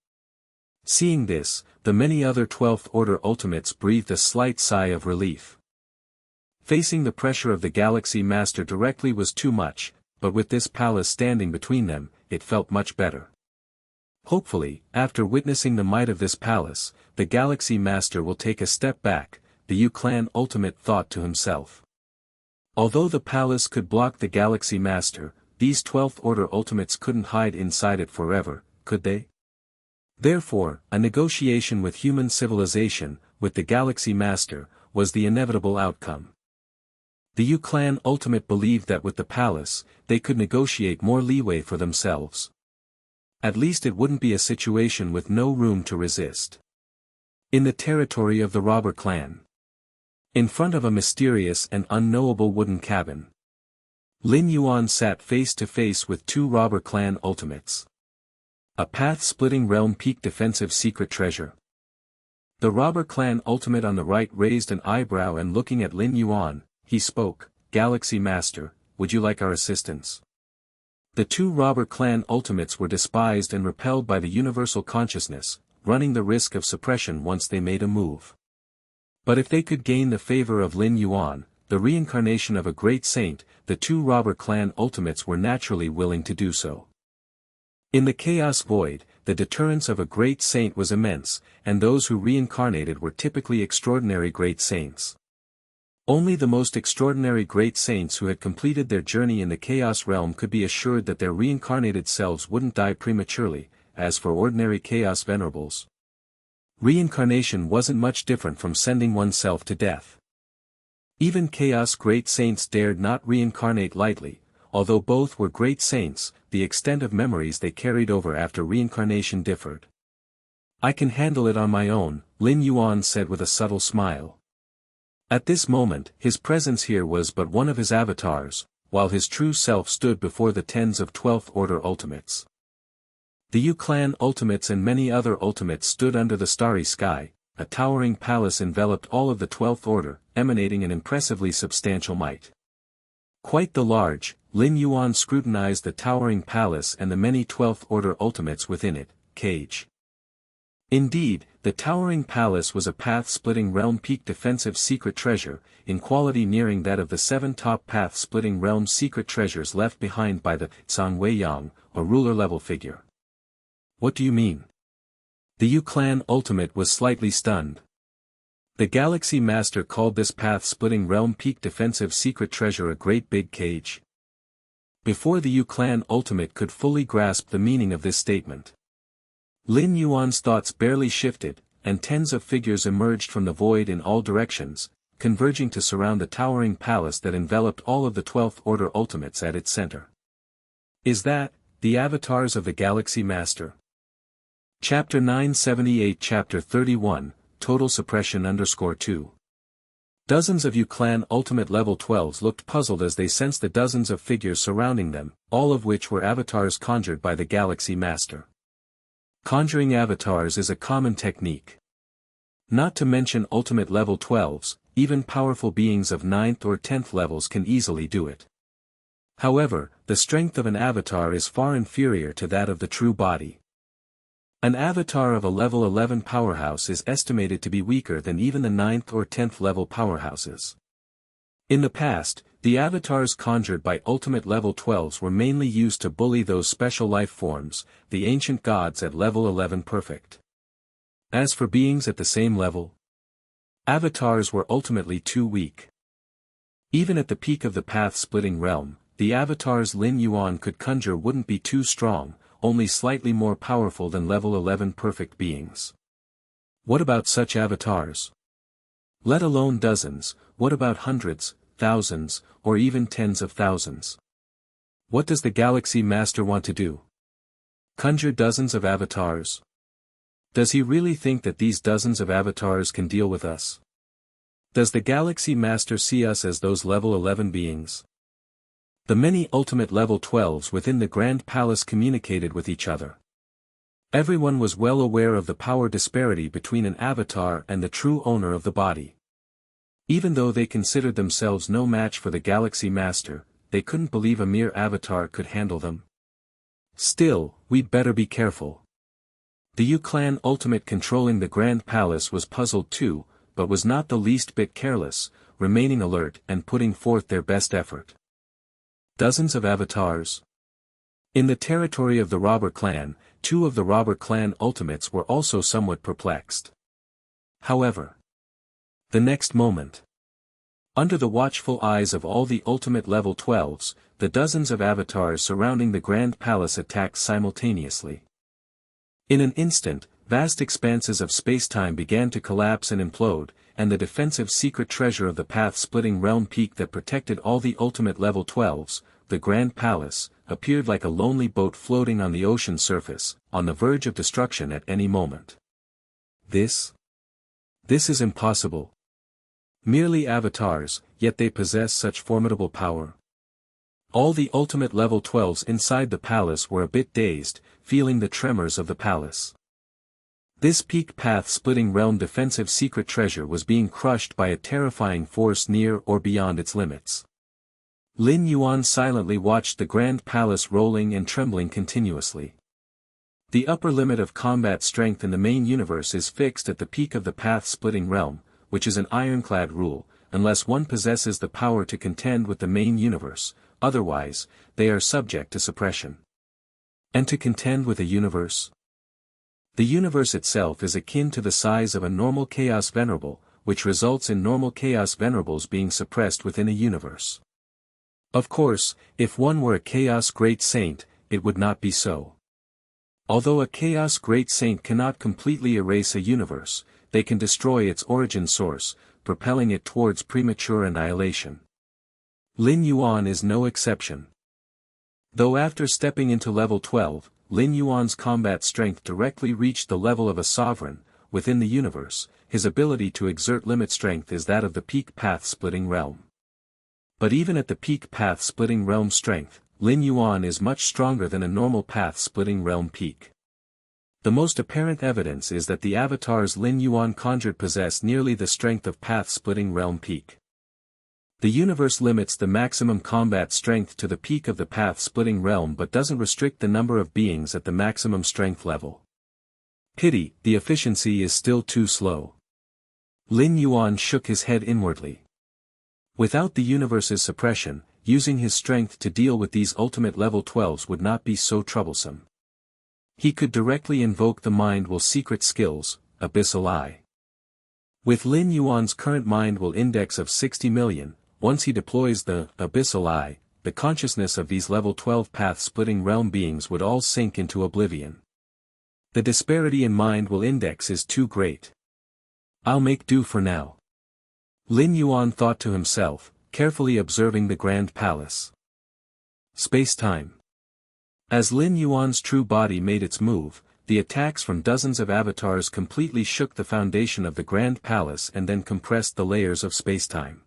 Seeing this, the many other 12th Order ultimates breathed a slight sigh of relief. Facing the pressure of the Galaxy Master directly was too much, but with this palace standing between them, it felt much better. Hopefully, after witnessing the might of this palace, the Galaxy Master will take a step back, the Yu Clan ultimate thought to himself. Although the palace could block the Galaxy Master, these 12th Order ultimates couldn't hide inside it forever, could they? Therefore, a negotiation with human civilization, with the Galaxy Master, was the inevitable outcome. The Yu Clan ultimate believed that with the palace, they could negotiate more leeway for themselves. At least it wouldn't be a situation with no room to resist. In the territory of the robber clan. In front of a mysterious and unknowable wooden cabin. Lin Yuan sat face to face with two robber clan ultimates. A path-splitting realm peak defensive secret treasure. The robber clan ultimate on the right raised an eyebrow and looking at Lin Yuan, he spoke, Galaxy Master, would you like our assistance? The two robber clan ultimates were despised and repelled by the universal consciousness, running the risk of suppression once they made a move. But if they could gain the favor of Lin Yuan, the reincarnation of a great saint, the two robber clan ultimates were naturally willing to do so. In the Chaos Void, the deterrence of a great saint was immense, and those who reincarnated were typically extraordinary great saints. Only the most extraordinary great saints who had completed their journey in the Chaos Realm could be assured that their reincarnated selves wouldn't die prematurely, as for ordinary Chaos Venerables. Reincarnation wasn't much different from sending oneself to death. Even Chaos Great Saints dared not reincarnate lightly, although both were great saints, the extent of memories they carried over after reincarnation differed. I can handle it on my own, Lin Yuan said with a subtle smile. At this moment, his presence here was but one of his avatars, while his true self stood before the tens of 12th Order ultimates. The Yu Clan ultimates and many other ultimates stood under the starry sky, a towering palace enveloped all of the 12th Order, emanating an impressively substantial might. Quite the large, Lin Yuan scrutinized the towering palace and the many 12th Order ultimates within it, cage. Indeed, the towering palace was a path-splitting realm peak defensive secret treasure, in quality nearing that of the 7 top path-splitting realm secret treasures left behind by the Zhang Weiyang, a ruler-level figure. What do you mean? The Yu Clan ultimate was slightly stunned. The Galaxy Master called this path-splitting realm peak defensive secret treasure a great big cage. Before the Yu Clan ultimate could fully grasp the meaning of this statement, Lin Yuan's thoughts barely shifted, and tens of figures emerged from the void in all directions, converging to surround the towering palace that enveloped all of the 12th Order ultimates at its center. Is that the avatars of the Galaxy Master? Chapter 978 Chapter 31, Total Suppression _2. Dozens of Yu Clan Ultimate Level 12s looked puzzled as they sensed the dozens of figures surrounding them, all of which were avatars conjured by the Galaxy Master. Conjuring avatars is a common technique. Not to mention ultimate level 12s, even powerful beings of 9th or 10th levels can easily do it. However, the strength of an avatar is far inferior to that of the true body. An avatar of a level 11 powerhouse is estimated to be weaker than even the 9th or 10th level powerhouses. In the past, the avatars conjured by ultimate level 12s were mainly used to bully those special life forms, the ancient gods at level 11 perfect. As for beings at the same level, avatars were ultimately too weak. Even at the peak of the path-splitting realm, the avatars Lin Yuan could conjure wouldn't be too strong, only slightly more powerful than level 11 perfect beings. What about such avatars? Let alone dozens, what about hundreds, thousands, or even tens of thousands? What does the Galaxy Master want to do? Conjure dozens of avatars? Does he really think that these dozens of avatars can deal with us? Does the Galaxy Master see us as those level 11 beings? The many ultimate level 12s within the Grand Palace communicated with each other. Everyone was well aware of the power disparity between an avatar and the true owner of the body. Even though they considered themselves no match for the Galaxy Master, they couldn't believe a mere avatar could handle them. Still, we'd better be careful. The Yu clan ultimate controlling the Grand Palace was puzzled too, but was not the least bit careless, remaining alert and putting forth their best effort. Dozens of avatars. In the territory of the robber clan, 2 of the robber clan ultimates were also somewhat perplexed. However, the next moment, under the watchful eyes of all the ultimate level 12s, the dozens of avatars surrounding the Grand Palace attacked simultaneously. In an instant, vast expanses of space-time began to collapse and implode, and the defensive secret treasure of the path-splitting realm peak that protected all the ultimate level 12s, the Grand Palace, appeared like a lonely boat floating on the ocean surface, on the verge of destruction at any moment. This is impossible. Merely avatars, yet they possess such formidable power. All the ultimate level 12s inside the palace were a bit dazed, feeling the tremors of the palace. This peak path-splitting realm defensive secret treasure was being crushed by a terrifying force near or beyond its limits. Lin Yuan silently watched the Grand Palace rolling and trembling continuously. The upper limit of combat strength in the main universe is fixed at the peak of the path-splitting realm, which is an ironclad rule, unless one possesses the power to contend with the main universe, otherwise, they are subject to suppression. And to contend with a universe? The universe itself is akin to the size of a normal chaos venerable, which results in normal chaos venerables being suppressed within a universe. Of course, if one were a chaos great saint, it would not be so. Although a chaos great saint cannot completely erase a universe, they can destroy its origin source, propelling it towards premature annihilation. Lin Yuan is no exception. Though after stepping into level 12, Lin Yuan's combat strength directly reached the level of a sovereign, within the universe, his ability to exert limit strength is that of the peak path-splitting realm. But even at the peak path-splitting realm strength, Lin Yuan is much stronger than a normal path-splitting realm peak. The most apparent evidence is that the avatars Lin Yuan conjured possess nearly the strength of path-splitting realm peak. The universe limits the maximum combat strength to the peak of the path-splitting realm but doesn't restrict the number of beings at the maximum strength level. Pity, the efficiency is still too slow. Lin Yuan shook his head inwardly. Without the universe's suppression, using his strength to deal with these ultimate level 12s would not be so troublesome. He could directly invoke the Mind Will secret skills, Abyssal Eye. With Lin Yuan's current Mind Will index of 60 million, once he deploys the Abyssal Eye, the consciousness of these level 12 path-splitting realm beings would all sink into oblivion. The disparity in Mind Will index is too great. I'll make do for now. Lin Yuan thought to himself, carefully observing the Grand Palace. Space-time. As Lin Yuan's true body made its move, the attacks from dozens of avatars completely shook the foundation of the Grand Palace and then compressed the layers of space-time.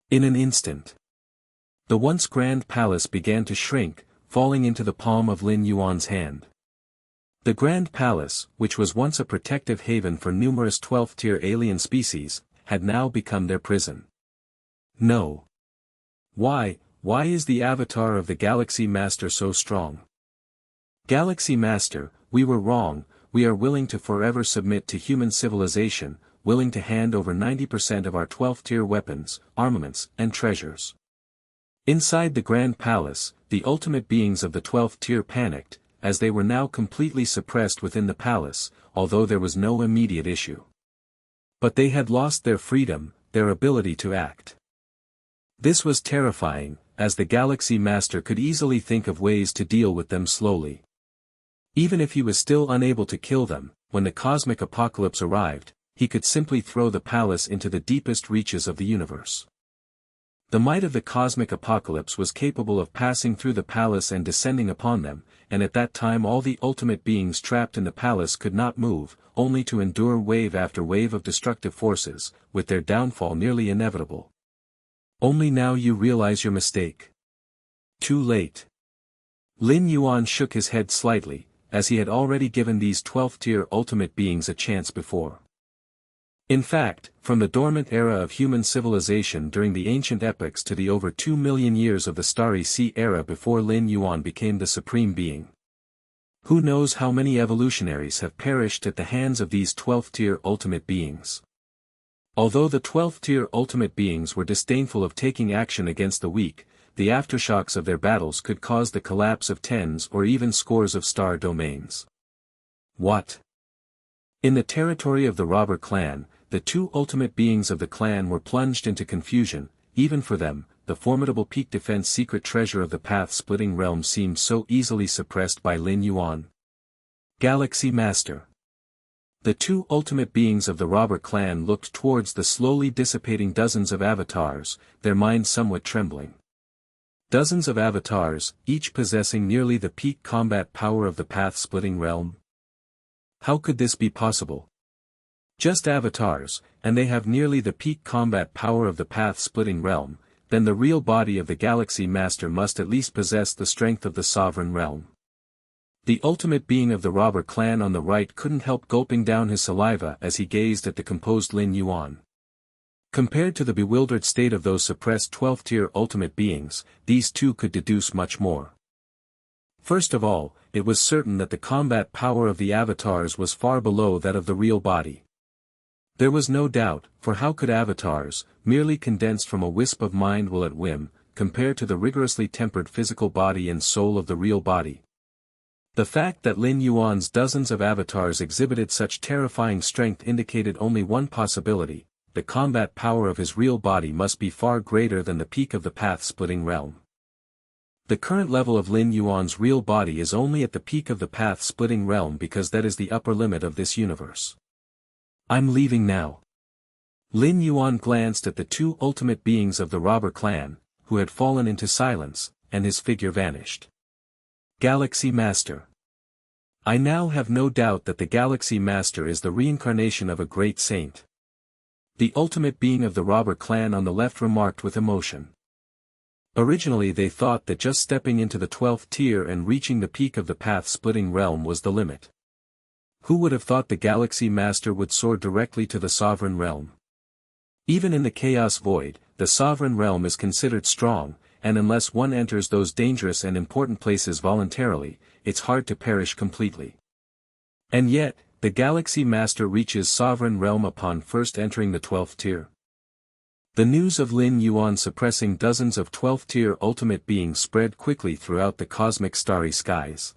In an instant, the once Grand Palace began to shrink, falling into the palm of Lin Yuan's hand. The Grand Palace, which was once a protective haven for numerous 12th-tier alien species, had now become their prison. No. Why is the avatar of the Galaxy Master so strong? Galaxy Master, we were wrong, we are willing to forever submit to human civilization, willing to hand over 90% of our 12th-tier weapons, armaments, and treasures. Inside the Grand Palace, the ultimate beings of the 12th tier panicked, as they were now completely suppressed within the palace, although there was no immediate issue. But they had lost their freedom, their ability to act. This was terrifying, as the Galaxy Master could easily think of ways to deal with them slowly. Even if he was still unable to kill them, when the cosmic apocalypse arrived, he could simply throw the palace into the deepest reaches of the universe. The might of the cosmic apocalypse was capable of passing through the palace and descending upon them, and at that time all the ultimate beings trapped in the palace could not move, only to endure wave after wave of destructive forces, with their downfall nearly inevitable. Only now you realize your mistake. Too late. Lin Yuan shook his head slightly, as he had already given these 12th-tier ultimate beings a chance before. In fact, from the dormant era of human civilization during the ancient epochs to the over 2 million years of the Starry Sea era before Lin Yuan became the supreme being. Who knows how many evolutionaries have perished at the hands of these 12th-tier ultimate beings. Although the 12th-tier ultimate beings were disdainful of taking action against the weak, the aftershocks of their battles could cause the collapse of tens or even scores of star domains. What? In the territory of the robber clan, the two ultimate beings of the clan were plunged into confusion. Even for them, the formidable peak defense secret treasure of the path-splitting realm seemed so easily suppressed by Lin Yuan. Galaxy Master. The two ultimate beings of the robber clan looked towards the slowly dissipating dozens of avatars, their minds somewhat trembling. Dozens of avatars, each possessing nearly the peak combat power of the path-splitting realm. How could this be possible? Just avatars, and they have nearly the peak combat power of the path-splitting realm, then the real body of the Galaxy Master must at least possess the strength of the sovereign realm. The ultimate being of the robber clan on the right couldn't help gulping down his saliva as he gazed at the composed Lin Yuan. Compared to the bewildered state of those suppressed 12th-tier ultimate beings, these two could deduce much more. First of all, it was certain that the combat power of the avatars was far below that of the real body. There was no doubt, for how could avatars, merely condensed from a wisp of mind will at whim, compare to the rigorously tempered physical body and soul of the real body? The fact that Lin Yuan's dozens of avatars exhibited such terrifying strength indicated only one possibility: the combat power of his real body must be far greater than the peak of the path-splitting realm. The current level of Lin Yuan's real body is only at the peak of the path-splitting realm because that is the upper limit of this universe. I'm leaving now. Lin Yuan glanced at the two ultimate beings of the robber clan, who had fallen into silence, and his figure vanished. Galaxy Master. I now have no doubt that the Galaxy Master is the reincarnation of a great saint. The ultimate being of the robber clan on the left remarked with emotion. Originally they thought that just stepping into the 12th tier and reaching the peak of the path-splitting realm was the limit. Who would have thought the Galaxy Master would soar directly to the sovereign realm? Even in the Chaos Void, the sovereign realm is considered strong, and unless one enters those dangerous and important places voluntarily, it's hard to perish completely. And yet, the Galaxy Master reaches sovereign realm upon first entering the 12th tier. The news of Lin Yuan suppressing dozens of 12th tier ultimate beings spread quickly throughout the cosmic starry skies.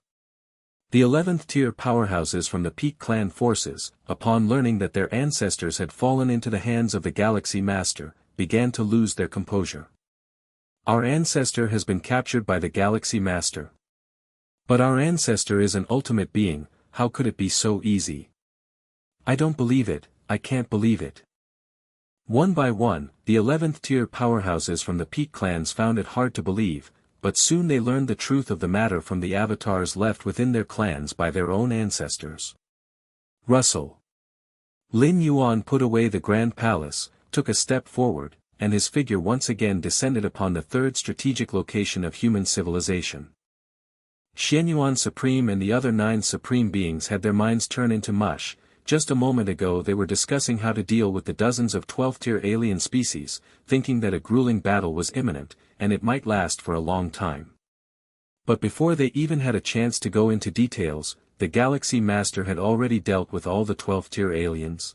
The 11th tier powerhouses from the Peak Clan forces, upon learning that their ancestors had fallen into the hands of the Galaxy Master, began to lose their composure. Our ancestor has been captured by the Galaxy Master. But our ancestor is an ultimate being, how could it be so easy? I don't believe it, I can't believe it. One by one, the 11th tier powerhouses from the Peak Clans found it hard to believe, but soon they learned the truth of the matter from the avatars left within their clans by their own ancestors. Russell. Lin Yuan put away the Grand Palace, took a step forward, and his figure once again descended upon the third strategic location of human civilization. Xianyuan Supreme and the other 9 Supreme Beings had their minds turn into mush. Just a moment ago they were discussing how to deal with the dozens of 12th-tier alien species, thinking that a grueling battle was imminent, and it might last for a long time. But before they even had a chance to go into details, the Galaxy Master had already dealt with all the 12th-tier aliens.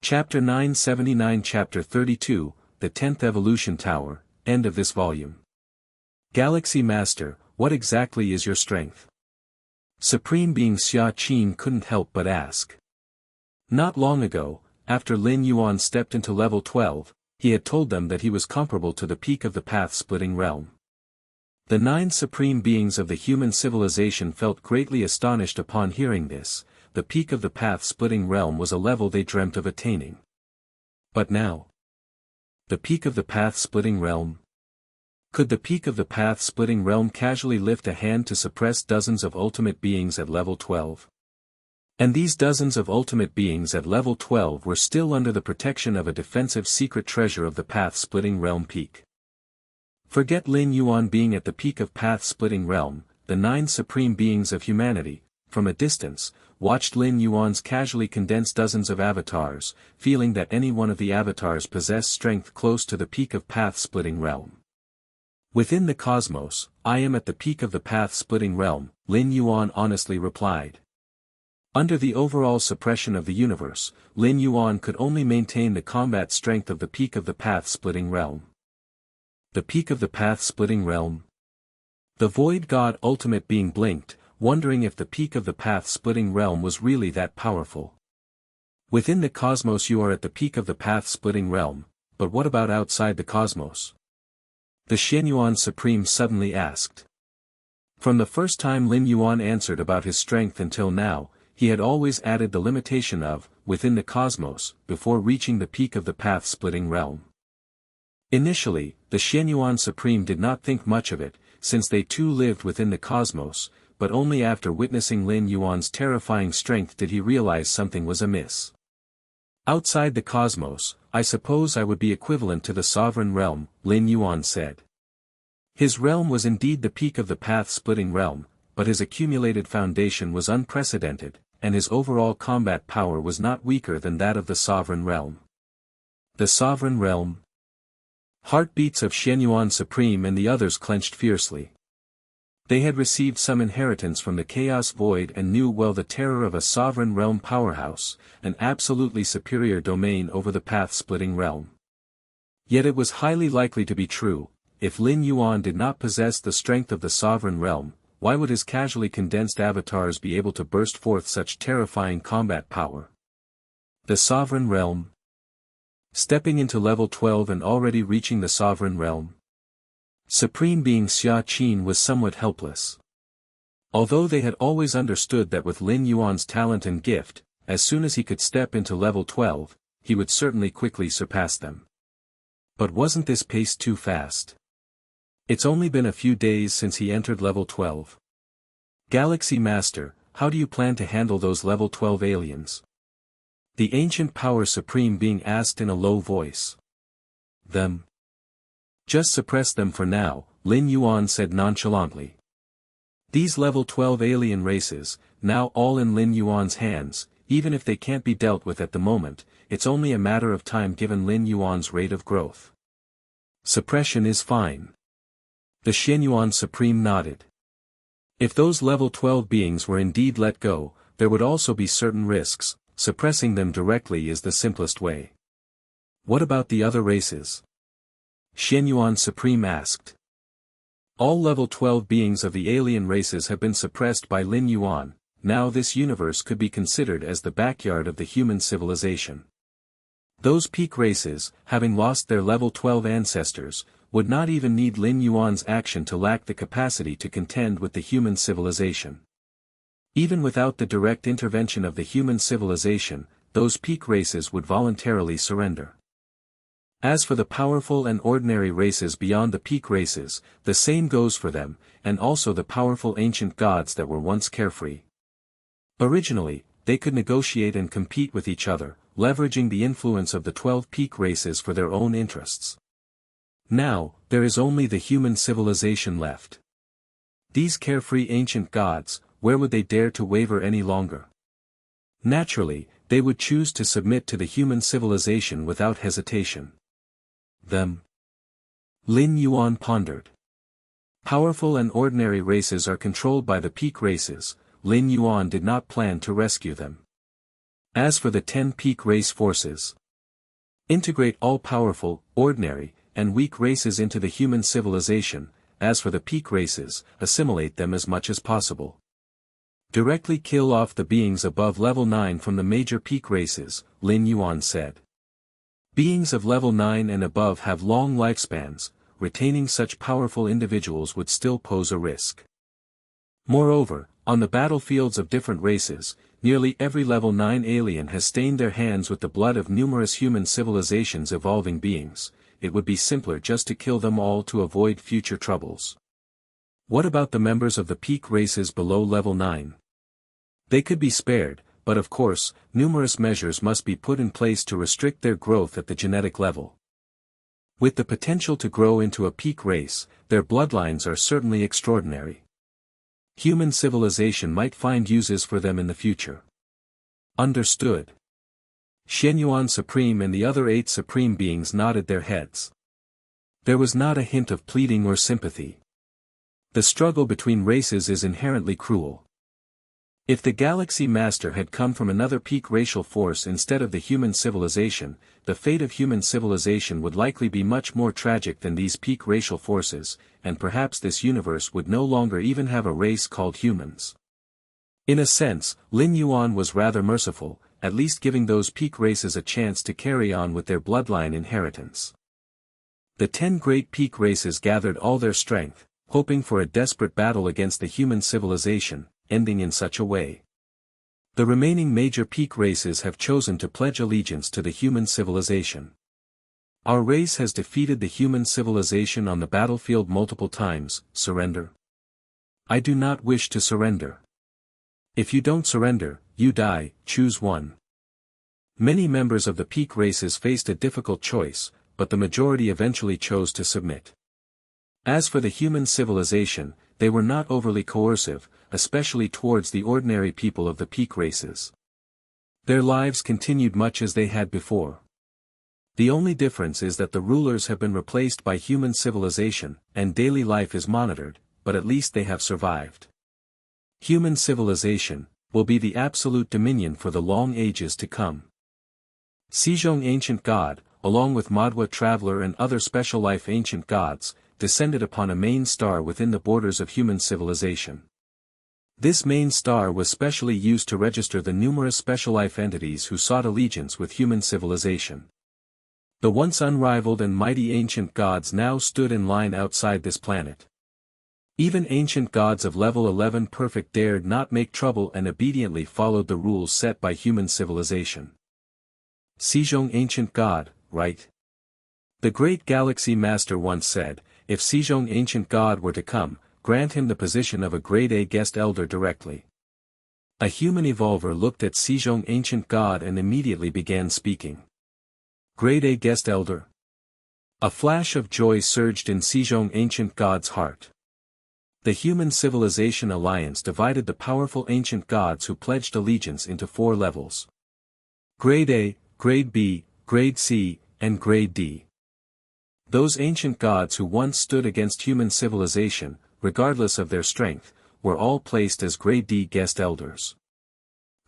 Chapter 979 Chapter 32, The 10th Evolution Tower, end of this volume. Galaxy Master, what exactly is your strength? Supreme Being Xia Qin couldn't help but ask. Not long ago, after Lin Yuan stepped into level 12, he had told them that he was comparable to the peak of the path-splitting realm. The 9 Supreme Beings of the human civilization felt greatly astonished upon hearing this. The peak of the path-splitting realm was a level they dreamt of attaining. But now? The peak of the path-splitting realm? Could the peak of the path-splitting realm casually lift a hand to suppress dozens of ultimate beings at level 12? And these dozens of ultimate beings at level 12 were still under the protection of a defensive secret treasure of the path-splitting realm peak. Forget Lin Yuan being at the peak of path-splitting realm, the 9 Supreme Beings of humanity, from a distance, watched Lin Yuan's casually condense dozens of avatars, feeling that any one of the avatars possessed strength close to the peak of path-splitting realm. Within the cosmos, I am at the peak of the path-splitting realm, Lin Yuan honestly replied. Under the overall suppression of the universe, Lin Yuan could only maintain the combat strength of the peak of the path-splitting realm. The peak of the path-splitting realm? The Void God Ultimate Being blinked, wondering if the peak of the path-splitting realm was really that powerful. Within the cosmos you are at the peak of the path-splitting realm, but what about outside the cosmos? The Xianyuan Supreme suddenly asked. From the first time Lin Yuan answered about his strength until now, he had always added the limitation of, within the cosmos, before reaching the peak of the path-splitting realm. Initially, the Xianyuan Supreme did not think much of it, since they too lived within the cosmos, but only after witnessing Lin Yuan's terrifying strength did he realize something was amiss. Outside the cosmos, I suppose I would be equivalent to the sovereign realm, Lin Yuan said. His realm was indeed the peak of the path-splitting realm, but his accumulated foundation was unprecedented, and his overall combat power was not weaker than that of the sovereign realm. The sovereign realm? Heartbeats of Xianyuan Supreme and the others clenched fiercely. They had received some inheritance from the Chaos Void and knew well the terror of a sovereign realm powerhouse, an absolutely superior domain over the path-splitting realm. Yet it was highly likely to be true. If Lin Yuan did not possess the strength of the sovereign realm, why would his casually condensed avatars be able to burst forth such terrifying combat power? The sovereign realm? Stepping into level 12 and already reaching the sovereign realm? Supreme Being Xia Qin was somewhat helpless. Although they had always understood that with Lin Yuan's talent and gift, as soon as he could step into level 12, he would certainly quickly surpass them. But wasn't this pace too fast? It's only been a few days since he entered level 12. Galaxy Master, how do you plan to handle those level 12 aliens? The Ancient Power Supreme Being asked in a low voice. Them? Just suppress them for now, Lin Yuan said nonchalantly. These level 12 alien races, now all in Lin Yuan's hands, even if they can't be dealt with at the moment, it's only a matter of time given Lin Yuan's rate of growth. Suppression is fine. The Xianyuan Supreme nodded. If those level 12 beings were indeed let go, there would also be certain risks. Suppressing them directly is the simplest way. What about the other races? Xianyuan Supreme asked. All level 12 beings of the alien races have been suppressed by Lin Yuan. Now this universe could be considered as the backyard of the human civilization. Those peak races, having lost their level 12 ancestors, would not even need Lin Yuan's action to lack the capacity to contend with the human civilization. Even without the direct intervention of the human civilization, those peak races would voluntarily surrender. As for the powerful and ordinary races beyond the peak races, the same goes for them, and also the powerful ancient gods that were once carefree. Originally, they could negotiate and compete with each other, leveraging the influence of the 12 peak races for their own interests. Now, there is only the human civilization left. These carefree ancient gods, where would they dare to waver any longer? Naturally, they would choose to submit to the human civilization without hesitation. Them. Lin Yuan pondered. Powerful and ordinary races are controlled by the peak races. Lin Yuan did not plan to rescue them. As for the 10 peak race forces, integrate all powerful, ordinary, and weak races into the human civilization. As for the peak races, assimilate them as much as possible. Directly kill off the beings above level 9 from the major peak races, Lin Yuan said. Beings of level 9 and above have long lifespans, retaining such powerful individuals would still pose a risk. Moreover, on the battlefields of different races, nearly every level 9 alien has stained their hands with the blood of numerous human civilizations' evolving beings. It would be simpler just to kill them all to avoid future troubles. What about the members of the peak races below level 9? They could be spared, but of course, numerous measures must be put in place to restrict their growth at the genetic level. With the potential to grow into a peak race, their bloodlines are certainly extraordinary. Human civilization might find uses for them in the future. Understood. Shenyuan Supreme and the other 8 Supreme Beings nodded their heads. There was not a hint of pleading or sympathy. The struggle between races is inherently cruel. If the Galaxy Master had come from another peak racial force instead of the human civilization, the fate of human civilization would likely be much more tragic than these peak racial forces, and perhaps this universe would no longer even have a race called humans. In a sense, Lin Yuan was rather merciful, at least giving those peak races a chance to carry on with their bloodline inheritance. The 10 great peak races gathered all their strength, hoping for a desperate battle against the human civilization, ending in such a way. The remaining major peak races have chosen to pledge allegiance to the human civilization. Our race has defeated the human civilization on the battlefield multiple times. Surrender? I do not wish to surrender. If you don't surrender, you die. Choose one. Many members of the peak races faced a difficult choice, but the majority eventually chose to submit. As for the human civilization, they were not overly coercive, especially towards the ordinary people of the peak races. Their lives continued much as they had before. The only difference is that the rulers have been replaced by human civilization, and daily life is monitored, but at least they have survived. Human civilization will be the absolute dominion for the long ages to come. Sejong Ancient God, along with Manhwa Traveler and other special life ancient gods, descended upon a main star within the borders of human civilization. This main star was specially used to register the numerous special life entities who sought allegiance with human civilization. The once unrivaled and mighty ancient gods now stood in line outside this planet. Even ancient gods of level 11 perfect dared not make trouble and obediently followed the rules set by human civilization. Sejong Ancient God, right? The great Galaxy Master once said, if Sejong Ancient God were to come, grant him the position of a grade A guest elder directly. A human evolver looked at Sejong Ancient God and immediately began speaking. Grade A guest elder? A flash of joy surged in Sejong Ancient God's heart. The Human Civilization Alliance divided the powerful ancient gods who pledged allegiance into 4 levels. Grade A, Grade B, Grade C, and Grade D. Those ancient gods who once stood against human civilization, regardless of their strength, were all placed as Grade D guest elders.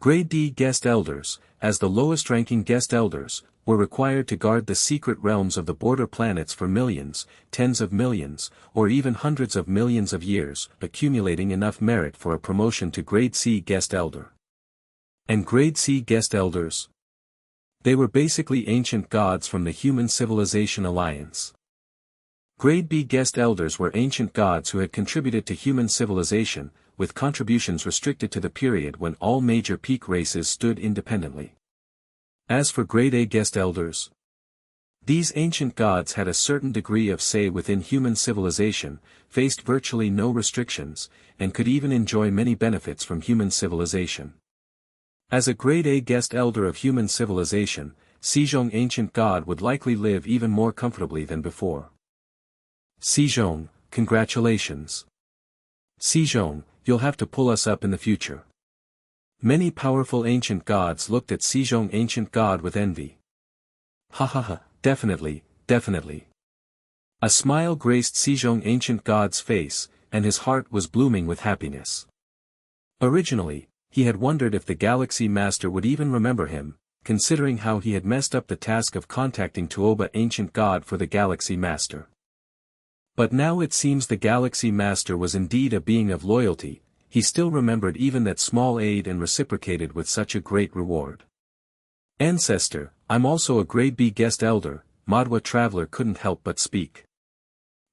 Grade D guest elders, as the lowest-ranking guest elders, were required to guard the secret realms of the border planets for millions, tens of millions, or even hundreds of millions of years, accumulating enough merit for a promotion to Grade C guest elder. And Grade C guest elders? They were basically ancient gods from the Human Civilization Alliance. Grade B guest elders were ancient gods who had contributed to human civilization, with contributions restricted to the period when all major peak races stood independently. As for Grade A guest elders, these ancient gods had a certain degree of say within human civilization, faced virtually no restrictions, and could even enjoy many benefits from human civilization. As a Grade A guest elder of human civilization, Sejong Ancient God would likely live even more comfortably than before. Sejong, congratulations. Sejong, you'll have to pull us up in the future. Many powerful ancient gods looked at Sejong ancient god with envy. Ha ha ha, definitely, definitely. A smile graced Sejong ancient god's face, and his heart was blooming with happiness. Originally, he had wondered if the Galaxy Master would even remember him, considering how he had messed up the task of contacting Tuoba ancient god for the Galaxy Master. But now it seems the Galaxy Master was indeed a being of loyalty. He still remembered even that small aid and reciprocated with such a great reward. Ancestor, I'm also a grade B guest elder, Manhwa traveler couldn't help but speak.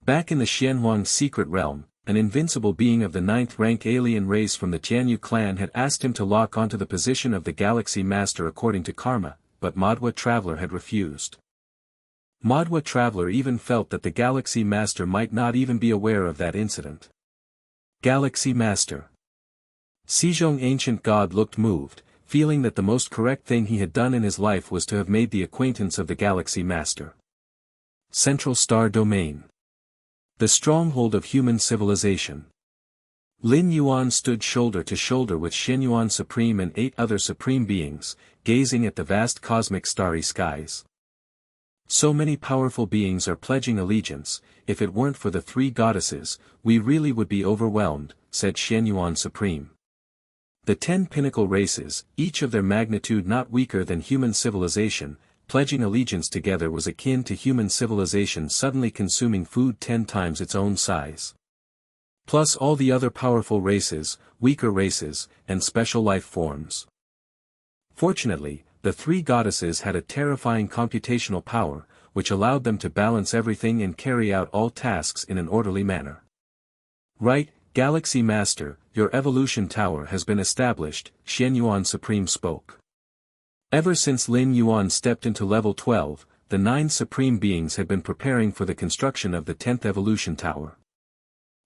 Back in the Xianhuang secret realm, an invincible being of the 9th rank alien race from the Tianyu clan had asked him to lock onto the position of the Galaxy Master according to karma, but Manhwa traveler had refused. Manhwa traveler even felt that the Galaxy Master might not even be aware of that incident. Galaxy Master. Sejong ancient god looked moved, feeling that the most correct thing he had done in his life was to have made the acquaintance of the Galaxy Master. Central Star Domain. The stronghold of human civilization. Lin Yuan stood shoulder to shoulder with Shen Yuan Supreme and 8 other supreme beings, gazing at the vast cosmic starry skies. So many powerful beings are pledging allegiance. If it weren't for the 3 goddesses, we really would be overwhelmed, said Shen Yuan Supreme. The 10 pinnacle races, each of their magnitude not weaker than human civilization, pledging allegiance together was akin to human civilization suddenly consuming food 10 times its own size. Plus all the other powerful races, weaker races, and special life forms. Fortunately, the 3 goddesses had a terrifying computational power, which allowed them to balance everything and carry out all tasks in an orderly manner. Right, Galaxy Master, your evolution tower has been established, Shen Yuan Supreme spoke. Ever since Lin Yuan stepped into level 12, the 9 supreme beings had been preparing for the construction of the 10th evolution tower.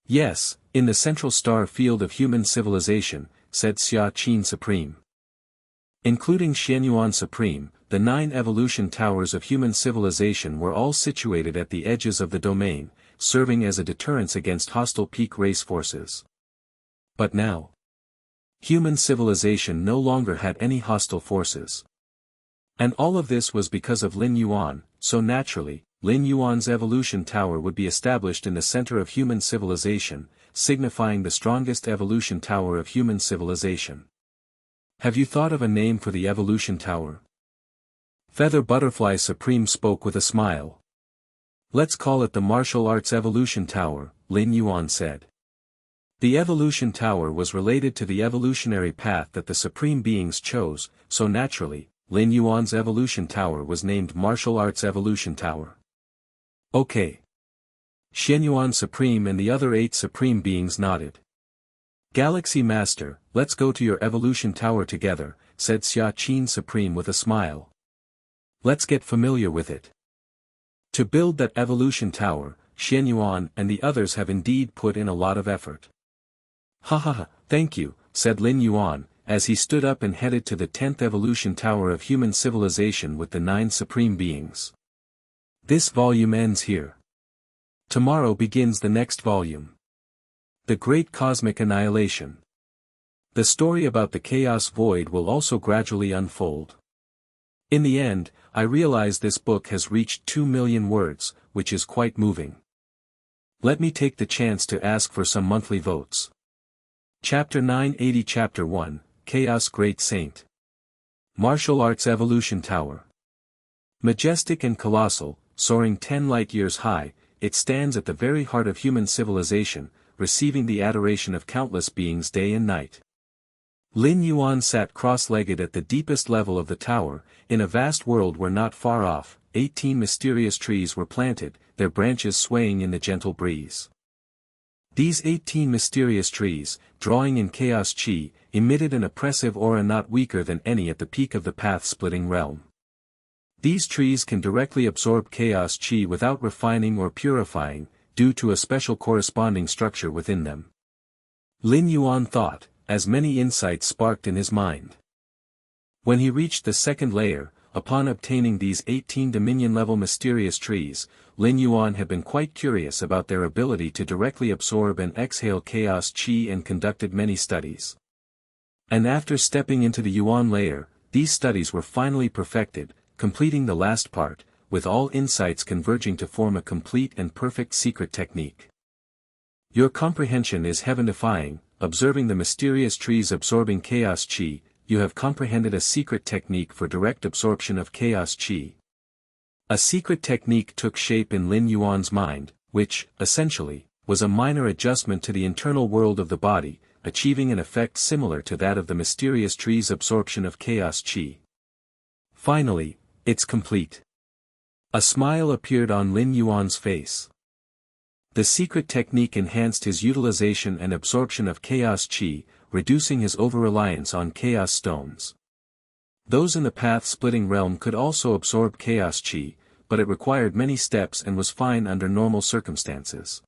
Yes, in the central star field of human civilization, said Xia Qin Supreme. Including Shen Yuan Supreme, the 9 evolution towers of human civilization were all situated at the edges of the domain, serving as a deterrence against hostile peak race forces. But now, human civilization no longer had any hostile forces. And all of this was because of Lin Yuan, so naturally, Lin Yuan's evolution tower would be established in the center of human civilization, signifying the strongest evolution tower of human civilization. Have you thought of a name for the evolution tower? Feather Butterfly Supreme spoke with a smile. Let's call it the Martial Arts Evolution Tower, Lin Yuan said. The evolution tower was related to the evolutionary path that the supreme beings chose, so naturally, Lin Yuan's evolution tower was named Martial Arts Evolution Tower. Okay. Shen Yuan Supreme and the other 8 supreme beings nodded. Galaxy Master, let's go to your evolution tower together, said Xia Qin Supreme with a smile. Let's get familiar with it. To build that evolution tower, Shen Yuan and the others have indeed put in a lot of effort. Ha ha ha, thank you, said Lin Yuan, as he stood up and headed to the 10th evolution tower of human civilization with the 9 supreme beings. This volume ends here. Tomorrow begins the next volume. The Great Cosmic Annihilation. The story about the Chaos Void will also gradually unfold. In the end, I realize this book has reached 2 million words, which is quite moving. Let me take the chance to ask for some monthly votes. Chapter 980 Chapter 1, Chaos Great Saint. Martial Arts Evolution Tower. Majestic and colossal, soaring 10 light-years high, it stands at the very heart of human civilization, receiving the adoration of countless beings day and night. Lin Yuan sat cross-legged at the deepest level of the tower, in a vast world where not far off, 18 mysterious trees were planted, their branches swaying in the gentle breeze. These 18 mysterious trees, drawing in chaos chi, emitted an oppressive aura not weaker than any at the peak of the path-splitting realm. These trees can directly absorb chaos chi without refining or purifying, due to a special corresponding structure within them. Lin Yuan thought, as many insights sparked in his mind. When he reached the second layer, upon obtaining these 18 Dominion-level mysterious trees, Lin Yuan had been quite curious about their ability to directly absorb and exhale chaos chi and conducted many studies. And after stepping into the Yuan layer, these studies were finally perfected, completing the last part, with all insights converging to form a complete and perfect secret technique. Your comprehension is heaven-defying. Observing the mysterious trees absorbing chaos chi, you have comprehended a secret technique for direct absorption of chaos chi. A secret technique took shape in Lin Yuan's mind, which, essentially, was a minor adjustment to the internal world of the body, achieving an effect similar to that of the mysterious tree's absorption of chaos chi. Finally, it's complete. A smile appeared on Lin Yuan's face. The secret technique enhanced his utilization and absorption of chaos chi, reducing his over-reliance on chaos stones. Those in the path-splitting realm could also absorb chaos chi, but it required many steps and was fine under normal circumstances.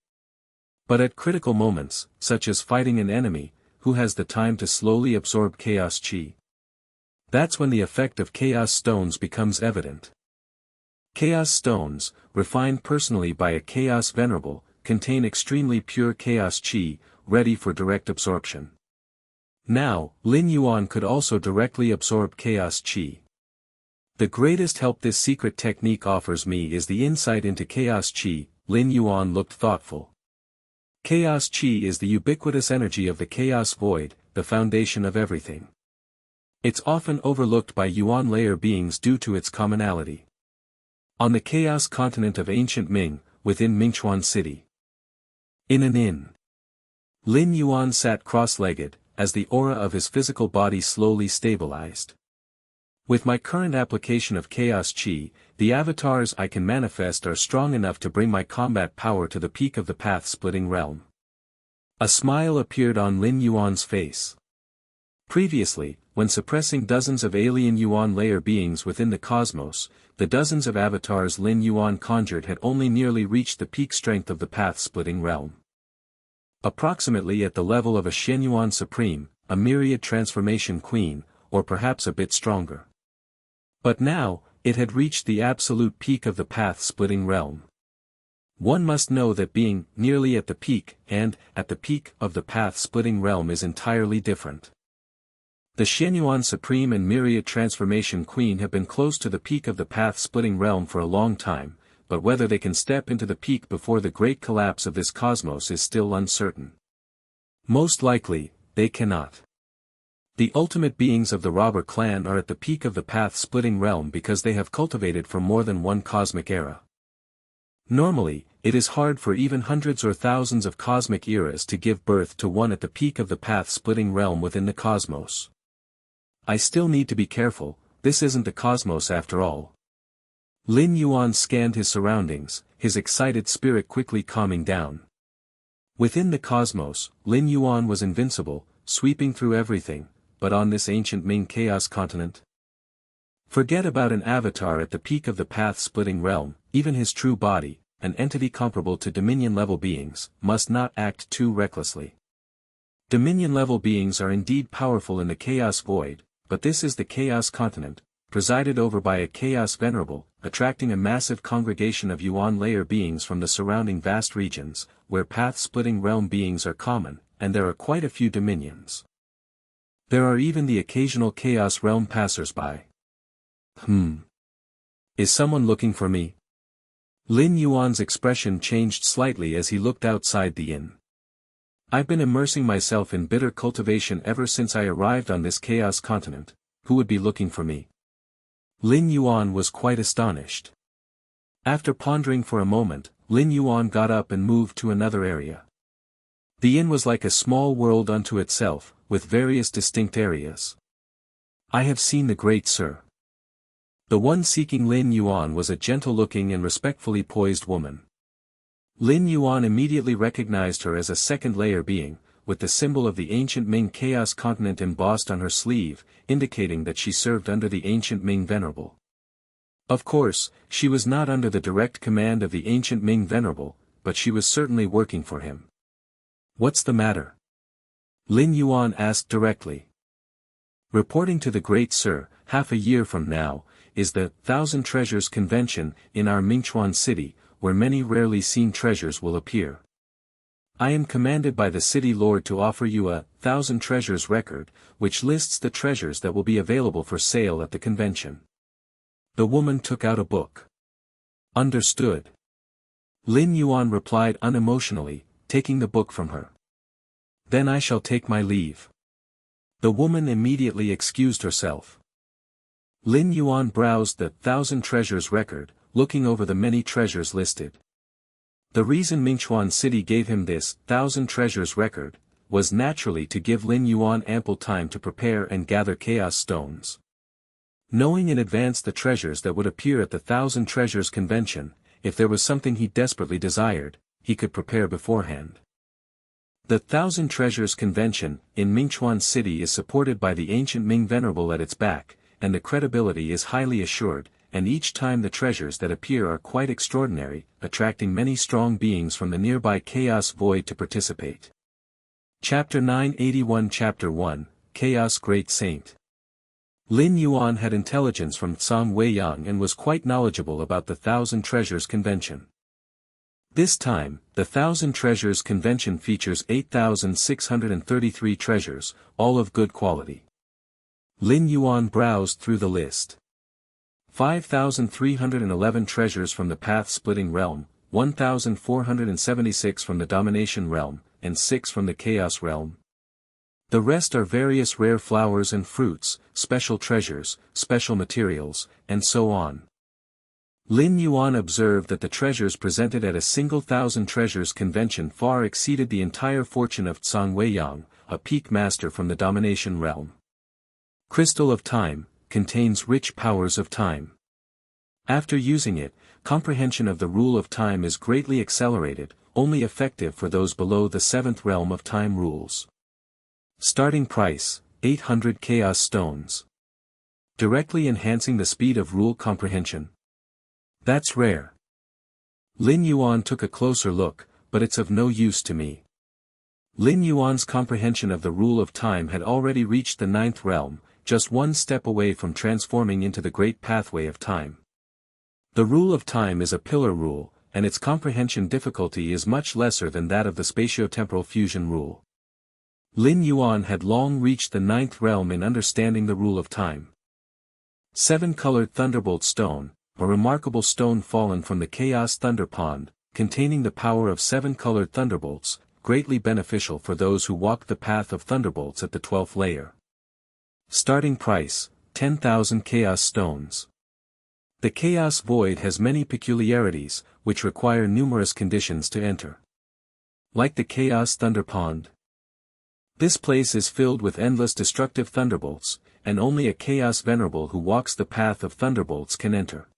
But at critical moments, such as fighting an enemy, who has the time to slowly absorb chaos chi? That's when the effect of chaos stones becomes evident. Chaos stones, refined personally by a chaos venerable, contain extremely pure chaos chi, ready for direct absorption. Now, Lin Yuan could also directly absorb chaos chi. The greatest help this secret technique offers me is the insight into chaos chi. Lin Yuan looked thoughtful. Chaos chi is the ubiquitous energy of the chaos void, the foundation of everything. It's often overlooked by Yuan layer beings due to its commonality. On the chaos continent of ancient Ming, within Mingchuan City. In an inn. Lin Yuan sat cross-legged, as the aura of his physical body slowly stabilized. With my current application of chaos chi, the avatars I can manifest are strong enough to bring my combat power to the peak of the path-splitting realm. A smile appeared on Lin Yuan's face. Previously, when suppressing dozens of alien Yuan layer beings within the cosmos, the dozens of avatars Lin Yuan conjured had only nearly reached the peak strength of the path-splitting realm. Approximately at the level of a Shenyuan Supreme, a myriad transformation queen, or perhaps a bit stronger. But now, it had reached the absolute peak of the path-splitting realm. One must know that being nearly at the peak and at the peak of the path-splitting realm is entirely different. The Shenyuan Supreme and Myriad Transformation Queen have been close to the peak of the path-splitting realm for a long time, but whether they can step into the peak before the great collapse of this cosmos is still uncertain. Most likely, they cannot. The ultimate beings of the robber clan are at the peak of the path-splitting realm because they have cultivated for more than one cosmic era. Normally, it is hard for even hundreds or thousands of cosmic eras to give birth to one at the peak of the path-splitting realm within the cosmos. I still need to be careful, this isn't the cosmos after all. Lin Yuan scanned his surroundings, his excited spirit quickly calming down. Within the cosmos, Lin Yuan was invincible, sweeping through everything, but on this ancient Ming chaos continent? Forget about an avatar at the peak of the path-splitting realm, even his true body, an entity comparable to Dominion-level beings, must not act too recklessly. Dominion-level beings are indeed powerful in the chaos void, but this is the chaos continent, presided over by a chaos venerable, attracting a massive congregation of Yuan layer beings from the surrounding vast regions, where path-splitting realm beings are common, and there are quite a few dominions. There are even the occasional chaos realm passers-by. Is someone looking for me? Lin Yuan's expression changed slightly as he looked outside the inn. I've been immersing myself in bitter cultivation ever since I arrived on this chaos continent. Who would be looking for me? Lin Yuan was quite astonished. After pondering for a moment, Lin Yuan got up and moved to another area. The inn was like a small world unto itself, with various distinct areas. I have seen the great sir. The one seeking Lin Yuan was a gentle-looking and respectfully poised woman. Lin Yuan immediately recognized her as a second-layer being, with the symbol of the ancient Ming chaos continent embossed on her sleeve, indicating that she served under the ancient Ming Venerable. Of course, she was not under the direct command of the ancient Ming Venerable, but she was certainly working for him. What's the matter? Lin Yuan asked directly. Reporting to the great sir, half a year from now, is the Thousand Treasures Convention in our Mingchuan city, where many rarely seen treasures will appear. I am commanded by the city lord to offer you a Thousand Treasures record, which lists the treasures that will be available for sale at the convention. The woman took out a book. Understood. Lin Yuan replied unemotionally, taking the book from her. Then I shall take my leave. The woman immediately excused herself. Lin Yuan browsed the Thousand Treasures record, looking over the many treasures listed. The reason Mingchuan City gave him this Thousand Treasures record was naturally to give Lin Yuan ample time to prepare and gather chaos stones. Knowing in advance the treasures that would appear at the Thousand Treasures Convention, if there was something he desperately desired, he could prepare beforehand. The Thousand Treasures Convention in Mingchuan City is supported by the ancient Ming Venerable at its back, and the credibility is highly assured, and each time the treasures that appear are quite extraordinary, attracting many strong beings from the nearby Chaos Void to participate. Chapter 981 Chapter 1, Chaos Great Saint. Lin Yuan had intelligence from Tsang Weiyang and was quite knowledgeable about the Thousand Treasures Convention. This time, the Thousand Treasures Convention features 8,633 treasures, all of good quality. Lin Yuan browsed through the list. 5,311 treasures from the Path-Splitting Realm, 1,476 from the Domination Realm, and 6 from the Chaos Realm. The rest are various rare flowers and fruits, special treasures, special materials, and so on. Lin Yuan observed that the treasures presented at a single Thousand Treasures Convention far exceeded the entire fortune of Tsang Weiyang, a peak master from the Domination Realm. Crystal of Time contains rich powers of time. After using it, comprehension of the rule of time is greatly accelerated, only effective for those below the 7th realm of time rules. Starting price, 800 Chaos Stones. Directly enhancing the speed of rule comprehension. That's rare. Lin Yuan took a closer look, but it's of no use to me. Lin Yuan's comprehension of the rule of time had already reached the 9th realm, just one step away from transforming into the great pathway of time. The rule of time is a pillar rule, and its comprehension difficulty is much lesser than that of the spatiotemporal fusion rule. Lin Yuan had long reached the 9th realm in understanding the rule of time. 7-colored Thunderbolt Stone, a remarkable stone fallen from the Chaos Thunder Pond, containing the power of 7-colored thunderbolts, greatly beneficial for those who walk the path of thunderbolts at the 12th layer. Starting price, 10,000 Chaos Stones. The Chaos Void has many peculiarities, which require numerous conditions to enter. Like the Chaos Thunder Pond. This place is filled with endless destructive thunderbolts, and only a Chaos Venerable who walks the path of thunderbolts can enter.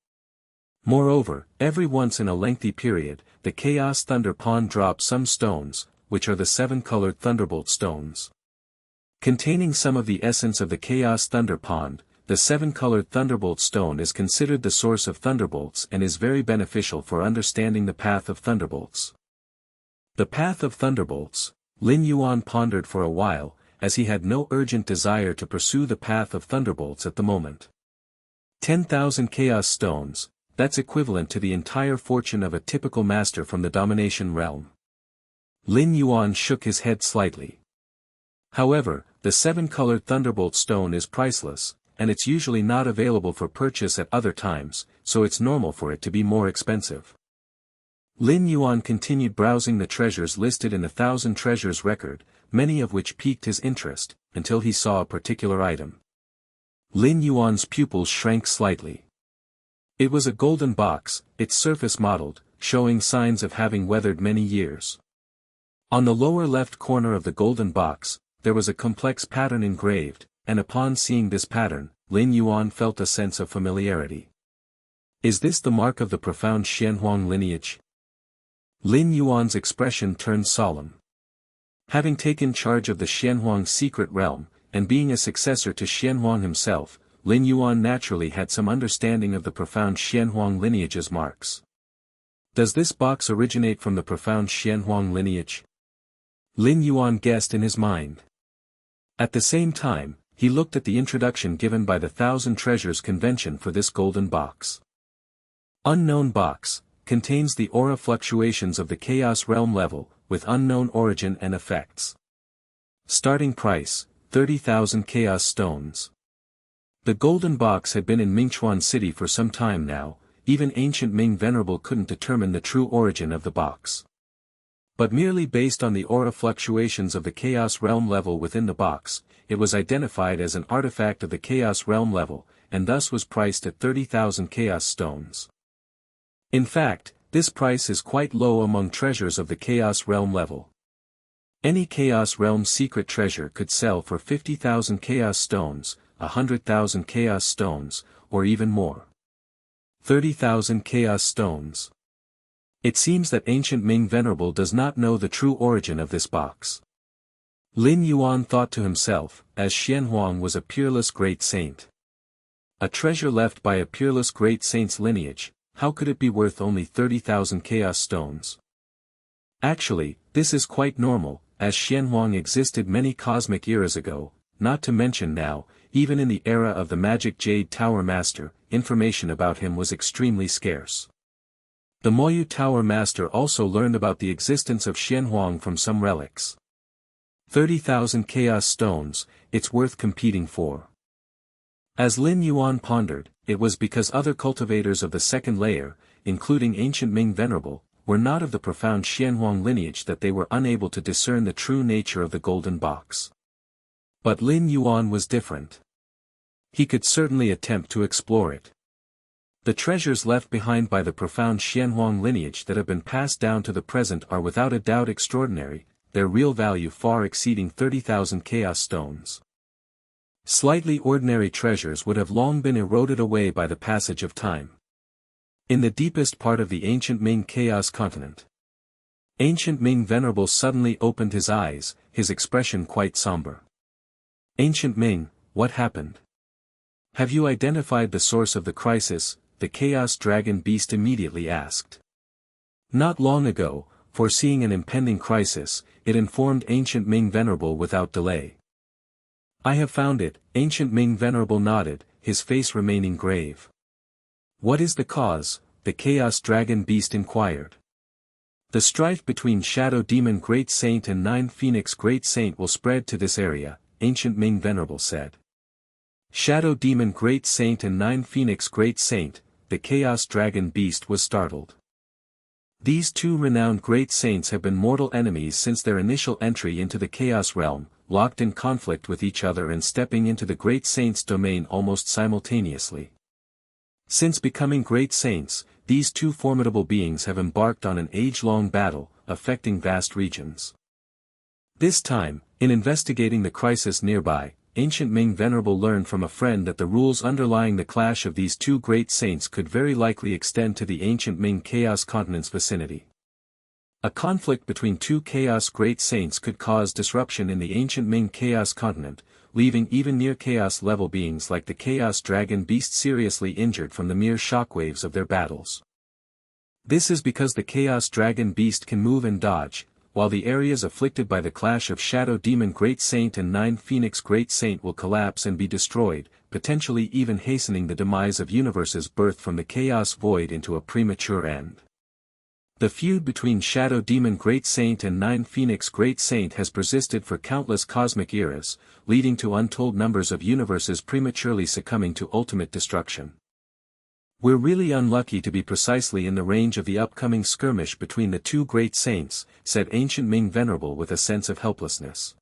Moreover, every once in a lengthy period, the Chaos Thunder Pond drops some stones, which are the 7-colored Thunderbolt Stones. Containing some of the essence of the Chaos Thunder Pond, the 7-colored Thunderbolt Stone is considered the source of thunderbolts and is very beneficial for understanding the path of thunderbolts. The path of thunderbolts, Lin Yuan pondered for a while, as he had no urgent desire to pursue the path of thunderbolts at the moment. 10,000 Chaos Stones, that's equivalent to the entire fortune of a typical master from the Domination Realm. Lin Yuan shook his head slightly. However, the 7-colored Thunderbolt Stone is priceless, and it's usually not available for purchase at other times, so it's normal for it to be more expensive. Lin Yuan continued browsing the treasures listed in the Thousand Treasures record, many of which piqued his interest, until he saw a particular item. Lin Yuan's pupils shrank slightly. It was a golden box, its surface mottled, showing signs of having weathered many years. On the lower left corner of the golden box, there was a complex pattern engraved, and upon seeing this pattern, Lin Yuan felt a sense of familiarity. Is this the mark of the profound Xianhuang lineage? Lin Yuan's expression turned solemn. Having taken charge of the Xianhuang secret realm, and being a successor to Xianhuang himself, Lin Yuan naturally had some understanding of the profound Xianhuang lineage's marks. Does this box originate from the profound Xianhuang lineage? Lin Yuan guessed in his mind. At the same time, he looked at the introduction given by the Thousand Treasures convention for this golden box. Unknown box, contains the aura fluctuations of the Chaos Realm level, with unknown origin and effects. Starting price, 30,000 Chaos Stones. The golden box had been in Mingchuan City for some time now, even ancient Ming Venerable couldn't determine the true origin of the box. But merely based on the aura fluctuations of the Chaos Realm level within the box, it was identified as an artifact of the Chaos Realm level, and thus was priced at 30,000 Chaos Stones. In fact, this price is quite low among treasures of the Chaos Realm level. Any Chaos Realm secret treasure could sell for 50,000 Chaos Stones, 100,000 Chaos Stones, or even more. 30,000 Chaos Stones. It seems that ancient Ming Venerable does not know the true origin of this box. Lin Yuan thought to himself, as Xianhuang was a peerless great saint. A treasure left by a peerless great saint's lineage, how could it be worth only 30,000 Chaos Stones? Actually, this is quite normal, as Xianhuang existed many cosmic eras ago, not to mention now, even in the era of the Magic Jade Tower Master, information about him was extremely scarce. The Moyu Tower Master also learned about the existence of Xianhuang from some relics. 30,000 Chaos Stones, it's worth competing for. As Lin Yuan pondered, it was because other cultivators of the second layer, including ancient Ming Venerable, were not of the profound Xianhuang lineage that they were unable to discern the true nature of the golden box. But Lin Yuan was different. He could certainly attempt to explore it. The treasures left behind by the profound Xianhuang lineage that have been passed down to the present are without a doubt extraordinary, their real value far exceeding 30,000 Chaos Stones. Slightly ordinary treasures would have long been eroded away by the passage of time. In the deepest part of the ancient Ming Chaos continent, ancient Ming Venerable suddenly opened his eyes, his expression quite somber. Ancient Ming, what happened? Have you identified the source of the crisis? The Chaos Dragon Beast immediately asked. Not long ago, foreseeing an impending crisis, it informed ancient Ming Venerable without delay. I have found it, ancient Ming Venerable nodded, his face remaining grave. What is the cause? The Chaos Dragon Beast inquired. The strife between Shadow Demon Great Saint and Nine Phoenix Great Saint will spread to this area, ancient Ming Venerable said. Shadow Demon Great Saint and Nine Phoenix Great Saint, the Chaos Dragon Beast was startled. These two renowned great saints have been mortal enemies since their initial entry into the Chaos Realm, locked in conflict with each other and stepping into the great saint's domain almost simultaneously. Since becoming great saints, these two formidable beings have embarked on an age-long battle, affecting vast regions. This time, in investigating the crisis nearby, ancient Ming Venerable learned from a friend that the rules underlying the clash of these two great saints could very likely extend to the ancient Ming Chaos continent's vicinity. A conflict between two Chaos Great Saints could cause disruption in the ancient Ming Chaos continent, leaving even near-Chaos level beings like the Chaos Dragon Beast seriously injured from the mere shockwaves of their battles. This is because the Chaos Dragon Beast can move and dodge, while the areas afflicted by the clash of Shadow Demon Great Saint and Nine Phoenix Great Saint will collapse and be destroyed, potentially even hastening the demise of universes birthed from the Chaos Void into a premature end. The feud between Shadow Demon Great Saint and Nine Phoenix Great Saint has persisted for countless cosmic eras, leading to untold numbers of universes prematurely succumbing to ultimate destruction. We're really unlucky to be precisely in the range of the upcoming skirmish between the two great saints, said ancient Ming Venerable with a sense of helplessness.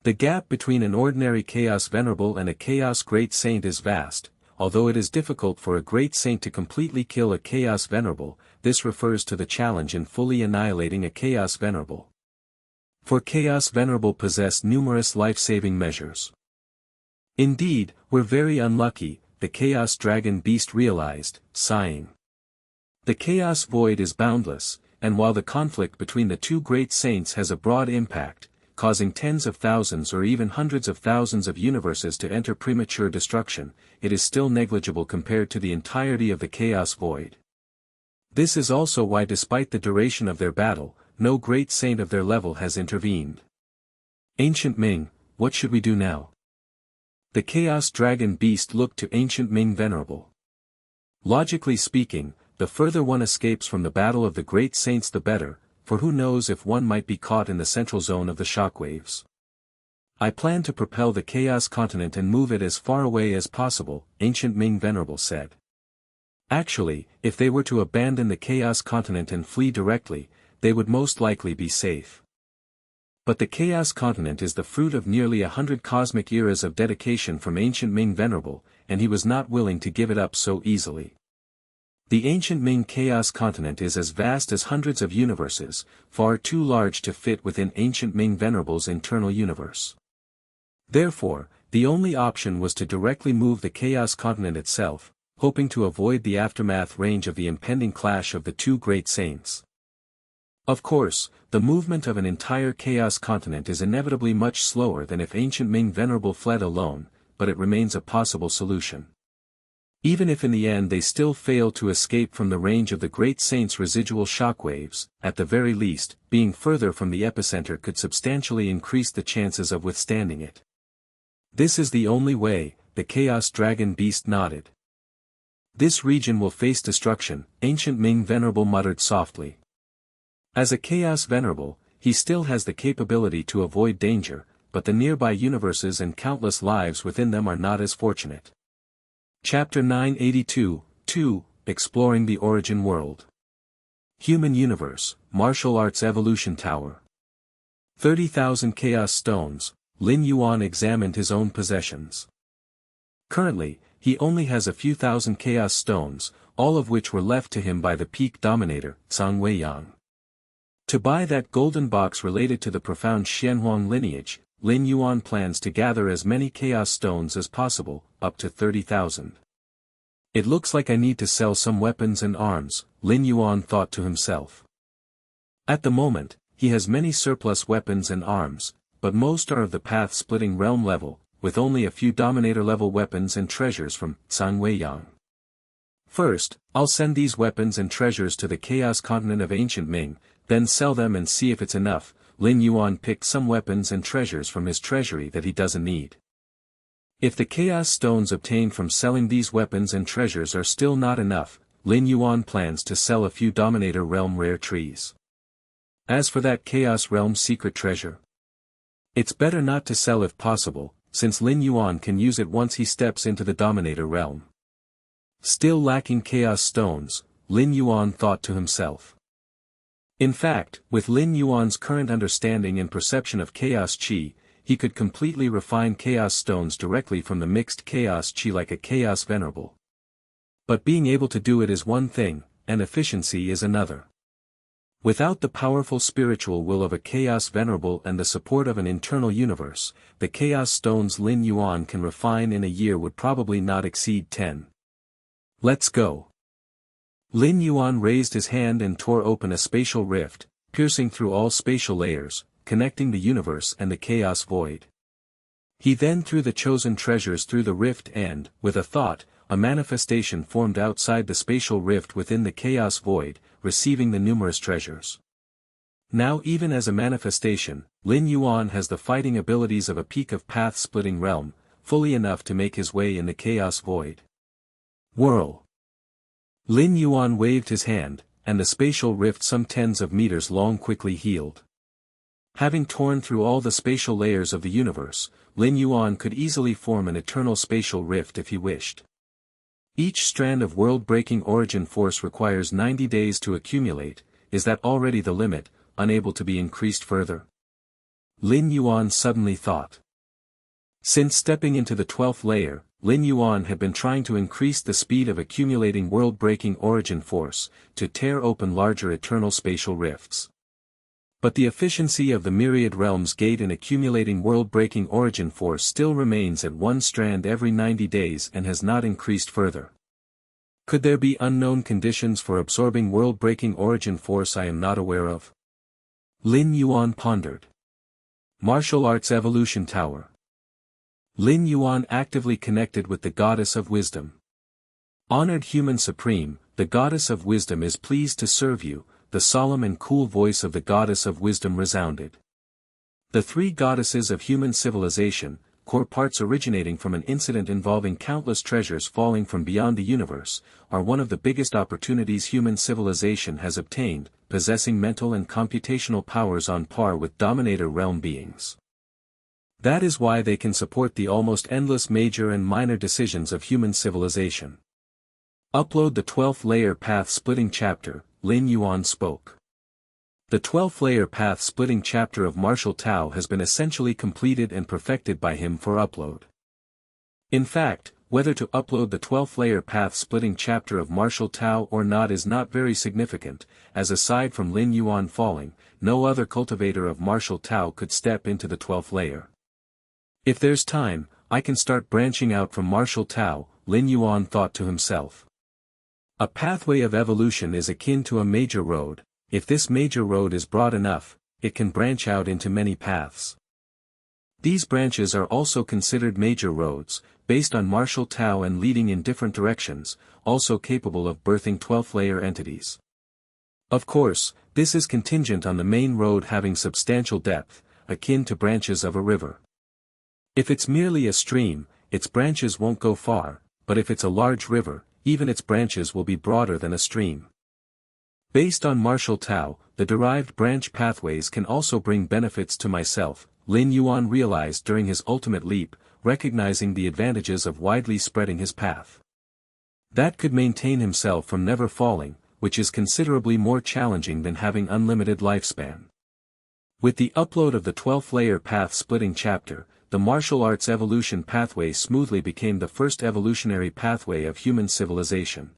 The gap between an ordinary Chaos Venerable and a Chaos Great Saint is vast. Although it is difficult for a great saint to completely kill a Chaos Venerable, this refers to the challenge in fully annihilating a Chaos Venerable. For Chaos Venerable possess numerous life-saving measures. Indeed, we're very unlucky, the Chaos Dragon Beast realized, sighing. The Chaos Void is boundless, and while the conflict between the two great saints has a broad impact, causing tens of thousands or even hundreds of thousands of universes to enter premature destruction, it is still negligible compared to the entirety of the Chaos Void. This is also why despite the duration of their battle, no great saint of their level has intervened. Ancient Ming, what should we do now? The Chaos Dragon Beast looked to ancient Ming Venerable. Logically speaking, the further one escapes from the battle of the great saints the better, for who knows if one might be caught in the central zone of the shockwaves. I plan to propel the Chaos Continent and move it as far away as possible, ancient Ming Venerable said. Actually, if they were to abandon the Chaos Continent and flee directly, they would most likely be safe. But the Chaos Continent is the fruit of nearly 100 cosmic eras of dedication from ancient Ming Venerable, and he was not willing to give it up so easily. The ancient Ming Chaos Continent is as vast as hundreds of universes, far too large to fit within ancient Ming Venerable's internal universe. Therefore, the only option was to directly move the Chaos Continent itself, hoping to avoid the aftermath range of the impending clash of the two great saints. Of course, the movement of an entire Chaos Continent is inevitably much slower than if ancient Ming Venerable fled alone, but it remains a possible solution. Even if in the end they still fail to escape from the range of the great saint's residual shockwaves, at the very least, being further from the epicenter could substantially increase the chances of withstanding it. This is the only way, the Chaos Dragon Beast nodded. This region will face destruction, ancient Ming Venerable muttered softly. As a Chaos Venerable, he still has the capability to avoid danger, but the nearby universes and countless lives within them are not as fortunate. Chapter 982, 2, Exploring the Origin World. Human Universe, Martial Arts Evolution Tower. 30,000 Chaos Stones, Lin Yuan examined his own possessions. Currently, he only has a few thousand Chaos Stones, all of which were left to him by the Peak Dominator, Zhang Weiyang. To buy that golden box related to the profound Xianhuang lineage, Lin Yuan plans to gather as many Chaos Stones as possible, up to 30,000. It looks like I need to sell some weapons and arms, Lin Yuan thought to himself. At the moment, he has many surplus weapons and arms, but most are of the path-splitting realm level, with only a few Dominator-level weapons and treasures from Zhang Weiyang. First, I'll send these weapons and treasures to the Chaos Continent of Ancient Ming, then sell them and see if it's enough. Lin Yuan picked some weapons and treasures from his treasury that he doesn't need. If the Chaos Stones obtained from selling these weapons and treasures are still not enough, Lin Yuan plans to sell a few Dominator Realm rare trees. As for that Chaos Realm secret treasure, it's better not to sell if possible, since Lin Yuan can use it once he steps into the Dominator Realm. Still lacking Chaos Stones, Lin Yuan thought to himself. In fact, with Lin Yuan's current understanding and perception of Chaos Qi, he could completely refine Chaos Stones directly from the mixed Chaos Qi like a Chaos Venerable. But being able to do it is one thing, and efficiency is another. Without the powerful spiritual will of a Chaos Venerable and the support of an internal universe, the Chaos Stones Lin Yuan can refine in a year would probably not exceed 10. Let's go. Lin Yuan raised his hand and tore open a spatial rift, piercing through all spatial layers, connecting the universe and the chaos void. He then threw the chosen treasures through the rift and, with a thought, a manifestation formed outside the spatial rift within the chaos void, receiving the numerous treasures. Now even as a manifestation, Lin Yuan has the fighting abilities of a peak of path-splitting realm, fully enough to make his way in the chaos void. Whirl! Lin Yuan waved his hand, and the spatial rift some tens of meters long quickly healed. Having torn through all the spatial layers of the universe, Lin Yuan could easily form an eternal spatial rift if he wished. Each strand of world-breaking origin force requires 90 days to accumulate. Is that already the limit, unable to be increased further? Lin Yuan suddenly thought. Since stepping into the 12th layer, Lin Yuan had been trying to increase the speed of accumulating world-breaking origin force, to tear open larger eternal spatial rifts. But the efficiency of the myriad realms gate in accumulating world-breaking origin force still remains at one strand every 90 days and has not increased further. Could there be unknown conditions for absorbing world-breaking origin force I am not aware of? Lin Yuan pondered. Martial Arts Evolution Tower. Lin Yuan actively connected with the Goddess of Wisdom. Honored Human Supreme, the Goddess of Wisdom is pleased to serve you, the solemn and cool voice of the Goddess of Wisdom resounded. The three goddesses of human civilization, core parts originating from an incident involving countless treasures falling from beyond the universe, are one of the biggest opportunities human civilization has obtained, possessing mental and computational powers on par with Dominator realm beings. That is why they can support the almost endless major and minor decisions of human civilization. Upload the 12th layer path-splitting chapter, Lin Yuan spoke. The 12th layer path-splitting chapter of Martial Tao has been essentially completed and perfected by him for upload. In fact, whether to upload the 12th layer path-splitting chapter of Martial Tao or not is not very significant, as aside from Lin Yuan falling, no other cultivator of Martial Tao could step into the 12th layer. If there's time, I can start branching out from Martial Tao, Lin Yuan thought to himself. A pathway of evolution is akin to a major road. If this major road is broad enough, it can branch out into many paths. These branches are also considered major roads, based on Martial Tao and leading in different directions, also capable of birthing 12th layer entities. Of course, this is contingent on the main road having substantial depth, akin to branches of a river. If it's merely a stream, its branches won't go far, but if it's a large river, even its branches will be broader than a stream. Based on Martial Tao, the derived branch pathways can also bring benefits to myself, Lin Yuan realized during his ultimate leap, recognizing the advantages of widely spreading his path. That could maintain himself from never falling, which is considerably more challenging than having unlimited lifespan. With the upload of the 12th layer path-splitting chapter, the martial arts evolution pathway smoothly became the first evolutionary pathway of human civilization.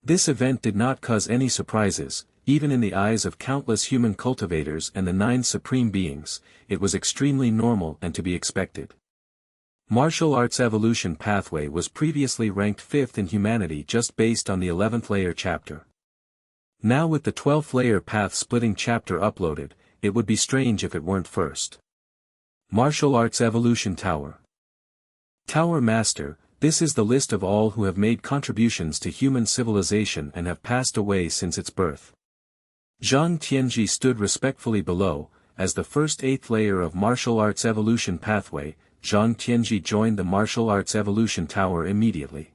This event did not cause any surprises, even in the eyes of countless human cultivators and the 9 supreme beings. It was extremely normal and to be expected. Martial arts evolution pathway was previously ranked 5th in humanity just based on the 11th layer chapter. Now with the 12th layer path-splitting chapter uploaded, it would be strange if it weren't first. Martial Arts Evolution Tower. Tower Master, this is the list of all who have made contributions to human civilization and have passed away since its birth. Zhang Tianji stood respectfully below. As the first 8th layer of Martial Arts Evolution Pathway, Zhang Tianji joined the Martial Arts Evolution Tower immediately.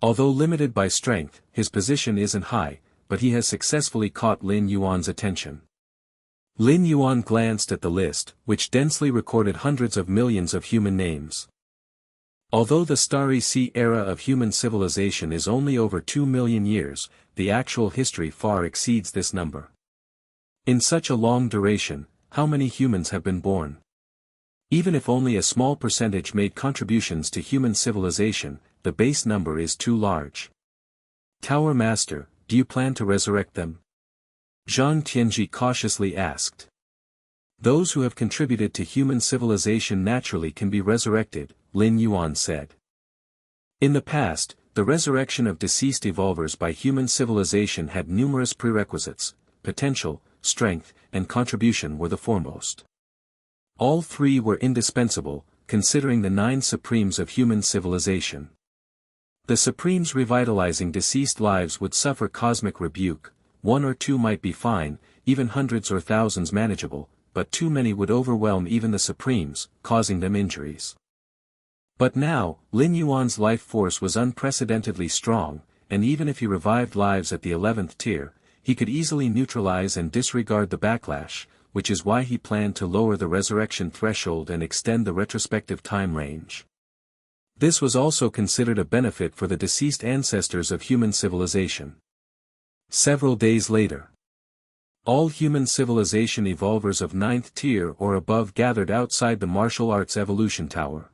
Although limited by strength, his position isn't high, but he has successfully caught Lin Yuan's attention. Lin Yuan glanced at the list, which densely recorded hundreds of millions of human names. Although the Starry Sea era of human civilization is only over 2 million years, the actual history far exceeds this number. In such a long duration, how many humans have been born? Even if only a small percentage made contributions to human civilization, the base number is too large. Tower Master, do you plan to resurrect them? Zhang Tianji cautiously asked. Those who have contributed to human civilization naturally can be resurrected, Lin Yuan said. In the past, the resurrection of deceased evolvers by human civilization had numerous prerequisites: potential, strength, and contribution were the foremost. All 3 were indispensable, considering the 9 supremes of human civilization. The supremes revitalizing deceased lives would suffer cosmic rebuke. 1 or 2 might be fine, even hundreds or thousands manageable, but too many would overwhelm even the supremes, causing them injuries. But now, Lin Yuan's life force was unprecedentedly strong, and even if he revived lives at the 11th tier, he could easily neutralize and disregard the backlash, which is why he planned to lower the resurrection threshold and extend the retrospective time range. This was also considered a benefit for the deceased ancestors of human civilization. Several days later, all human civilization evolvers of 9th tier or above gathered outside the Martial Arts Evolution Tower.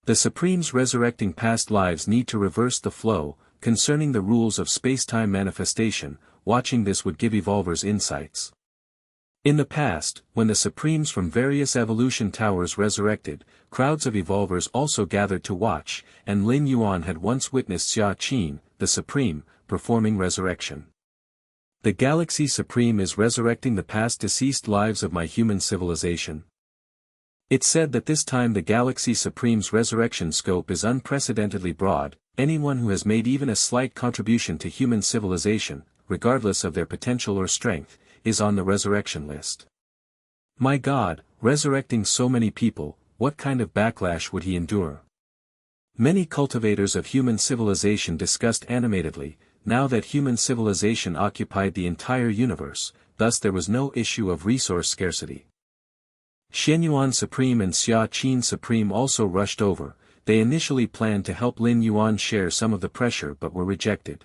The Supremes resurrecting past lives need to reverse the flow, concerning the rules of space-time manifestation. Watching this would give evolvers insights. In the past, when the Supremes from various evolution towers resurrected, crowds of evolvers also gathered to watch, and Lin Yuan had once witnessed Xia Qin, the Supreme, performing resurrection. The Galaxy Supreme is resurrecting the past deceased lives of my human civilization. It's said that this time the Galaxy Supreme's resurrection scope is unprecedentedly broad. Anyone who has made even a slight contribution to human civilization, regardless of their potential or strength, is on the resurrection list. My God, resurrecting so many people, what kind of backlash would he endure? Many cultivators of human civilization discussed animatedly, now that human civilization occupied the entire universe, thus there was no issue of resource scarcity. Xianyuan Supreme and Xia Qin Supreme also rushed over. They initially planned to help Lin Yuan share some of the pressure but were rejected.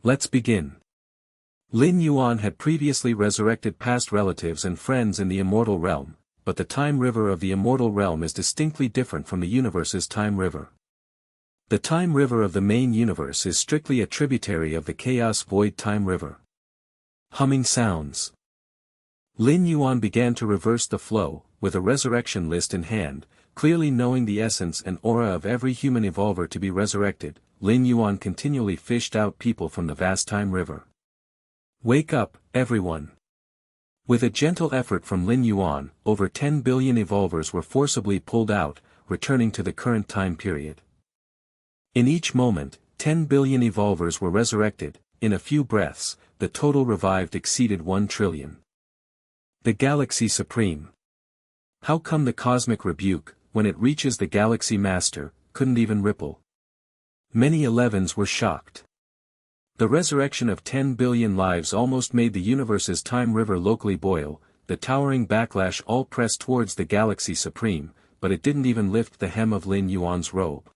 Let's begin. Lin Yuan had previously resurrected past relatives and friends in the immortal realm, but the time river of the immortal realm is distinctly different from the universe's time river. The time river of the main universe is strictly a tributary of the chaos void time river. Humming sounds. Lin Yuan began to reverse the flow, with a resurrection list in hand, clearly knowing the essence and aura of every human evolver to be resurrected. Lin Yuan continually fished out people from the vast time river. Wake up, everyone. With a gentle effort from Lin Yuan, over 10 billion evolvers were forcibly pulled out, returning to the current time period. In each moment, 10 billion evolvers were resurrected. In a few breaths, the total revived exceeded 1 trillion. The Galaxy Supreme. How come the cosmic rebuke, when it reaches the Galaxy Master, couldn't even ripple? Many 11s were shocked. The resurrection of 10 billion lives almost made the universe's time river locally boil. The towering backlash all pressed towards the Galaxy Supreme, but it didn't even lift the hem of Lin Yuan's robe.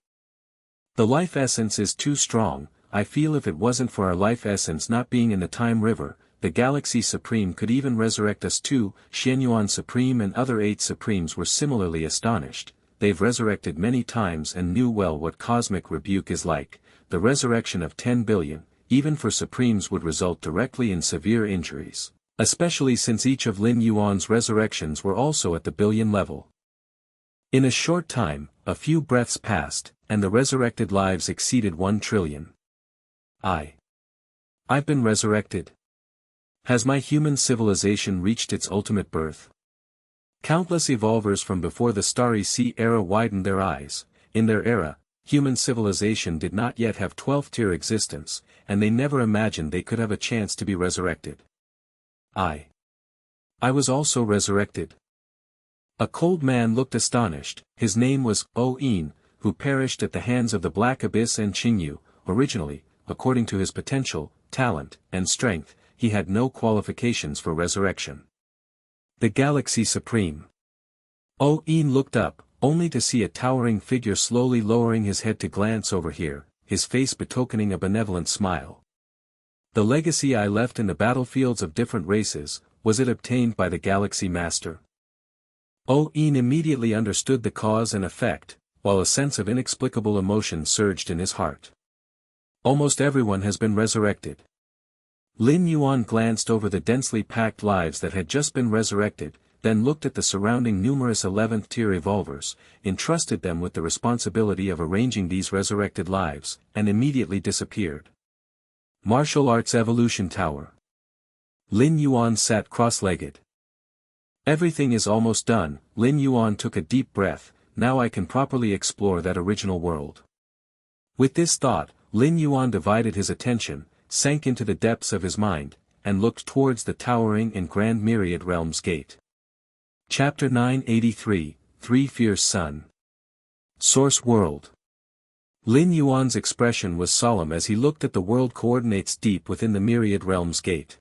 The life essence is too strong. I feel if it wasn't for our life essence not being in the time river, the Galaxy Supreme could even resurrect us too. Xianyuan Supreme and other 8 Supremes were similarly astonished. They've resurrected many times and knew well what cosmic rebuke is like. The resurrection of 10 billion, even for Supremes, would result directly in severe injuries, especially since each of Lin Yuan's resurrections were also at the billion level. In a short time, a few breaths passed, and the resurrected lives exceeded 1 trillion. I've been resurrected. Has my human civilization reached its ultimate birth? Countless evolvers from before the Starry Sea era widened their eyes. In their era, human civilization did not yet have 12th-tier existence, and they never imagined they could have a chance to be resurrected. I was also resurrected. A cold man looked astonished. His name was O-In, who perished at the hands of the Black Abyss and Qingyu. Originally, according to his potential, talent, and strength, he had no qualifications for resurrection. The Galaxy Supreme. O-In looked up, only to see a towering figure slowly lowering his head to glance over here, his face betokening a benevolent smile. The legacy I left in the battlefields of different races, was it obtained by the Galaxy Master? O-In immediately understood the cause and effect, while a sense of inexplicable emotion surged in his heart. Almost everyone has been resurrected. Lin Yuan glanced over the densely packed lives that had just been resurrected, then looked at the surrounding numerous 11th-tier evolvers, entrusted them with the responsibility of arranging these resurrected lives, and immediately disappeared. Martial Arts Evolution Tower. Lin Yuan sat cross-legged. Everything is almost done. Lin Yuan took a deep breath. Now I can properly explore that original world. With this thought, Lin Yuan divided his attention, sank into the depths of his mind, and looked towards the towering and grand myriad realms gate. Chapter 983, Three Fierce Sun. Source World. Lin Yuan's expression was solemn as he looked at the world coordinates deep within the myriad realms gate.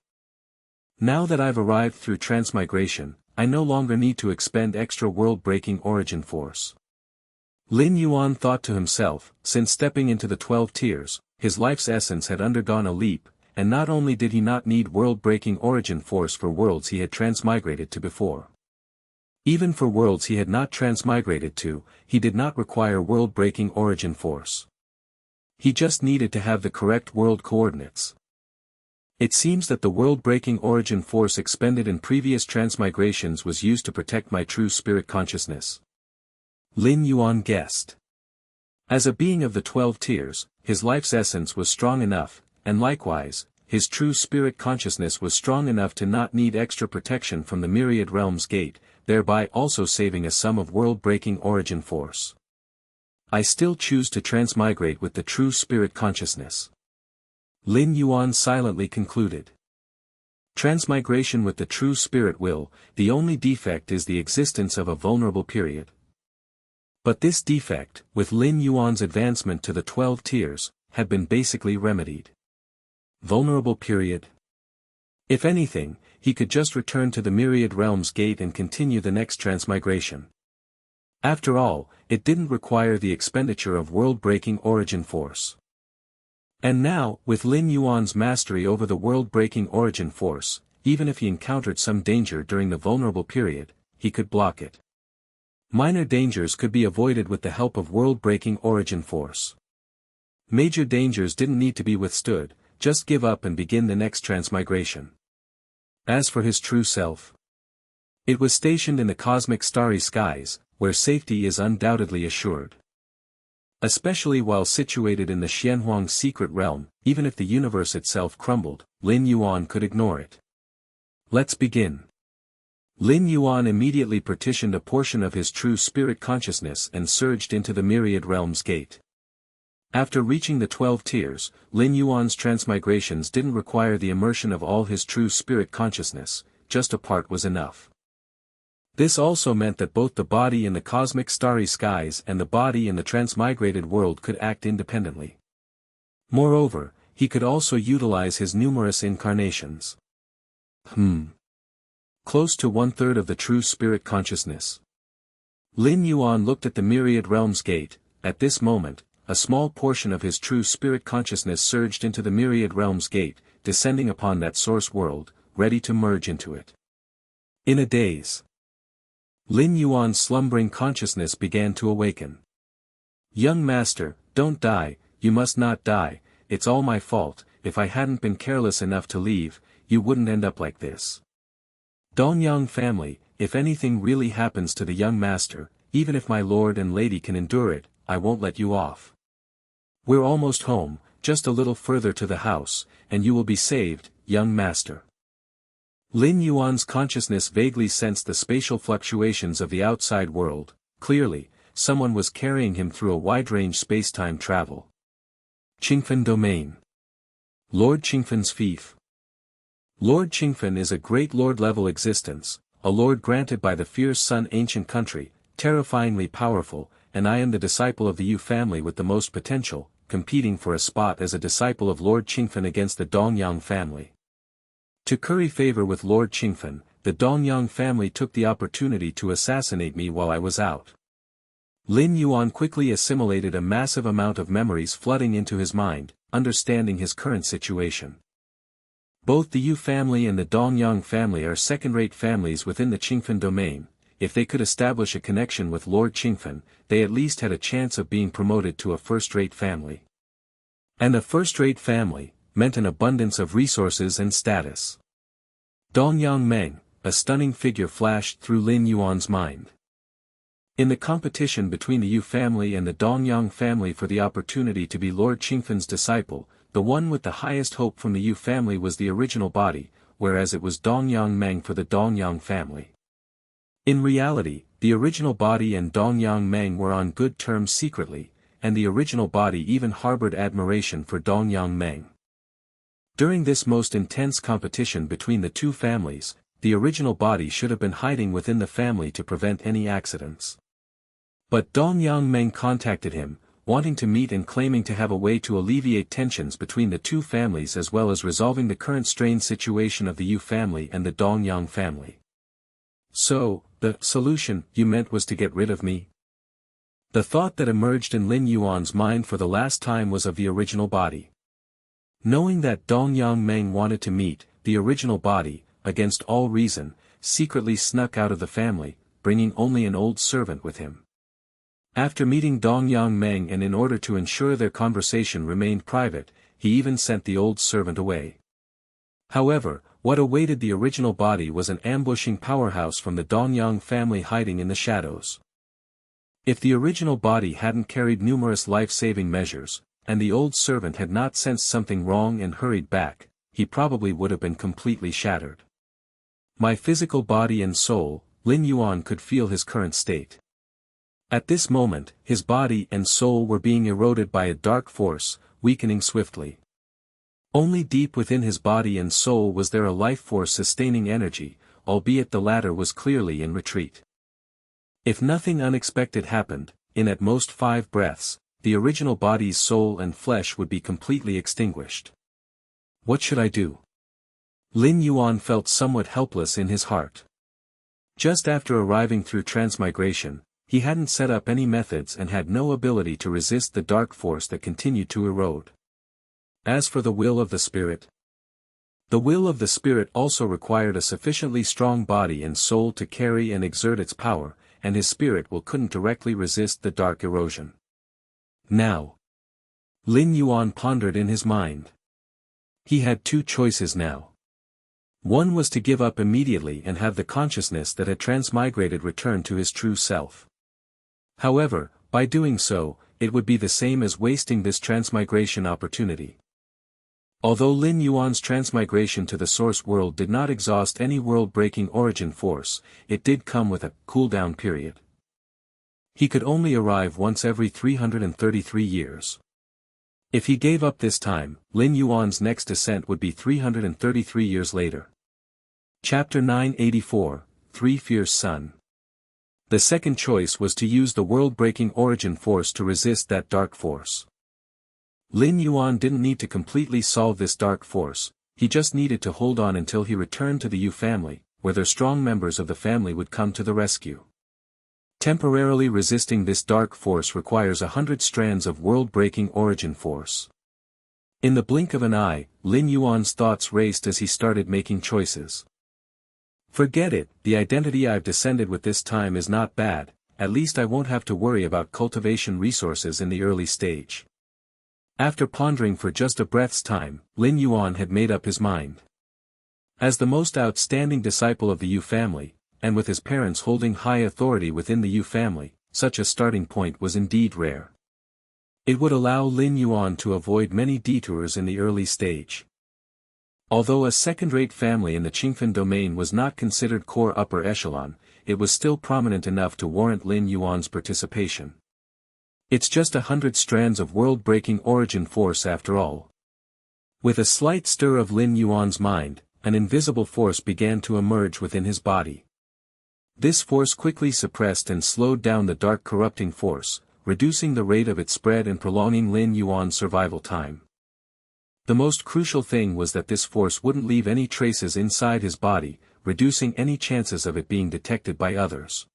Now that I've arrived through transmigration, I no longer need to expend extra world-breaking origin force. Lin Yuan thought to himself, since stepping into the 12 tiers, his life's essence had undergone a leap, and not only did he not need world-breaking origin force for worlds he had transmigrated to before. Even for worlds he had not transmigrated to, he did not require world-breaking origin force. He just needed to have the correct world coordinates. It seems that the world-breaking origin force expended in previous transmigrations was used to protect my true spirit consciousness. Lin Yuan guessed. As a being of the 12 tiers, his life's essence was strong enough, and likewise, his true spirit consciousness was strong enough to not need extra protection from the myriad realms gate, thereby also saving a sum of world-breaking origin force. I still choose to transmigrate with the true spirit consciousness. Lin Yuan silently concluded. Transmigration with the true spirit will, the only defect is the existence of a vulnerable period. But this defect, with Lin Yuan's advancement to the 12 tiers, had been basically remedied. Vulnerable period. If anything, he could just return to the Myriad Realms Gate and continue the next transmigration. After all, it didn't require the expenditure of world-breaking origin force. And now, with Lin Yuan's mastery over the world-breaking origin force, even if he encountered some danger during the vulnerable period, he could block it. Minor dangers could be avoided with the help of world-breaking origin force. Major dangers didn't need to be withstood, just give up and begin the next transmigration. As for his true self, it was stationed in the cosmic starry skies, where safety is undoubtedly assured. Especially while situated in the Xianhuang secret realm, even if the universe itself crumbled, Lin Yuan could ignore it. Let's begin. Lin Yuan immediately partitioned a portion of his true spirit consciousness and surged into the Myriad Realms Gate. After reaching the 12 tiers, Lin Yuan's transmigrations didn't require the immersion of all his true spirit consciousness, just a part was enough. This also meant that both the body in the cosmic starry skies and the body in the transmigrated world could act independently. Moreover, he could also utilize his numerous incarnations. Close to 1/3 of the true spirit consciousness. Lin Yuan looked at the Myriad Realms Gate. At this moment, a small portion of his true spirit consciousness surged into the Myriad Realms Gate, descending upon that source world, ready to merge into it. In a daze, Lin Yuan's slumbering consciousness began to awaken. Young master, don't die, you must not die, it's all my fault, if I hadn't been careless enough to leave, you wouldn't end up like this. Dongyang family, if anything really happens to the young master, even if my lord and lady can endure it, I won't let you off. We're almost home, just a little further to the house, and you will be saved, young master. Lin Yuan's consciousness vaguely sensed the spatial fluctuations of the outside world. Clearly, someone was carrying him through a wide-range space-time travel. Qingfen Domain. Lord Qingfen's fief. Lord Qingfen is a great lord-level existence, a lord granted by the fierce sun ancient country, terrifyingly powerful, and I am the disciple of the Yu family with the most potential, competing for a spot as a disciple of Lord Qingfen against the Dongyang family. To curry favor with Lord Qingfen, the Dongyang family took the opportunity to assassinate me while I was out. Lin Yuan quickly assimilated a massive amount of memories flooding into his mind, understanding his current situation. Both the Yu family and the Dongyang family are second-rate families within the Qingfen domain. If they could establish a connection with Lord Qingfen, they at least had a chance of being promoted to a first-rate family. And a first-rate family meant an abundance of resources and status. Dongyang Meng, a stunning figure flashed through Lin Yuan's mind. In the competition between the Yu family and the Dongyang family for the opportunity to be Lord Qingfen's disciple, the one with the highest hope from the Yu family was the original body, whereas it was Dongyang Meng for the Dongyang family. In reality, the original body and Dongyang Meng were on good terms secretly, and the original body even harbored admiration for Dongyang Meng. During this most intense competition between the two families, the original body should have been hiding within the family to prevent any accidents. But Dongyang Meng contacted him, wanting to meet and claiming to have a way to alleviate tensions between the two families as well as resolving the current strained situation of the Yu family and the Dongyang family. So, the solution, you meant, was to get rid of me? The thought that emerged in Lin Yuan's mind for the last time was of the original body. Knowing that Dongyang Meng wanted to meet the original body, against all reason, secretly snuck out of the family, bringing only an old servant with him. After meeting Dongyang Meng and in order to ensure their conversation remained private, he even sent the old servant away. However, what awaited the original body was an ambushing powerhouse from the Dongyang family hiding in the shadows. If the original body hadn't carried numerous life-saving measures, and the old servant had not sensed something wrong and hurried back, he probably would have been completely shattered. My physical body and soul, Lin Yuan could feel his current state. At this moment, his body and soul were being eroded by a dark force, weakening swiftly. Only deep within his body and soul was there a life force sustaining energy, albeit the latter was clearly in retreat. If nothing unexpected happened, in at most 5 breaths, the original body's soul and flesh would be completely extinguished. What should I do? Lin Yuan felt somewhat helpless in his heart. Just after arriving through transmigration, he hadn't set up any methods and had no ability to resist the dark force that continued to erode. As for the will of the spirit, the will of the spirit also required a sufficiently strong body and soul to carry and exert its power, and his spirit will couldn't directly resist the dark erosion. Now, Lin Yuan pondered in his mind. He had 2 choices now. One was to give up immediately and have the consciousness that had transmigrated return to his true self. However, by doing so, it would be the same as wasting this transmigration opportunity. Although Lin Yuan's transmigration to the source world did not exhaust any world-breaking origin force, it did come with a cooldown period. He could only arrive once every 333 years. If he gave up this time, Lin Yuan's next descent would be 333 years later. Chapter 984, 3 Fierce Sun. The second choice was to use the world-breaking origin force to resist that dark force. Lin Yuan didn't need to completely solve this dark force, he just needed to hold on until he returned to the Yu family, where their strong members of the family would come to the rescue. Temporarily resisting this dark force requires 100 strands of world-breaking origin force. In the blink of an eye, Lin Yuan's thoughts raced as he started making choices. Forget it, the identity I've descended with this time is not bad, at least I won't have to worry about cultivation resources in the early stage. After pondering for just a breath's time, Lin Yuan had made up his mind. As the most outstanding disciple of the Yu family, and with his parents holding high authority within the Yu family, such a starting point was indeed rare. It would allow Lin Yuan to avoid many detours in the early stage. Although a second-rate family in the Qingfen domain was not considered core upper echelon, it was still prominent enough to warrant Lin Yuan's participation. It's just 100 strands of world-breaking origin force after all. With a slight stir of Lin Yuan's mind, an invisible force began to emerge within his body. This force quickly suppressed and slowed down the dark corrupting force, reducing the rate of its spread and prolonging Lin Yuan's survival time. The most crucial thing was that this force wouldn't leave any traces inside his body, reducing any chances of it being detected by others.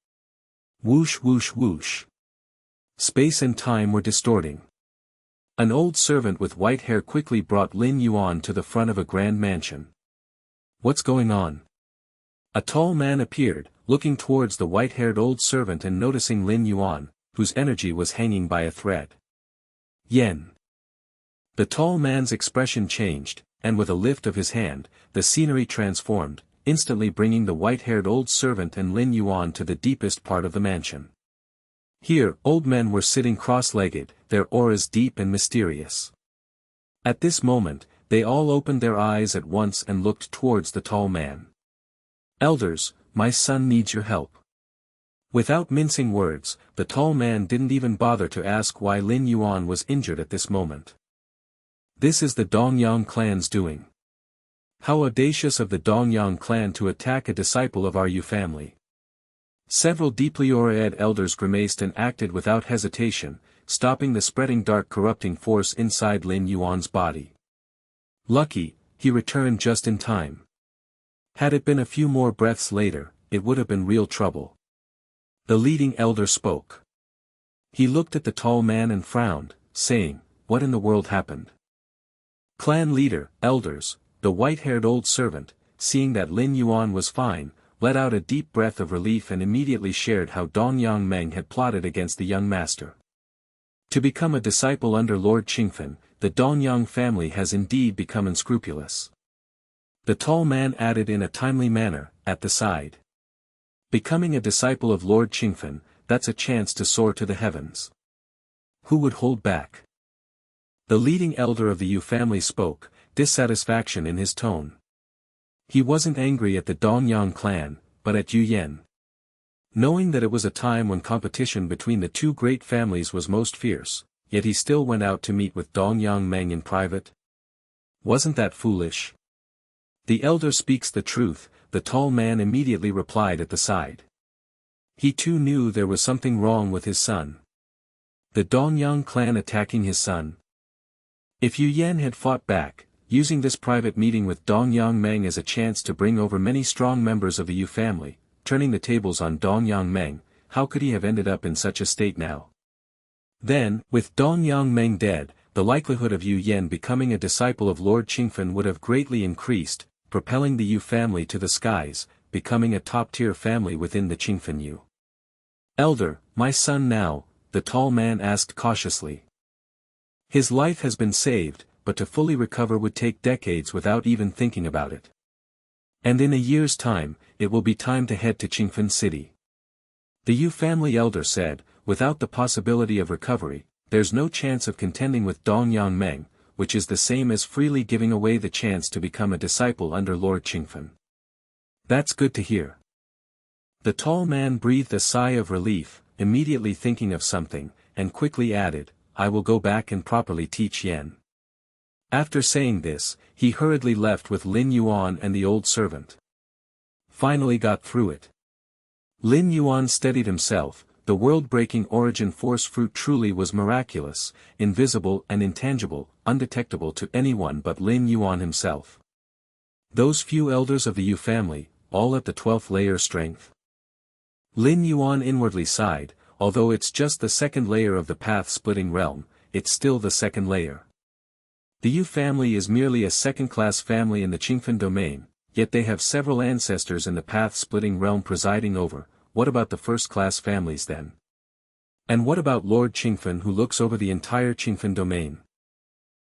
Whoosh whoosh whoosh. Space and time were distorting. An old servant with white hair quickly brought Lin Yuan to the front of a grand mansion. What's going on? A tall man appeared, looking towards the white-haired old servant and noticing Lin Yuan, whose energy was hanging by a thread. Yen. The tall man's expression changed, and with a lift of his hand, the scenery transformed, instantly bringing the white-haired old servant and Lin Yuan to the deepest part of the mansion. Here, old men were sitting cross-legged, their auras deep and mysterious. At this moment, they all opened their eyes at once and looked towards the tall man. Elders, my son needs your help. Without mincing words, the tall man didn't even bother to ask why Lin Yuan was injured at this moment. This is the Dongyang clan's doing. How audacious of the Dongyang clan to attack a disciple of our Yu family. Several deeply aura-ed elders grimaced and acted without hesitation, stopping the spreading dark corrupting force inside Lin Yuan's body. Lucky, he returned just in time. Had it been a few more breaths later, it would have been real trouble. The leading elder spoke. He looked at the tall man and frowned, saying, "What in the world happened?" Clan leader, elders, the white-haired old servant, seeing that Lin Yuan was fine, let out a deep breath of relief and immediately shared how Dongyang Meng had plotted against the young master. To become a disciple under Lord Qingfen, the Dongyang family has indeed become unscrupulous. The tall man added in a timely manner, at the side. Becoming a disciple of Lord Qingfen, that's a chance to soar to the heavens. Who would hold back? The leading elder of the Yu family spoke, dissatisfaction in his tone. He wasn't angry at the Dongyang clan, but at Yu Yan. Knowing that it was a time when competition between the two great families was most fierce, yet he still went out to meet with Dongyang Meng in private. Wasn't that foolish? The elder speaks the truth, the tall man immediately replied at the side. He too knew there was something wrong with his son. The Dongyang clan attacking his son. If Yu Yan had fought back, using this private meeting with Dongyang Meng as a chance to bring over many strong members of the Yu family, turning the tables on Dongyang Meng, how could he have ended up in such a state now? Then, with Dongyang Meng dead, the likelihood of Yu Yan becoming a disciple of Lord Qingfen would have greatly increased, propelling the Yu family to the skies, becoming a top-tier family within the Qingfen Yu. Elder, my son now, the tall man asked cautiously. His life has been saved, but to fully recover would take decades without even thinking about it. And in a year's time, it will be time to head to Qingfen City. The Yu family elder said, without the possibility of recovery, there's no chance of contending with Dongyang Meng, which is the same as freely giving away the chance to become a disciple under Lord Qingfen. That's good to hear. The tall man breathed a sigh of relief, immediately thinking of something, and quickly added, I will go back and properly teach Yan. After saying this, he hurriedly left with Lin Yuan and the old servant. Finally got through it. Lin Yuan steadied himself. The world-breaking origin force fruit truly was miraculous, invisible and intangible, undetectable to anyone but Lin Yuan himself. Those few elders of the Yu family, all at the 12th layer strength. Lin Yuan inwardly sighed, although it's just the second layer of the path-splitting realm, it's still the second layer. The Yu family is merely a second-class family in the Qingfen domain, yet they have several ancestors in the path-splitting realm presiding over. What about the first-class families then? And what about Lord Qingfen who looks over the entire Qingfen domain?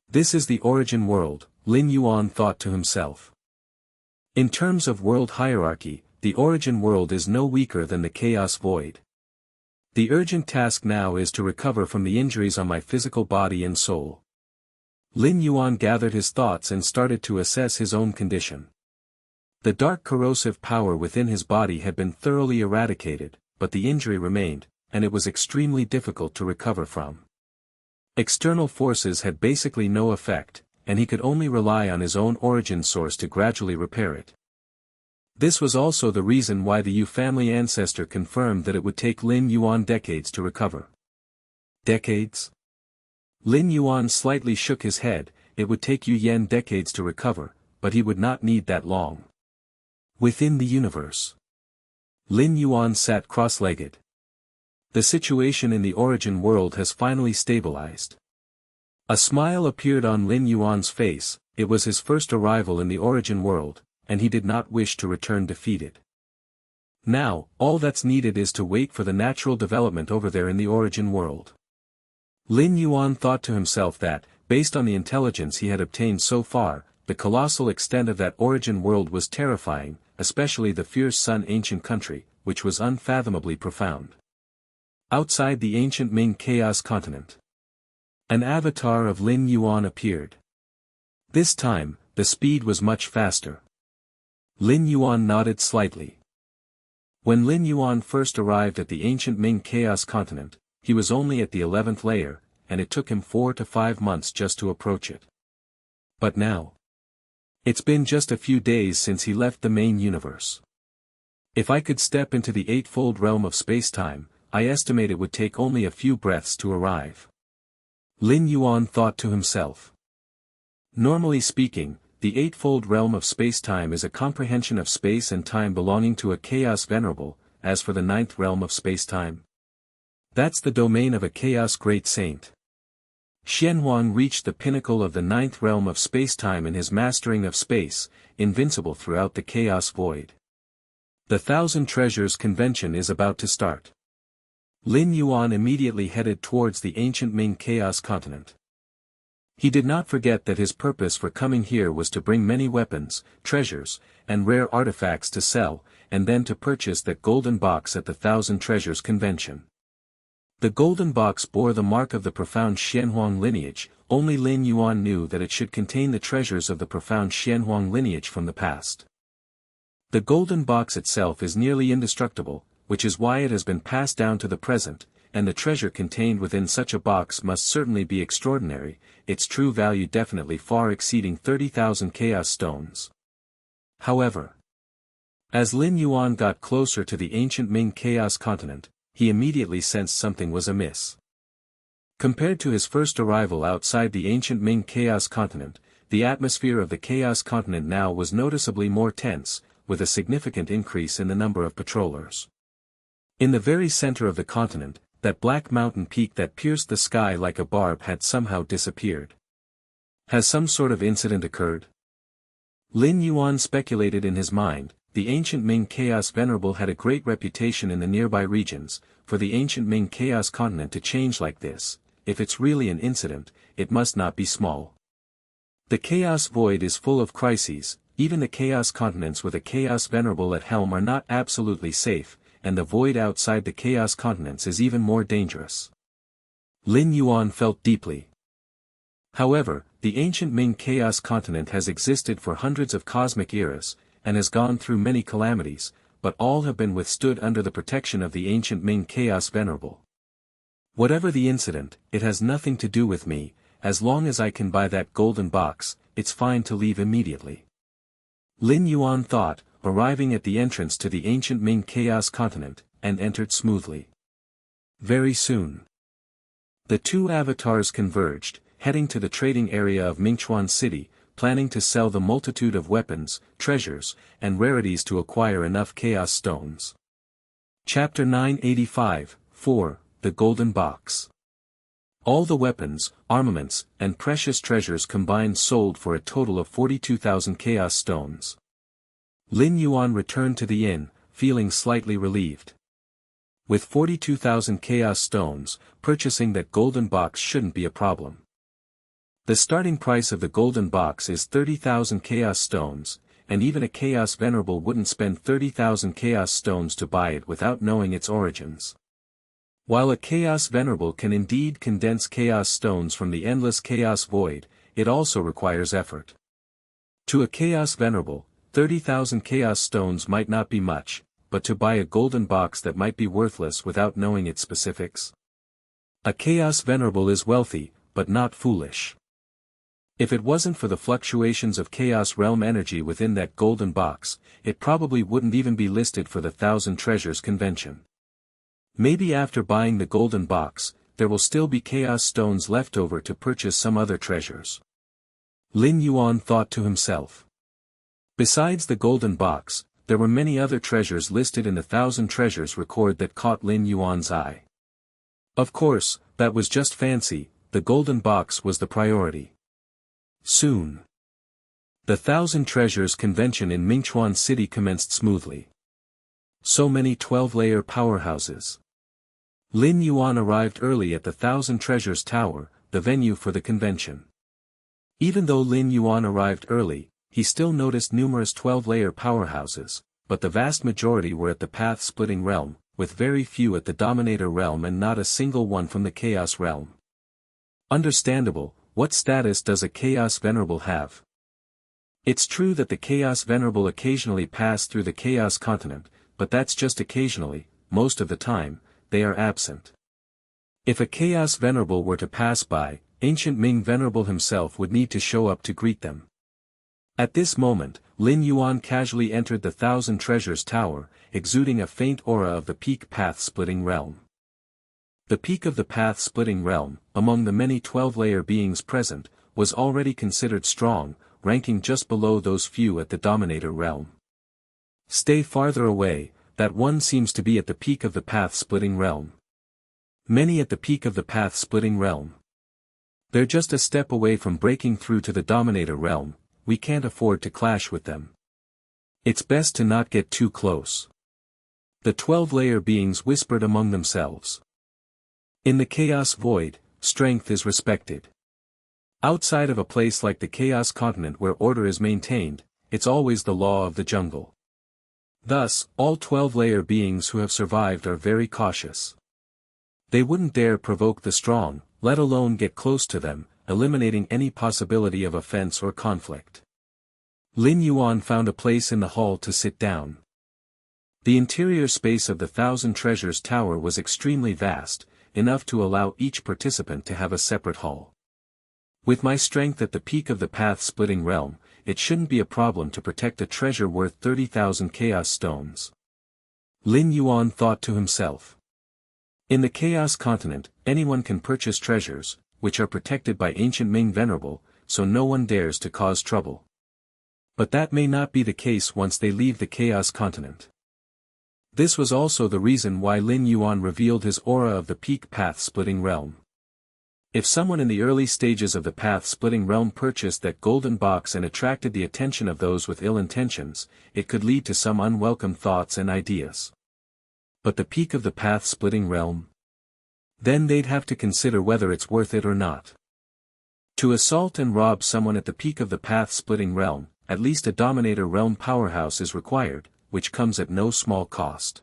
This is the origin world, Lin Yuan thought to himself. In terms of world hierarchy, the origin world is no weaker than the chaos void. The urgent task now is to recover from the injuries on my physical body and soul. Lin Yuan gathered his thoughts and started to assess his own condition. The dark corrosive power within his body had been thoroughly eradicated, but the injury remained, and it was extremely difficult to recover from. External forces had basically no effect, and he could only rely on his own origin source to gradually repair it. This was also the reason why the Yu family ancestor confirmed that it would take Lin Yuan decades to recover. Decades? Lin Yuan slightly shook his head. It would take Yu Yan decades to recover, but he would not need that long. Within the universe. Lin Yuan sat cross-legged. The situation in the origin world has finally stabilized. A smile appeared on Lin Yuan's face. It was his first arrival in the origin world, and he did not wish to return defeated. Now, all that's needed is to wait for the natural development over there in the origin world. Lin Yuan thought to himself that, based on the intelligence he had obtained so far, the colossal extent of that origin world was terrifying, especially the fierce Sun ancient country, which was unfathomably profound. Outside the ancient Ming Chaos continent, an avatar of Lin Yuan appeared. This time, the speed was much faster. Lin Yuan nodded slightly. When Lin Yuan first arrived at the ancient Ming Chaos continent, he was only at the 11th layer, and it took him 4 to 5 months just to approach it. But now, it's been just a few days since he left the main universe. If I could step into the eightfold realm of space-time, I estimate it would take only a few breaths to arrive. Lin Yuan thought to himself. Normally speaking, the eightfold realm of space-time is a comprehension of space and time belonging to a chaos venerable. As for the 9th realm of space-time, that's the domain of a chaos great saint. Xianhuang reached the pinnacle of the 9th realm of space-time in his mastering of space, invincible throughout the chaos void. The Thousand Treasures Convention is about to start. Lin Yuan immediately headed towards the ancient Ming Chaos continent. He did not forget that his purpose for coming here was to bring many weapons, treasures, and rare artifacts to sell, and then to purchase that golden box at the Thousand Treasures Convention. The golden box bore the mark of the profound Xianhuang lineage. Only Lin Yuan knew that it should contain the treasures of the profound Xianhuang lineage from the past. The golden box itself is nearly indestructible, which is why it has been passed down to the present, and the treasure contained within such a box must certainly be extraordinary, its true value definitely far exceeding 30,000 chaos stones. However, as Lin Yuan got closer to the ancient Ming Chaos continent, he immediately sensed something was amiss. Compared to his first arrival outside the ancient Ming Chaos Continent, the atmosphere of the Chaos Continent now was noticeably more tense, with a significant increase in the number of patrollers. In the very center of the continent, that black mountain peak that pierced the sky like a barb had somehow disappeared. Has some sort of incident occurred? Lin Yuan speculated in his mind. The ancient Ming Chaos Venerable had a great reputation in the nearby regions. For the ancient Ming Chaos Continent to change like this, if it's really an incident, it must not be small. The Chaos Void is full of crises. Even the Chaos Continents with a Chaos Venerable at helm are not absolutely safe, and the void outside the Chaos Continents is even more dangerous. Lin Yuan felt deeply. However, the ancient Ming Chaos Continent has existed for hundreds of cosmic eras, and has gone through many calamities, but all have been withstood under the protection of the ancient Ming Chaos Venerable. Whatever the incident, it has nothing to do with me. As long as I can buy that golden box, it's fine to leave immediately. Lin Yuan thought, arriving at the entrance to the ancient Ming Chaos Continent, and entered smoothly. Very soon, the two avatars converged, heading to the trading area of Mingchuan City, planning to sell the multitude of weapons, treasures, and rarities to acquire enough Chaos Stones. Chapter 985, 4, The Golden Box. All the weapons, armaments, and precious treasures combined sold for a total of 42,000 Chaos Stones. Lin Yuan returned to the inn, feeling slightly relieved. With 42,000 Chaos Stones, purchasing that golden box shouldn't be a problem. The starting price of the golden box is 30,000 Chaos Stones, and even a Chaos Venerable wouldn't spend 30,000 Chaos Stones to buy it without knowing its origins. While a Chaos Venerable can indeed condense Chaos Stones from the endless Chaos Void, it also requires effort. To a Chaos Venerable, 30,000 Chaos Stones might not be much, but to buy a golden box that might be worthless without knowing its specifics. A Chaos Venerable is wealthy, but not foolish. If it wasn't for the fluctuations of Chaos Realm energy within that golden box, it probably wouldn't even be listed for the Thousand Treasures convention. Maybe after buying the golden box, there will still be Chaos Stones left over to purchase some other treasures. Lin Yuan thought to himself. Besides the golden box, there were many other treasures listed in the Thousand Treasures record that caught Lin Yuan's eye. Of course, that was just fancy, the golden box was the priority. Soon, the Thousand Treasures convention in Mingchuan City commenced smoothly. So many 12-layer powerhouses. Lin Yuan arrived early at the Thousand Treasures Tower, the venue for the convention. Even though Lin Yuan arrived early, he still noticed numerous 12-layer powerhouses, but the vast majority were at the path-splitting realm, with very few at the Dominator realm and not a single one from the Chaos realm. Understandable. What status does a Chaos Venerable have? It's true that the Chaos Venerable occasionally pass through the Chaos Continent, but that's just occasionally. Most of the time, they are absent. If a Chaos Venerable were to pass by, Ancient Ming Venerable himself would need to show up to greet them. At this moment, Lin Yuan casually entered the Thousand Treasures Tower, exuding a faint aura of the peak path-splitting realm. The peak of the path-splitting realm, among the many 12-layer beings present, was already considered strong, ranking just below those few at the Dominator realm. Stay farther away, that one seems to be at the peak of the path-splitting realm. Many at the peak of the path-splitting realm. They're just a step away from breaking through to the Dominator realm, we can't afford to clash with them. It's best to not get too close. The 12-layer beings whispered among themselves. In the Chaos Void, strength is respected. Outside of a place like the Chaos Continent where order is maintained, it's always the law of the jungle. Thus, all 12-layer beings who have survived are very cautious. They wouldn't dare provoke the strong, let alone get close to them, eliminating any possibility of offense or conflict. Lin Yuan found a place in the hall to sit down. The interior space of the Thousand Treasures Tower was extremely vast, enough to allow each participant to have a separate hall. With my strength at the peak of the path-splitting realm, it shouldn't be a problem to protect a treasure worth 30,000 Chaos Stones. Lin Yuan thought to himself. In the Chaos Continent, anyone can purchase treasures, which are protected by ancient Ming Venerable, so no one dares to cause trouble. But that may not be the case once they leave the Chaos Continent. This was also the reason why Lin Yuan revealed his aura of the peak path-splitting realm. If someone in the early stages of the path-splitting realm purchased that golden box and attracted the attention of those with ill intentions, it could lead to some unwelcome thoughts and ideas. But the peak of the path-splitting realm? Then they'd have to consider whether it's worth it or not. To assault and rob someone at the peak of the path-splitting realm, at least a Dominator Realm powerhouse is required, which comes at no small cost.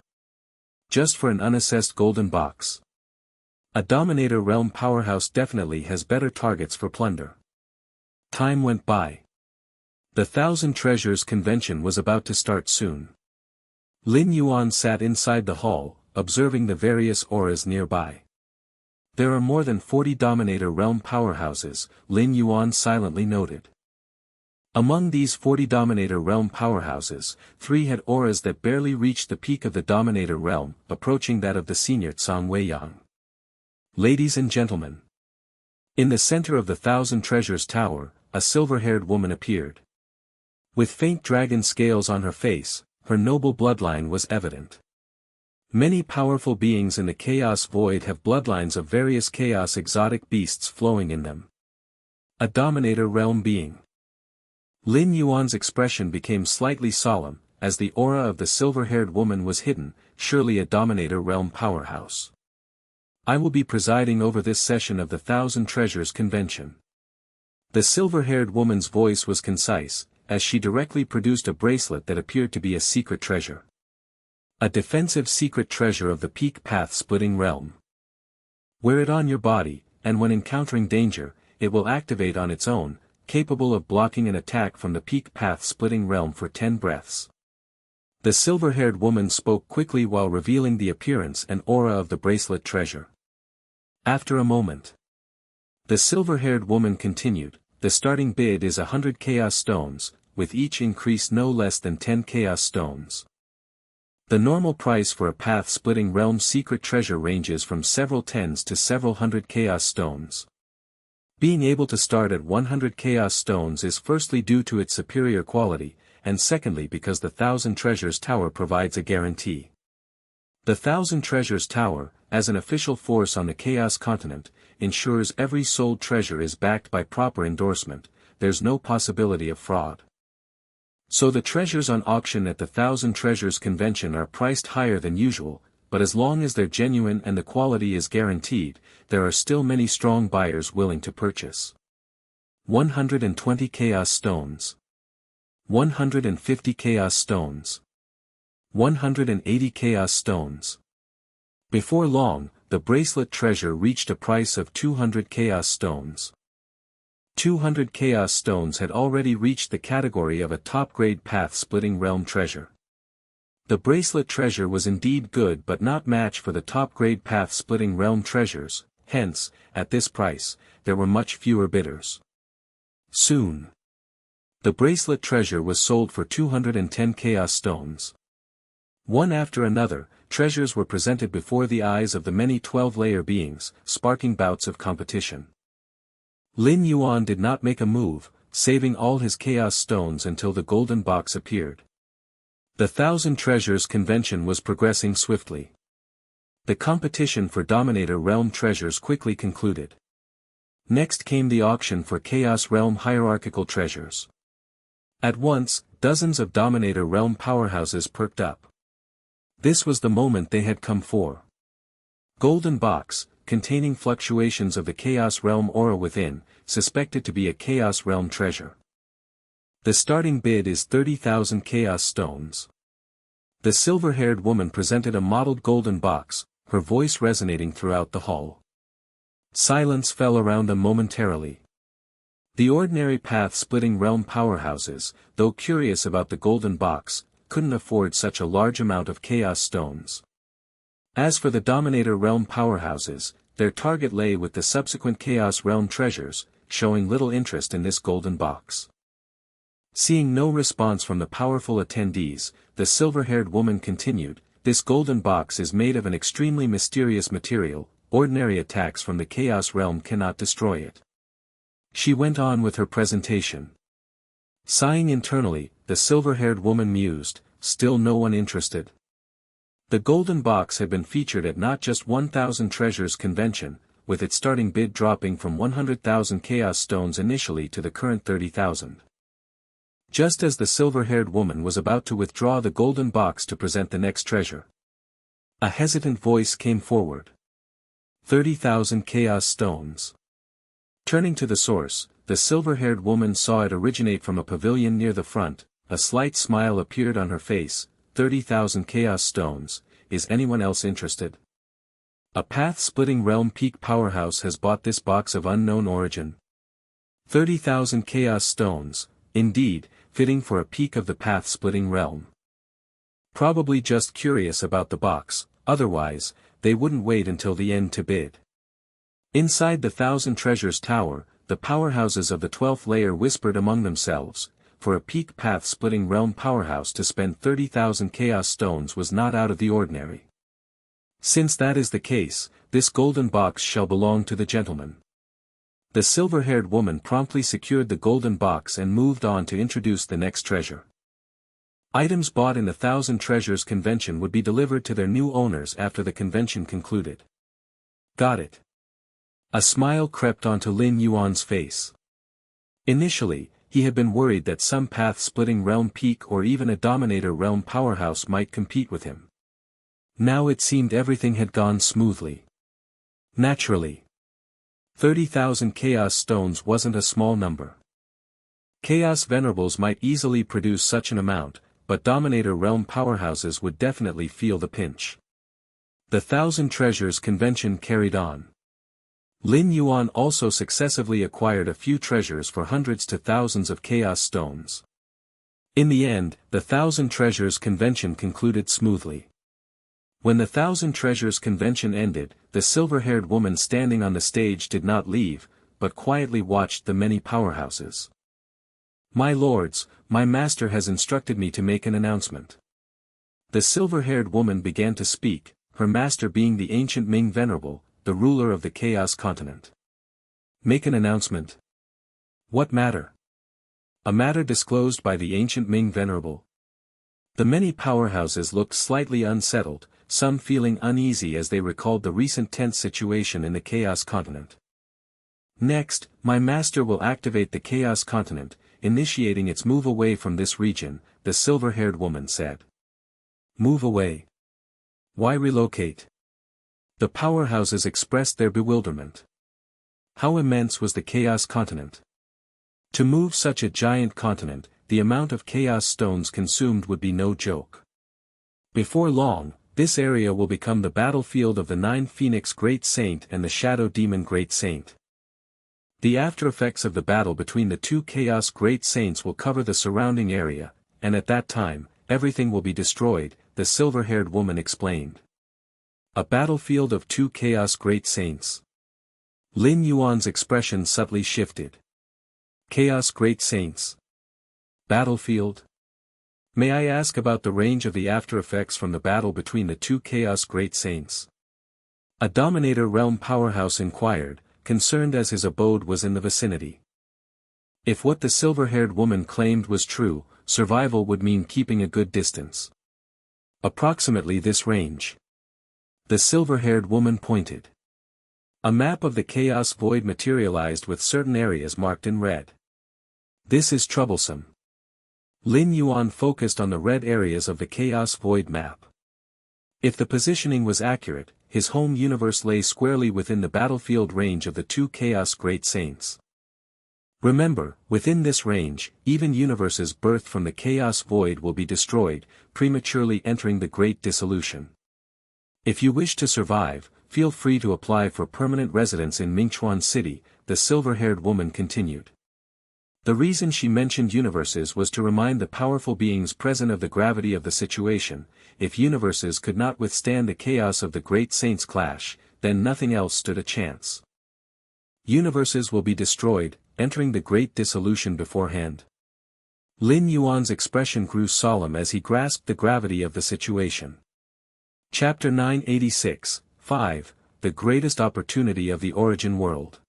Just for an unassessed golden box. A Dominator Realm powerhouse definitely has better targets for plunder. Time went by. The Thousand Treasures convention was about to start soon. Lin Yuan sat inside the hall, observing the various auras nearby. There are more than 40 Dominator Realm powerhouses, Lin Yuan silently noted. Among these 40 Dominator Realm powerhouses, 3 had auras that barely reached the peak of the Dominator Realm, approaching that of the senior Tsang Weiyang. Ladies and gentlemen. In the center of the Thousand Treasures Tower, a silver-haired woman appeared. With faint dragon scales on her face, her noble bloodline was evident. Many powerful beings in the Chaos Void have bloodlines of various chaos exotic beasts flowing in them. A Dominator Realm being. Lin Yuan's expression became slightly solemn, as the aura of the silver-haired woman was hidden, surely a Dominator Realm powerhouse. I will be presiding over this session of the Thousand Treasures Convention. The silver-haired woman's voice was concise, as she directly produced a bracelet that appeared to be a secret treasure. A defensive secret treasure of the peak path-splitting realm. Wear it on your body, and when encountering danger, it will activate on its own, capable of blocking an attack from the peak path-splitting realm for 10 breaths. The silver-haired woman spoke quickly while revealing the appearance and aura of the bracelet treasure. After a moment, the silver-haired woman continued, the starting bid is 100 chaos stones, with each increase no less than 10 chaos stones. The normal price for a path-splitting realm secret treasure ranges from several tens to several hundred chaos stones. Being able to start at 100 chaos stones is firstly due to its superior quality, and secondly because the Thousand Treasures Tower provides a guarantee. The Thousand Treasures Tower, as an official force on the Chaos Continent, ensures every sold treasure is backed by proper endorsement, there's no possibility of fraud. So the treasures on auction at the Thousand Treasures Convention are priced higher than usual, but as long as they're genuine and the quality is guaranteed, there are still many strong buyers willing to purchase. 120 Chaos Stones. 150 Chaos Stones. 180 Chaos Stones. Before long, the bracelet treasure reached a price of 200 Chaos Stones. 200 Chaos Stones had already reached the category of a top-grade path-splitting realm treasure. The bracelet treasure was indeed good but not match for the top-grade path-splitting realm treasures, hence, at this price, there were much fewer bidders. Soon, the bracelet treasure was sold for 210 Chaos Stones. One after another, treasures were presented before the eyes of the many 12-layer beings, sparking bouts of competition. Lin Yuan did not make a move, saving all his Chaos Stones until the golden box appeared. The Thousand Treasures Convention was progressing swiftly. The competition for Dominator Realm treasures quickly concluded. Next came the auction for Chaos Realm hierarchical treasures. At once, dozens of Dominator Realm powerhouses perked up. This was the moment they had come for. Golden box, containing fluctuations of the Chaos Realm aura within, suspected to be a Chaos Realm treasure. The starting bid is 30,000 Chaos Stones. The silver-haired woman presented a mottled golden box, her voice resonating throughout the hall. Silence fell around them momentarily. The ordinary path-splitting realm powerhouses, though curious about the golden box, couldn't afford such a large amount of Chaos Stones. As for the Dominator Realm powerhouses, their target lay with the subsequent Chaos Realm treasures, showing little interest in this golden box. Seeing no response from the powerful attendees, the silver-haired woman continued, this golden box is made of an extremely mysterious material, ordinary attacks from the Chaos realm cannot destroy it. She went on with her presentation. Sighing internally, the silver-haired woman mused, still no one interested. The golden box had been featured at not just 1,000 Treasures convention, with its starting bid dropping from 100,000 Chaos Stones initially to the current 30,000. Just as the silver-haired woman was about to withdraw the golden box to present the next treasure, a hesitant voice came forward. 30,000 Chaos Stones. Turning to the source, the silver-haired woman saw it originate from a pavilion near the front. A slight smile appeared on her face. 30,000 Chaos Stones, is anyone else interested? A path-splitting realm peak powerhouse has bought this box of unknown origin. 30,000 Chaos Stones, indeed, fitting for a peak of the path-splitting realm. Probably just curious about the box, otherwise, they wouldn't wait until the end to bid. Inside the 1,000 Treasures Tower, the powerhouses of the 12th layer whispered among themselves. For a peak path-splitting realm powerhouse to spend 30,000 Chaos Stones was not out of the ordinary. Since that is the case, this golden box shall belong to the gentleman. The silver-haired woman promptly secured the golden box and moved on to introduce the next treasure. Items bought in the 1,000 Treasures convention would be delivered to their new owners after the convention concluded. Got it. A smile crept onto Lin Yuan's face. Initially, he had been worried that some path-splitting realm peak or even a dominator realm powerhouse might compete with him. Now it seemed everything had gone smoothly. Naturally. 30,000 Chaos Stones wasn't a small number. Chaos Venerables might easily produce such an amount, but dominator realm powerhouses would definitely feel the pinch. The 1,000 Treasures convention carried on. Lin Yuan also successively acquired a few treasures for hundreds to thousands of Chaos Stones. In the end, the 1,000 Treasures convention concluded smoothly. When the 1,000 Treasures convention ended, the silver-haired woman standing on the stage did not leave, but quietly watched the many powerhouses. My lords, my master has instructed me to make an announcement. The silver-haired woman began to speak, her master being the ancient Ming Venerable, the ruler of the Chaos Continent. Make an announcement. What matter? A matter disclosed by the ancient Ming Venerable. The many powerhouses looked slightly unsettled, some feeling uneasy as they recalled the recent tense situation in the Chaos Continent. Next, my master will activate the Chaos Continent, initiating its move away from this region, the silver-haired woman said. Move away. Why relocate? The powerhouses expressed their bewilderment. How immense was the Chaos Continent? To move such a giant continent, the amount of Chaos Stones consumed would be no joke. Before long, this area will become the battlefield of the 9 Phoenix Great Saint and the Shadow Demon Great Saint. The aftereffects of the battle between the 2 Chaos Great Saints will cover the surrounding area, and at that time, everything will be destroyed, the silver-haired woman explained. A battlefield of 2 Chaos Great Saints. Lin Yuan's expression subtly shifted. Chaos Great Saints. Battlefield? May I ask about the range of the aftereffects from the battle between the 2 Chaos Great Saints? A Dominator Realm powerhouse inquired, concerned as his abode was in the vicinity. If what the silver-haired woman claimed was true, survival would mean keeping a good distance. Approximately this range. The silver-haired woman pointed. A map of the Chaos Void materialized with certain areas marked in red. This is troublesome. Lin Yuan focused on the red areas of the Chaos Void map. If the positioning was accurate, his home universe lay squarely within the battlefield range of the 2 Chaos Great Saints. Remember, within this range, even universes birthed from the Chaos Void will be destroyed, prematurely entering the Great Dissolution. If you wish to survive, feel free to apply for permanent residence in Mingchuan City, the silver-haired woman continued. The reason she mentioned universes was to remind the powerful beings present of the gravity of the situation. If universes could not withstand the chaos of the Great Saints' clash, then nothing else stood a chance. Universes will be destroyed, entering the Great Dissolution beforehand. Lin Yuan's expression grew solemn as he grasped the gravity of the situation. Chapter 986, 5, The Greatest Opportunity of the Origin World.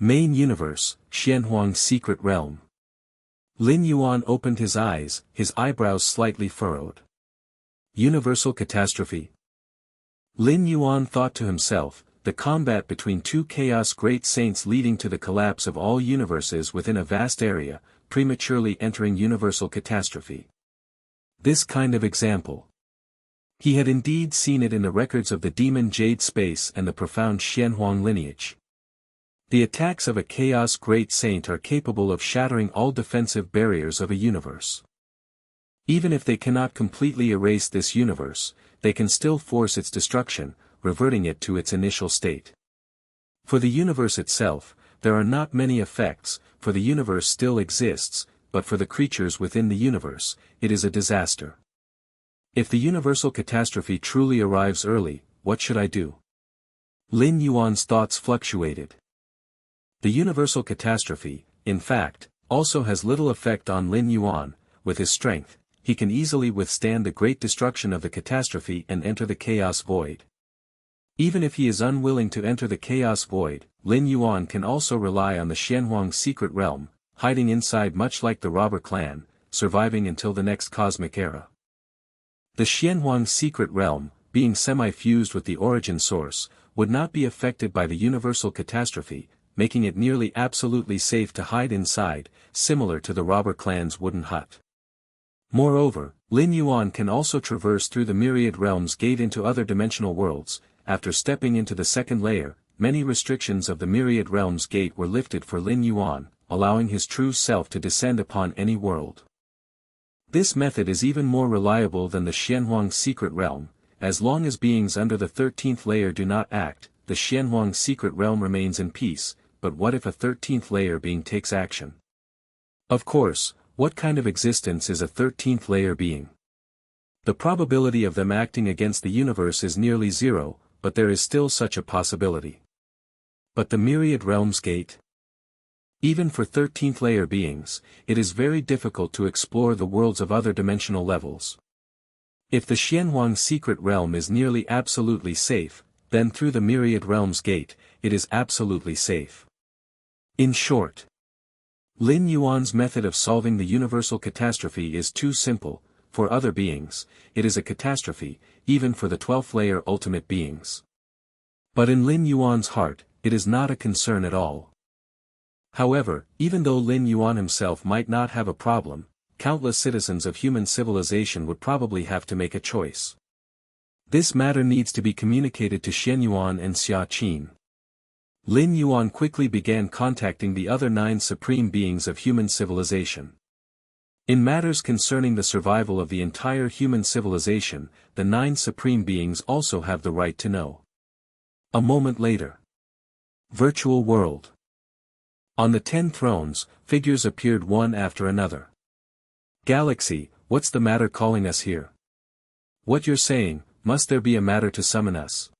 Main Universe, Xianhuang's Secret Realm. Lin Yuan opened his eyes, his eyebrows slightly furrowed. Universal catastrophe. Lin Yuan thought to himself, the combat between two chaos great saints leading to the collapse of all universes within a vast area, prematurely entering universal catastrophe. This kind of example. He had indeed seen it in the records of the demon Jade Space and the profound Xianhuang lineage. The attacks of a chaos great saint are capable of shattering all defensive barriers of a universe. Even if they cannot completely erase this universe, they can still force its destruction, reverting it to its initial state. For the universe itself, there are not many effects, for the universe still exists, but for the creatures within the universe, it is a disaster. If the universal catastrophe truly arrives early, what should I do? Lin Yuan's thoughts fluctuated. The universal catastrophe, in fact, also has little effect on Lin Yuan. With his strength, he can easily withstand the great destruction of the catastrophe and enter the chaos void. Even if he is unwilling to enter the chaos void, Lin Yuan can also rely on the Xianhuang secret realm, hiding inside much like the robber clan, surviving until the next cosmic era. The Xianhuang secret realm, being semi-fused with the origin source, would not be affected by the universal catastrophe, making it nearly absolutely safe to hide inside, similar to the robber clan's wooden hut. Moreover, Lin Yuan can also traverse through the myriad realms gate into other dimensional worlds. After stepping into the second layer, many restrictions of the myriad realms gate were lifted for Lin Yuan, allowing his true self to descend upon any world. This method is even more reliable than the Xianhuang secret realm. As long as beings under the 13th layer do not act, the Xianhuang secret realm remains in peace, but what if a 13th layer being takes action? Of course, what kind of existence is a 13th layer being? The probability of them acting against the universe is nearly zero, but there is still such a possibility. But the myriad realms gate? Even for 13th layer beings, it is very difficult to explore the worlds of other dimensional levels. If the Xianhuang secret realm is nearly absolutely safe, then through the myriad realms gate, it is absolutely safe. In short, Lin Yuan's method of solving the universal catastrophe is too simple. For other beings, it is a catastrophe, even for the 12th layer ultimate beings. But in Lin Yuan's heart, it is not a concern at all. However, even though Lin Yuan himself might not have a problem, countless citizens of human civilization would probably have to make a choice. This matter needs to be communicated to Shen Yuan and Xia Qin. Lin Yuan quickly began contacting the other 9 supreme beings of human civilization. In matters concerning the survival of the entire human civilization, the 9 supreme beings also have the right to know. A moment later. Virtual world. On the 10 thrones, figures appeared one after another. Galaxy, what's the matter calling us here? What you're saying, must there be a matter to summon us?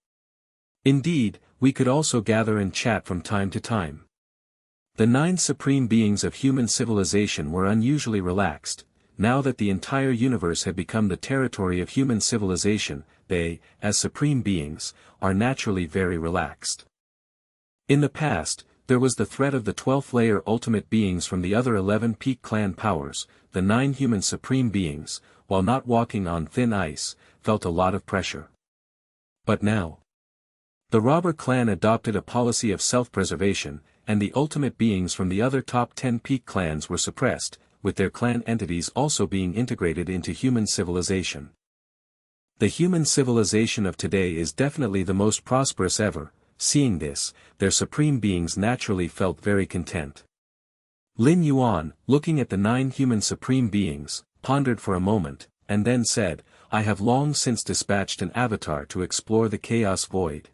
Indeed, we could also gather and chat from time to time. The 9 supreme beings of human civilization were unusually relaxed. Now that the entire universe had become the territory of human civilization, they, as supreme beings, are naturally very relaxed. In the past, there was the threat of the 12th layer ultimate beings from the other 11 peak clan powers. The 9 human supreme beings, while not walking on thin ice, felt a lot of pressure. But now, the robber clan adopted a policy of self-preservation, and the ultimate beings from the other top 10 peak clans were suppressed, with their clan entities also being integrated into human civilization. The human civilization of today is definitely the most prosperous ever. Seeing this, their supreme beings naturally felt very content. Lin Yuan, looking at the 9 human supreme beings, pondered for a moment, and then said, I have long since dispatched an avatar to explore the chaos void.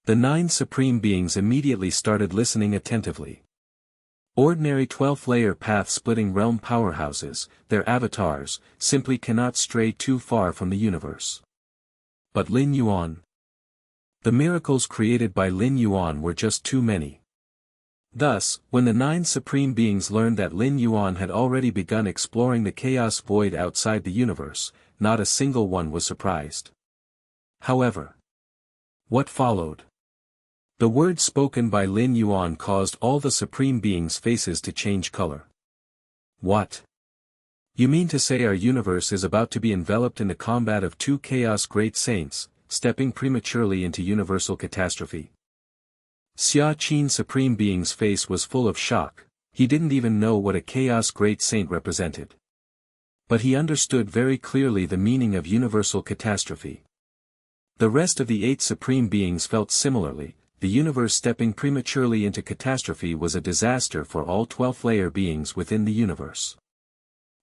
The 9 supreme beings immediately started listening attentively. Ordinary 12th layer path-splitting realm powerhouses, their avatars, simply cannot stray too far from the universe. But Lin Yuan? The miracles created by Lin Yuan were just too many. Thus, when the 9 supreme beings learned that Lin Yuan had already begun exploring the chaos void outside the universe, not a single one was surprised. However, what followed? The words spoken by Lin Yuan caused all the Supreme Beings' faces to change color. What? You mean to say our universe is about to be enveloped in the combat of two Chaos Great Saints, stepping prematurely into universal catastrophe? Xia Qin Supreme Being's face was full of shock. He didn't even know what a Chaos Great Saint represented. But he understood very clearly the meaning of universal catastrophe. The rest of the 8 Supreme Beings felt similarly. The universe stepping prematurely into catastrophe was a disaster for all 12th-layer beings within the universe.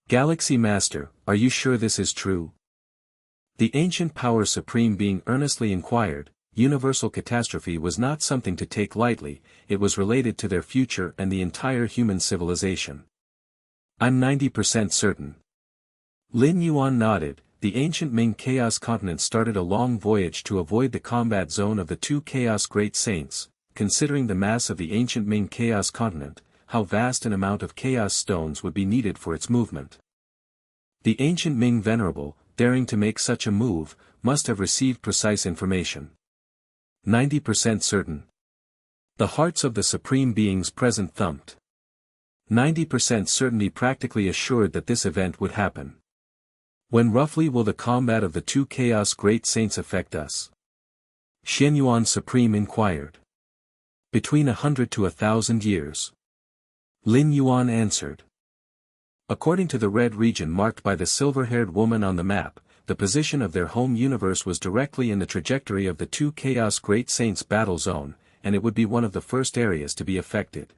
Galaxy Master, are you sure this is true? The ancient power Supreme Being earnestly inquired. Universal catastrophe was not something to take lightly, it was related to their future and the entire human civilization. I'm 90% certain. Lin Yuan nodded. The ancient Ming Chaos Continent started a long voyage to avoid the combat zone of the 2 Chaos Great Saints. Considering the mass of the ancient Ming Chaos Continent, how vast an amount of Chaos Stones would be needed for its movement. The ancient Ming Venerable, daring to make such a move, must have received precise information. 90% certain. The hearts of the Supreme Beings present thumped. 90% certainty practically assured that this event would happen. When roughly will the combat of the 2 Chaos Great Saints affect us? Xianyuan Supreme inquired. Between 100 to 1,000 years. Lin Yuan answered. According to the red region marked by the silver-haired woman on the map, the position of their home universe was directly in the trajectory of the 2 Chaos Great Saints battle zone, and it would be one of the first areas to be affected.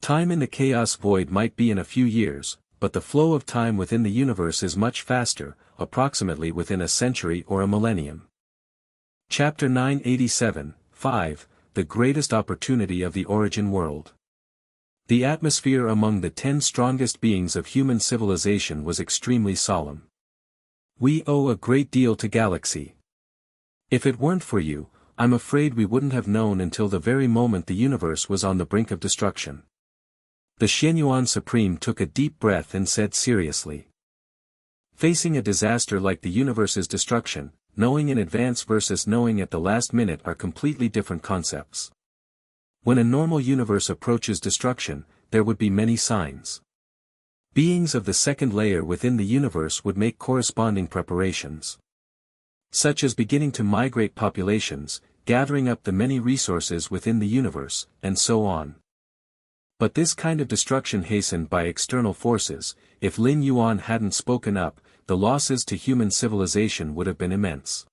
Time in the Chaos Void might be in a few years, but the flow of time within the universe is much faster, approximately within a century or a millennium. Chapter 987, 5, The Greatest Opportunity of the Origin World. The atmosphere among the 10 strongest beings of human civilization was extremely solemn. We owe a great deal to Galaxy. If it weren't for you, I'm afraid we wouldn't have known until the very moment the universe was on the brink of destruction. The Xianyuan Supreme took a deep breath and said seriously. Facing a disaster like the universe's destruction, knowing in advance versus knowing at the last minute are completely different concepts. When a normal universe approaches destruction, there would be many signs. Beings of the second layer within the universe would make corresponding preparations. Such as beginning to migrate populations, gathering up the many resources within the universe, and so on. But this kind of destruction hastened by external forces. If Lin Yuan hadn't spoken up, the losses to human civilization would have been immense.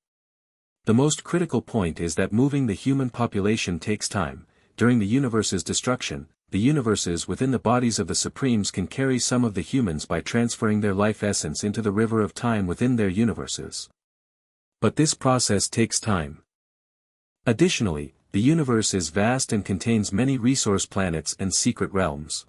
The most critical point is that moving the human population takes time. During the universe's destruction, the universes within the bodies of the Supremes can carry some of the humans by transferring their life essence into the river of time within their universes. But this process takes time. Additionally, the universe is vast and contains many resource planets and secret realms.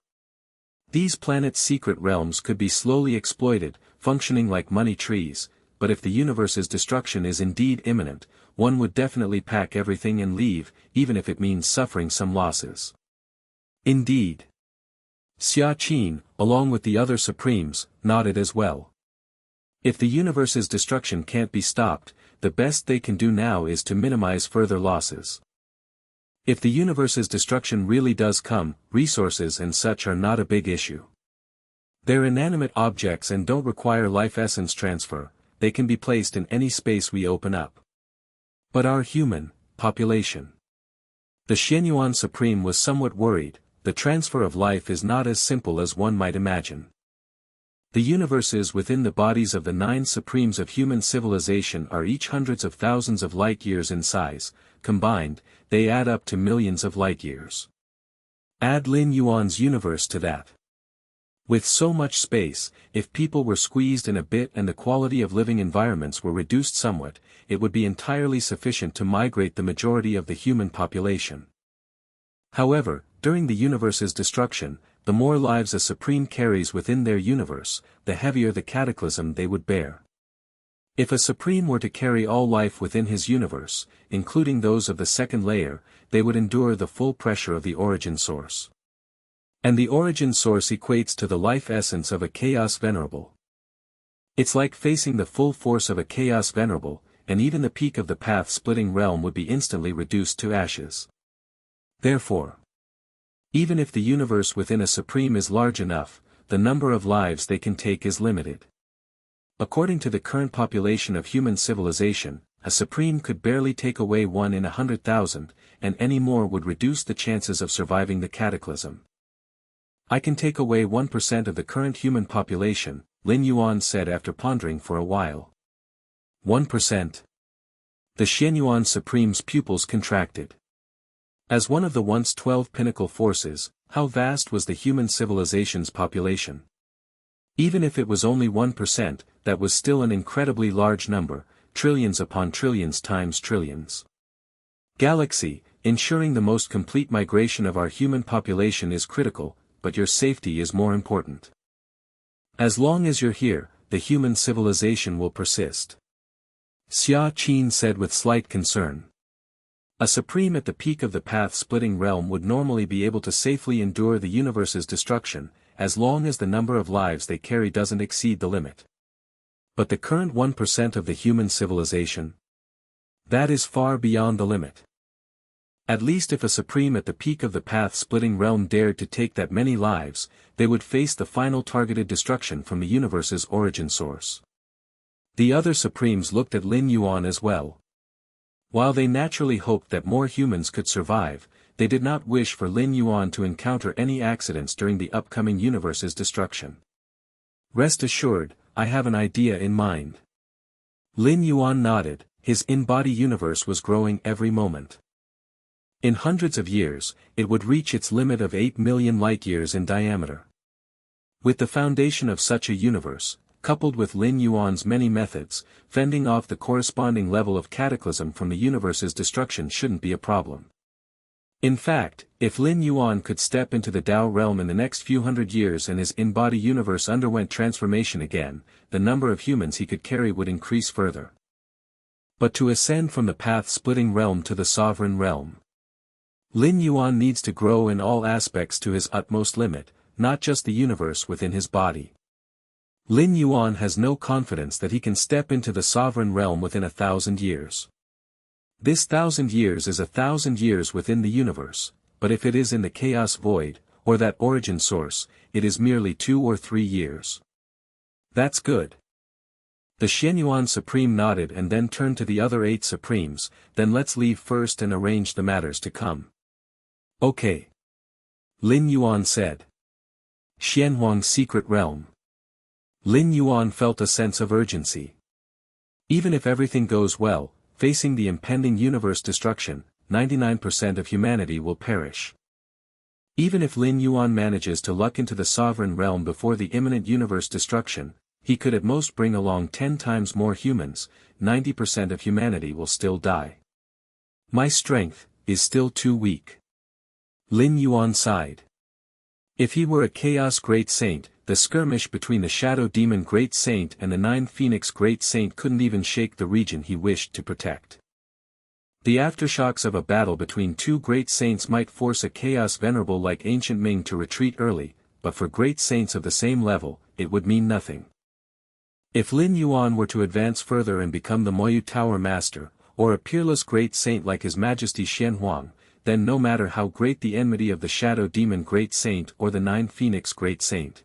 These planets' secret realms could be slowly exploited, functioning like money trees, but if the universe's destruction is indeed imminent, one would definitely pack everything and leave, even if it means suffering some losses. Indeed. Xia Qin, along with the other Supremes, nodded as well. If the universe's destruction can't be stopped, the best they can do now is to minimize further losses. If the universe's destruction really does come, resources and such are not a big issue. They're inanimate objects and don't require life essence transfer, they can be placed in any space we open up. But our human population. The Xianyuan Supreme was somewhat worried. The transfer of life is not as simple as one might imagine. The universes within the bodies of the 9 Supremes of human civilization are each hundreds of thousands of light-years in size. Combined, they add up to millions of light-years. Add Lin Yuan's universe to that. With so much space, if people were squeezed in a bit and the quality of living environments were reduced somewhat, it would be entirely sufficient to migrate the majority of the human population. However, during the universe's destruction, the more lives a Supreme carries within their universe, the heavier the cataclysm they would bear. If a Supreme were to carry all life within his universe, including those of the second layer, they would endure the full pressure of the origin source. And the origin source equates to the life essence of a Chaos Venerable. It's like facing the full force of a Chaos Venerable, and even the peak of the path-splitting realm would be instantly reduced to ashes. Therefore, even if the universe within a supreme is large enough, the number of lives they can take is limited. According to the current population of human civilization, a supreme could barely take away 1 in 100,000, and any more would reduce the chances of surviving the cataclysm. I can take away 1% of the current human population, Lin Yuan said after pondering for a while. 1%. The Xianyuan Supreme's pupils contracted. As one of the once 12 pinnacle forces, how vast was the human civilization's population? Even if it was only 1%, that was still an incredibly large number, trillions upon trillions times trillions. Galaxy, ensuring the most complete migration of our human population is critical, but your safety is more important. As long as you're here, the human civilization will persist. Xia Qin said with slight concern. A supreme at the peak of the path-splitting realm would normally be able to safely endure the universe's destruction, as long as the number of lives they carry doesn't exceed the limit. But the current 1% of the human civilization? That is far beyond the limit. At least if a supreme at the peak of the path-splitting realm dared to take that many lives, they would face the final targeted destruction from the universe's origin source. The other supremes looked at Lin Yuan as well. While they naturally hoped that more humans could survive, they did not wish for Lin Yuan to encounter any accidents during the upcoming universe's destruction. Rest assured, I have an idea in mind. Lin Yuan nodded, his in-body universe was growing every moment. In hundreds of years, it would reach its limit of 8 million light-years in diameter. With the foundation of such a universe, coupled with Lin Yuan's many methods, fending off the corresponding level of cataclysm from the universe's destruction shouldn't be a problem. In fact, if Lin Yuan could step into the Tao realm in the next few hundred years and his in-body universe underwent transformation again, the number of humans he could carry would increase further. But to ascend from the path-splitting realm to the sovereign realm, Lin Yuan needs to grow in all aspects to his utmost limit, not just the universe within his body. Lin Yuan has no confidence that he can step into the sovereign realm within 1,000 years. This 1,000 years is 1,000 years within the universe, but if it is in the chaos void, or that origin source, it is merely 2 or 3 years. That's good. The Xianyuan Supreme nodded and then turned to the other 8 Supremes, then let's leave first and arrange the matters to come. Okay. Lin Yuan said. Xianhuang's secret realm. Lin Yuan felt a sense of urgency. Even if everything goes well, facing the impending universe destruction, 99% of humanity will perish. Even if Lin Yuan manages to luck into the sovereign realm before the imminent universe destruction, he could at most bring along 10 times more humans, 90% of humanity will still die. My strength is still too weak. Lin Yuan sighed. If he were a Chaos Great Saint, the skirmish between the Shadow Demon Great Saint and the 9 Phoenix Great Saint couldn't even shake the region he wished to protect. The aftershocks of a battle between 2 Great Saints might force a Chaos Venerable like Ancient Ming to retreat early, but for Great Saints of the same level, it would mean nothing. If Lin Yuan were to advance further and become the Moyu Tower Master, or a peerless Great Saint like His Majesty Xianhuang, then no matter how great the enmity of the Shadow Demon Great Saint or the 9 Phoenix Great Saint,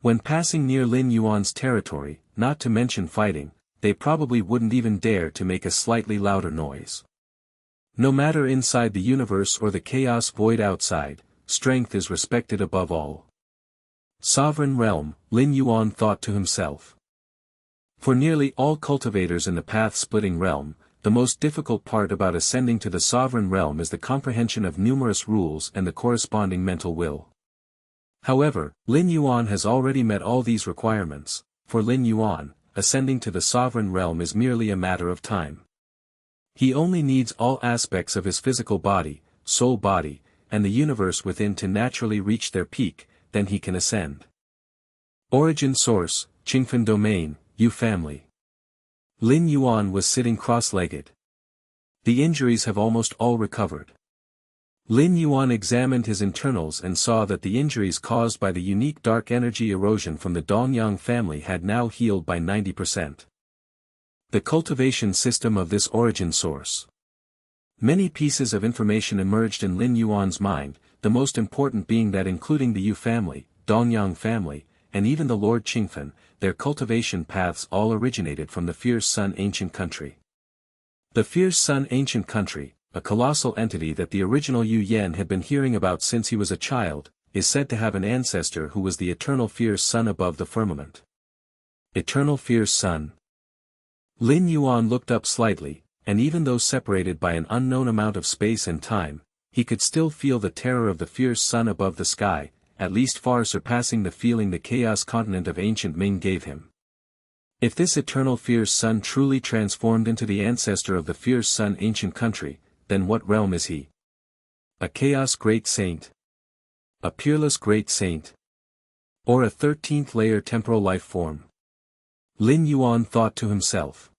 when passing near Lin Yuan's territory, not to mention fighting, they probably wouldn't even dare to make a slightly louder noise. No matter inside the universe or the chaos void outside, strength is respected above all. Sovereign realm, Lin Yuan thought to himself. For nearly all cultivators in the path-splitting realm, the most difficult part about ascending to the sovereign realm is the comprehension of numerous rules and the corresponding mental will. However, Lin Yuan has already met all these requirements. For Lin Yuan, ascending to the sovereign realm is merely a matter of time. He only needs all aspects of his physical body, soul body, and the universe within to naturally reach their peak, then he can ascend. Origin source, Qingfen domain, Yu family. Lin Yuan was sitting cross-legged. The injuries have almost all recovered. Lin Yuan examined his internals and saw that the injuries caused by the unique dark energy erosion from the Dongyang family had now healed by 90%. The cultivation system of this origin source. Many pieces of information emerged in Lin Yuan's mind, the most important being that including the Yu family, Dongyang family, and even the Lord Qingfen, their cultivation paths all originated from the Fierce Sun ancient country. The Fierce Sun ancient country, a colossal entity that the original Yu Yan had been hearing about since he was a child, is said to have an ancestor who was the eternal Fierce Sun above the firmament. Eternal Fierce Sun. Lin Yuan looked up slightly, and even though separated by an unknown amount of space and time, he could still feel the terror of the Fierce Sun above the sky, at least far surpassing the feeling the chaos continent of ancient Ming gave him. If this eternal Fierce Sun truly transformed into the ancestor of the Fierce Sun ancient country, then what realm is he? A chaos great saint? A peerless great saint? Or a 13th layer temporal life form? Lin Yuan thought to himself.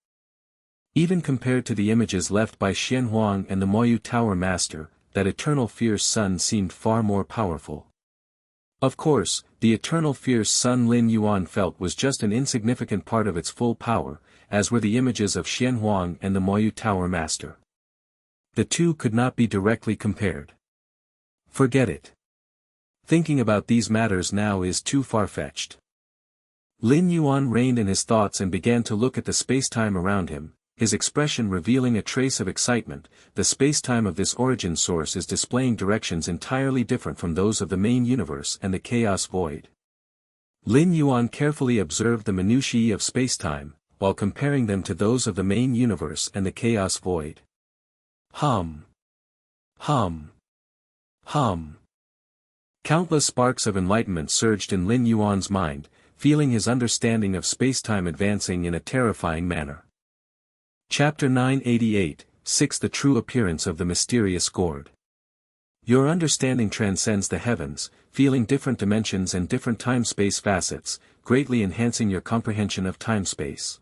Even compared to the images left by Xian Huang and the Moyu Tower Master, that eternal Fierce Sun seemed far more powerful. Of course, the eternal Fierce Sun Lin Yuan felt was just an insignificant part of its full power, as were the images of Xian Huang and the Moyu Tower Master. The two could not be directly compared. Forget it. Thinking about these matters now is too far-fetched. Lin Yuan reined in his thoughts and began to look at the spacetime around him, his expression revealing a trace of excitement. The spacetime of this origin source is displaying directions entirely different from those of the main universe and the chaos void. Lin Yuan carefully observed the minutiae of spacetime, while comparing them to those of the main universe and the chaos void. Hum. Hum. Hum. Countless sparks of enlightenment surged in Lin Yuan's mind, feeling his understanding of spacetime advancing in a terrifying manner. Chapter 988, 6 The True Appearance of the Mysterious Gourd. Your understanding transcends the heavens, feeling different dimensions and different time-space facets, greatly enhancing your comprehension of time-space.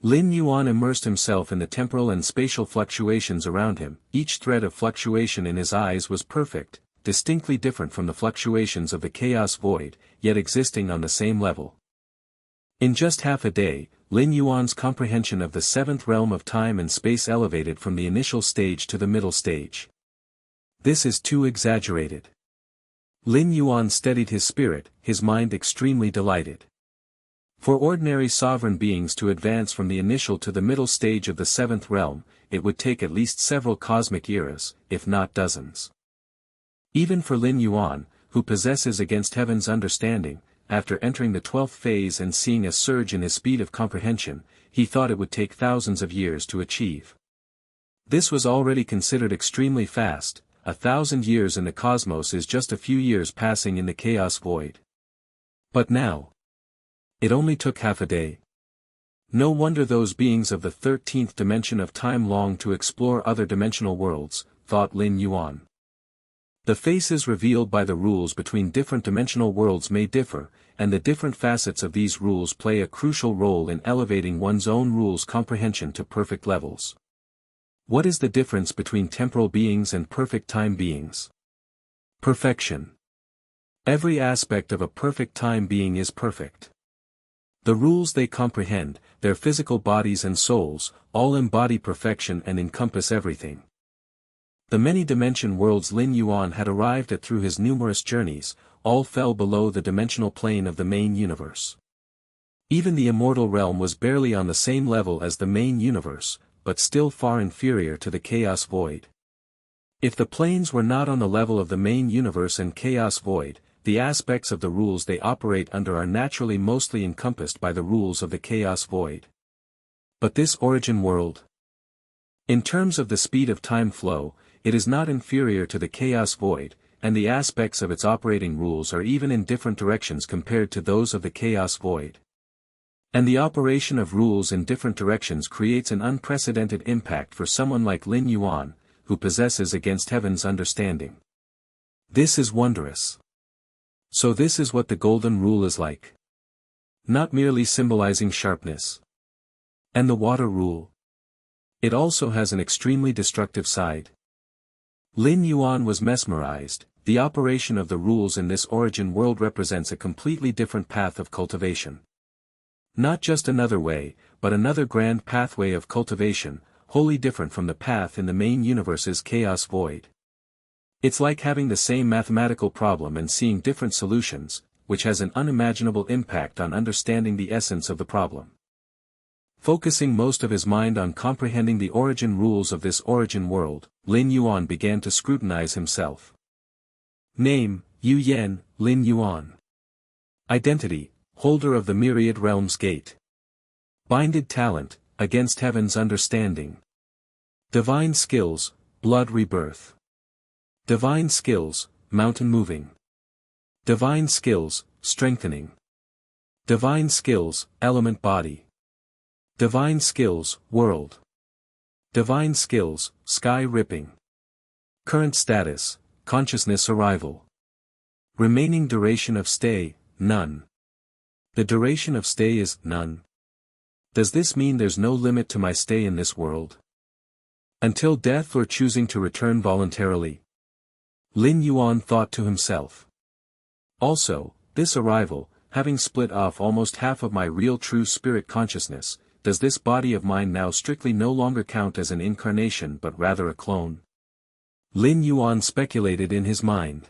Lin Yuan immersed himself in the temporal and spatial fluctuations around him. Each thread of fluctuation in his eyes was perfect, distinctly different from the fluctuations of the chaos void, yet existing on the same level. In just half a day, Lin Yuan's comprehension of the seventh realm of time and space elevated from the initial stage to the middle stage. This is too exaggerated. Lin Yuan steadied his spirit, his mind extremely delighted. For ordinary sovereign beings to advance from the initial to the middle stage of the seventh realm, it would take at least several cosmic eras, if not dozens. Even for Lin Yuan, who possesses against heaven's understanding, after entering the 12th phase and seeing a surge in his speed of comprehension, he thought it would take thousands of years to achieve. This was already considered extremely fast. 1,000 years in the cosmos is just a few years passing in the chaos void. But now, it only took half a day. No wonder those beings of the 13th dimension of time long to explore other dimensional worlds, thought Lin Yuan. The faces revealed by the rules between different dimensional worlds may differ, and the different facets of these rules play a crucial role in elevating one's own rules comprehension to perfect levels. What is the difference between temporal beings and perfect time beings? Perfection. Every aspect of a perfect time being is perfect. The rules they comprehend, their physical bodies and souls, all embody perfection and encompass everything. The many-dimension worlds Lin Yuan had arrived at through his numerous journeys, all fell below the dimensional plane of the main universe. Even the immortal realm was barely on the same level as the main universe, but still far inferior to the chaos void. If the planes were not on the level of the main universe and chaos void, the aspects of the rules they operate under are naturally mostly encompassed by the rules of the chaos void. But this origin world? In terms of the speed of time flow, it is not inferior to the chaos void, and the aspects of its operating rules are even in different directions compared to those of the chaos void. And the operation of rules in different directions creates an unprecedented impact for someone like Lin Yuan, who possesses against heaven's understanding. This is wondrous. So this is what the golden rule is like. Not merely symbolizing sharpness. And the water rule. It also has an extremely destructive side. Lin Yuan was mesmerized. The operation of the rules in this origin world represents a completely different path of cultivation. Not just another way, but another grand pathway of cultivation, wholly different from the path in the main universe's chaos void. It's like having the same mathematical problem and seeing different solutions, which has an unimaginable impact on understanding the essence of the problem. Focusing most of his mind on comprehending the origin rules of this origin world, Lin Yuan began to scrutinize himself. Name, Yu Yan, Lin Yuan. Identity, holder of the myriad realms gate. Binded talent, against heaven's understanding. Divine skills, blood rebirth. Divine skills, mountain moving. Divine skills, strengthening. Divine skills, element body. Divine skills, world. Divine skills, sky ripping. Current status, consciousness arrival. Remaining duration of stay, none. The duration of stay is none. Does this mean there's no limit to my stay in this world? Until death or choosing to return voluntarily? Lin Yuan thought to himself. Also, this arrival, having split off almost half of my real true spirit consciousness, does this body of mine now strictly no longer count as an incarnation but rather a clone? Lin Yuan speculated in his mind.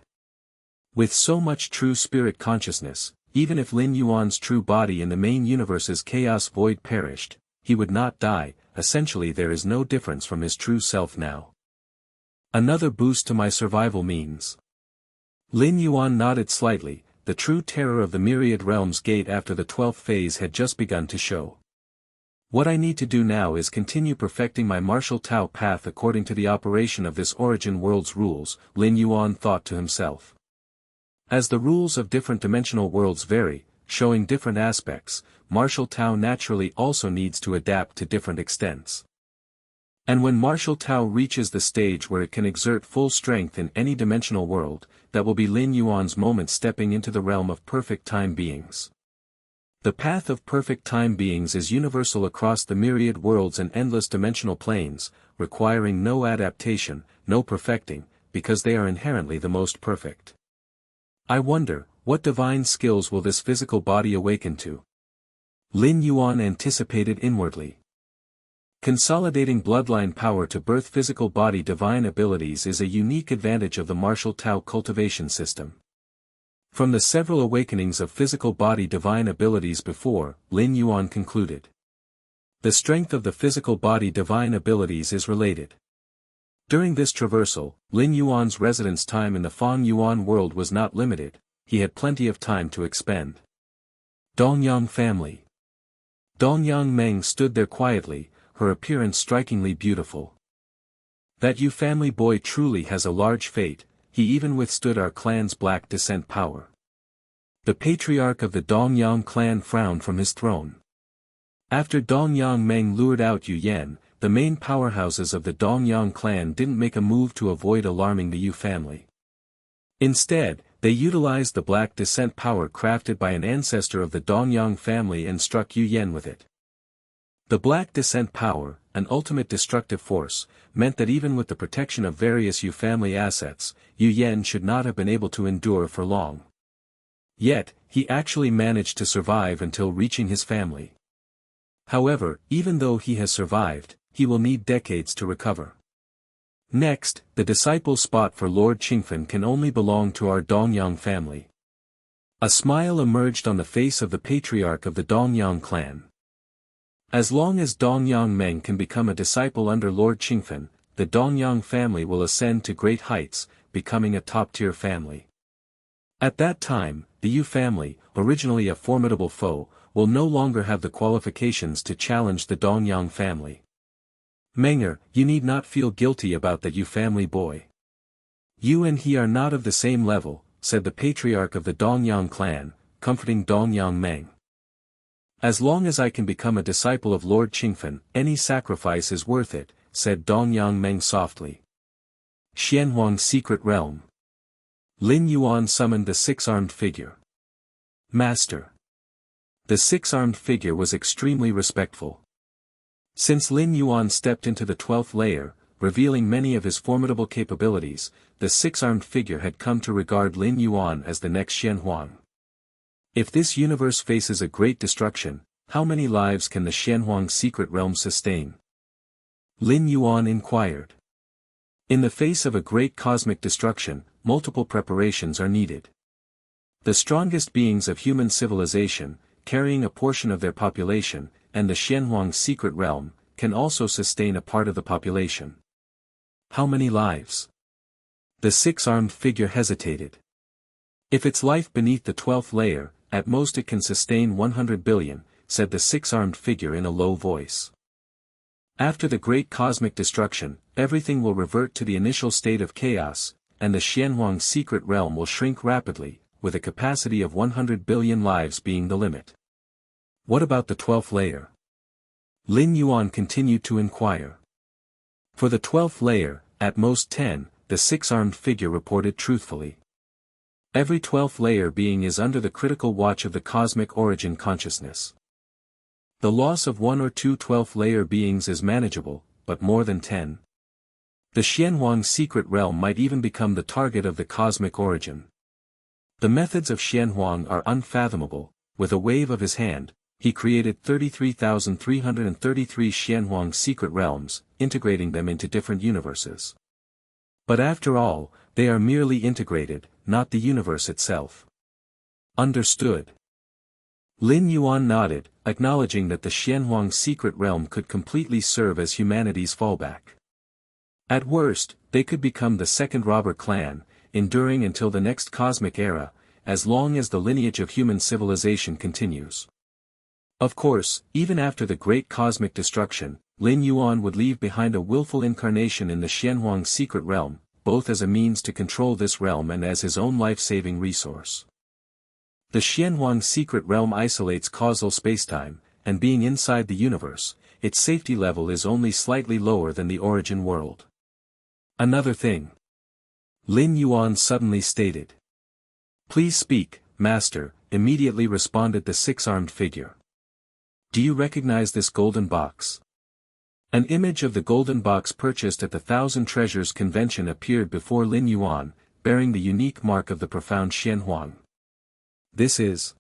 With so much true spirit consciousness, even if Lin Yuan's true body in the main universe's chaos void perished, he would not die. Essentially there is no difference from his true self now. Another boost to my survival means. Lin Yuan nodded slightly. The true terror of the myriad realms gate after the 12th phase had just begun to show. What I need to do now is continue perfecting my martial Tao path according to the operation of this origin world's rules, Lin Yuan thought to himself. As the rules of different dimensional worlds vary, showing different aspects, martial Tao naturally also needs to adapt to different extents. And when martial Tao reaches the stage where it can exert full strength in any dimensional world, that will be Lin Yuan's moment stepping into the realm of perfect time beings. The path of perfect time beings is universal across the myriad worlds and endless dimensional planes, requiring no adaptation, no perfecting, because they are inherently the most perfect. I wonder, what divine skills will this physical body awaken to? Lin Yuan anticipated inwardly. Consolidating bloodline power to birth physical body divine abilities is a unique advantage of the martial Tao cultivation system. From the several awakenings of physical body divine abilities before, Lin Yuan concluded. The strength of the physical body divine abilities is related. During this traversal, Lin Yuan's residence time in the Fang Yuan world was not limited, he had plenty of time to expend. Dongyang family. Dongyang Meng stood there quietly, her appearance strikingly beautiful. That Yu family boy truly has a large fate, he even withstood our clan's black descent power. The patriarch of the Dongyang clan frowned from his throne. After Dongyang Meng lured out Yu Yan, the main powerhouses of the Dongyang clan didn't make a move to avoid alarming the Yu family. Instead, they utilized the black descent power crafted by an ancestor of the Dongyang family and struck Yu Yan with it. The black descent power, an ultimate destructive force, meant that even with the protection of various Yu family assets, Yu Yan should not have been able to endure for long. Yet, he actually managed to survive until reaching his family. However, even though he has survived, he will need decades to recover. Next, the disciple spot for Lord Qingfen can only belong to our Dongyang family. A smile emerged on the face of the patriarch of the Dongyang clan. As long as Dongyang Meng can become a disciple under Lord Qingfen, the Dongyang family will ascend to great heights, becoming a top-tier family. At that time, the Yu family, originally a formidable foe, will no longer have the qualifications to challenge the Dongyang family. Menger, you need not feel guilty about that Yu family boy. You and he are not of the same level, said the patriarch of the Dongyang clan, comforting Dongyang Meng. As long as I can become a disciple of Lord Qingfen, any sacrifice is worth it, said Dongyang Meng softly. Xianhuang's secret realm. Lin Yuan summoned the six-armed figure. Master. The six-armed figure was extremely respectful. Since Lin Yuan stepped into the 12th layer, revealing many of his formidable capabilities, the six-armed figure had come to regard Lin Yuan as the next Xianhuang. If this universe faces a great destruction, how many lives can the Xianhuang secret realm sustain? Lin Yuan inquired. In the face of a great cosmic destruction, multiple preparations are needed. The strongest beings of human civilization, carrying a portion of their population, and the Xianhuang secret realm, can also sustain a part of the population. How many lives? The six-armed figure hesitated. If its life beneath the 12th layer, at most it can sustain 100 billion, said the six-armed figure in a low voice. After the great cosmic destruction, everything will revert to the initial state of chaos, and the Xianhuang secret realm will shrink rapidly, with a capacity of 100 billion lives being the limit. What about the 12th layer? Lin Yuan continued to inquire. For the 12th layer, at most 10, the six-armed figure reported truthfully. Every 12th layer being is under the critical watch of the cosmic origin consciousness. The loss of 1 or 2 12th layer beings is manageable, but more than 10. The Xianhuang secret realm might even become the target of the cosmic origin. The methods of Xianhuang are unfathomable. With a wave of his hand, he created 33,333 Xianhuang secret realms, integrating them into different universes. But after all, they are merely integrated, not the universe itself. Understood. Lin Yuan nodded, acknowledging that the Xianhuang secret realm could completely serve as humanity's fallback. At worst, they could become the second robber clan, enduring until the next cosmic era, as long as the lineage of human civilization continues. Of course, even after the great cosmic destruction, Lin Yuan would leave behind a willful incarnation in the Xianhuang secret realm, both as a means to control this realm and as his own life-saving resource. The Xianhuang secret realm isolates causal spacetime, and being inside the universe, its safety level is only slightly lower than the origin world. Another thing. Lin Yuan suddenly stated. Please speak, Master, immediately responded the six-armed figure. Do you recognize this golden box? An image of the golden box purchased at the Thousand Treasures convention appeared before Lin Yuan, bearing the unique mark of the profound Xianhuang. This is.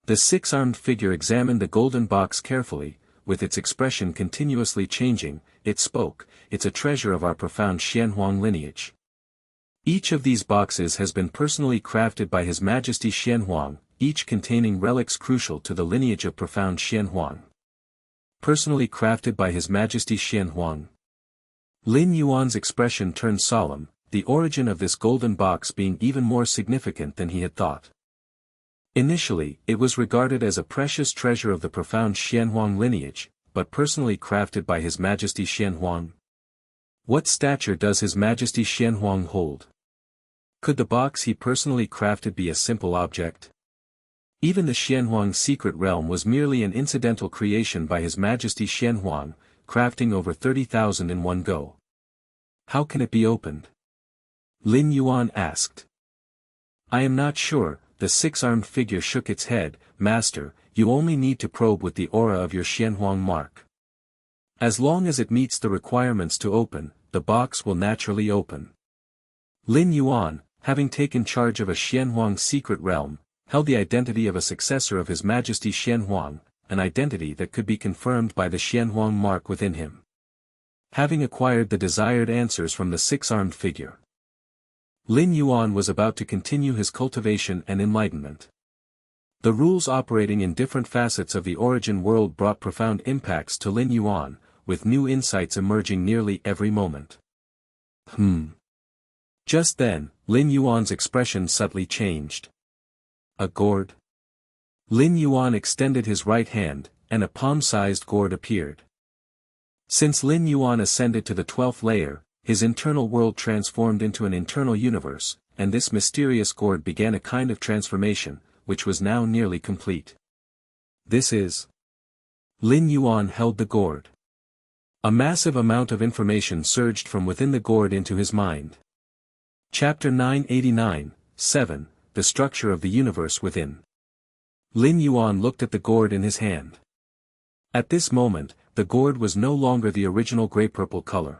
The six-armed figure examined the golden box carefully, with its expression continuously changing. It spoke, "It's a treasure of our profound Xianhuang lineage. Each of these boxes has been personally crafted by His Majesty Xianhuang, each containing relics crucial to the lineage of profound Xianhuang. Personally crafted by His Majesty Xianhuang." Lin Yuan's expression turned solemn, the origin of this golden box being even more significant than he had thought. Initially, it was regarded as a precious treasure of the profound Xianhuang lineage, but personally crafted by His Majesty Xianhuang. What stature does His Majesty Xianhuang hold? Could the box he personally crafted be a simple object? Even the Xianhuang secret realm was merely an incidental creation by His Majesty Xianhuang, crafting over 30,000 in one go. How can it be opened? Lin Yuan asked. I am not sure, the six-armed figure shook its head. Master, you only need to probe with the aura of your Xianhuang mark. As long as it meets the requirements to open, the box will naturally open. Lin Yuan, having taken charge of a Xianhuang secret realm, held the identity of a successor of His Majesty Xianhuang, an identity that could be confirmed by the Xianhuang mark within him. Having acquired the desired answers from the six-armed figure, Lin Yuan was about to continue his cultivation and enlightenment. The rules operating in different facets of the origin world brought profound impacts to Lin Yuan, with new insights emerging nearly every moment. Just then, Lin Yuan's expression subtly changed. A gourd? Lin Yuan extended his right hand, and a palm-sized gourd appeared. Since Lin Yuan ascended to the 12th layer, his internal world transformed into an internal universe, and this mysterious gourd began a kind of transformation, which was now nearly complete. This is. Lin Yuan held the gourd. A massive amount of information surged from within the gourd into his mind. Chapter 989, 7, The Structure of the Universe Within. Lin Yuan looked at the gourd in his hand. At this moment, the gourd was no longer the original gray-purple color.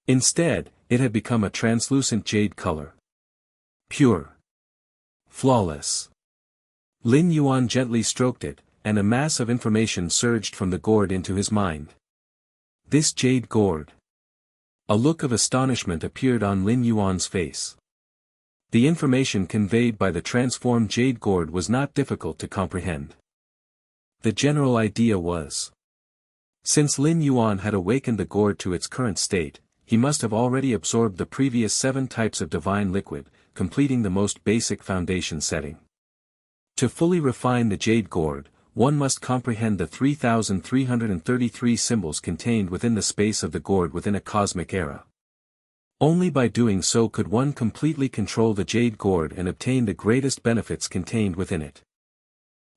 Instead, it had become a translucent jade color. Pure. Flawless. Lin Yuan gently stroked it, and a mass of information surged from the gourd into his mind. This jade gourd. A look of astonishment appeared on Lin Yuan's face. The information conveyed by the transformed jade gourd was not difficult to comprehend. The general idea was: since Lin Yuan had awakened the gourd to its current state, he must have already absorbed the previous 7 types of divine liquid, completing the most basic foundation setting. To fully refine the jade gourd, one must comprehend the 3,333 symbols contained within the space of the gourd within a cosmic era. Only by doing so could one completely control the jade gourd and obtain the greatest benefits contained within it.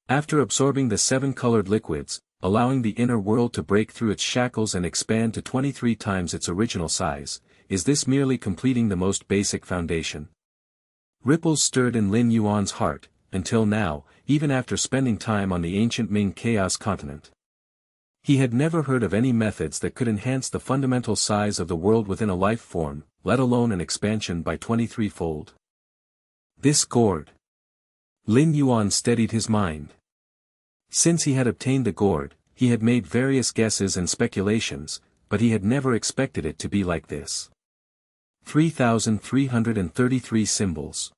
After absorbing the 7 colored liquids, allowing the inner world to break through its shackles and expand to 23 times its original size, is this merely completing the most basic foundation? Ripples stirred in Lin Yuan's heart, until now, even after spending time on the ancient Ming Chaos continent. He had never heard of any methods that could enhance the fundamental size of the world within a life form, let alone an expansion by 23-fold. This gourd. Lin Yuan steadied his mind. Since he had obtained the gourd, he had made various guesses and speculations, but he had never expected it to be like this. 3,333 symbols.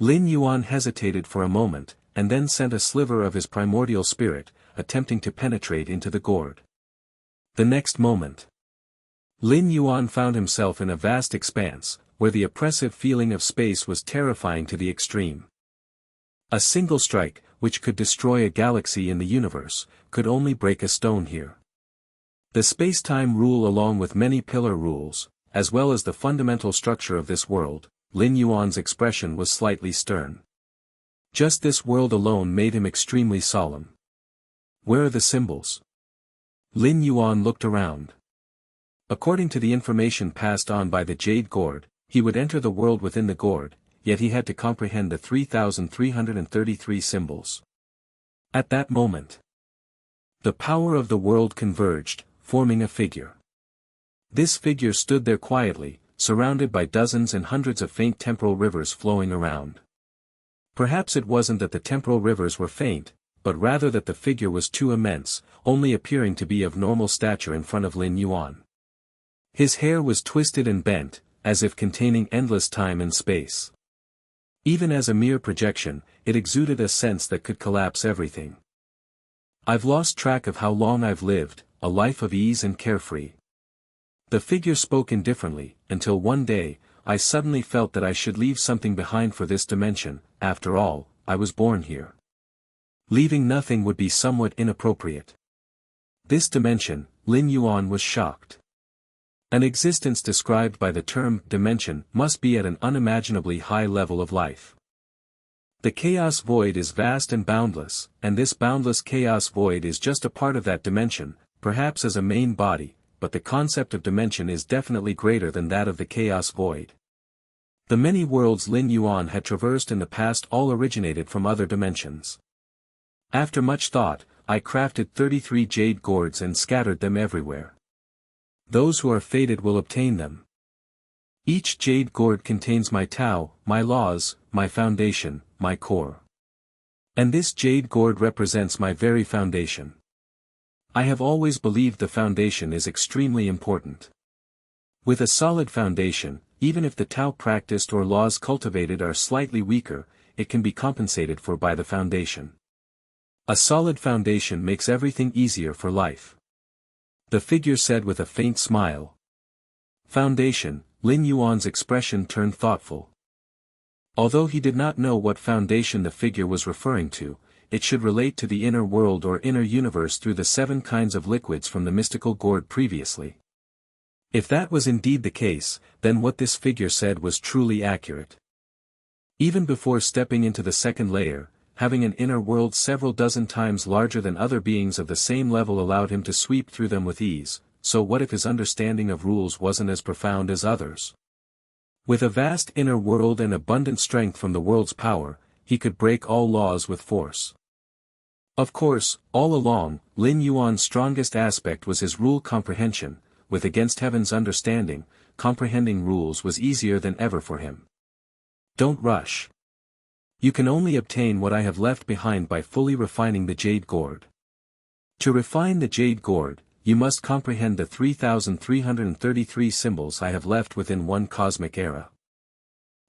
Lin Yuan hesitated for a moment, and then sent a sliver of his primordial spirit, attempting to penetrate into the gourd. The next moment, Lin Yuan found himself in a vast expanse, where the oppressive feeling of space was terrifying to the extreme. A single strike, which could destroy a galaxy in the universe, could only break a stone here. The space-time rule along with many pillar rules, as well as the fundamental structure of this world, Lin Yuan's expression was slightly stern. Just this world alone made him extremely solemn. Where are the symbols? Lin Yuan looked around. According to the information passed on by the jade gourd, he would enter the world within the gourd, yet he had to comprehend the 3,333 symbols. At that moment, the power of the world converged, forming a figure. This figure stood there quietly, surrounded by dozens and hundreds of faint temporal rivers flowing around. Perhaps it wasn't that the temporal rivers were faint, but rather that the figure was too immense, only appearing to be of normal stature in front of Lin Yuan. His hair was twisted and bent, as if containing endless time and space. Even as a mere projection, it exuded a sense that could collapse everything. I've lost track of how long I've lived, a life of ease and carefree. The figure spoke indifferently, until one day, I suddenly felt that I should leave something behind for this dimension. After all, I was born here. Leaving nothing would be somewhat inappropriate. This dimension, Lin Yuan was shocked. An existence described by the term dimension must be at an unimaginably high level of life. The chaos void is vast and boundless, and this boundless chaos void is just a part of that dimension, perhaps as a main body, but the concept of dimension is definitely greater than that of the chaos void. The many worlds Lin Yuan had traversed in the past all originated from other dimensions. After much thought, I crafted 33 jade gourds and scattered them everywhere. Those who are fated will obtain them. Each jade gourd contains my Tao, my laws, my foundation, my core. And this jade gourd represents my very foundation. I have always believed the foundation is extremely important. With a solid foundation, even if the Tao practiced or laws cultivated are slightly weaker, it can be compensated for by the foundation. A solid foundation makes everything easier for life. The figure said with a faint smile. Foundation. Lin Yuan's expression turned thoughtful. Although he did not know what foundation the figure was referring to, it should relate to the inner world or inner universe through the 7 kinds of liquids from the mystical gourd previously. If that was indeed the case, then what this figure said was truly accurate. Even before stepping into the second layer, having an inner world several dozen times larger than other beings of the same level allowed him to sweep through them with ease, so what if his understanding of rules wasn't as profound as others? With a vast inner world and abundant strength from the world's power, he could break all laws with force. Of course, all along, Lin Yuan's strongest aspect was his rule comprehension, with against heaven's understanding, comprehending rules was easier than ever for him. Don't rush. You can only obtain what I have left behind by fully refining the jade gourd. To refine the jade gourd, you must comprehend the 3,333 symbols I have left within one cosmic era.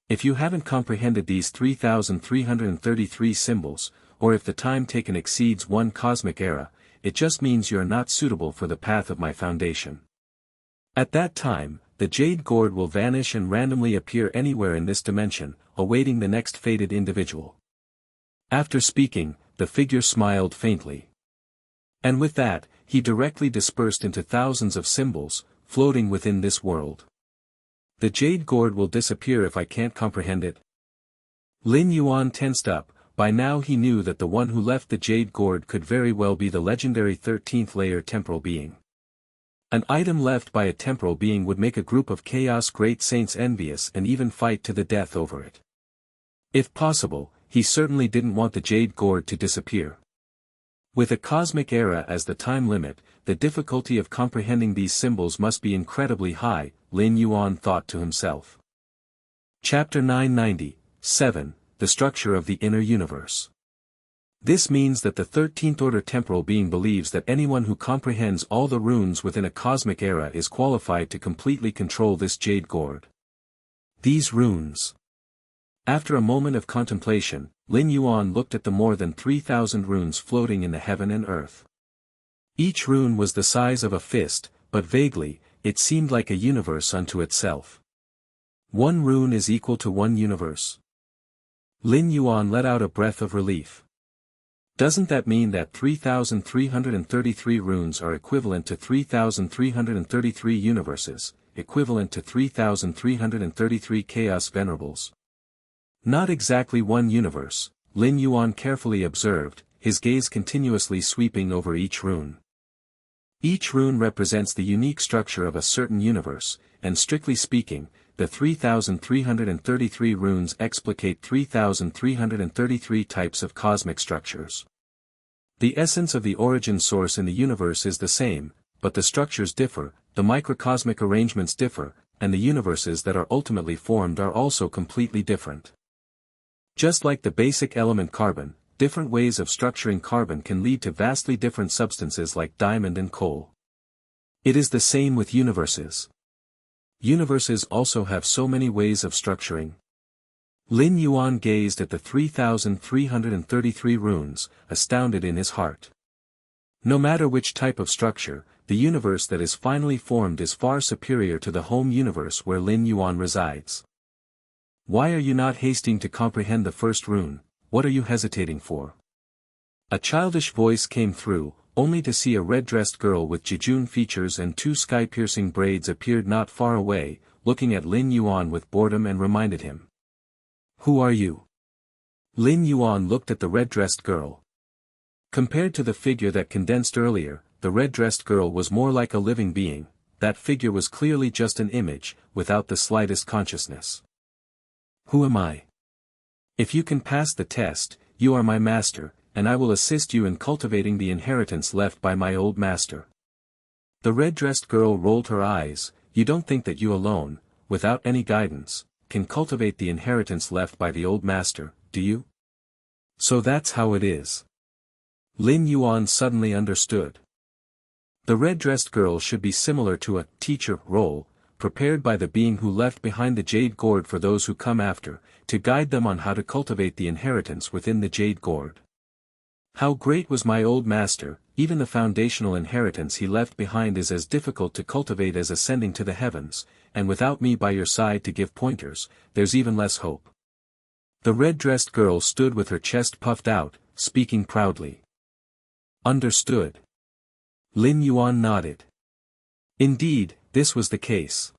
If you haven't comprehended these 3,333 symbols, or if the time taken exceeds one cosmic era, it just means you are not suitable for the path of my foundation. At that time, the jade gourd will vanish and randomly appear anywhere in this dimension, awaiting the next fated individual. After speaking, the figure smiled faintly. And with that, he directly dispersed into thousands of symbols, floating within this world. The jade gourd will disappear if I can't comprehend it. Lin Yuan tensed up. By now he knew that the one who left the jade gourd could very well be the legendary 13th layer temporal being. An item left by a temporal being would make a group of chaos great saints envious and even fight to the death over it. If possible, he certainly didn't want the jade gourd to disappear. With a cosmic era as the time limit, the difficulty of comprehending these symbols must be incredibly high, Lin Yuan thought to himself. Chapter 997, The Structure of the Inner Universe. This means that the 13th order temporal being believes that anyone who comprehends all the runes within a cosmic era is qualified to completely control this jade gourd. These runes. After a moment of contemplation, Lin Yuan looked at the more than 3,000 runes floating in the heaven and earth. Each rune was the size of a fist, but vaguely, it seemed like a universe unto itself. One rune is equal to one universe. Lin Yuan let out a breath of relief. Doesn't that mean that 3,333 runes are equivalent to 3,333 universes, equivalent to 3,333 chaos venerables? Not exactly one universe, Lin Yuan carefully observed, his gaze continuously sweeping over each rune. Each rune represents the unique structure of a certain universe, and strictly speaking, the 3,333 runes explicate 3,333 types of cosmic structures. The essence of the origin source in the universe is the same, but the structures differ, the microcosmic arrangements differ, and the universes that are ultimately formed are also completely different. Just like the basic element carbon, different ways of structuring carbon can lead to vastly different substances like diamond and coal. It is the same with universes. Universes also have so many ways of structuring. Lin Yuan gazed at the 3,333 runes, astounded in his heart. No matter which type of structure, the universe that is finally formed is far superior to the home universe where Lin Yuan resides. Why are you not hasting to comprehend the first rune? What are you hesitating for? A childish voice came through, only to see a red-dressed girl with jejune features and two sky-piercing braids appeared not far away, looking at Lin Yuan with boredom and reminded him. Who are you? Lin Yuan looked at the red-dressed girl. Compared to the figure that condensed earlier, the red-dressed girl was more like a living being. That figure was clearly just an image, without the slightest consciousness. Who am I? If you can pass the test, you are my master, and I will assist you in cultivating the inheritance left by my old master. The red-dressed girl rolled her eyes. You don't think that you alone, without any guidance, can cultivate the inheritance left by the old master, do you? So that's how it is. Lin Yuan suddenly understood. The red-dressed girl should be similar to a teacher role, prepared by the being who left behind the jade gourd for those who come after, to guide them on how to cultivate the inheritance within the jade gourd. How great was my old master, even the foundational inheritance he left behind is as difficult to cultivate as ascending to the heavens, and without me by your side to give pointers, there's even less hope. The red-dressed girl stood with her chest puffed out, speaking proudly. Understood. Lin Yuan nodded. Indeed, this was the case.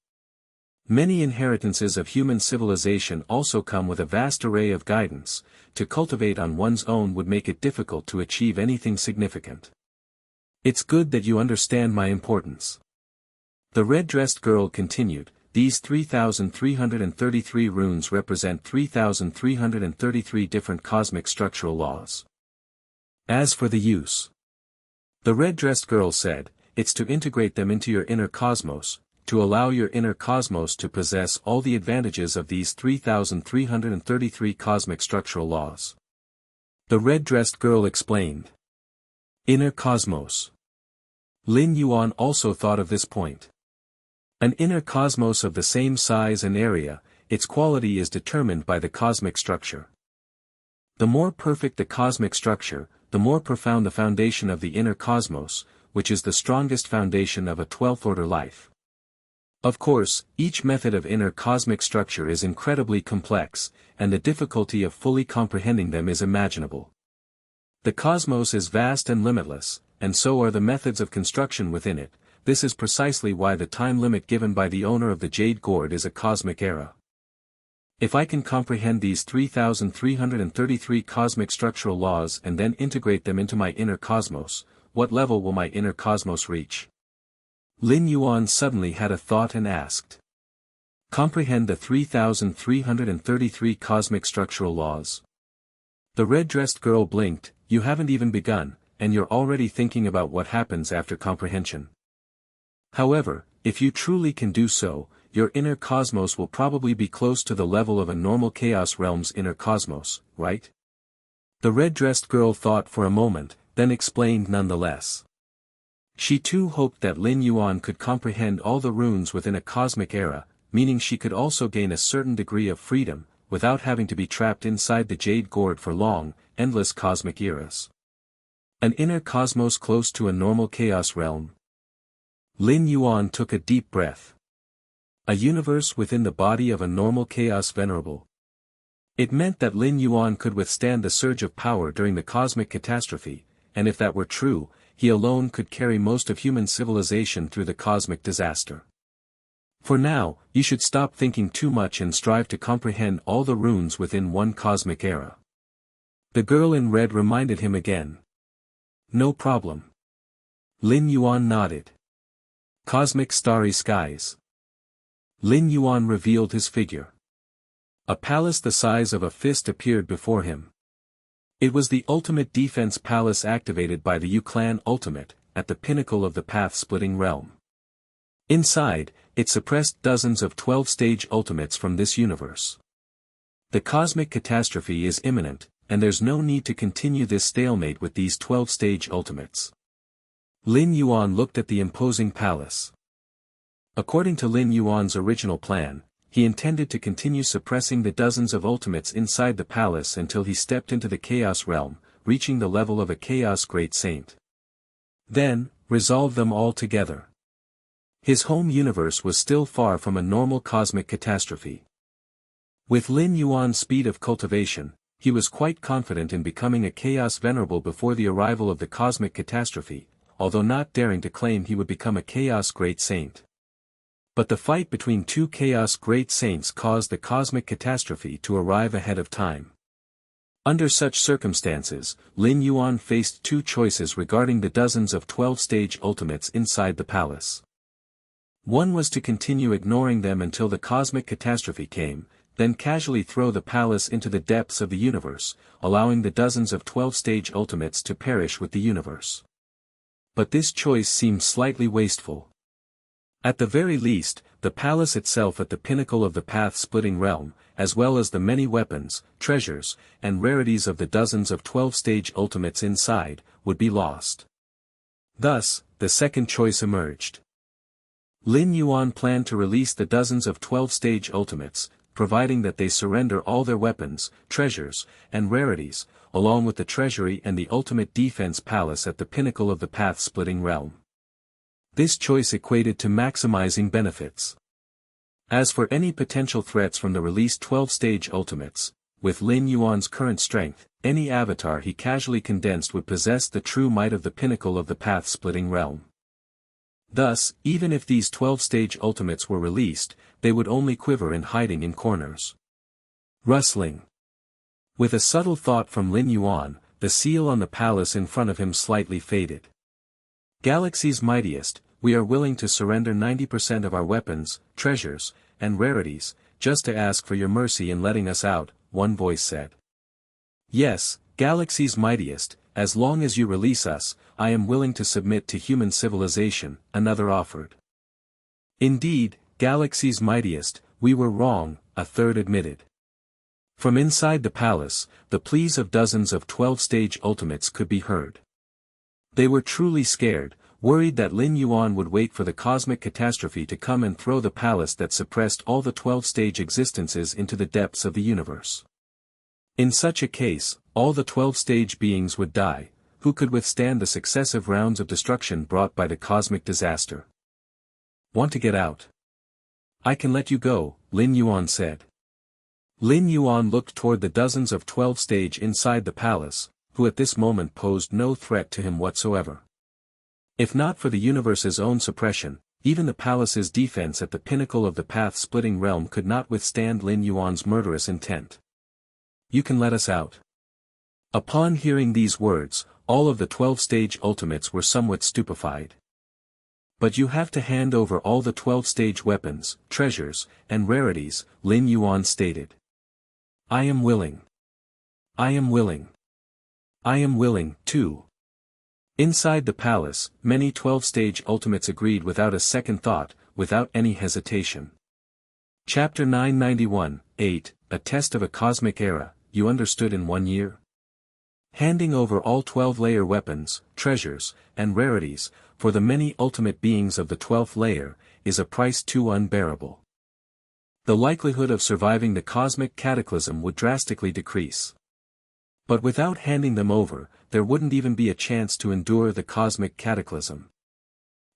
Many inheritances of human civilization also come with a vast array of guidance. To cultivate on one's own would make it difficult to achieve anything significant. It's good that you understand my importance. The red-dressed girl continued, these 3,333 runes represent 3,333 different cosmic structural laws. As for the use, the red-dressed girl said, it's to integrate them into your inner cosmos, to allow your inner cosmos to possess all the advantages of these 3,333 cosmic structural laws. The red-dressed girl explained. Inner cosmos. Lin Yuan also thought of this point. An inner cosmos of the same size and area, its quality is determined by the cosmic structure. The more perfect the cosmic structure, the more profound the foundation of the inner cosmos, which is the strongest foundation of a 12th-order life. Of course, each method of inner cosmic structure is incredibly complex, and the difficulty of fully comprehending them is imaginable. The cosmos is vast and limitless, and so are the methods of construction within it. This is precisely why the time limit given by the owner of the Jade Gourd is a cosmic era. If I can comprehend these 3,333 cosmic structural laws and then integrate them into my inner cosmos, what level will my inner cosmos reach? Lin Yuan suddenly had a thought and asked. Comprehend the 3,333 cosmic structural laws. The red-dressed girl blinked. You haven't even begun, and you're already thinking about what happens after comprehension. However, if you truly can do so, your inner cosmos will probably be close to the level of a normal chaos realm's inner cosmos, right? The red-dressed girl thought for a moment, then explained nonetheless. She too hoped that Lin Yuan could comprehend all the runes within a cosmic era, meaning she could also gain a certain degree of freedom, without having to be trapped inside the Jade Gourd for long, endless cosmic eras. An inner cosmos close to a normal chaos realm. Lin Yuan took a deep breath. A universe within the body of a normal chaos venerable. It meant that Lin Yuan could withstand the surge of power during the cosmic catastrophe, and if that were true, he alone could carry most of human civilization through the cosmic disaster. For now, you should stop thinking too much and strive to comprehend all the runes within one cosmic era. The girl in red reminded him again. No problem. Lin Yuan nodded. Cosmic starry skies. Lin Yuan revealed his figure. A palace the size of a fist appeared before him. It was the ultimate defense palace activated by the Yu Clan Ultimate, at the pinnacle of the path-splitting realm. Inside, it suppressed dozens of 12-stage ultimates from this universe. The cosmic catastrophe is imminent, and there's no need to continue this stalemate with these 12-stage ultimates. Lin Yuan looked at the imposing palace. According to Lin Yuan's original plan, he intended to continue suppressing the dozens of ultimates inside the palace until he stepped into the Chaos Realm, reaching the level of a Chaos Great Saint. Then, resolve them all together. His home universe was still far from a normal cosmic catastrophe. With Lin Yuan's speed of cultivation, he was quite confident in becoming a Chaos Venerable before the arrival of the cosmic catastrophe, although not daring to claim he would become a Chaos Great Saint. But the fight between two Chaos Great Saints caused the cosmic catastrophe to arrive ahead of time. Under such circumstances, Lin Yuan faced two choices regarding the dozens of 12-stage ultimates inside the palace. One was to continue ignoring them until the cosmic catastrophe came, then casually throw the palace into the depths of the universe, allowing the dozens of 12-stage ultimates to perish with the universe. But this choice seemed slightly wasteful. At the very least, the palace itself at the pinnacle of the path-splitting realm, as well as the many weapons, treasures, and rarities of the dozens of 12-stage ultimates inside, would be lost. Thus, the second choice emerged. Lin Yuan planned to release the dozens of 12-stage ultimates, providing that they surrender all their weapons, treasures, and rarities, along with the treasury and the ultimate defense palace at the pinnacle of the path-splitting realm. This choice equated to maximizing benefits. As for any potential threats from the released 12-stage ultimates, with Lin Yuan's current strength, any avatar he casually condensed would possess the true might of the pinnacle of the path-splitting realm. Thus, even if these 12-stage ultimates were released, they would only quiver in hiding in corners. Rustling. With a subtle thought from Lin Yuan, the seal on the palace in front of him slightly faded. Galaxy's mightiest, we are willing to surrender 90% of our weapons, treasures, and rarities, just to ask for your mercy in letting us out, one voice said. Yes, Galaxy's mightiest, as long as you release us, I am willing to submit to human civilization, another offered. Indeed, galaxy's mightiest, we were wrong, a third admitted. From inside the palace, the pleas of dozens of 12-stage ultimates could be heard. They were truly scared, worried that Lin Yuan would wait for the cosmic catastrophe to come and throw the palace that suppressed all the 12-stage existences into the depths of the universe. In such a case, all the 12-stage beings would die, who could withstand the successive rounds of destruction brought by the cosmic disaster. Want to get out? I can let you go, Lin Yuan said. Lin Yuan looked toward the dozens of 12-stage inside the palace, who at this moment posed no threat to him whatsoever. If not for the universe's own suppression, even the palace's defense at the pinnacle of the path-splitting realm could not withstand Lin Yuan's murderous intent. You can let us out. Upon hearing these words, all of the 12-stage ultimates were somewhat stupefied. But you have to hand over all the 12-stage weapons, treasures, and rarities, Lin Yuan stated. I am willing. I am willing. I am willing, too. Inside the palace, many 12-stage ultimates agreed without a second thought, without any hesitation. Chapter 991, 8, A Test of a Cosmic Era, You Understood in 1 Year? Handing over all 12-layer weapons, treasures, and rarities, for the many ultimate beings of the 12th layer, is a price too unbearable. The likelihood of surviving the cosmic cataclysm would drastically decrease. But without handing them over, there wouldn't even be a chance to endure the cosmic cataclysm.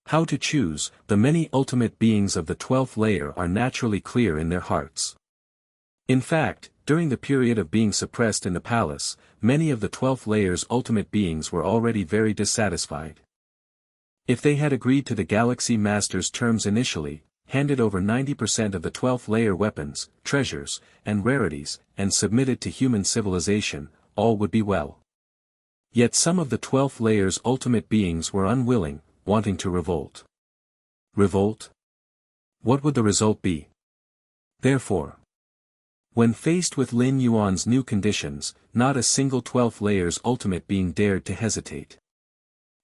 How to choose? The many ultimate beings of the 12th layer are naturally clear in their hearts. In fact, during the period of being suppressed in the palace, many of the 12th layer's ultimate beings were already very dissatisfied. If they had agreed to the Galaxy Master's terms initially, handed over 90% of the 12th layer weapons, treasures, and rarities, and submitted to human civilization, all would be well. Yet some of the 12th layer's ultimate beings were unwilling, wanting to revolt. Revolt? What would the result be? Therefore, when faced with Lin Yuan's new conditions, not a single 12th layer's ultimate being dared to hesitate.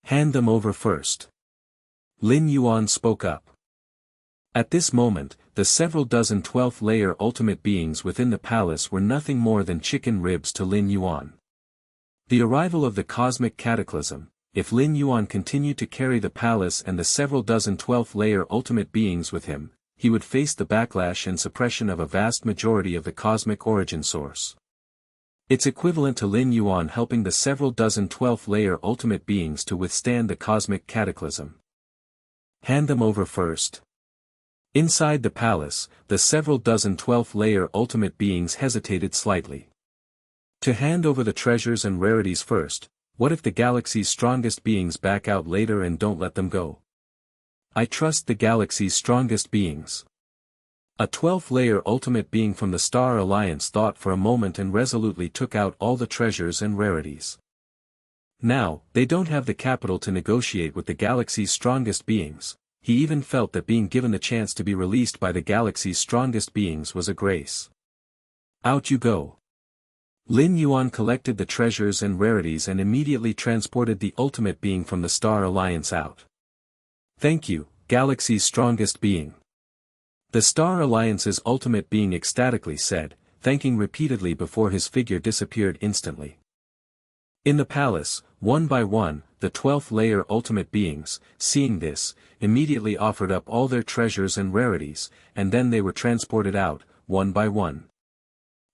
Hand them over first. Lin Yuan spoke up. At this moment, the several dozen 12th layer ultimate beings within the palace were nothing more than chicken ribs to Lin Yuan. The arrival of the cosmic cataclysm, if Lin Yuan continued to carry the palace and the several dozen 12th layer ultimate beings with him, he would face the backlash and suppression of a vast majority of the cosmic origin source. It's equivalent to Lin Yuan helping the several dozen 12th layer ultimate beings to withstand the cosmic cataclysm. Hand them over first. Inside the palace, the several dozen 12th layer ultimate beings hesitated slightly. To hand over the treasures and rarities first, what if the galaxy's strongest beings back out later and don't let them go? I trust the galaxy's strongest beings. A 12th layer ultimate being from the Star Alliance thought for a moment and resolutely took out all the treasures and rarities. Now, they don't have the capital to negotiate with the galaxy's strongest beings. He even felt that being given the chance to be released by the galaxy's strongest beings was a grace. Out you go. Lin Yuan collected the treasures and rarities and immediately transported the ultimate being from the Star Alliance out. Thank you, galaxy's strongest being. The Star Alliance's ultimate being ecstatically said, thanking repeatedly before his figure disappeared instantly. In the palace, one by one, the 12th layer ultimate beings, seeing this, immediately offered up all their treasures and rarities, and then they were transported out, one by one.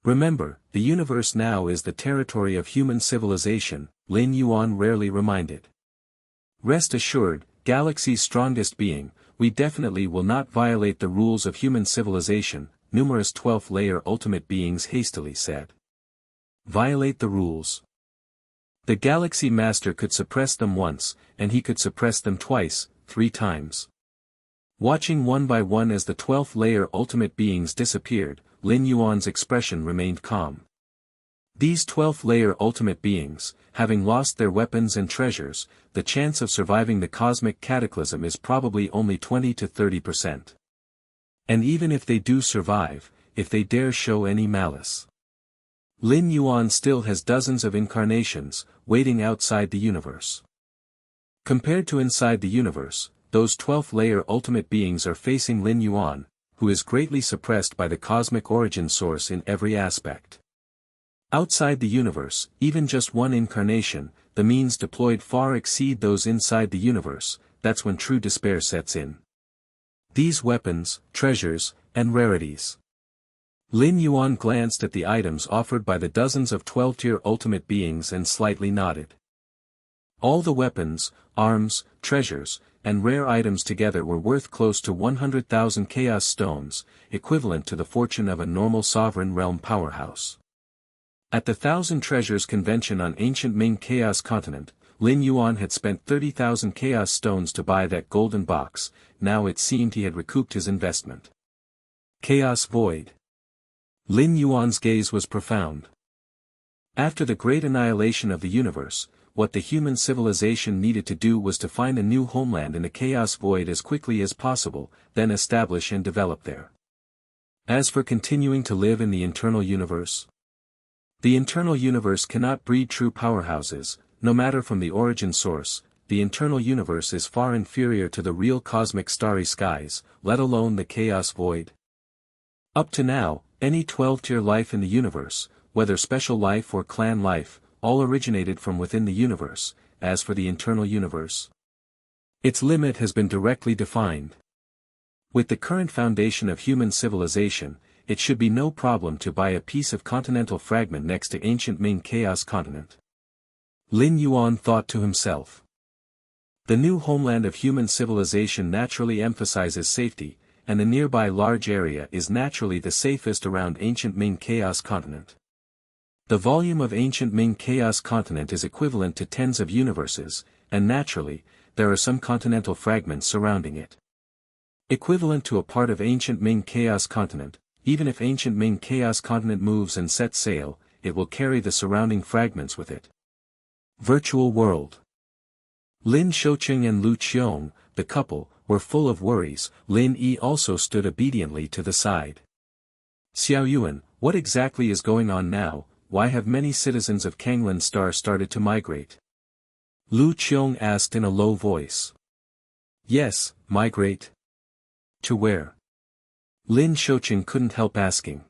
Remember, the universe now is the territory of human civilization, Lin Yuan rarely reminded. Rest assured, galaxy's strongest being, we definitely will not violate the rules of human civilization, numerous 12th layer ultimate beings hastily said. Violate the rules. The Galaxy Master could suppress them once, and he could suppress them twice, 3 times. Watching one by one as the 12th layer ultimate beings disappeared, Lin Yuan's expression remained calm. These 12th layer ultimate beings, having lost their weapons and treasures, the chance of surviving the cosmic cataclysm is probably only 20 to 30%. And even if they do survive, if they dare show any malice, Lin Yuan still has dozens of incarnations, waiting outside the universe. Compared to inside the universe, those 12th layer ultimate beings are facing Lin Yuan, who is greatly suppressed by the cosmic origin source in every aspect. Outside the universe, even just one incarnation, the means deployed far exceed those inside the universe. That's when true despair sets in. These weapons, treasures, and rarities. Lin Yuan glanced at the items offered by the dozens of 12-tier ultimate beings and slightly nodded. All the weapons, arms, treasures, and rare items together were worth close to 100,000 chaos stones, equivalent to the fortune of a normal sovereign realm powerhouse. At the Thousand Treasures convention on ancient Ming Chaos Continent, Lin Yuan had spent 30,000 chaos stones to buy that golden box. Now it seemed he had recouped his investment. Chaos Void. Lin Yuan's gaze was profound. After the great annihilation of the universe, what the human civilization needed to do was to find a new homeland in the Chaos Void as quickly as possible, then establish and develop there. As for continuing to live in the internal universe, the internal universe cannot breed true powerhouses, no matter from the origin source. The internal universe is far inferior to the real cosmic starry skies, let alone the Chaos Void. Up to now, any 12-tier life in the universe, whether special life or clan life, all originated from within the universe. As for the internal universe, its limit has been directly defined. With the current foundation of human civilization, it should be no problem to buy a piece of continental fragment next to ancient Ming Chaos Continent. Lin Yuan thought to himself. The new homeland of human civilization naturally emphasizes safety, and the nearby large area is naturally the safest around ancient Ming Chaos Continent. The volume of ancient Ming Chaos Continent is equivalent to tens of universes, and naturally, there are some continental fragments surrounding it. Equivalent to a part of ancient Ming Chaos Continent, even if ancient Ming Chaos Continent moves and sets sail, it will carry the surrounding fragments with it. Virtual world. Lin Shouqing and Lu Qiong, the couple, were full of worries. Lin Yi also stood obediently to the side. Xiao Yuan, what exactly is going on now? Why have many citizens of Kanglan Star started to migrate? Lu Qiong asked in a low voice. Yes, migrate. To where? Lin Shouqing couldn't help asking.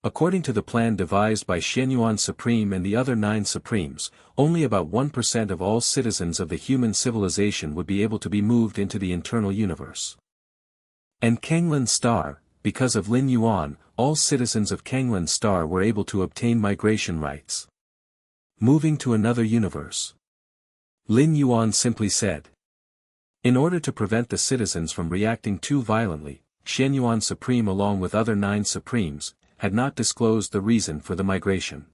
According to the plan devised by Shenyuan Supreme and the other 9 Supremes, only about 1% of all citizens of the human civilization would be able to be moved into the internal universe. And Kanglan Star, because of Lin Yuan, all citizens of Kanglan Star were able to obtain migration rights. Moving to another universe. Lin Yuan simply said. In order to prevent the citizens from reacting too violently, Shenyuan Supreme along with other 9 Supremes, had not disclosed the reason for the migration.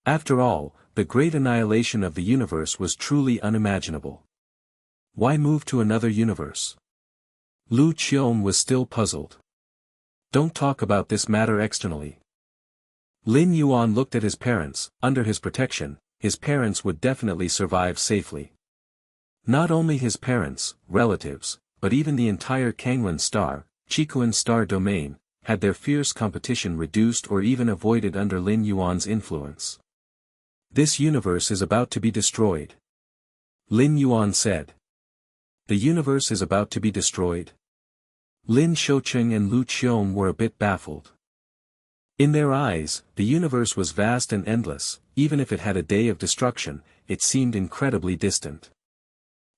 After all, the great annihilation of the universe was truly unimaginable. Why move to another universe? Lu Qiong was still puzzled. Don't talk about this matter externally. Lin Yuan looked at his parents. Under his protection, his parents would definitely survive safely. Not only his parents, relatives, but even the entire Kanglan Star, Chikuan Star domain, had their fierce competition reduced or even avoided under Lin Yuan's influence. This universe is about to be destroyed. Lin Yuan said. The universe is about to be destroyed? Lin Shouqing and Lu Qiong were a bit baffled. In their eyes, the universe was vast and endless. Even if it had a day of destruction, it seemed incredibly distant.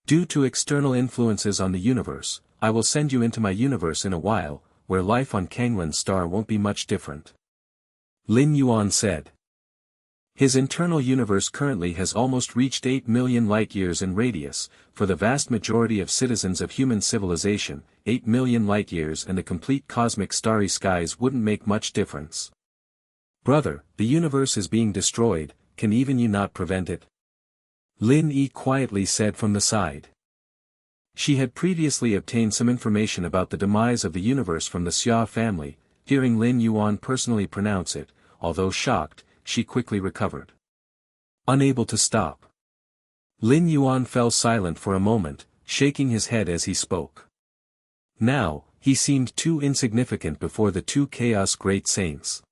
Due to external influences on the universe, I will send you into my universe in a while, where life on Kanglan Star won't be much different. Lin Yuan said. His internal universe currently has almost reached 8 million light-years in radius. For the vast majority of citizens of human civilization, 8 million light-years and the complete cosmic starry skies wouldn't make much difference. Brother, the universe is being destroyed, can even you not prevent it? Lin Yi quietly said from the side. She had previously obtained some information about the demise of the universe from the Xia family. Hearing Lin Yuan personally pronounce it, although shocked, she quickly recovered. Unable to stop. Lin Yuan fell silent for a moment, shaking his head as he spoke. Now, he seemed too insignificant before the 2 Chaos Great Saints.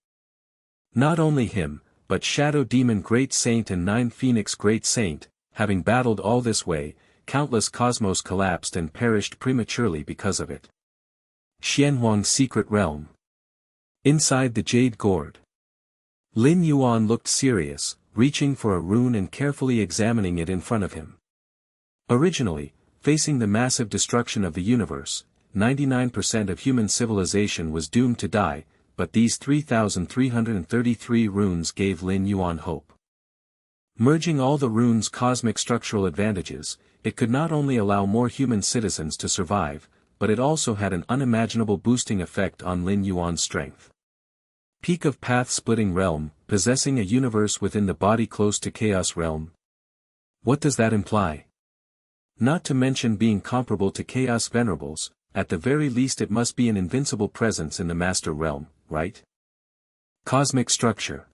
Not only him, but Shadow Demon Great Saint and 9 Phoenix Great Saint, having battled all this way, countless cosmos collapsed and perished prematurely because of it. Xianhuang's secret realm. Inside the jade gourd. Lin Yuan looked serious, reaching for a rune and carefully examining it in front of him. Originally, facing the massive destruction of the universe, 99% of human civilization was doomed to die, but these 3,333 runes gave Lin Yuan hope. Merging all the runes' cosmic structural advantages, it could not only allow more human citizens to survive, but it also had an unimaginable boosting effect on Lin Yuan's strength. Peak of path-splitting realm, possessing a universe within the body close to chaos realm. What does that imply? Not to mention being comparable to chaos venerables, at the very least it must be an invincible presence in the master realm, right? Cosmic structure.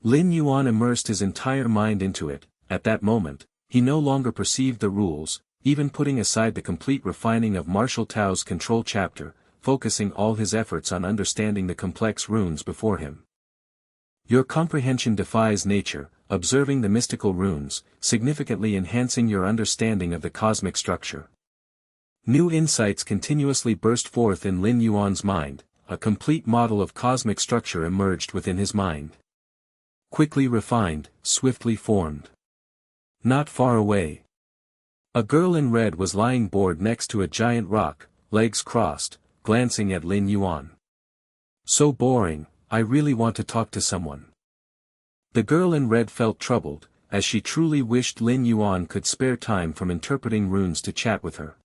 Lin Yuan immersed his entire mind into it. At that moment, he no longer perceived the rules, even putting aside the complete refining of Martial Tao's control chapter, focusing all his efforts on understanding the complex runes before him. Your comprehension defies nature, observing the mystical runes, significantly enhancing your understanding of the cosmic structure. New insights continuously burst forth in Lin Yuan's mind, a complete model of cosmic structure emerged within his mind. Quickly refined, swiftly formed. Not far away. A girl in red was lying bored next to a giant rock, legs crossed, glancing at Lin Yuan. So boring, I really want to talk to someone. The girl in red felt troubled, as she truly wished Lin Yuan could spare time from interpreting runes to chat with her.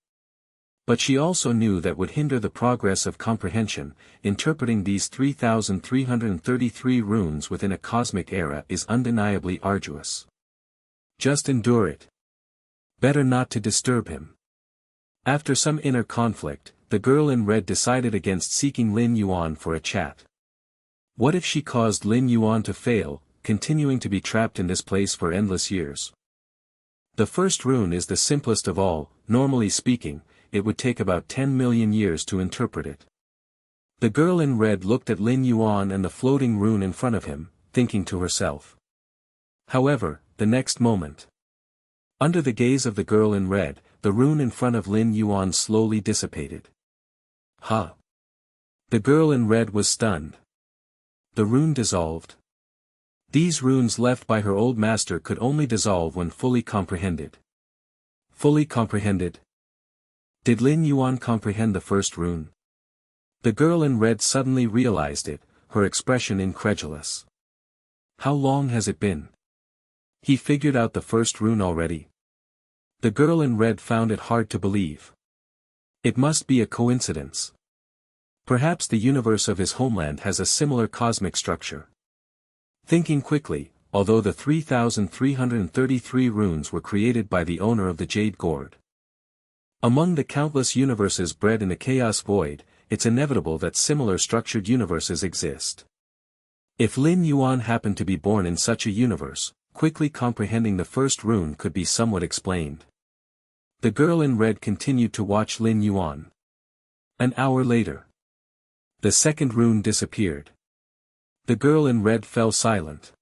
But she also knew that would hinder the progress of comprehension. Interpreting these 3,333 runes within a cosmic era is undeniably arduous. Just endure it. Better not to disturb him. After some inner conflict, the girl in red decided against seeking Lin Yuan for a chat. What if she caused Lin Yuan to fail, continuing to be trapped in this place for endless years? The first rune is the simplest of all. Normally speaking, it would take about 10 million years to interpret it. The girl in red looked at Lin Yuan and the floating rune in front of him, thinking to herself. However, the next moment. Under the gaze of the girl in red, the rune in front of Lin Yuan slowly dissipated. Huh? The girl in red was stunned. The rune dissolved. These runes left by her old master could only dissolve when fully comprehended. Fully comprehended? Did Lin Yuan comprehend the first rune? The girl in red suddenly realized it, her expression incredulous. How long has it been? He figured out the first rune already. The girl in red found it hard to believe. It must be a coincidence. Perhaps the universe of his homeland has a similar cosmic structure. Thinking quickly, although the 3,333 runes were created by the owner of the Jade Gourd. Among the countless universes bred in the chaos void, it's inevitable that similar structured universes exist. If Lin Yuan happened to be born in such a universe, quickly comprehending the first rune could be somewhat explained. The girl in red continued to watch Lin Yuan. An hour later. The second rune disappeared. The girl in red fell silent.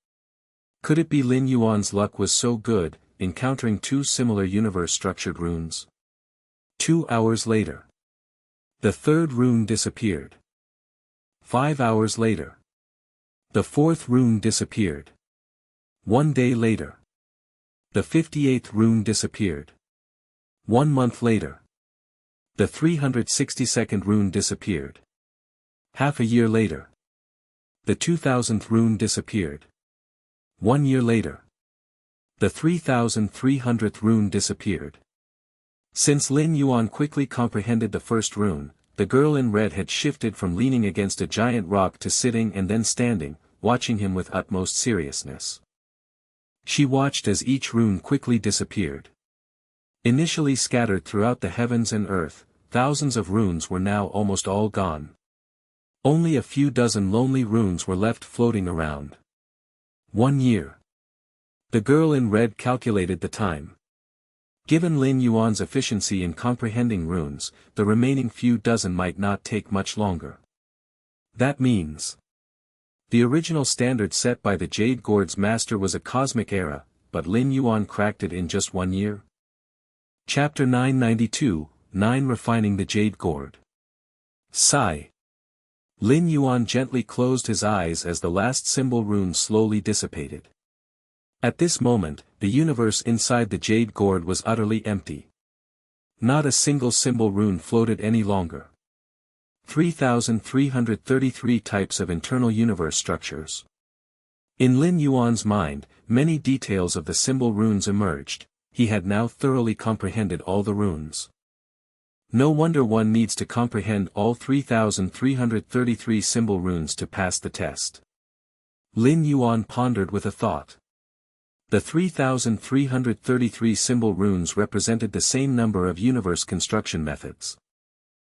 Could it be Lin Yuan's luck was so good, encountering two similar universe-structured runes? 2 hours later. The third rune disappeared. 5 hours later. The fourth rune disappeared. 1 day later. The 58th rune disappeared. 1 month later. The 362nd rune disappeared. Half a year later. The 2000th rune disappeared. 1 year later. The 3300th rune disappeared. Since Lin Yuan quickly comprehended the first rune, the girl in red had shifted from leaning against a giant rock to sitting and then standing, watching him with utmost seriousness. She watched as each rune quickly disappeared. Initially scattered throughout the heavens and earth, thousands of runes were now almost all gone. Only a few dozen lonely runes were left floating around. 1 year. The girl in red calculated the time. Given Lin Yuan's efficiency in comprehending runes, the remaining few dozen might not take much longer. That means the original standard set by the Jade Gourd's master was a cosmic era, but Lin Yuan cracked it in just 1 year? Chapter 992, 9 Refining the Jade Gourd. Sigh. Lin Yuan gently closed his eyes as the last symbol rune slowly dissipated. At this moment, the universe inside the jade gourd was utterly empty. Not a single symbol rune floated any longer. 3,333 types of internal universe structures. In Lin Yuan's mind, many details of the symbol runes emerged. He had now thoroughly comprehended all the runes. No wonder one needs to comprehend all 3,333 symbol runes to pass the test. Lin Yuan pondered with a thought. The 3,333 symbol runes represented the same number of universe construction methods.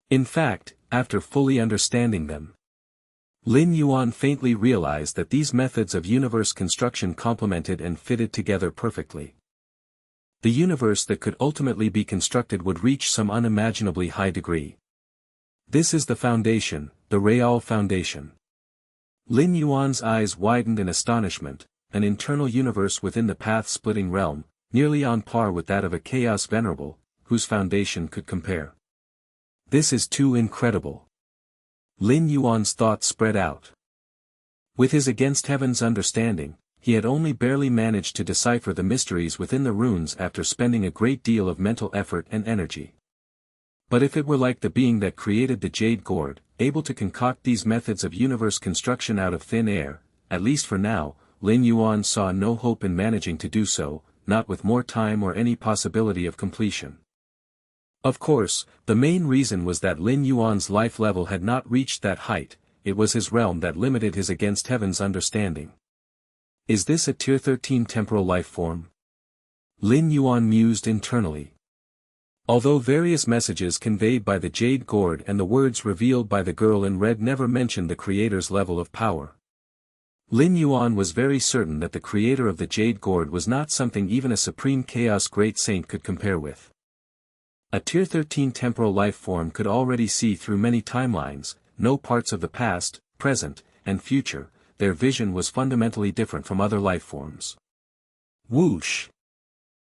In fact, after fully understanding them, Lin Yuan faintly realized that these methods of universe construction complemented and fitted together perfectly. The universe that could ultimately be constructed would reach some unimaginably high degree. This is the foundation, the Real Foundation. Lin Yuan's eyes widened in astonishment, an internal universe within the path-splitting realm, nearly on par with that of a Chaos Venerable, whose foundation could compare. This is too incredible. Lin Yuan's thoughts spread out. With his against heaven's understanding, he had only barely managed to decipher the mysteries within the runes after spending a great deal of mental effort and energy. But if it were like the being that created the jade gourd, able to concoct these methods of universe construction out of thin air, at least for now, Lin Yuan saw no hope in managing to do so, not with more time or any possibility of completion. Of course, the main reason was that Lin Yuan's life level had not reached that height. It was his realm that limited his against heaven's understanding. Is this a Tier 13 temporal life form? Lin Yuan mused internally. Although various messages conveyed by the jade gourd and the words revealed by the girl in red never mentioned the creator's level of power, Lin Yuan was very certain that the creator of the jade gourd was not something even a supreme chaos great saint could compare with. A Tier 13 temporal life form could already see through many timelines, know parts of the past, present, and future. Their vision was fundamentally different from other life forms. Whoosh!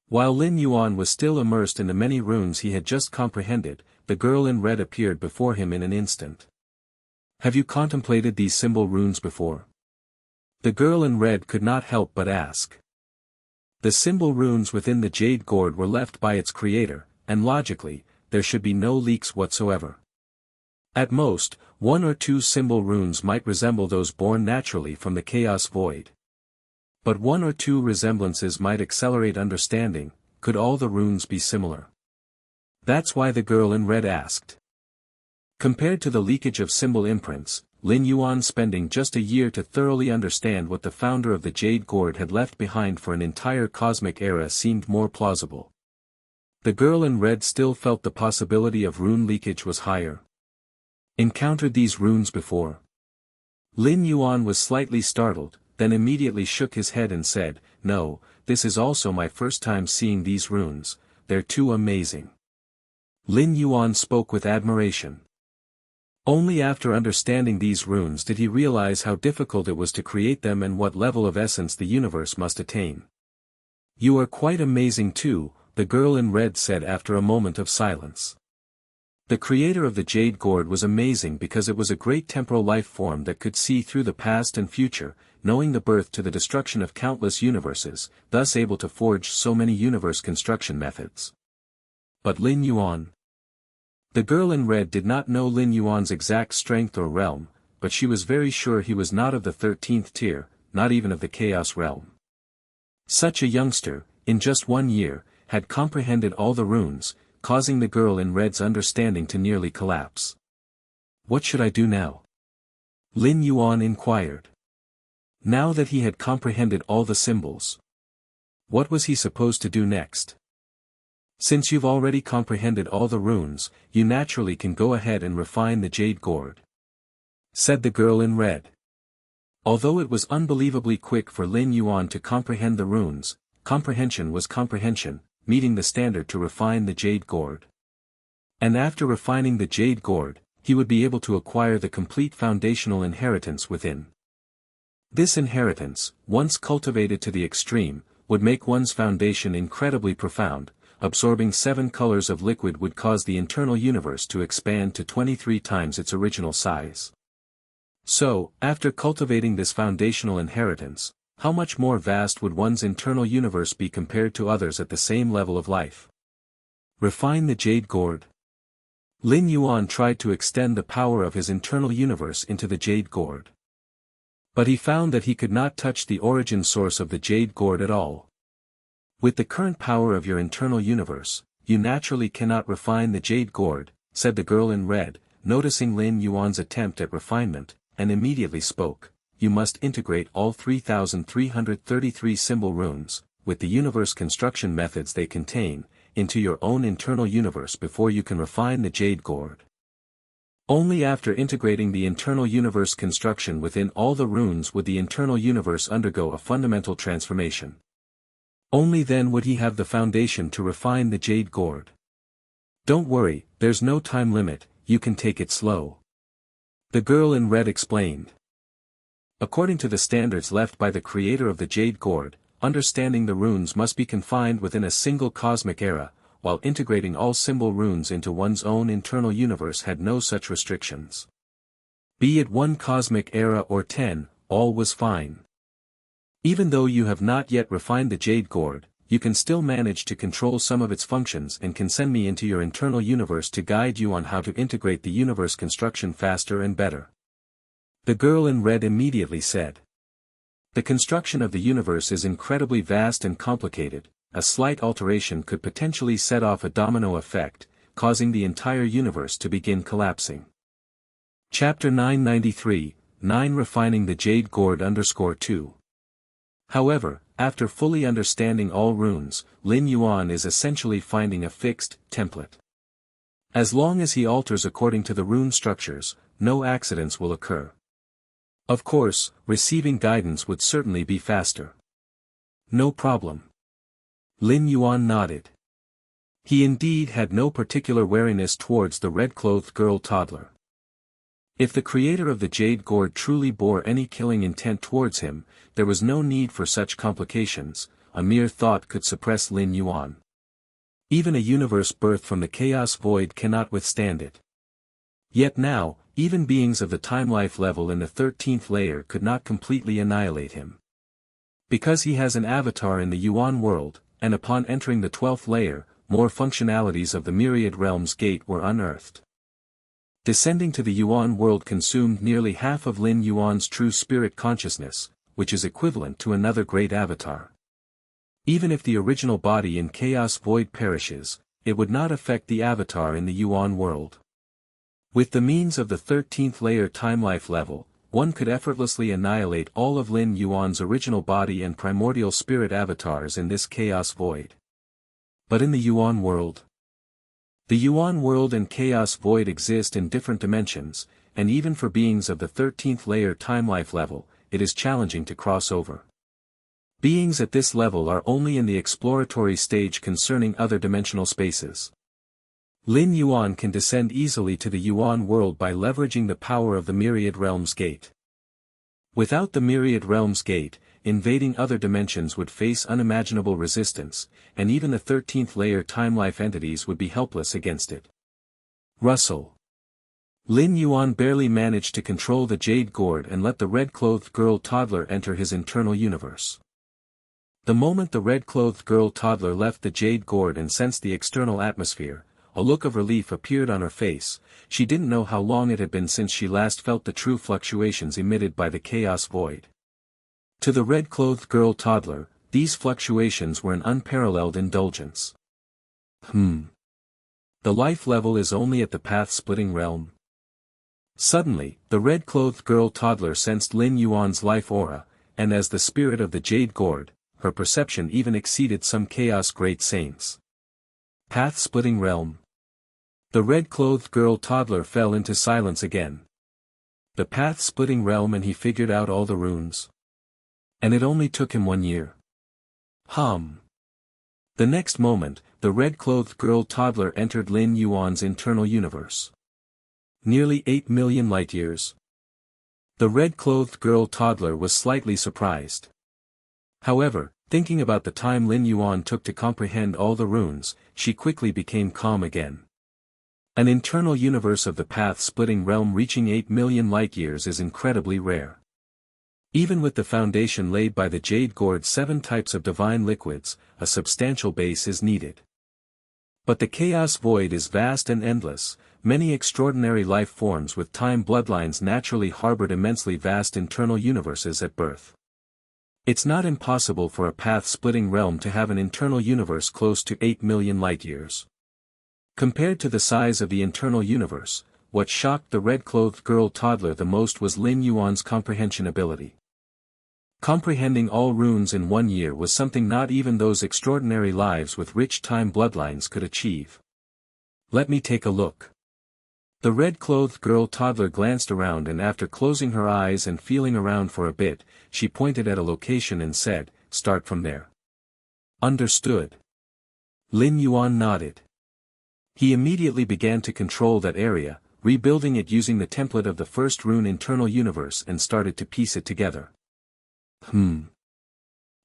While Lin Yuan was still immersed in the many runes he had just comprehended, the girl in red appeared before him in an instant. Have you contemplated these symbol runes before? The girl in red could not help but ask. The symbol runes within the jade gourd were left by its creator, and logically, there should be no leaks whatsoever. At most, one or two symbol runes might resemble those born naturally from the chaos void. But one or two resemblances might accelerate understanding. Could all the runes be similar? That's why the girl in red asked. Compared to the leakage of symbol imprints, Lin Yuan spending just a year to thoroughly understand what the founder of the jade gourd had left behind for an entire cosmic era seemed more plausible. The girl in red still felt the possibility of rune leakage was higher. Encountered these runes before? Lin Yuan was slightly startled, then immediately shook his head and said, "No, this is also my first time seeing these runes, they're too amazing." Lin Yuan spoke with admiration. Only after understanding these runes did he realize how difficult it was to create them and what level of essence the universe must attain. "You are quite amazing too," the girl in red said after a moment of silence. The creator of the jade gourd was amazing because it was a great temporal life form that could see through the past and future, knowing the birth to the destruction of countless universes, thus able to forge so many universe construction methods. But Lin Yuan? The girl in red did not know Lin Yuan's exact strength or realm, but she was very sure he was not of the 13th tier, not even of the chaos realm. Such a youngster, in just 1 year, had comprehended all the runes, causing the girl in red's understanding to nearly collapse. What should I do now? Lin Yuan inquired. Now that he had comprehended all the symbols, what was he supposed to do next? Since you've already comprehended all the runes, you naturally can go ahead and refine the jade gourd, said the girl in red. Although it was unbelievably quick for Lin Yuan to comprehend the runes, comprehension was comprehension, meeting the standard to refine the jade gourd. And after refining the jade gourd, he would be able to acquire the complete foundational inheritance within. This inheritance, once cultivated to the extreme, would make one's foundation incredibly profound, absorbing 7 colors of liquid would cause the internal universe to expand to 23 times its original size. So, after cultivating this foundational inheritance, how much more vast would one's internal universe be compared to others at the same level of life? Refine the jade gourd. Lin Yuan tried to extend the power of his internal universe into the jade gourd. But he found that he could not touch the origin source of the jade gourd at all. With the current power of your internal universe, you naturally cannot refine the jade gourd, said the girl in red, noticing Lin Yuan's attempt at refinement, and immediately spoke. You must integrate all 3,333 symbol runes, with the universe construction methods they contain, into your own internal universe before you can refine the jade gourd. Only after integrating the internal universe construction within all the runes would the internal universe undergo a fundamental transformation. Only then would he have the foundation to refine the jade gourd. Don't worry, there's no time limit, you can take it slow. The girl in red explained. According to the standards left by the creator of the jade gourd, understanding the runes must be confined within a single cosmic era, while integrating all symbol runes into one's own internal universe had no such restrictions. Be it 1 cosmic era or 10, all was fine. Even though you have not yet refined the jade gourd, you can still manage to control some of its functions and can send me into your internal universe to guide you on how to integrate the universe construction faster and better. The girl in red immediately said. The construction of the universe is incredibly vast and complicated. A slight alteration could potentially set off a domino effect, causing the entire universe to begin collapsing. Chapter 993, 9 Refining the Jade Gourd _2. However, after fully understanding all runes, Lin Yuan is essentially finding a fixed template. As long as he alters according to the rune structures, no accidents will occur. Of course, receiving guidance would certainly be faster. No problem. Lin Yuan nodded. He indeed had no particular wariness towards the red-clothed girl toddler. If the creator of the jade gourd truly bore any killing intent towards him, there was no need for such complications. A mere thought could suppress Lin Yuan. Even a universe birthed from the chaos void cannot withstand it. Yet now, even beings of the time-life level in the 13th layer could not completely annihilate him. Because he has an avatar in the Yuan world, and upon entering the 12th layer, more functionalities of the Myriad Realms Gate were unearthed. Descending to the Yuan world consumed nearly half of Lin Yuan's true spirit consciousness, which is equivalent to another great avatar. Even if the original body in Chaos Void perishes, it would not affect the avatar in the Yuan world. With the means of the 13th layer time-life level, one could effortlessly annihilate all of Lin Yuan's original body and primordial spirit avatars in this Chaos Void. But in the Yuan world? The Yuan world and Chaos Void exist in different dimensions, and even for beings of the 13th layer time-life level, it is challenging to cross over. Beings at this level are only in the exploratory stage concerning other dimensional spaces. Lin Yuan can descend easily to the Yuan world by leveraging the power of the Myriad Realms Gate. Without the Myriad Realms Gate, invading other dimensions would face unimaginable resistance, and even the 13th layer time-life entities would be helpless against it. Rustle. Lin Yuan barely managed to control the jade gourd and let the red-clothed girl toddler enter his internal universe. The moment the red-clothed girl toddler left the jade gourd and sensed the external atmosphere, a look of relief appeared on her face. She didn't know how long it had been since she last felt the true fluctuations emitted by the chaos void. To the red-clothed girl toddler, these fluctuations were an unparalleled indulgence. The life level is only at the path-splitting realm. Suddenly, the red-clothed girl toddler sensed Lin Yuan's life aura, and as the spirit of the jade gourd, her perception even exceeded some chaos great saints. Path-splitting realm. The red-clothed girl toddler fell into silence again. The path-splitting realm, and he figured out all the runes. And it only took him 1 year. The next moment, the red-clothed girl toddler entered Lin Yuan's internal universe. Nearly 8 million light-years. The red-clothed girl toddler was slightly surprised. However, thinking about the time Lin Yuan took to comprehend all the runes, she quickly became calm again. An internal universe of the path-splitting realm reaching 8 million light-years is incredibly rare. Even with the foundation laid by the Jade Gourd's 7 types of divine liquids, a substantial base is needed. But the chaos void is vast and endless. Many extraordinary life forms with time bloodlines naturally harbored immensely vast internal universes at birth. It's not impossible for a path-splitting realm to have an internal universe close to 8 million light-years. Compared to the size of the internal universe, what shocked the red-clothed girl toddler the most was Lin Yuan's comprehension ability. Comprehending all runes in 1 year was something not even those extraordinary lives with rich time bloodlines could achieve. Let me take a look. The red-clothed girl toddler glanced around, and after closing her eyes and feeling around for a bit, she pointed at a location and said, "Start from there." Understood. Lin Yuan nodded. He immediately began to control that area, rebuilding it using the template of the first rune internal universe, and started to piece it together.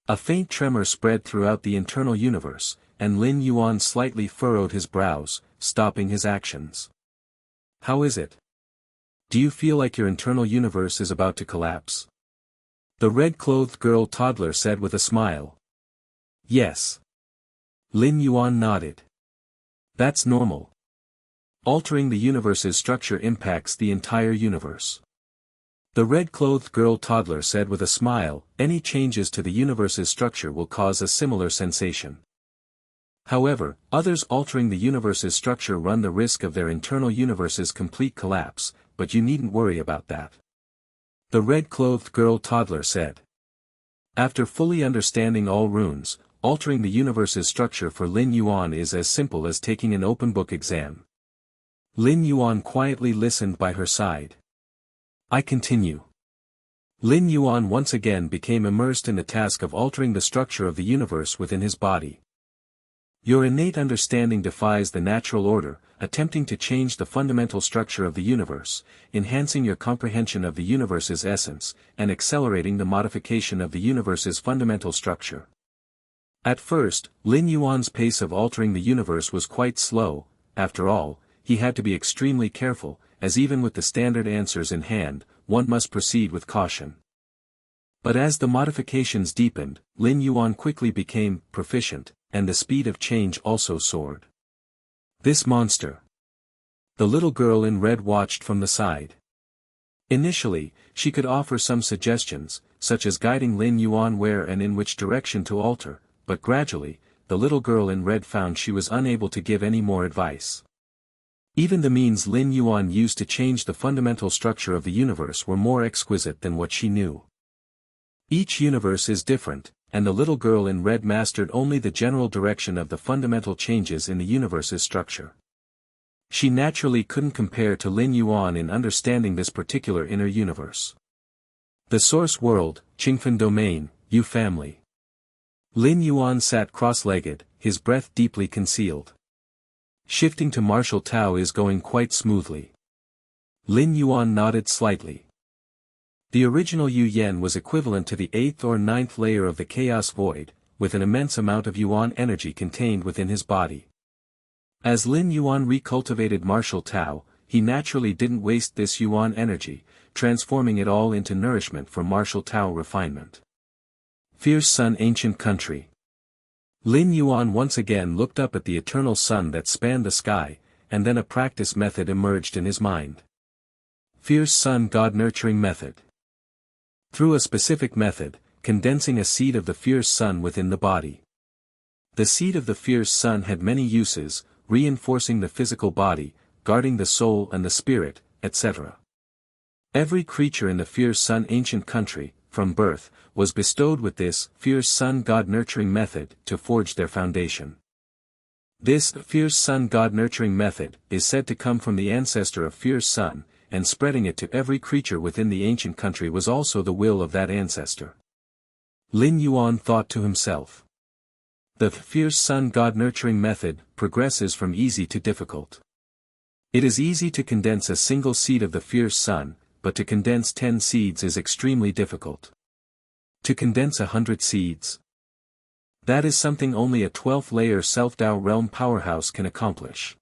A faint tremor spread throughout the internal universe, and Lin Yuan slightly furrowed his brows, stopping his actions. How is it? Do you feel like your internal universe is about to collapse? The red-clothed girl toddler said with a smile. Yes. Lin Yuan nodded. That's normal. Altering the universe's structure impacts the entire universe. The red-clothed girl toddler said with a smile, any changes to the universe's structure will cause a similar sensation. However, others altering the universe's structure run the risk of their internal universe's complete collapse, but you needn't worry about that. The red-clothed girl toddler said. After fully understanding all runes, altering the universe's structure for Lin Yuan is as simple as taking an open book exam. Lin Yuan quietly listened by her side. I continue. Lin Yuan once again became immersed in the task of altering the structure of the universe within his body. Your innate understanding defies the natural order, attempting to change the fundamental structure of the universe, enhancing your comprehension of the universe's essence, and accelerating the modification of the universe's fundamental structure. At first, Lin Yuan's pace of altering the universe was quite slow. After all, he had to be extremely careful, as even with the standard answers in hand, one must proceed with caution. But as the modifications deepened, Lin Yuan quickly became proficient, and the speed of change also soared. This monster. The little girl in red watched from the side. Initially, she could offer some suggestions, such as guiding Lin Yuan where and in which direction to alter, but gradually, the little girl in red found she was unable to give any more advice. Even the means Lin Yuan used to change the fundamental structure of the universe were more exquisite than what she knew. Each universe is different, and the little girl in red mastered only the general direction of the fundamental changes in the universe's structure. She naturally couldn't compare to Lin Yuan in understanding this particular inner universe. The source world, Qingfen domain, Yu family. Lin Yuan sat cross-legged, his breath deeply concealed. Shifting to martial Tao is going quite smoothly. Lin Yuan nodded slightly. The original Yu Yen was equivalent to the 8th or 9th layer of the Chaos Void, with an immense amount of Yuan energy contained within his body. As Lin Yuan recultivated martial Tao, he naturally didn't waste this Yuan energy, transforming it all into nourishment for martial Tao refinement. Fierce Sun Ancient Country. Lin Yuan once again looked up at the eternal sun that spanned the sky, and then a practice method emerged in his mind. Fierce Sun God Nurturing Method. Through a specific method, condensing a seed of the fierce sun within the body. The seed of the fierce sun had many uses, reinforcing the physical body, guarding the soul and the spirit, etc. Every creature in the fierce sun ancient country, from birth, was bestowed with this fierce sun God nurturing method to forge their foundation. This fierce sun God nurturing method is said to come from the ancestor of fierce sun, and spreading it to every creature within the ancient country was also the will of that ancestor. Lin Yuan thought to himself. The fierce sun God nurturing method progresses from easy to difficult. It is easy to condense a single seed of the fierce sun, but to condense 10 seeds is extremely difficult. To condense 100 seeds. That is something only a 12th-layer Self-Tao realm powerhouse can accomplish.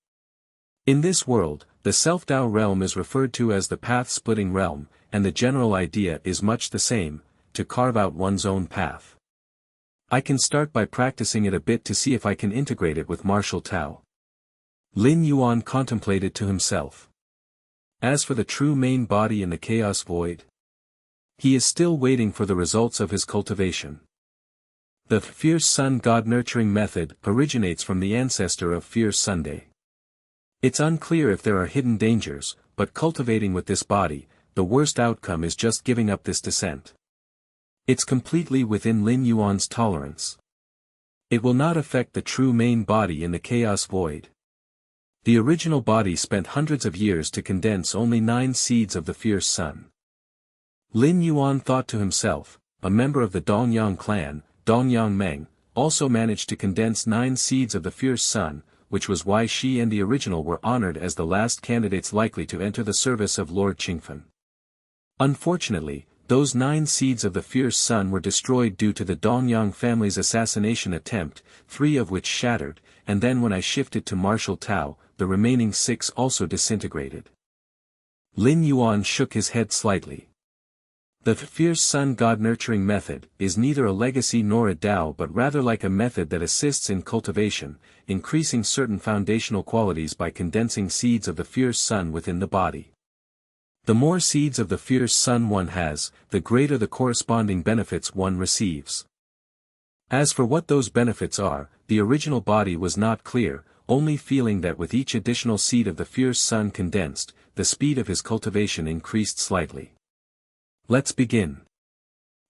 In this world, the Self-Tao realm is referred to as the path-splitting realm, and the general idea is much the same, to carve out one's own path. I can start by practicing it a bit to see if I can integrate it with martial Tao. Lin Yuan contemplated to himself. As for the true main body in the chaos void, he is still waiting for the results of his cultivation. The Fierce Sun God nurturing method originates from the ancestor of Fierce Sunday. It's unclear if there are hidden dangers, but cultivating with this body, the worst outcome is just giving up this descent. It's completely within Lin Yuan's tolerance. It will not affect the true main body in the chaos void. The original body spent hundreds of years to condense only 9 seeds of the Fierce Sun. Lin Yuan thought to himself, a member of the Dongyang clan, Dongyang Meng, also managed to condense 9 seeds of the Fierce Sun, which was why she and the original were honored as the last candidates likely to enter the service of Lord Qingfen. Unfortunately, those 9 seeds of the Fierce Sun were destroyed due to the Dongyang family's assassination attempt, 3 of which shattered, and then when I shifted to martial Tao, the remaining 6 also disintegrated. Lin Yuan shook his head slightly. The Fierce Sun God nurturing method is neither a legacy nor a Tao but rather like a method that assists in cultivation, increasing certain foundational qualities by condensing seeds of the Fierce Sun within the body. The more seeds of the Fierce Sun one has, the greater the corresponding benefits one receives. As for what those benefits are, the original body was not clear, only feeling that with each additional seed of the Fierce Sun condensed, the speed of his cultivation increased slightly. Let's begin.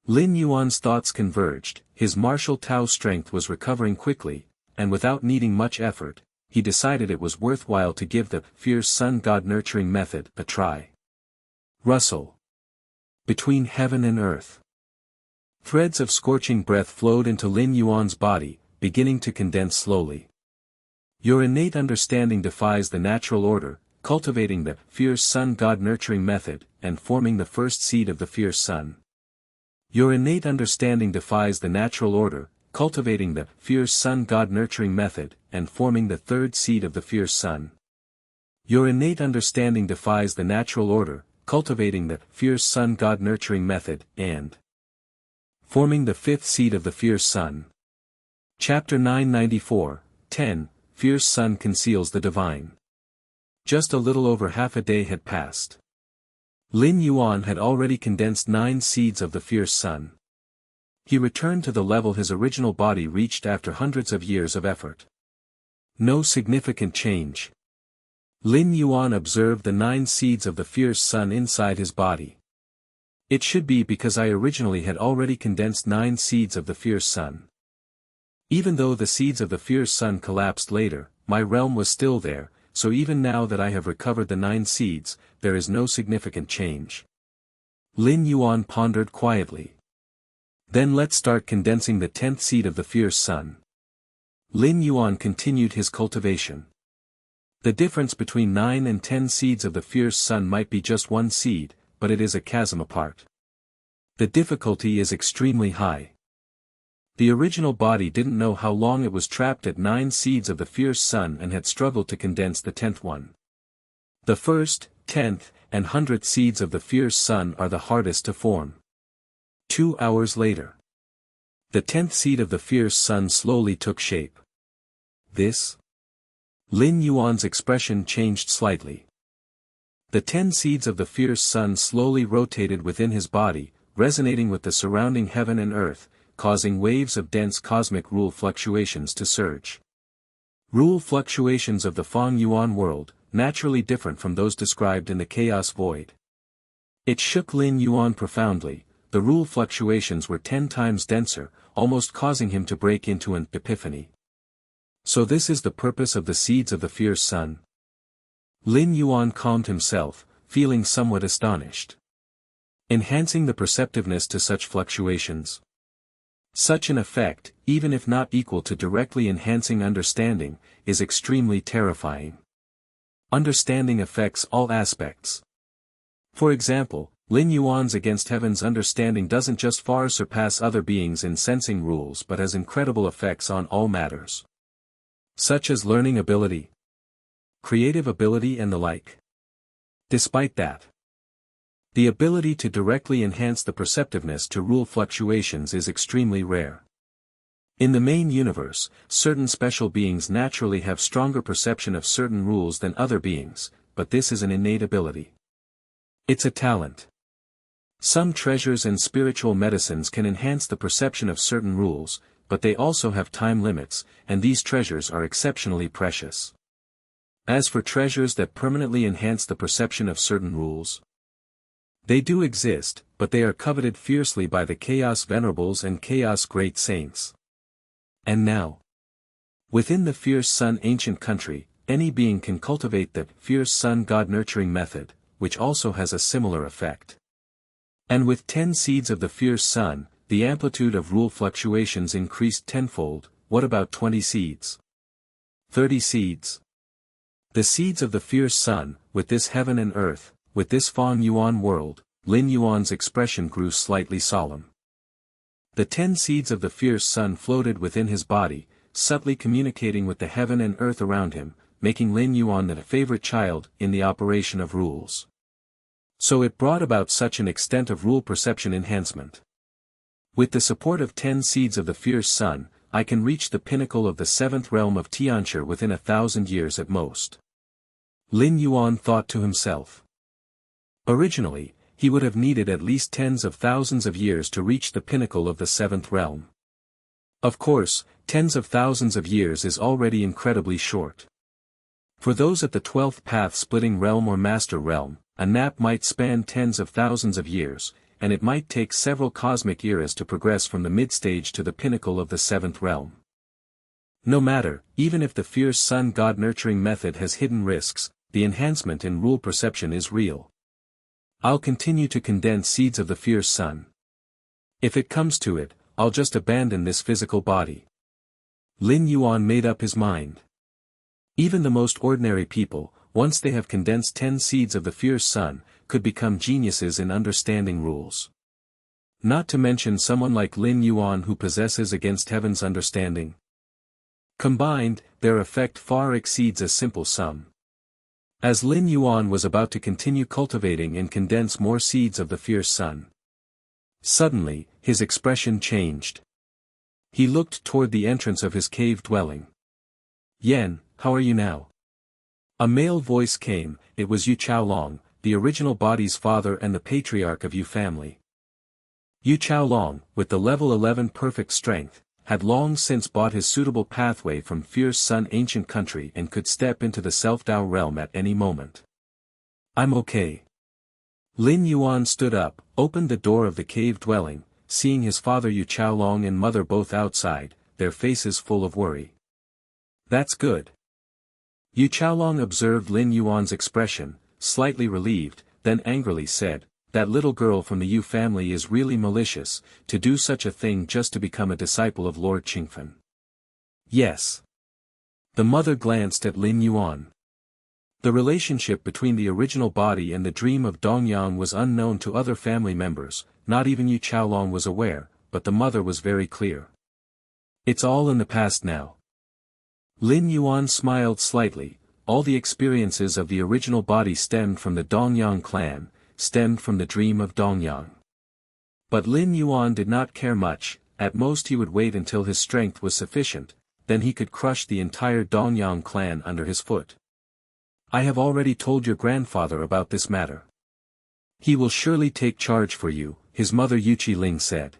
Lin Yuan's thoughts converged, his martial Tao strength was recovering quickly, and without needing much effort, he decided it was worthwhile to give the Fierce Sun God nurturing method a try. Rustle. Between heaven and earth. Threads of scorching breath flowed into Lin Yuan's body, beginning to condense slowly. Your innate understanding defies the natural order, cultivating the Fierce Sun God nurturing method, and forming the first seed of the Fierce Sun. Your innate understanding defies the natural order, cultivating the Fierce Sun God nurturing method, and forming the third seed of the Fierce Sun. Your innate understanding defies the natural order, cultivating the Fierce Sun God nurturing method, and forming the fifth seed of the Fierce Sun. Chapter 994, 10, Fierce Sun conceals the divine. Just a little over half a day had passed. Lin Yuan had already condensed 9 seeds of the Fierce Sun. He returned to the level his original body reached after hundreds of years of effort. No significant change. Lin Yuan observed the 9 seeds of the Fierce Sun inside his body. It should be because I originally had already condensed 9 seeds of the Fierce Sun. Even though the seeds of the Fierce Sun collapsed later, my realm was still there, so even now that I have recovered the 9 seeds, there is no significant change. Lin Yuan pondered quietly. Then let's start condensing the 10th seed of the Fierce Sun. Lin Yuan continued his cultivation. The difference between 9 and 10 seeds of the Fierce Sun might be just 1 seed, but it is a chasm apart. The difficulty is extremely high. The original body didn't know how long it was trapped at 9 seeds of the Fierce Sun and had struggled to condense the 10th one. The first, 10th, and 100th seeds of the Fierce Sun are the hardest to form. 2 hours later. The 10th seed of the Fierce Sun slowly took shape. This? Lin Yuan's expression changed slightly. The 10 seeds of the Fierce Sun slowly rotated within his body, resonating with the surrounding heaven and earth, causing waves of dense cosmic rule fluctuations to surge. Rule fluctuations of the Feng Yuan world, naturally different from those described in the Chaos Void. It shook Lin Yuan profoundly. The rule fluctuations were 10 times denser, almost causing him to break into an epiphany. So this is the purpose of the seeds of the Fierce Sun? Lin Yuan calmed himself, feeling somewhat astonished. Enhancing the perceptiveness to such fluctuations. Such an effect, even if not equal to directly enhancing understanding, is extremely terrifying. Understanding affects all aspects. For example, Lin Yuan's against heaven's understanding doesn't just far surpass other beings in sensing rules but has incredible effects on all matters, such as learning ability, creative ability and the like. Despite that, the ability to directly enhance the perceptiveness to rule fluctuations is extremely rare. In the main universe, certain special beings naturally have stronger perception of certain rules than other beings, but this is an innate ability. It's a talent. Some treasures and spiritual medicines can enhance the perception of certain rules, but they also have time limits, and these treasures are exceptionally precious. As for treasures that permanently enhance the perception of certain rules, they do exist, but they are coveted fiercely by the Chaos Venerables and Chaos Great Saints. And now, within the Fierce Sun ancient country, any being can cultivate the Fierce Sun God nurturing method, which also has a similar effect. And with 10 seeds of the Fierce Sun, the amplitude of rule fluctuations increased tenfold. What about 20 seeds? 30 seeds? The seeds of the Fierce Sun, with this heaven and earth, with this Fang Yuan world. Lin Yuan's expression grew slightly solemn. The 10 seeds of the Fierce Sun floated within his body, subtly communicating with the heaven and earth around him, making Lin Yuan the favorite child in the operation of rules. So it brought about such an extent of rule perception enhancement. With the support of 10 seeds of the Fierce Sun, I can reach the pinnacle of the 7th realm of Tianshi within 1,000 years at most. Lin Yuan thought to himself. Originally, he would have needed at least tens of thousands of years to reach the pinnacle of the 7th realm. Of course, tens of thousands of years is already incredibly short. For those at the 12th path-splitting realm or master realm, a nap might span tens of thousands of years, and it might take several cosmic eras to progress from the mid-stage to the pinnacle of the 7th realm. No matter, even if the Fierce Sun God nurturing method has hidden risks, the enhancement in rule perception is real. I'll continue to condense seeds of the Fierce Sun. If it comes to it, I'll just abandon this physical body. Lin Yuan made up his mind. Even the most ordinary people, once they have condensed 10 seeds of the Fierce Sun, could become geniuses in understanding rules. Not to mention someone like Lin Yuan who possesses against heaven's understanding. Combined, their effect far exceeds a simple sum. As Lin Yuan was about to continue cultivating and condense more seeds of the Fierce Sun, suddenly, his expression changed. He looked toward the entrance of his cave dwelling. Yan, how are you now? A male voice came. It was Yu Chaolong, the original body's father and the patriarch of Yu family. Yu Chaolong, with the level 11 perfect strength, had long since bought his suitable pathway from Fierce Sun ancient country and could step into the Self-Dao realm at any moment. I'm okay. Lin Yuan stood up, opened the door of the cave dwelling, seeing his father Yu Chaolong and mother both outside, their faces full of worry. That's good. Yu Chaolong observed Lin Yuan's expression, slightly relieved, then angrily said, that little girl from the Yu family is really malicious, to do such a thing just to become a disciple of Lord Qingfen. Yes. The mother glanced at Lin Yuan. The relationship between the original body and the dream of Dongyang was unknown to other family members, not even Yu Chaolong was aware, but the mother was very clear. It's all in the past now. Lin Yuan smiled slightly. All the experiences of the original body stemmed from the Dongyang clan, stemmed from the dream of Dongyang. But Lin Yuan did not care much. At most he would wait until his strength was sufficient, then he could crush the entire Dongyang clan under his foot. I have already told your grandfather about this matter. He will surely take charge for you, his mother Yuqi Ling said.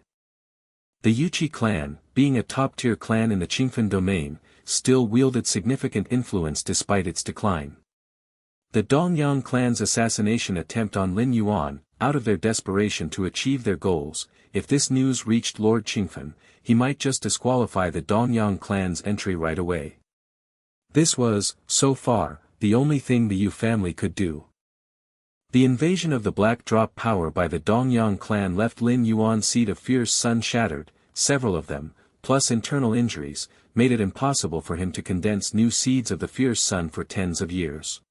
The Yuqi clan, being a top-tier clan in the Qingfen domain, still wielded significant influence despite its decline. The Dongyang clan's assassination attempt on Lin Yuan, out of their desperation to achieve their goals, if this news reached Lord Qingfen, he might just disqualify the Dongyang clan's entry right away. This was, so far, the only thing the Yu family could do. The invasion of the Black Drop power by the Dongyang clan left Lin Yuan's seed of Fierce Sun shattered, several of them, plus internal injuries, made it impossible for him to condense new seeds of the Fierce Sun for tens of years.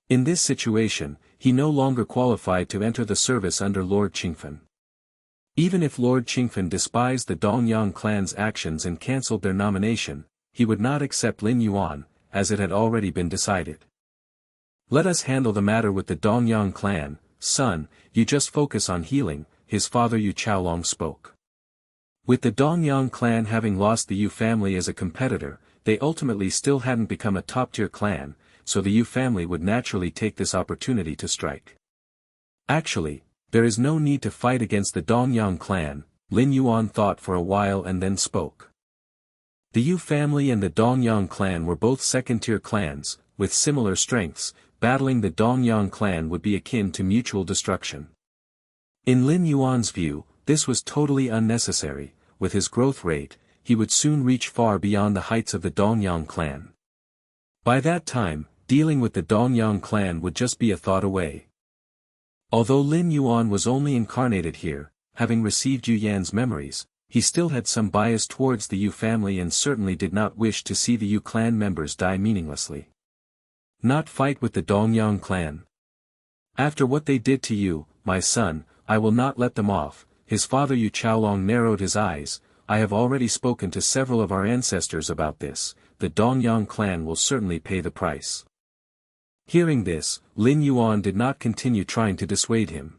In this situation, he no longer qualified to enter the service under Lord Qingfen. Even if Lord Qingfen despised the Dongyang clan's actions and cancelled their nomination, he would not accept Lin Yuan, as it had already been decided. Let us handle the matter with the Dongyang clan, son, you just focus on healing, his father Yu Chaolong spoke. With the Dongyang clan having lost the Yu family as a competitor, they ultimately still hadn't become a top-tier clan, so the Yu family would naturally take this opportunity to strike. Actually, there is no need to fight against the Dongyang clan, Lin Yuan thought for a while and then spoke. The Yu family and the Dongyang clan were both second-tier clans, with similar strengths. Battling the Dongyang clan would be akin to mutual destruction. In Lin Yuan's view, this was totally unnecessary. With his growth rate, he would soon reach far beyond the heights of the Dongyang clan. By that time, dealing with the Dongyang clan would just be a thought away. Although Lin Yuan was only incarnated here, having received Yu Yan's memories, he still had some bias towards the Yu family and certainly did not wish to see the Yu clan members die meaninglessly. Not fight with the Dongyang clan. After what they did to you, my son, I will not let them off. His father Yu Chaolong narrowed his eyes. I have already spoken to several of our ancestors about this. The Dongyang clan will certainly pay the price. Hearing this, Lin Yuan did not continue trying to dissuade him.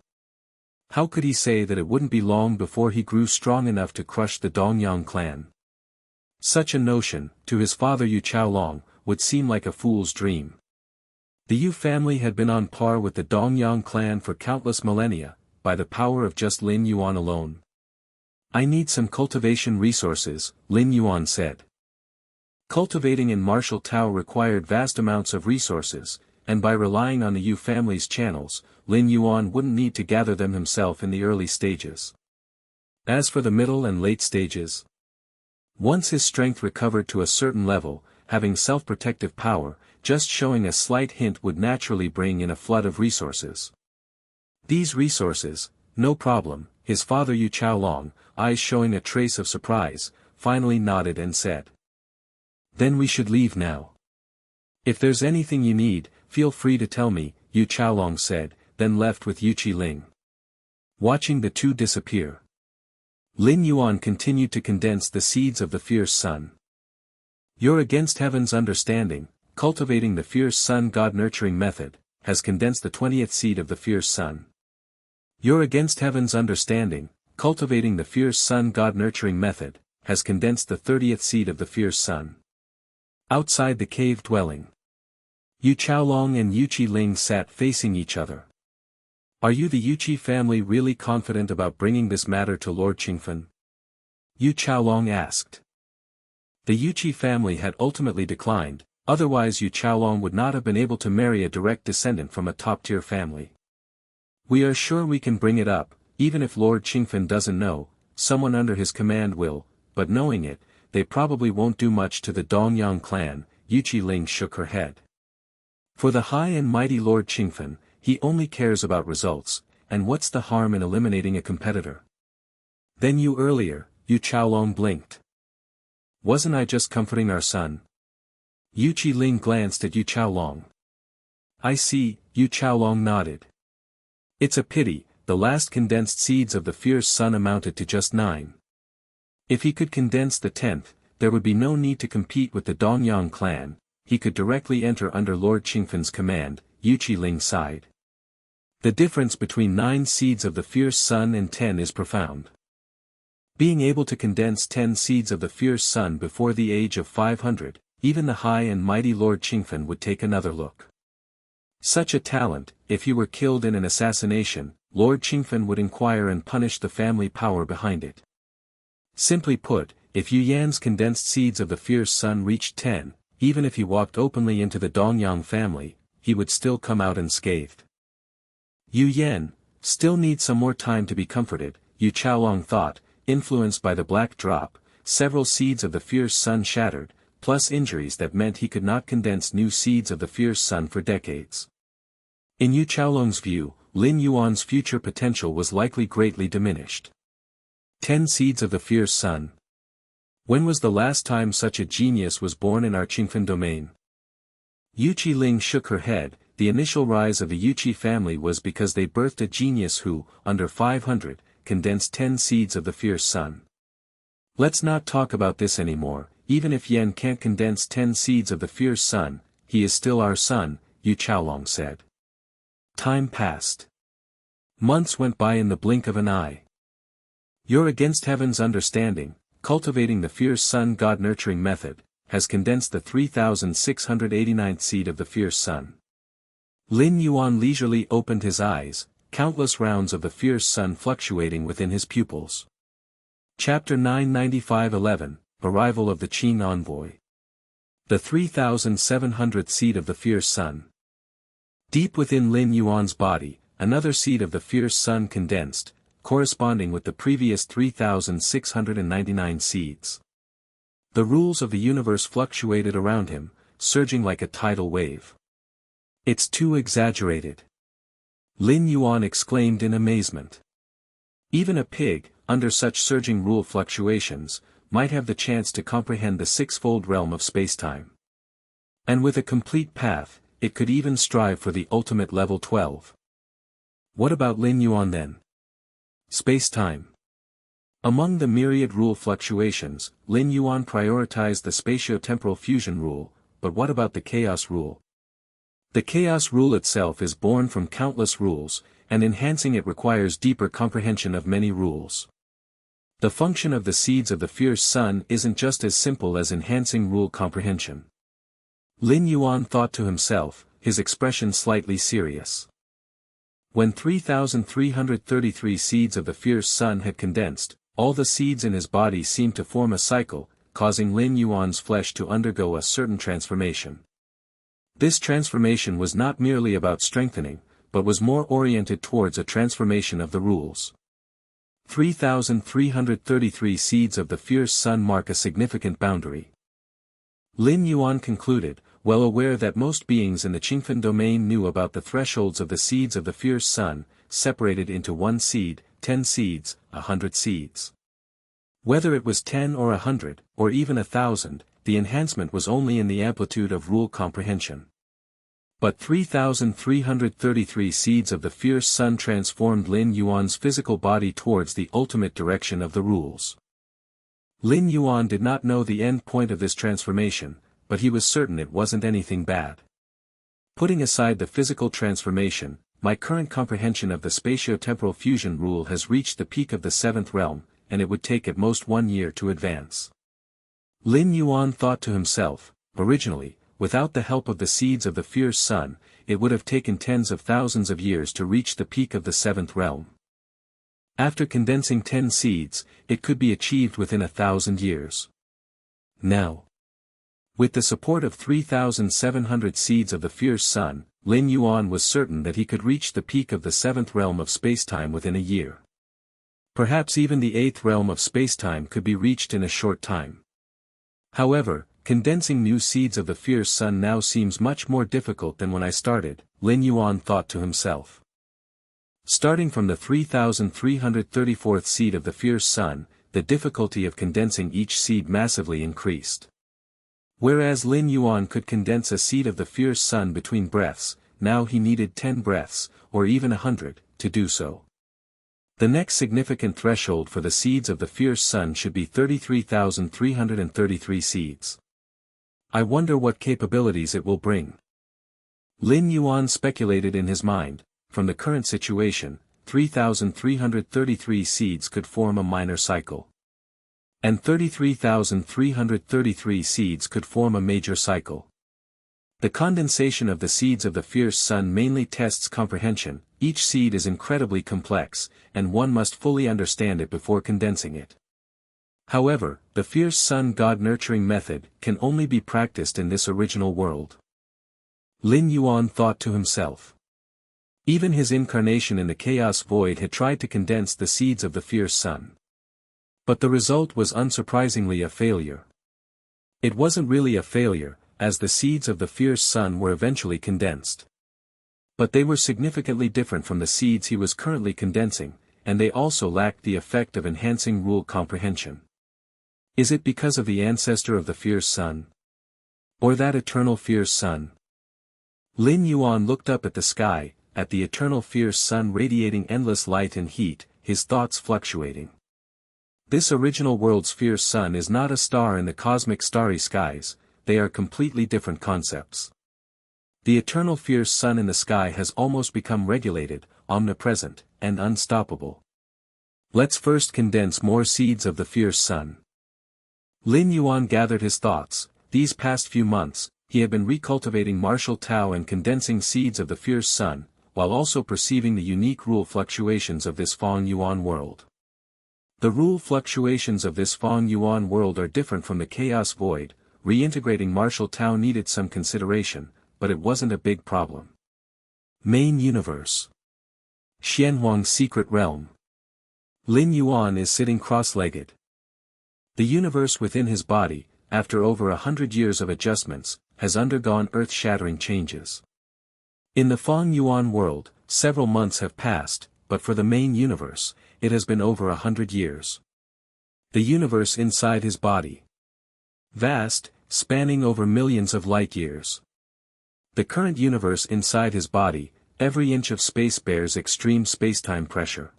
How could he say that it wouldn't be long before he grew strong enough to crush the Dongyang clan? Such a notion, to his father Yu Chaolong, would seem like a fool's dream. The Yu family had been on par with the Dongyang clan for countless millennia, by the power of just Lin Yuan alone. I need some cultivation resources, Lin Yuan said. Cultivating in martial Tao required vast amounts of resources, and by relying on the Yu family's channels, Lin Yuan wouldn't need to gather them himself in the early stages. As for the middle and late stages, once his strength recovered to a certain level, having self-protective power, just showing a slight hint would naturally bring in a flood of resources. These resources, no problem, his father Yu Chaolong, eyes showing a trace of surprise, finally nodded and said. Then we should leave now. If there's anything you need, feel free to tell me, Yu Chaolong said, then left with Yu Qiling. Watching the two disappear, Lin Yuan continued to condense the seeds of the fierce sun. You're against heaven's understanding. Cultivating the fierce sun god nurturing method, has condensed the 20th seed of the fierce sun. You're against heaven's understanding, cultivating the fierce sun god nurturing method, has condensed the 30th seed of the fierce sun. Outside the cave dwelling, Yu Chaolong and Yu Qiling sat facing each other. Are you the Yu Qi family really confident about bringing this matter to Lord Qingfen? Yu Chaolong asked. The Yu Qi family had ultimately declined. Otherwise Yu Chaolong would not have been able to marry a direct descendant from a top-tier family. We are sure we can bring it up, even if Lord Qingfen doesn't know, someone under his command will, but knowing it, they probably won't do much to the Dongyang clan. Yu Qiling shook her head. For the high and mighty Lord Qingfen, he only cares about results, and what's the harm in eliminating a competitor? Then you earlier, Yu Chaolong blinked. Wasn't I just comforting our son? Yu Qiling glanced at Yu Chaolong. I see, Yu Chaolong nodded. It's a pity, the last condensed seeds of the fierce sun amounted to just 9. If he could condense the 10th, there would be no need to compete with the Dongyang clan, he could directly enter under Lord Qingfen's command, Yu Qiling sighed. The difference between 9 seeds of the fierce sun and 10 is profound. Being able to condense 10 seeds of the fierce sun before the age of 500, even the high and mighty Lord Qingfen would take another look. Such a talent, if he were killed in an assassination, Lord Qingfen would inquire and punish the family power behind it. Simply put, if Yu Yan's condensed seeds of the fierce sun reached 10, even if he walked openly into the Dongyang family, he would still come out unscathed. Yu Yan, still needs some more time to be comforted, Yu Chaolong thought, influenced by the black drop, several seeds of the fierce sun shattered, plus injuries that meant he could not condense new seeds of the fierce sun for decades. In Yu Chaolong's view, Lin Yuan's future potential was likely greatly diminished. 10 seeds of the fierce sun. When was the last time such a genius was born in our Qingfen domain? Yu Qiling shook her head, the initial rise of the Yuchi family was because they birthed a genius who, under 500, condensed 10 seeds of the fierce sun. Let's not talk about this anymore. Even if Yen can't condense 10 seeds of the fierce sun, he is still our son, Yu Chaolong said. Time passed. Months went by in the blink of an eye. You're against heaven's understanding, cultivating the fierce sun god nurturing method, has condensed the 3689th seed of the fierce sun. Lin Yuan leisurely opened his eyes, countless rounds of the fierce sun fluctuating within his pupils. Chapter 995-11, Arrival of the Qin Envoy. The 3700th seed of the fierce sun. Deep within Lin Yuan's body, another seed of the fierce sun condensed, corresponding with the previous 3699 seeds. The rules of the universe fluctuated around him, surging like a tidal wave. It's too exaggerated. Lin Yuan exclaimed in amazement. Even a pig, under such surging rule fluctuations, might have the chance to comprehend the six-fold realm of spacetime. And with a complete path, it could even strive for the ultimate level 12. What about Lin Yuan then? Spacetime. Among the myriad rule fluctuations, Lin Yuan prioritized the spatio-temporal fusion rule, but what about the chaos rule? The chaos rule itself is born from countless rules, and enhancing it requires deeper comprehension of many rules. The function of the seeds of the fierce sun isn't just as simple as enhancing rule comprehension. Lin Yuan thought to himself, his expression slightly serious. When 3333 seeds of the fierce sun had condensed, all the seeds in his body seemed to form a cycle, causing Lin Yuan's flesh to undergo a certain transformation. This transformation was not merely about strengthening, but was more oriented towards a transformation of the rules. 3333 seeds of the fierce sun mark a significant boundary. Lin Yuan concluded, well aware that most beings in the Qingfen domain knew about the thresholds of the seeds of the fierce sun, separated into 1 seed, 10 seeds, 100 seeds. Whether it was 10 or 100, or even 1,000, the enhancement was only in the amplitude of rule comprehension. But 3333 seeds of the fierce sun transformed Lin Yuan's physical body towards the ultimate direction of the rules. Lin Yuan did not know the end point of this transformation, but he was certain it wasn't anything bad. Putting aside the physical transformation, my current comprehension of the spatio-temporal fusion rule has reached the peak of the 7th realm, and it would take at most 1 year to advance. Lin Yuan thought to himself, originally, without the help of the seeds of the fierce sun, it would have taken tens of thousands of years to reach the peak of the 7th realm. After condensing 10 seeds, it could be achieved within 1,000 years. Now, with the support of 3,700 seeds of the fierce sun, Lin Yuan was certain that he could reach the peak of the 7th realm of spacetime within a year. Perhaps even the 8th realm of spacetime could be reached in a short time. However, condensing new seeds of the fierce sun now seems much more difficult than when I started, Lin Yuan thought to himself. Starting from the 3,334th seed of the fierce sun, the difficulty of condensing each seed massively increased. Whereas Lin Yuan could condense a seed of the fierce sun between breaths, now he needed 10 breaths, or even 100, to do so. The next significant threshold for the seeds of the fierce sun should be 33,333 seeds. I wonder what capabilities it will bring. Lin Yuan speculated in his mind, from the current situation, 3,333 seeds could form a minor cycle. And 33,333 seeds could form a major cycle. The condensation of the seeds of the fierce sun mainly tests comprehension. Each seed is incredibly complex, and one must fully understand it before condensing it. However, the fierce sun god nurturing method can only be practiced in this original world. Lin Yuan thought to himself. Even his incarnation in the chaos void had tried to condense the seeds of the fierce sun. But the result was unsurprisingly a failure. It wasn't really a failure, as the seeds of the fierce sun were eventually condensed. But they were significantly different from the seeds he was currently condensing, and they also lacked the effect of enhancing rule comprehension. Is it because of the ancestor of the fierce sun? Or that eternal fierce sun? Lin Yuan looked up at the sky, at the eternal fierce sun radiating endless light and heat, his thoughts fluctuating. This original world's fierce sun is not a star in the cosmic starry skies, they are completely different concepts. The eternal fierce sun in the sky has almost become regulated, omnipresent, and unstoppable. Let's first condense more seeds of the fierce sun. Lin Yuan gathered his thoughts. These past few months, he had been recultivating martial Tao and condensing seeds of the fierce sun, while also perceiving the unique rule fluctuations of this Feng Yuan world. The rule fluctuations of this Feng Yuan world are different from the chaos void. Reintegrating martial Tao needed some consideration, but it wasn't a big problem. Main Universe. Xianhuang's Secret Realm. Lin Yuan is sitting cross-legged. The universe within his body, after over 100 years of adjustments, has undergone earth-shattering changes. In the Feng Yuan world, several months have passed, but for the main universe, it has been over 100 years. The universe inside his body. Vast, spanning over millions of light-years. The current universe inside his body, every inch of space bears extreme spacetime pressure.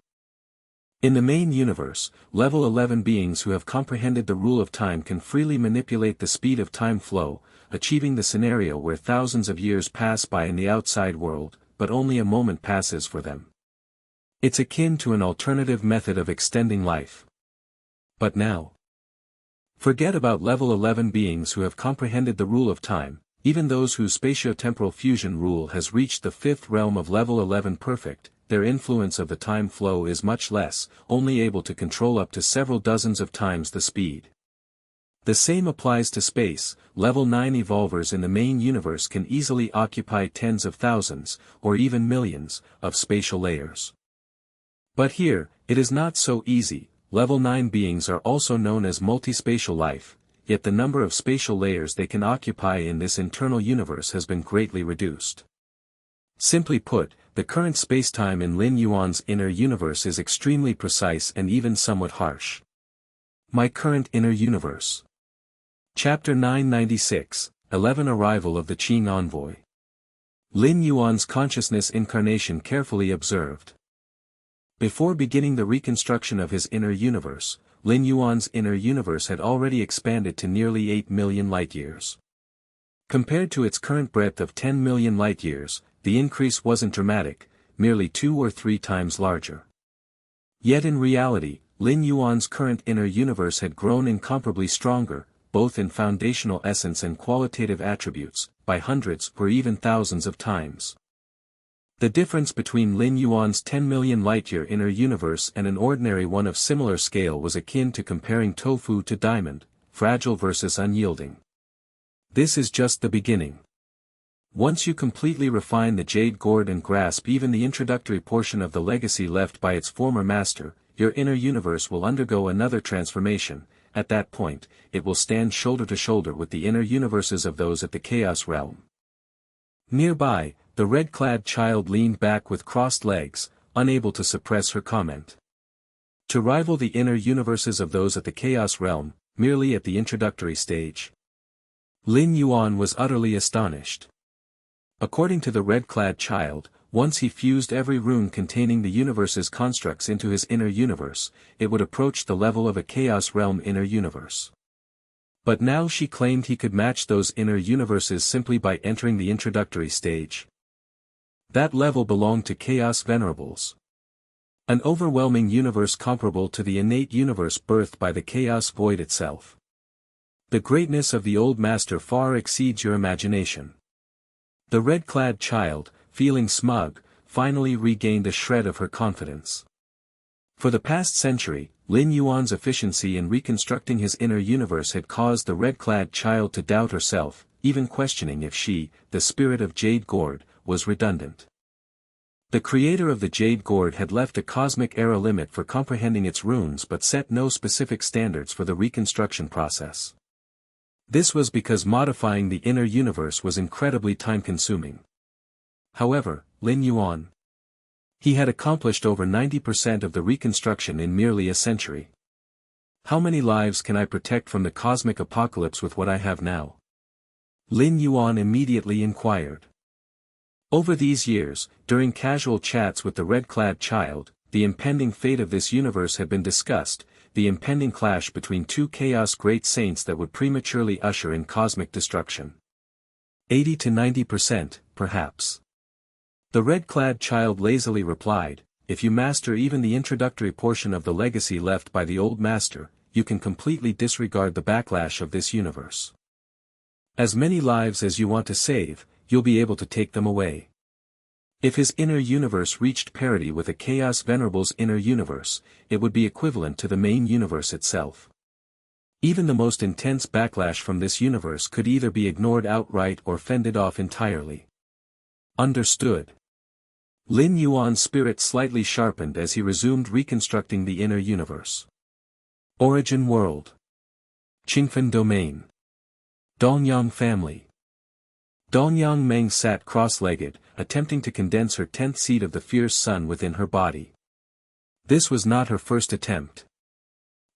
In the main universe, level 11 beings who have comprehended the rule of time can freely manipulate the speed of time flow, achieving the scenario where thousands of years pass by in the outside world, but only a moment passes for them. It's akin to an alternative method of extending life. But now, forget about level 11 beings who have comprehended the rule of time, even those whose spatiotemporal fusion rule has reached the fifth realm of level 11 perfect. Their influence of the time flow is much less, only able to control up to several dozens of times the speed. The same applies to space. Level 9 evolvers in the main universe can easily occupy tens of thousands, or even millions, of spatial layers. But here, it is not so easy. Level 9 beings are also known as multispatial life, yet the number of spatial layers they can occupy in this internal universe has been greatly reduced. Simply put, the current spacetime in Lin Yuan's inner universe is extremely precise and even somewhat harsh. My current inner universe. Chapter 996, 11 Arrival of the Qing Envoy. Lin Yuan's consciousness incarnation carefully observed. Before beginning the reconstruction of his inner universe, Lin Yuan's inner universe had already expanded to nearly 8 million light-years. Compared to its current breadth of 10 million light-years, the increase wasn't dramatic, merely 2 or 3 times larger. Yet in reality, Lin Yuan's current inner universe had grown incomparably stronger, both in foundational essence and qualitative attributes, by hundreds or even thousands of times. The difference between Lin Yuan's 10 million light-year inner universe and an ordinary one of similar scale was akin to comparing tofu to diamond, fragile versus unyielding. This is just the beginning. Once you completely refine the jade gourd and grasp even the introductory portion of the legacy left by its former master, your inner universe will undergo another transformation. At that point, it will stand shoulder to shoulder with the inner universes of those at the Chaos Realm. Nearby, the red-clad child leaned back with crossed legs, unable to suppress her comment. To rival the inner universes of those at the Chaos Realm, merely at the introductory stage. Lin Yuan was utterly astonished. According to the red-clad child, once he fused every rune containing the universe's constructs into his inner universe, it would approach the level of a Chaos Realm inner universe. But now she claimed he could match those inner universes simply by entering the introductory stage. That level belonged to Chaos Venerables. An overwhelming universe comparable to the innate universe birthed by the Chaos Void itself. The greatness of the old master far exceeds your imagination. The red-clad child, feeling smug, finally regained a shred of her confidence. For the past century, Lin Yuan's efficiency in reconstructing his inner universe had caused the red-clad child to doubt herself, even questioning if she, the spirit of Jade Gourd, was redundant. The creator of the Jade Gourd had left a cosmic era limit for comprehending its runes but set no specific standards for the reconstruction process. This was because modifying the inner universe was incredibly time-consuming. However, Lin Yuan. He had accomplished over 90% of the reconstruction in merely a century. How many lives can I protect from the cosmic apocalypse with what I have now? Lin Yuan immediately inquired. Over these years, during casual chats with the red-clad child, the impending fate of this universe had been discussed, the impending clash between two chaos great saints that would prematurely usher in cosmic destruction. 80 to 90%, perhaps. The red-clad child lazily replied, if you master even the introductory portion of the legacy left by the old master, you can completely disregard the backlash of this universe. As many lives as you want to save, you'll be able to take them away. If his inner universe reached parity with a Chaos Venerable's inner universe, it would be equivalent to the main universe itself. Even the most intense backlash from this universe could either be ignored outright or fended off entirely. Understood. Lin Yuan's spirit slightly sharpened as he resumed reconstructing the inner universe. Origin world. Qingfen domain. Dongyang family. Dongyang Meng sat cross-legged, attempting to condense her 10th seed of the fierce sun within her body. This was not her first attempt.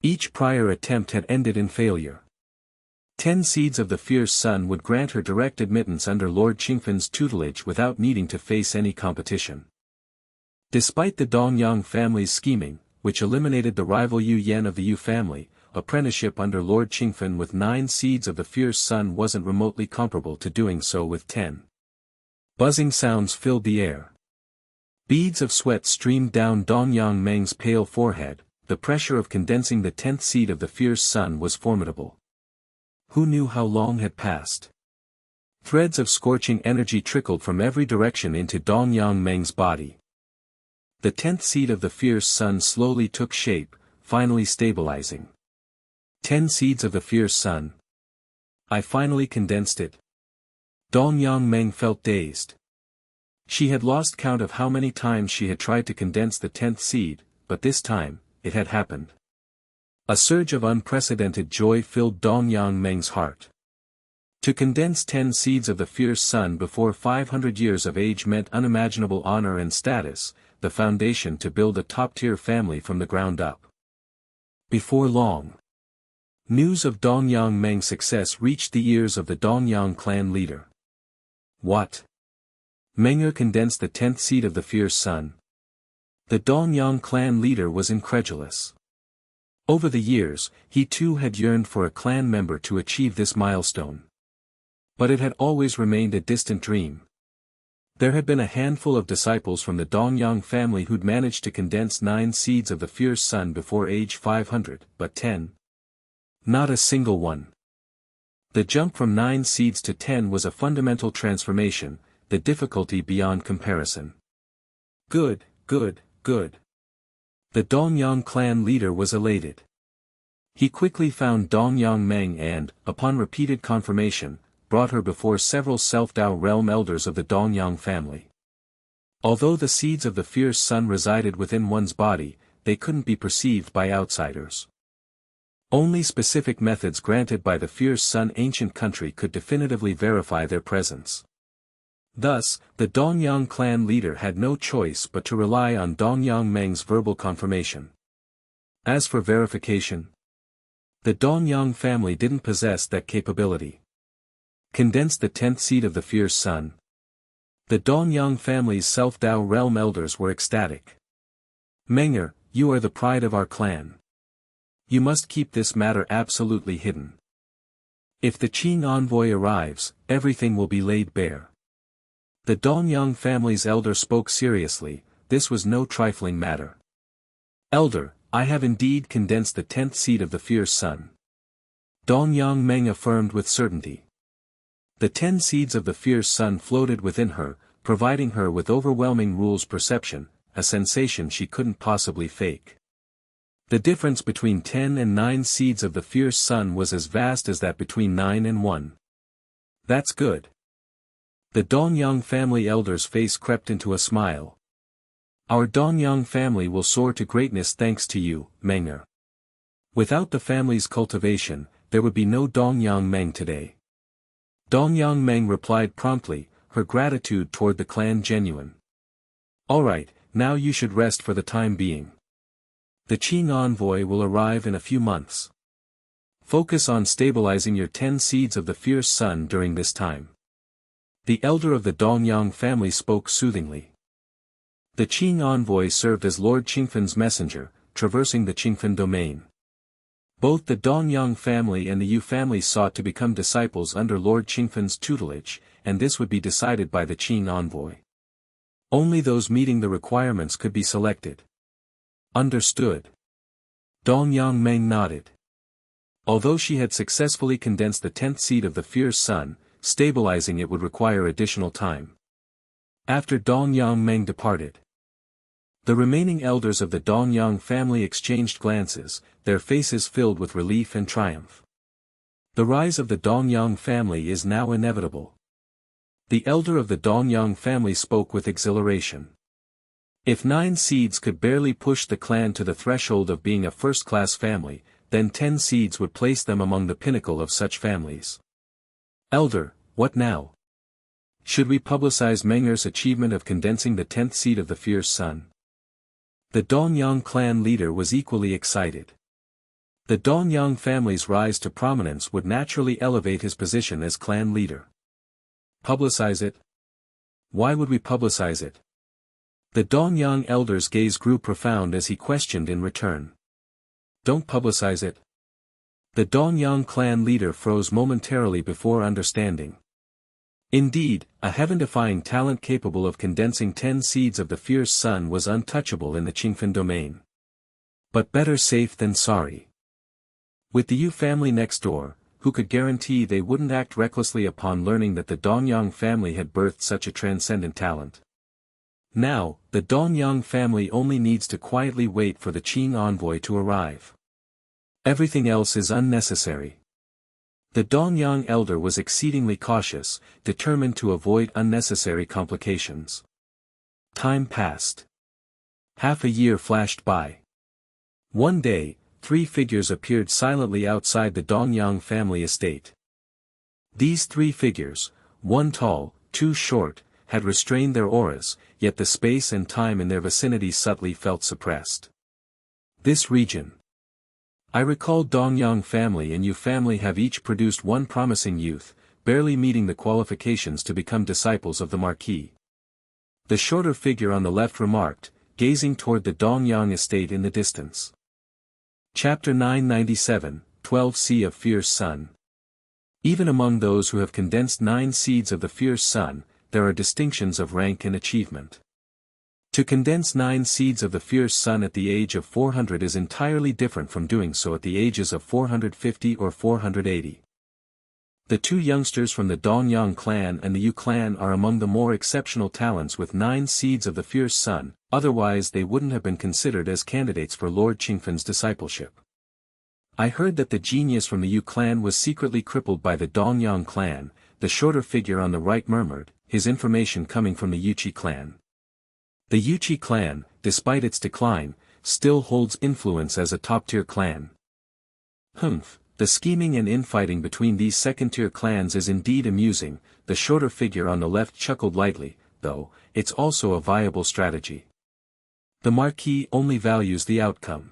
Each prior attempt had ended in failure. 10 seeds of the fierce sun would grant her direct admittance under Lord Qingfen's tutelage without needing to face any competition. Despite the Dongyang family's scheming, which eliminated the rival Yu Yen of the Yu family, apprenticeship under Lord Qingfen with 9 seeds of the fierce sun wasn't remotely comparable to doing so with 10. Buzzing sounds filled the air. Beads of sweat streamed down Dongyang Meng's pale forehead, the pressure of condensing the 10th seed of the fierce sun was formidable. Who knew how long had passed? Threads of scorching energy trickled from every direction into Dongyang Meng's body. The 10th seed of the fierce sun slowly took shape, finally stabilizing. 10 seeds of the fierce sun. I finally condensed it. Dongyang Meng felt dazed. She had lost count of how many times she had tried to condense the 10th seed, but this time, it had happened. A surge of unprecedented joy filled Dongyang Meng's heart. To condense 10 seeds of the fierce sun before 500 years of age meant unimaginable honor and status, the foundation to build a top-tier family from the ground up. Before long, news of Dongyang Meng's success reached the ears of the Dongyang clan leader. What? Menger condensed the 10th seed of the fierce sun. The Dongyang clan leader was incredulous. Over the years, he too had yearned for a clan member to achieve this milestone. But it had always remained a distant dream. There had been a handful of disciples from the Dongyang family who'd managed to condense 9 seeds of the fierce sun before age 500, but 10? Not a single one. The jump from 9 seeds to 10 was a fundamental transformation, the difficulty beyond comparison. Good, good, good. The Dongyang clan leader was elated. He quickly found Dongyang Meng and, upon repeated confirmation, brought her before several Self-Dao realm elders of the Dongyang family. Although the seeds of the fierce sun resided within one's body, they couldn't be perceived by outsiders. Only specific methods granted by the fierce sun ancient country could definitively verify their presence. Thus, the Dongyang clan leader had no choice but to rely on Dongyang Meng's verbal confirmation. As for verification, the Dongyang family didn't possess that capability. Condense the 10th seed of the fierce sun. The Dongyang family's Self-Dao realm elders were ecstatic. Menger, you are the pride of our clan. You must keep this matter absolutely hidden. If the Qing envoy arrives, everything will be laid bare. The Dongyang family's elder spoke seriously, this was no trifling matter. Elder, I have indeed condensed the 10th seed of the fierce sun. Dongyang Meng affirmed with certainty. The 10 seeds of the fierce sun floated within her, providing her with overwhelming rules perception, a sensation she couldn't possibly fake. The difference between 10 and 9 seeds of the fierce sun was as vast as that between 9 and 1. That's good. The Dongyang family elder's face crept into a smile. Our Dongyang family will soar to greatness thanks to you, Menger. Without the family's cultivation, there would be no Dongyang Meng today. Dongyang Meng replied promptly, her gratitude toward the clan genuine. Alright, now you should rest for the time being. The Qing envoy will arrive in a few months. Focus on stabilizing your 10 seeds of the fierce sun during this time. The elder of the Dongyang family spoke soothingly. The Qing envoy served as Lord Qingfen's messenger, traversing the Qingfen domain. Both the Dongyang family and the Yu family sought to become disciples under Lord Qingfen's tutelage, and this would be decided by the Qing envoy. Only those meeting the requirements could be selected. Understood. Dongyang Meng nodded. Although she had successfully condensed the 10th seed of the fierce sun, stabilizing it would require additional time. After Dongyang Meng departed, the remaining elders of the Dongyang family exchanged glances, their faces filled with relief and triumph. The rise of the Dongyang family is now inevitable. The elder of the Dongyang family spoke with exhilaration. If 9 seeds could barely push the clan to the threshold of being a first-class family, then 10 seeds would place them among the pinnacle of such families. Elder, what now? Should we publicize Menger's achievement of condensing the 10th seed of the fierce sun? The Dongyang clan leader was equally excited. The Dongyang family's rise to prominence would naturally elevate his position as clan leader. Publicize it? Why would we publicize it? The Dongyang elder's gaze grew profound as he questioned in return. Don't publicize it. The Dongyang clan leader froze momentarily before understanding. Indeed, a heaven-defying talent capable of condensing 10 seeds of the fierce sun was untouchable in the Qingfen domain. But better safe than sorry. With the Yu family next door, who could guarantee they wouldn't act recklessly upon learning that the Dongyang family had birthed such a transcendent talent? Now, the Dongyang family only needs to quietly wait for the Qing envoy to arrive. Everything else is unnecessary. The Dongyang elder was exceedingly cautious, determined to avoid unnecessary complications. Time passed. Half a year flashed by. One day, 3 figures appeared silently outside the Dongyang family estate. These 3 figures, one tall, 2 short, had restrained their auras, yet the space and time in their vicinity subtly felt suppressed. This region. I recall Dongyang family and Yu family have each produced one promising youth, barely meeting the qualifications to become disciples of the Marquis. The shorter figure on the left remarked, gazing toward the Dongyang estate in the distance. Chapter 997, 12C of Fierce Sun. Even among those who have condensed 9 seeds of the fierce sun, there are distinctions of rank and achievement. To condense 9 seeds of the fierce sun at the age of 400 is entirely different from doing so at the ages of 450 or 480. The 2 youngsters from the Dongyang clan and the Yu clan are among the more exceptional talents with 9 seeds of the fierce sun, otherwise they wouldn't have been considered as candidates for Lord Qingfen's discipleship. I heard that the genius from the Yu clan was secretly crippled by the Dongyang clan, the shorter figure on the right murmured, his information coming from the Yuchi clan. The Yuchi clan, despite its decline, still holds influence as a top-tier clan. Humph, the scheming and infighting between these second-tier clans is indeed amusing, the shorter figure on the left chuckled lightly, though, it's also a viable strategy. The Marquis only values the outcome.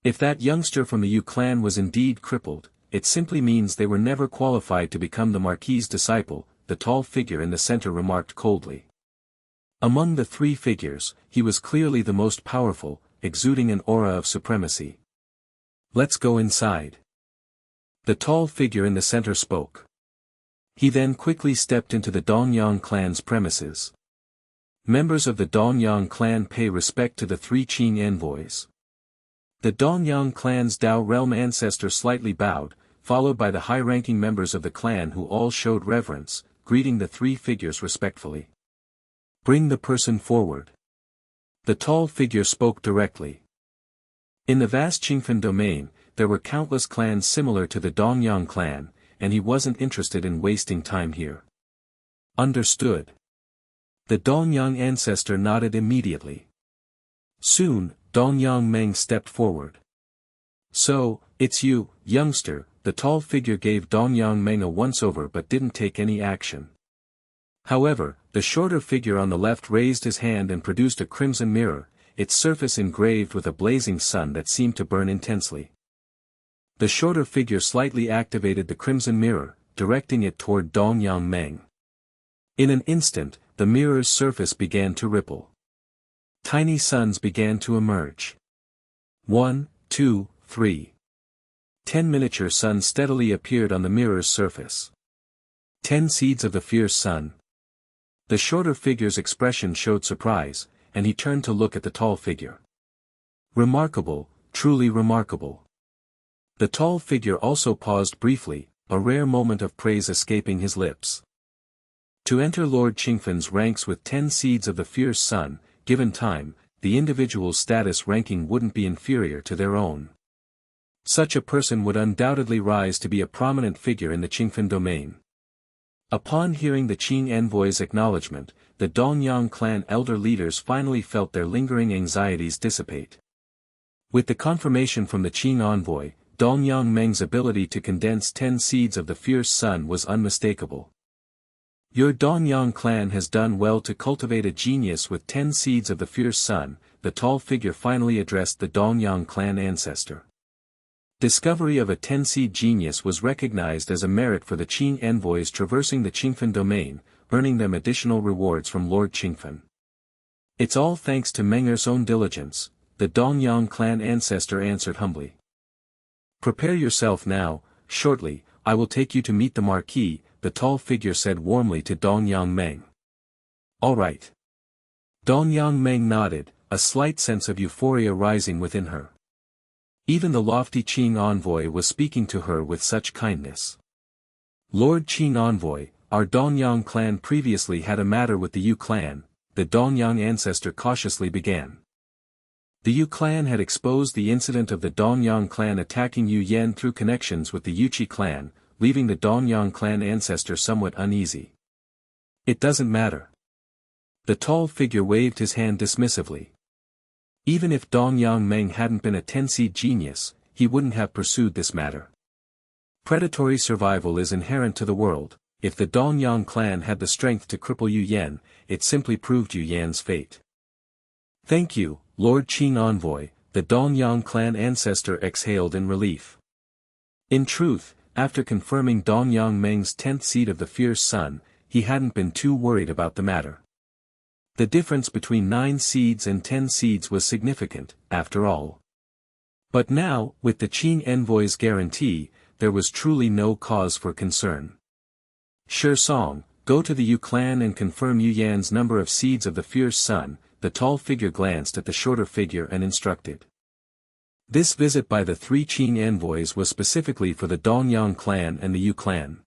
If that youngster from the Yu clan was indeed crippled, it simply means they were never qualified to become the Marquis's disciple, the tall figure in the center remarked coldly. Among the 3 figures, he was clearly the most powerful, exuding an aura of supremacy. Let's go inside. The tall figure in the center spoke. He then quickly stepped into the Dongyang clan's premises. Members of the Dongyang clan pay respect to the 3 Qing envoys. The Dongyang clan's Dao realm ancestor slightly bowed, followed by the high-ranking members of the clan who all showed reverence, greeting the 3 figures respectfully. Bring the person forward. The tall figure spoke directly. In the vast Qingfen domain, there were countless clans similar to the Dongyang clan, and he wasn't interested in wasting time here. Understood. The Dongyang ancestor nodded immediately. Soon, Dongyang Meng stepped forward. So, it's you, youngster, the tall figure gave Dongyang Meng a once-over but didn't take any action. However, the shorter figure on the left raised his hand and produced a crimson mirror, its surface engraved with a blazing sun that seemed to burn intensely. The shorter figure slightly activated the crimson mirror, directing it toward Dongyang Meng. In an instant, the mirror's surface began to ripple. Tiny suns began to emerge. 1, 2, 3. 10 miniature suns steadily appeared on the mirror's surface. 10 seeds of the fierce sun. The shorter figure's expression showed surprise, and he turned to look at the tall figure. Remarkable, truly remarkable. The tall figure also paused briefly, a rare moment of praise escaping his lips. To enter Lord Qingfan's ranks with 10 seeds of the fierce sun, given time, the individual's status ranking wouldn't be inferior to their own. Such a person would undoubtedly rise to be a prominent figure in the Qingfan domain. Upon hearing the Qing envoy's acknowledgement, the Dongyang clan elder leaders finally felt their lingering anxieties dissipate. With the confirmation from the Qing envoy, Dongyang Meng's ability to condense 10 seeds of the fierce sun was unmistakable. Your Dongyang clan has done well to cultivate a genius with 10 seeds of the fierce sun, the tall figure finally addressed the Dongyang clan ancestor. Discovery of a 10-seed genius was recognized as a merit for the Qing envoys traversing the Qingfan domain, earning them additional rewards from Lord Qingfan. It's all thanks to Menger's own diligence, the Dongyang clan ancestor answered humbly. Prepare yourself now, shortly, I will take you to meet the Marquis, the tall figure said warmly to Dongyang Meng. All right. Dongyang Meng nodded, a slight sense of euphoria rising within her. Even the lofty Qing envoy was speaking to her with such kindness. Lord Qing envoy, our Dongyang clan previously had a matter with the Yu clan, the Dongyang ancestor cautiously began. The Yu clan had exposed the incident of the Dongyang clan attacking Yu Yan through connections with the Yuqi clan, leaving the Dongyang clan ancestor somewhat uneasy. It doesn't matter. The tall figure waved his hand dismissively. Even if Dongyang Meng hadn't been a 10-seed genius, he wouldn't have pursued this matter. Predatory survival is inherent to the world. If the Dongyang clan had the strength to cripple Yu Yan, it simply proved Yu Yan's fate. Thank you, Lord Qing envoy, the Dongyang clan ancestor exhaled in relief. In truth, after confirming Dongyang Meng's 10th seed of the fierce sun, he hadn't been too worried about the matter. The difference between 9 seeds and 10 seeds was significant, after all. But now, with the Qing envoy's guarantee, there was truly no cause for concern. Shi Song, go to the Yu clan and confirm Yu Yan's number of seeds of the fierce sun, the tall figure glanced at the shorter figure and instructed. This visit by the 3 Qing envoys was specifically for the Dongyang clan and the Yu clan.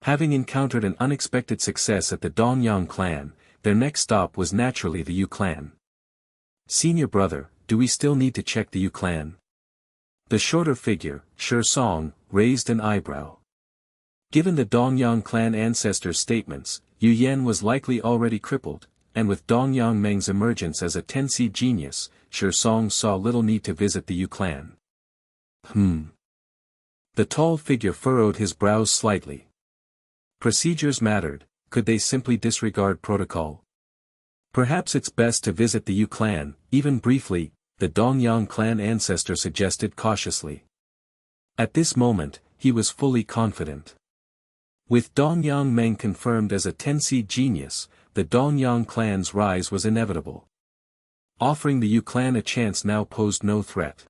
Having encountered an unexpected success at the Dongyang clan, their next stop was naturally the Yu clan. Senior brother, do we still need to check the Yu clan? The shorter figure, Shi Song, raised an eyebrow. Given the Dongyang clan ancestor's statements, Yu Yan was likely already crippled, and with Dongyang Meng's emergence as a 10-seed genius, Shi Song saw little need to visit the Yu clan. The tall figure furrowed his brows slightly. Procedures mattered, could they simply disregard protocol? Perhaps it's best to visit the Yu clan, even briefly, the Dongyang clan ancestor suggested cautiously. At this moment, he was fully confident. With Dongyang Meng confirmed as a 10-seed genius, the Dongyang clan's rise was inevitable. Offering the Yu clan a chance now posed no threat.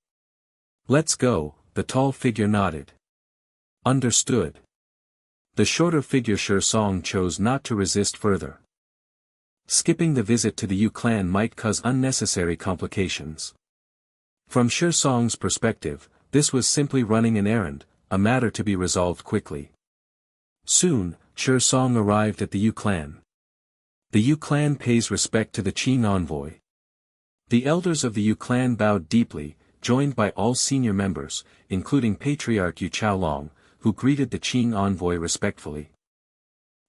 Let's go, the tall figure nodded. Understood. The shorter figure Shi Song chose not to resist further. Skipping the visit to the Yu clan might cause unnecessary complications. From Shi Song's perspective, this was simply running an errand, a matter to be resolved quickly. Soon, Shi Song arrived at the Yu clan. The Yu clan pays respect to the Qing envoy. The elders of the Yu clan bowed deeply, joined by all senior members, including Patriarch Yu Chaolong, who greeted the Qing envoy respectfully.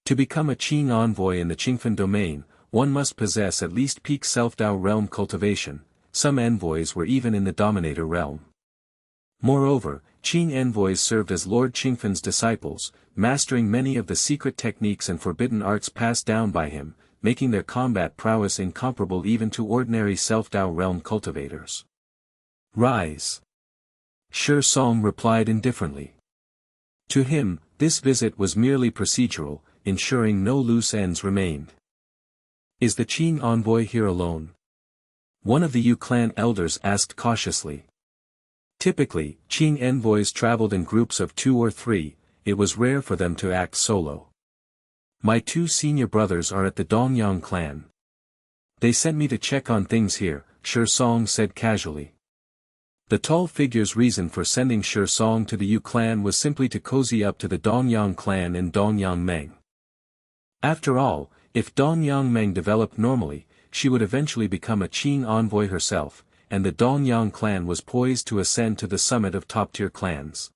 To become a Qing envoy in the Qingfan domain, one must possess at least peak self-Dao realm cultivation. Some envoys were even in the Dominator realm. Moreover, Qing envoys served as Lord Qingfan's disciples, mastering many of the secret techniques and forbidden arts passed down by him, making their combat prowess incomparable even to ordinary self-Dao realm cultivators. Rise. Shi Song replied indifferently. To him, this visit was merely procedural, ensuring no loose ends remained. Is the Qing envoy here alone? One of the Yu clan elders asked cautiously. Typically, Qing envoys traveled in groups of 2 or 3, it was rare for them to act solo. My 2 senior brothers are at the Dongyang clan. They sent me to check on things here, Shi Song said casually. The tall figure's reason for sending Shi Song to the Yu clan was simply to cozy up to the Dongyang clan and Dongyang Meng. After all, if Dongyang Meng developed normally, she would eventually become a Qing envoy herself, and the Dongyang clan was poised to ascend to the summit of top-tier clans.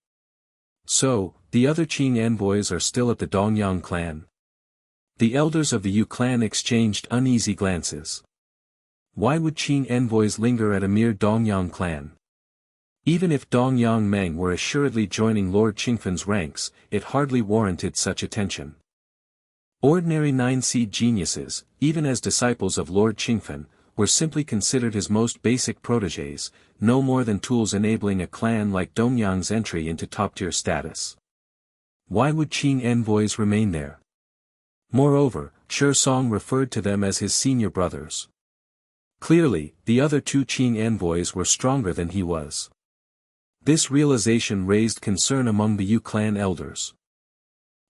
So, the other Qing envoys are still at the Dongyang clan? The elders of the Yu clan exchanged uneasy glances. Why would Qing envoys linger at a mere Dongyang clan? Even if Dongyang Meng were assuredly joining Lord Qingfen's ranks, it hardly warranted such attention. Ordinary 9-seed geniuses, even as disciples of Lord Qingfen, were simply considered his most basic protégés, no more than tools enabling a clan like Dongyang's entry into top-tier status. Why would Qing envoys remain there? Moreover, Shi Song referred to them as his senior brothers. Clearly, the other 2 Qing envoys were stronger than he was. This realization raised concern among the Yu clan elders.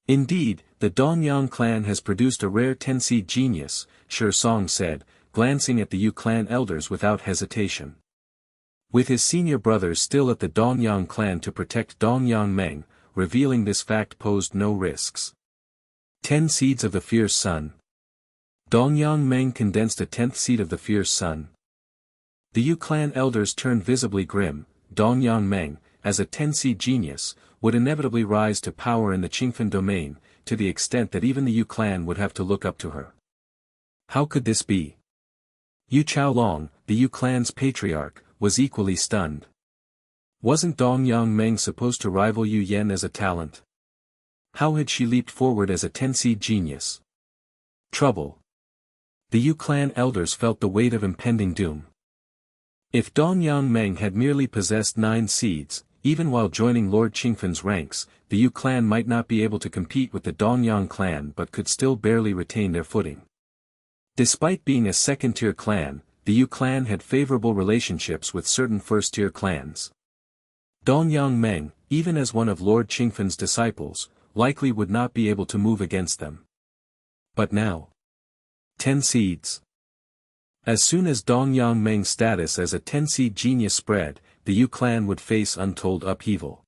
Indeed, the Dongyang clan has produced a rare 10-seed genius, Shi Song said, glancing at the Yu clan elders without hesitation. With his senior brothers still at the Dongyang clan to protect Dongyang Meng, revealing this fact posed no risks. 10 seeds of the fierce sun. Dongyang Meng condensed a 10th seed of the fierce sun. The Yu clan elders turned visibly grim. Dongyang Meng, as a 10-seed genius, would inevitably rise to power in the Qingfen domain, to the extent that even the Yu clan would have to look up to her. How could this be? Yu Chaolong, the Yu clan's patriarch, was equally stunned. Wasn't Dongyang Meng supposed to rival Yu Yan as a talent? How had she leaped forward as a 10-seed genius? Trouble. The Yu clan elders felt the weight of impending doom. If Dongyang Meng had merely possessed 9 seeds, even while joining Lord Qingfen's ranks, the Yu clan might not be able to compete with the Dongyang clan but could still barely retain their footing. Despite being a second-tier clan, the Yu clan had favorable relationships with certain first-tier clans. Dongyang Meng, even as one of Lord Qingfen's disciples, likely would not be able to move against them. But now. 10 seeds. As soon as Dongyang Meng's status as a 10-seed genius spread, the Yu clan would face untold upheaval.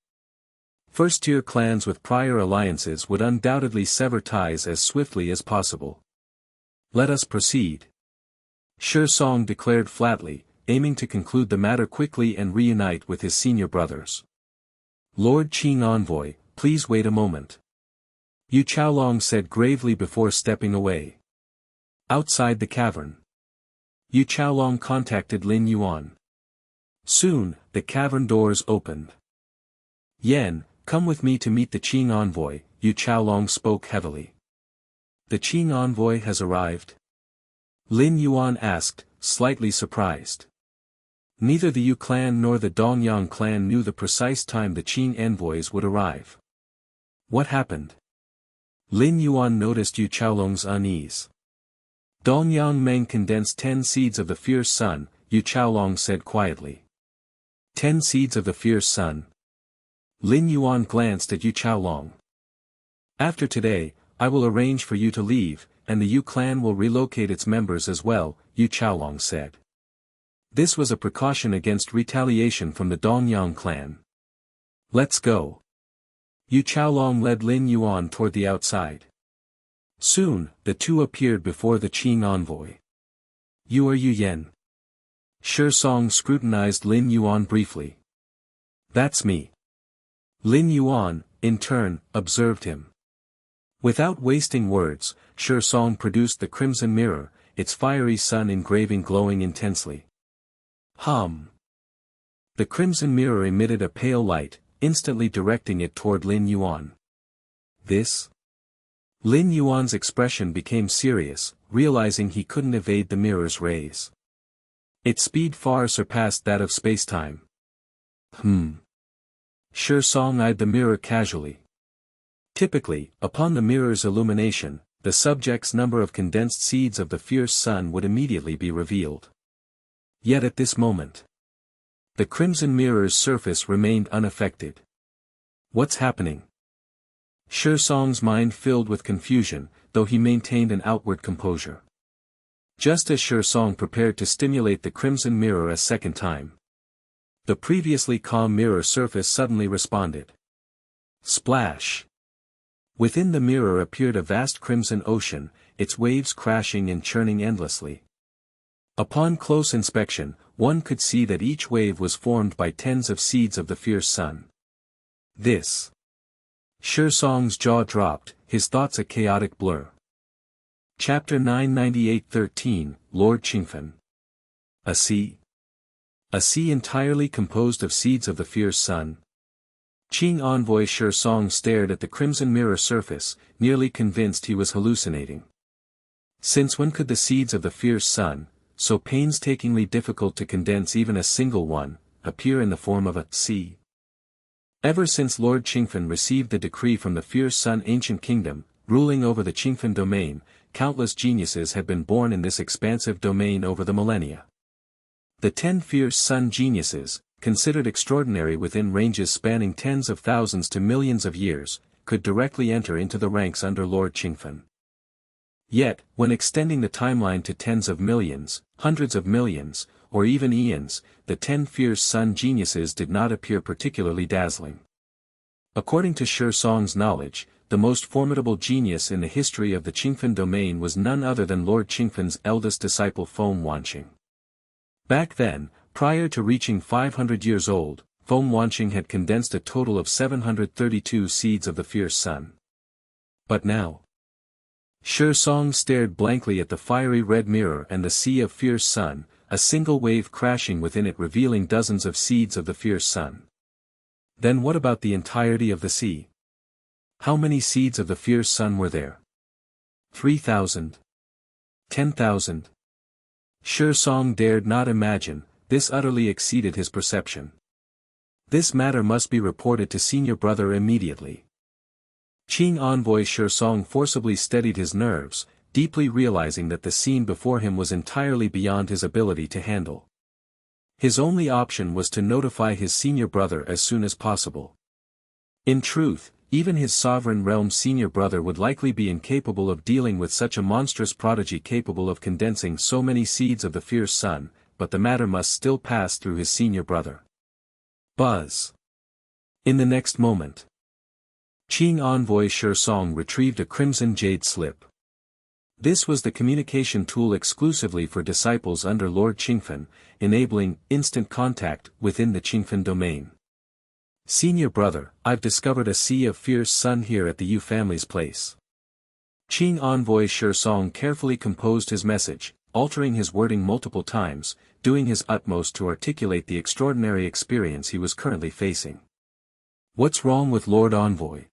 First-tier clans with prior alliances would undoubtedly sever ties as swiftly as possible. Let us proceed. Shi Song declared flatly, aiming to conclude the matter quickly and reunite with his senior brothers. Lord Qing envoy, please wait a moment. Yu Chaolong said gravely before stepping away. Outside the cavern. Yu Chaolong contacted Lin Yuan. Soon, the cavern doors opened. Yan, come with me to meet the Qing envoy, Yu Chaolong spoke heavily. The Qing envoy has arrived? Lin Yuan asked, slightly surprised. Neither the Yu clan nor the Dongyang clan knew the precise time the Qing envoys would arrive. What happened? Lin Yuan noticed Yu Chaolong's unease. Dongyang Meng condensed 10 seeds of the fierce sun, Yu Chaolong said quietly. 10 seeds of the fierce sun. Lin Yuan glanced at Yu Chaolong. After today, I will arrange for you to leave, and the Yu clan will relocate its members as well, Yu Chaolong said. This was a precaution against retaliation from the Dongyang clan. Let's go. Yu Chaolong led Lin Yuan toward the outside. Soon, the two appeared before the Qing envoy. You are Yu Yan. Shi Song scrutinized Lin Yuan briefly. That's me. Lin Yuan, in turn, observed him. Without wasting words, Shi Song produced the crimson mirror, its fiery sun engraving glowing intensely. Hum. The crimson mirror emitted a pale light, instantly directing it toward Lin Yuan. This? Lin Yuan's expression became serious, realizing he couldn't evade the mirror's rays. Its speed far surpassed that of space-time. Shi Song eyed the mirror casually. Typically, upon the mirror's illumination, the subject's number of condensed seeds of the fierce sun would immediately be revealed. Yet at this moment, the crimson mirror's surface remained unaffected. What's happening? Shersong's mind filled with confusion, though he maintained an outward composure. Just as Shersong prepared to stimulate the crimson mirror a second time, the previously calm mirror surface suddenly responded. Splash! Within the mirror appeared a vast crimson ocean, its waves crashing and churning endlessly. Upon close inspection, one could see that each wave was formed by tens of seeds of the fierce sun. This. Shersong's jaw dropped, his thoughts a chaotic blur. Chapter 998-13, Lord Qingfen. A sea? A sea entirely composed of seeds of the fierce sun? Qing envoy Shersong stared at the crimson mirror surface, nearly convinced he was hallucinating. Since when could the seeds of the fierce sun, so painstakingly difficult to condense even a single one, appear in the form of a sea? Ever since Lord Qingfen received the decree from the fierce sun ancient kingdom, ruling over the Qingfen domain, countless geniuses had been born in this expansive domain over the millennia. The 10 fierce sun geniuses, considered extraordinary within ranges spanning tens of thousands to millions of years, could directly enter into the ranks under Lord Qingfen. Yet, when extending the timeline to tens of millions, hundreds of millions, or even eons, the 10 fierce sun geniuses did not appear particularly dazzling. According to Shersong's knowledge, the most formidable genius in the history of the Qingfen domain was none other than Lord Qingfen's eldest disciple Feng Wanqing. Back then, prior to reaching 500 years old, Feng Wanqing had condensed a total of 732 seeds of the fierce sun. But now, Shersong stared blankly at the fiery red mirror and the sea of fierce sun, a single wave crashing within it revealing dozens of seeds of the fierce sun. Then what about the entirety of the sea? How many seeds of the fierce sun were there? 3,000? 10,000? Shersong dared not imagine, this utterly exceeded his perception. This matter must be reported to senior brother immediately. Qing envoy Shersong forcibly steadied his nerves, deeply realizing that the scene before him was entirely beyond his ability to handle. His only option was to notify his senior brother as soon as possible. In truth, even his sovereign realm's senior brother would likely be incapable of dealing with such a monstrous prodigy capable of condensing so many seeds of the fierce sun, but the matter must still pass through his senior brother. Buzz! In the next moment, Qing envoy Shersong retrieved a crimson jade slip. This was the communication tool exclusively for disciples under Lord Qingfen, enabling instant contact within the Qingfen domain. Senior brother, I've discovered a sea of fierce sun here at the Yu family's place. Qing envoy Shersong carefully composed his message, altering his wording multiple times, doing his utmost to articulate the extraordinary experience he was currently facing. What's wrong with Lord Envoy?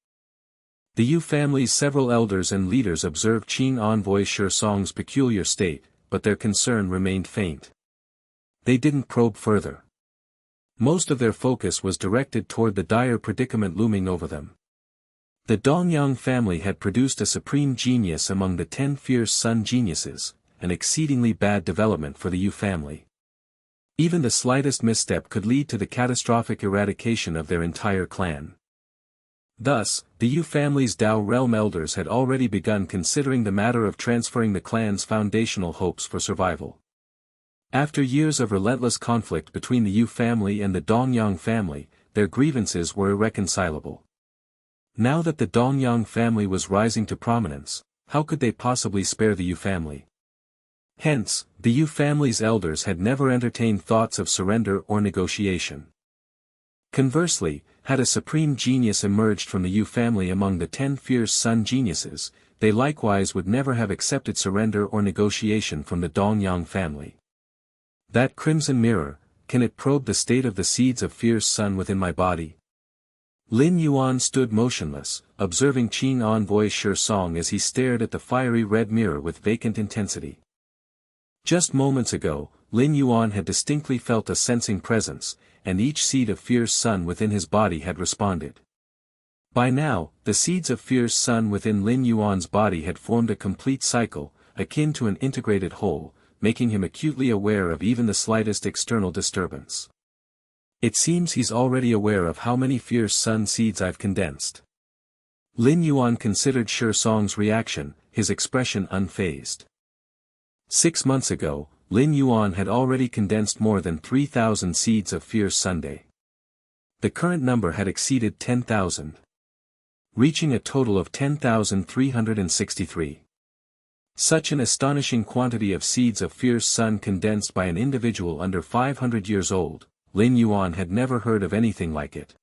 The Yu family's several elders and leaders observed Qing envoy Shersong's peculiar state, but their concern remained faint. They didn't probe further. Most of their focus was directed toward the dire predicament looming over them. The Dongyang family had produced a supreme genius among the 10 fierce sun geniuses, an exceedingly bad development for the Yu family. Even the slightest misstep could lead to the catastrophic eradication of their entire clan. Thus, the Yu family's Dao realm elders had already begun considering the matter of transferring the clan's foundational hopes for survival. After years of relentless conflict between the Yu family and the Dongyang family, their grievances were irreconcilable. Now that the Dongyang family was rising to prominence, how could they possibly spare the Yu family? Hence, the Yu family's elders had never entertained thoughts of surrender or negotiation. Conversely, had a supreme genius emerged from the Yu family among the 10 fierce sun geniuses, they likewise would never have accepted surrender or negotiation from the Dongyang family. That crimson mirror, can it probe the state of the seeds of fierce sun within my body? Lin Yuan stood motionless, observing Qing envoy Shersong as he stared at the fiery red mirror with vacant intensity. Just moments ago, Lin Yuan had distinctly felt a sensing presence, and each seed of fierce sun within his body had responded. By now, the seeds of fierce sun within Lin Yuan's body had formed a complete cycle, akin to an integrated whole, making him acutely aware of even the slightest external disturbance. It seems he's already aware of how many fierce sun seeds I've condensed. Lin Yuan considered Shi Song's reaction, his expression unfazed. 6 months ago, Lin Yuan had already condensed more than 3,000 seeds of fierce Sunday. The current number had exceeded 10,000. Reaching a total of 10,363. Such an astonishing quantity of seeds of fierce sun condensed by an individual under 500 years old, Lin Yuan had never heard of anything like it.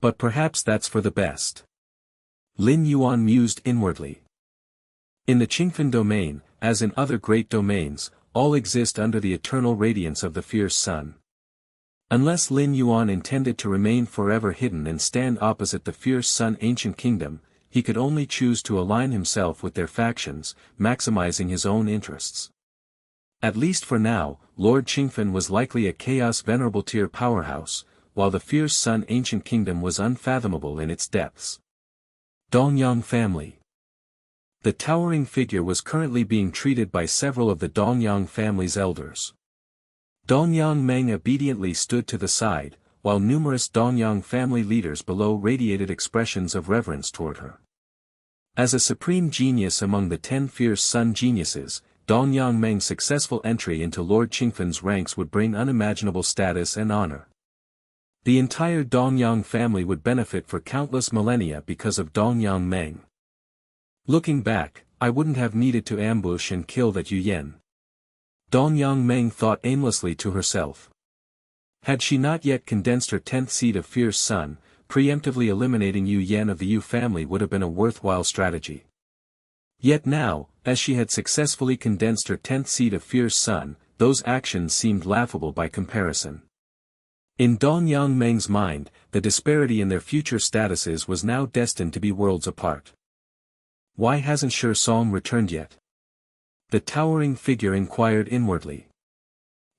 But perhaps that's for the best. Lin Yuan mused inwardly. In the Qingfen domain, as in other great domains, all exist under the eternal radiance of the fierce sun. Unless Lin Yuan intended to remain forever hidden and stand opposite the fierce sun ancient kingdom, he could only choose to align himself with their factions, maximizing his own interests. At least for now, Lord Qingfen was likely a chaos venerable tier powerhouse, while the fierce sun ancient kingdom was unfathomable in its depths. Dongyang family. The towering figure was currently being treated by several of the Dongyang family's elders. Dongyang Meng obediently stood to the side, while numerous Dongyang family leaders below radiated expressions of reverence toward her. As a supreme genius among the 10 fierce sun geniuses, Dongyang Meng's successful entry into Lord Qingfen's ranks would bring unimaginable status and honor. The entire Dongyang family would benefit for countless millennia because of Dongyang Meng. Looking back, I wouldn't have needed to ambush and kill that Yu Yen. Dongyang Meng thought aimlessly to herself. Had she not yet condensed her 10th seed of fierce sun, preemptively eliminating Yu Yen of the Yu family would have been a worthwhile strategy. Yet now, as she had successfully condensed her 10th seed of fierce sun, those actions seemed laughable by comparison. In Dongyang Meng's mind, the disparity in their future statuses was now destined to be worlds apart. Why hasn't Shi Song returned yet? The towering figure inquired inwardly.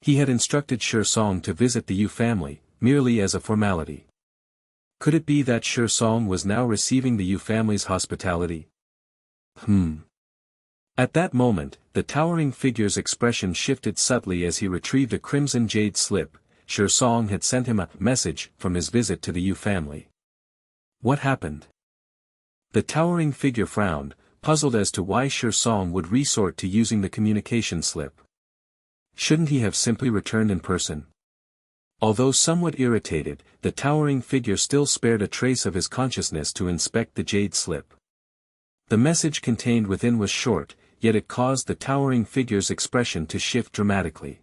He had instructed Shi Song to visit the Yu family, merely as a formality. Could it be that Shi Song was now receiving the Yu family's hospitality? At that moment, the towering figure's expression shifted subtly as he retrieved a crimson jade slip. Shi Song had sent him a message from his visit to the Yu family. What happened? The towering figure frowned, puzzled as to why Shi Song would resort to using the communication slip. Shouldn't he have simply returned in person? Although somewhat irritated, the towering figure still spared a trace of his consciousness to inspect the jade slip. The message contained within was short, yet it caused the towering figure's expression to shift dramatically.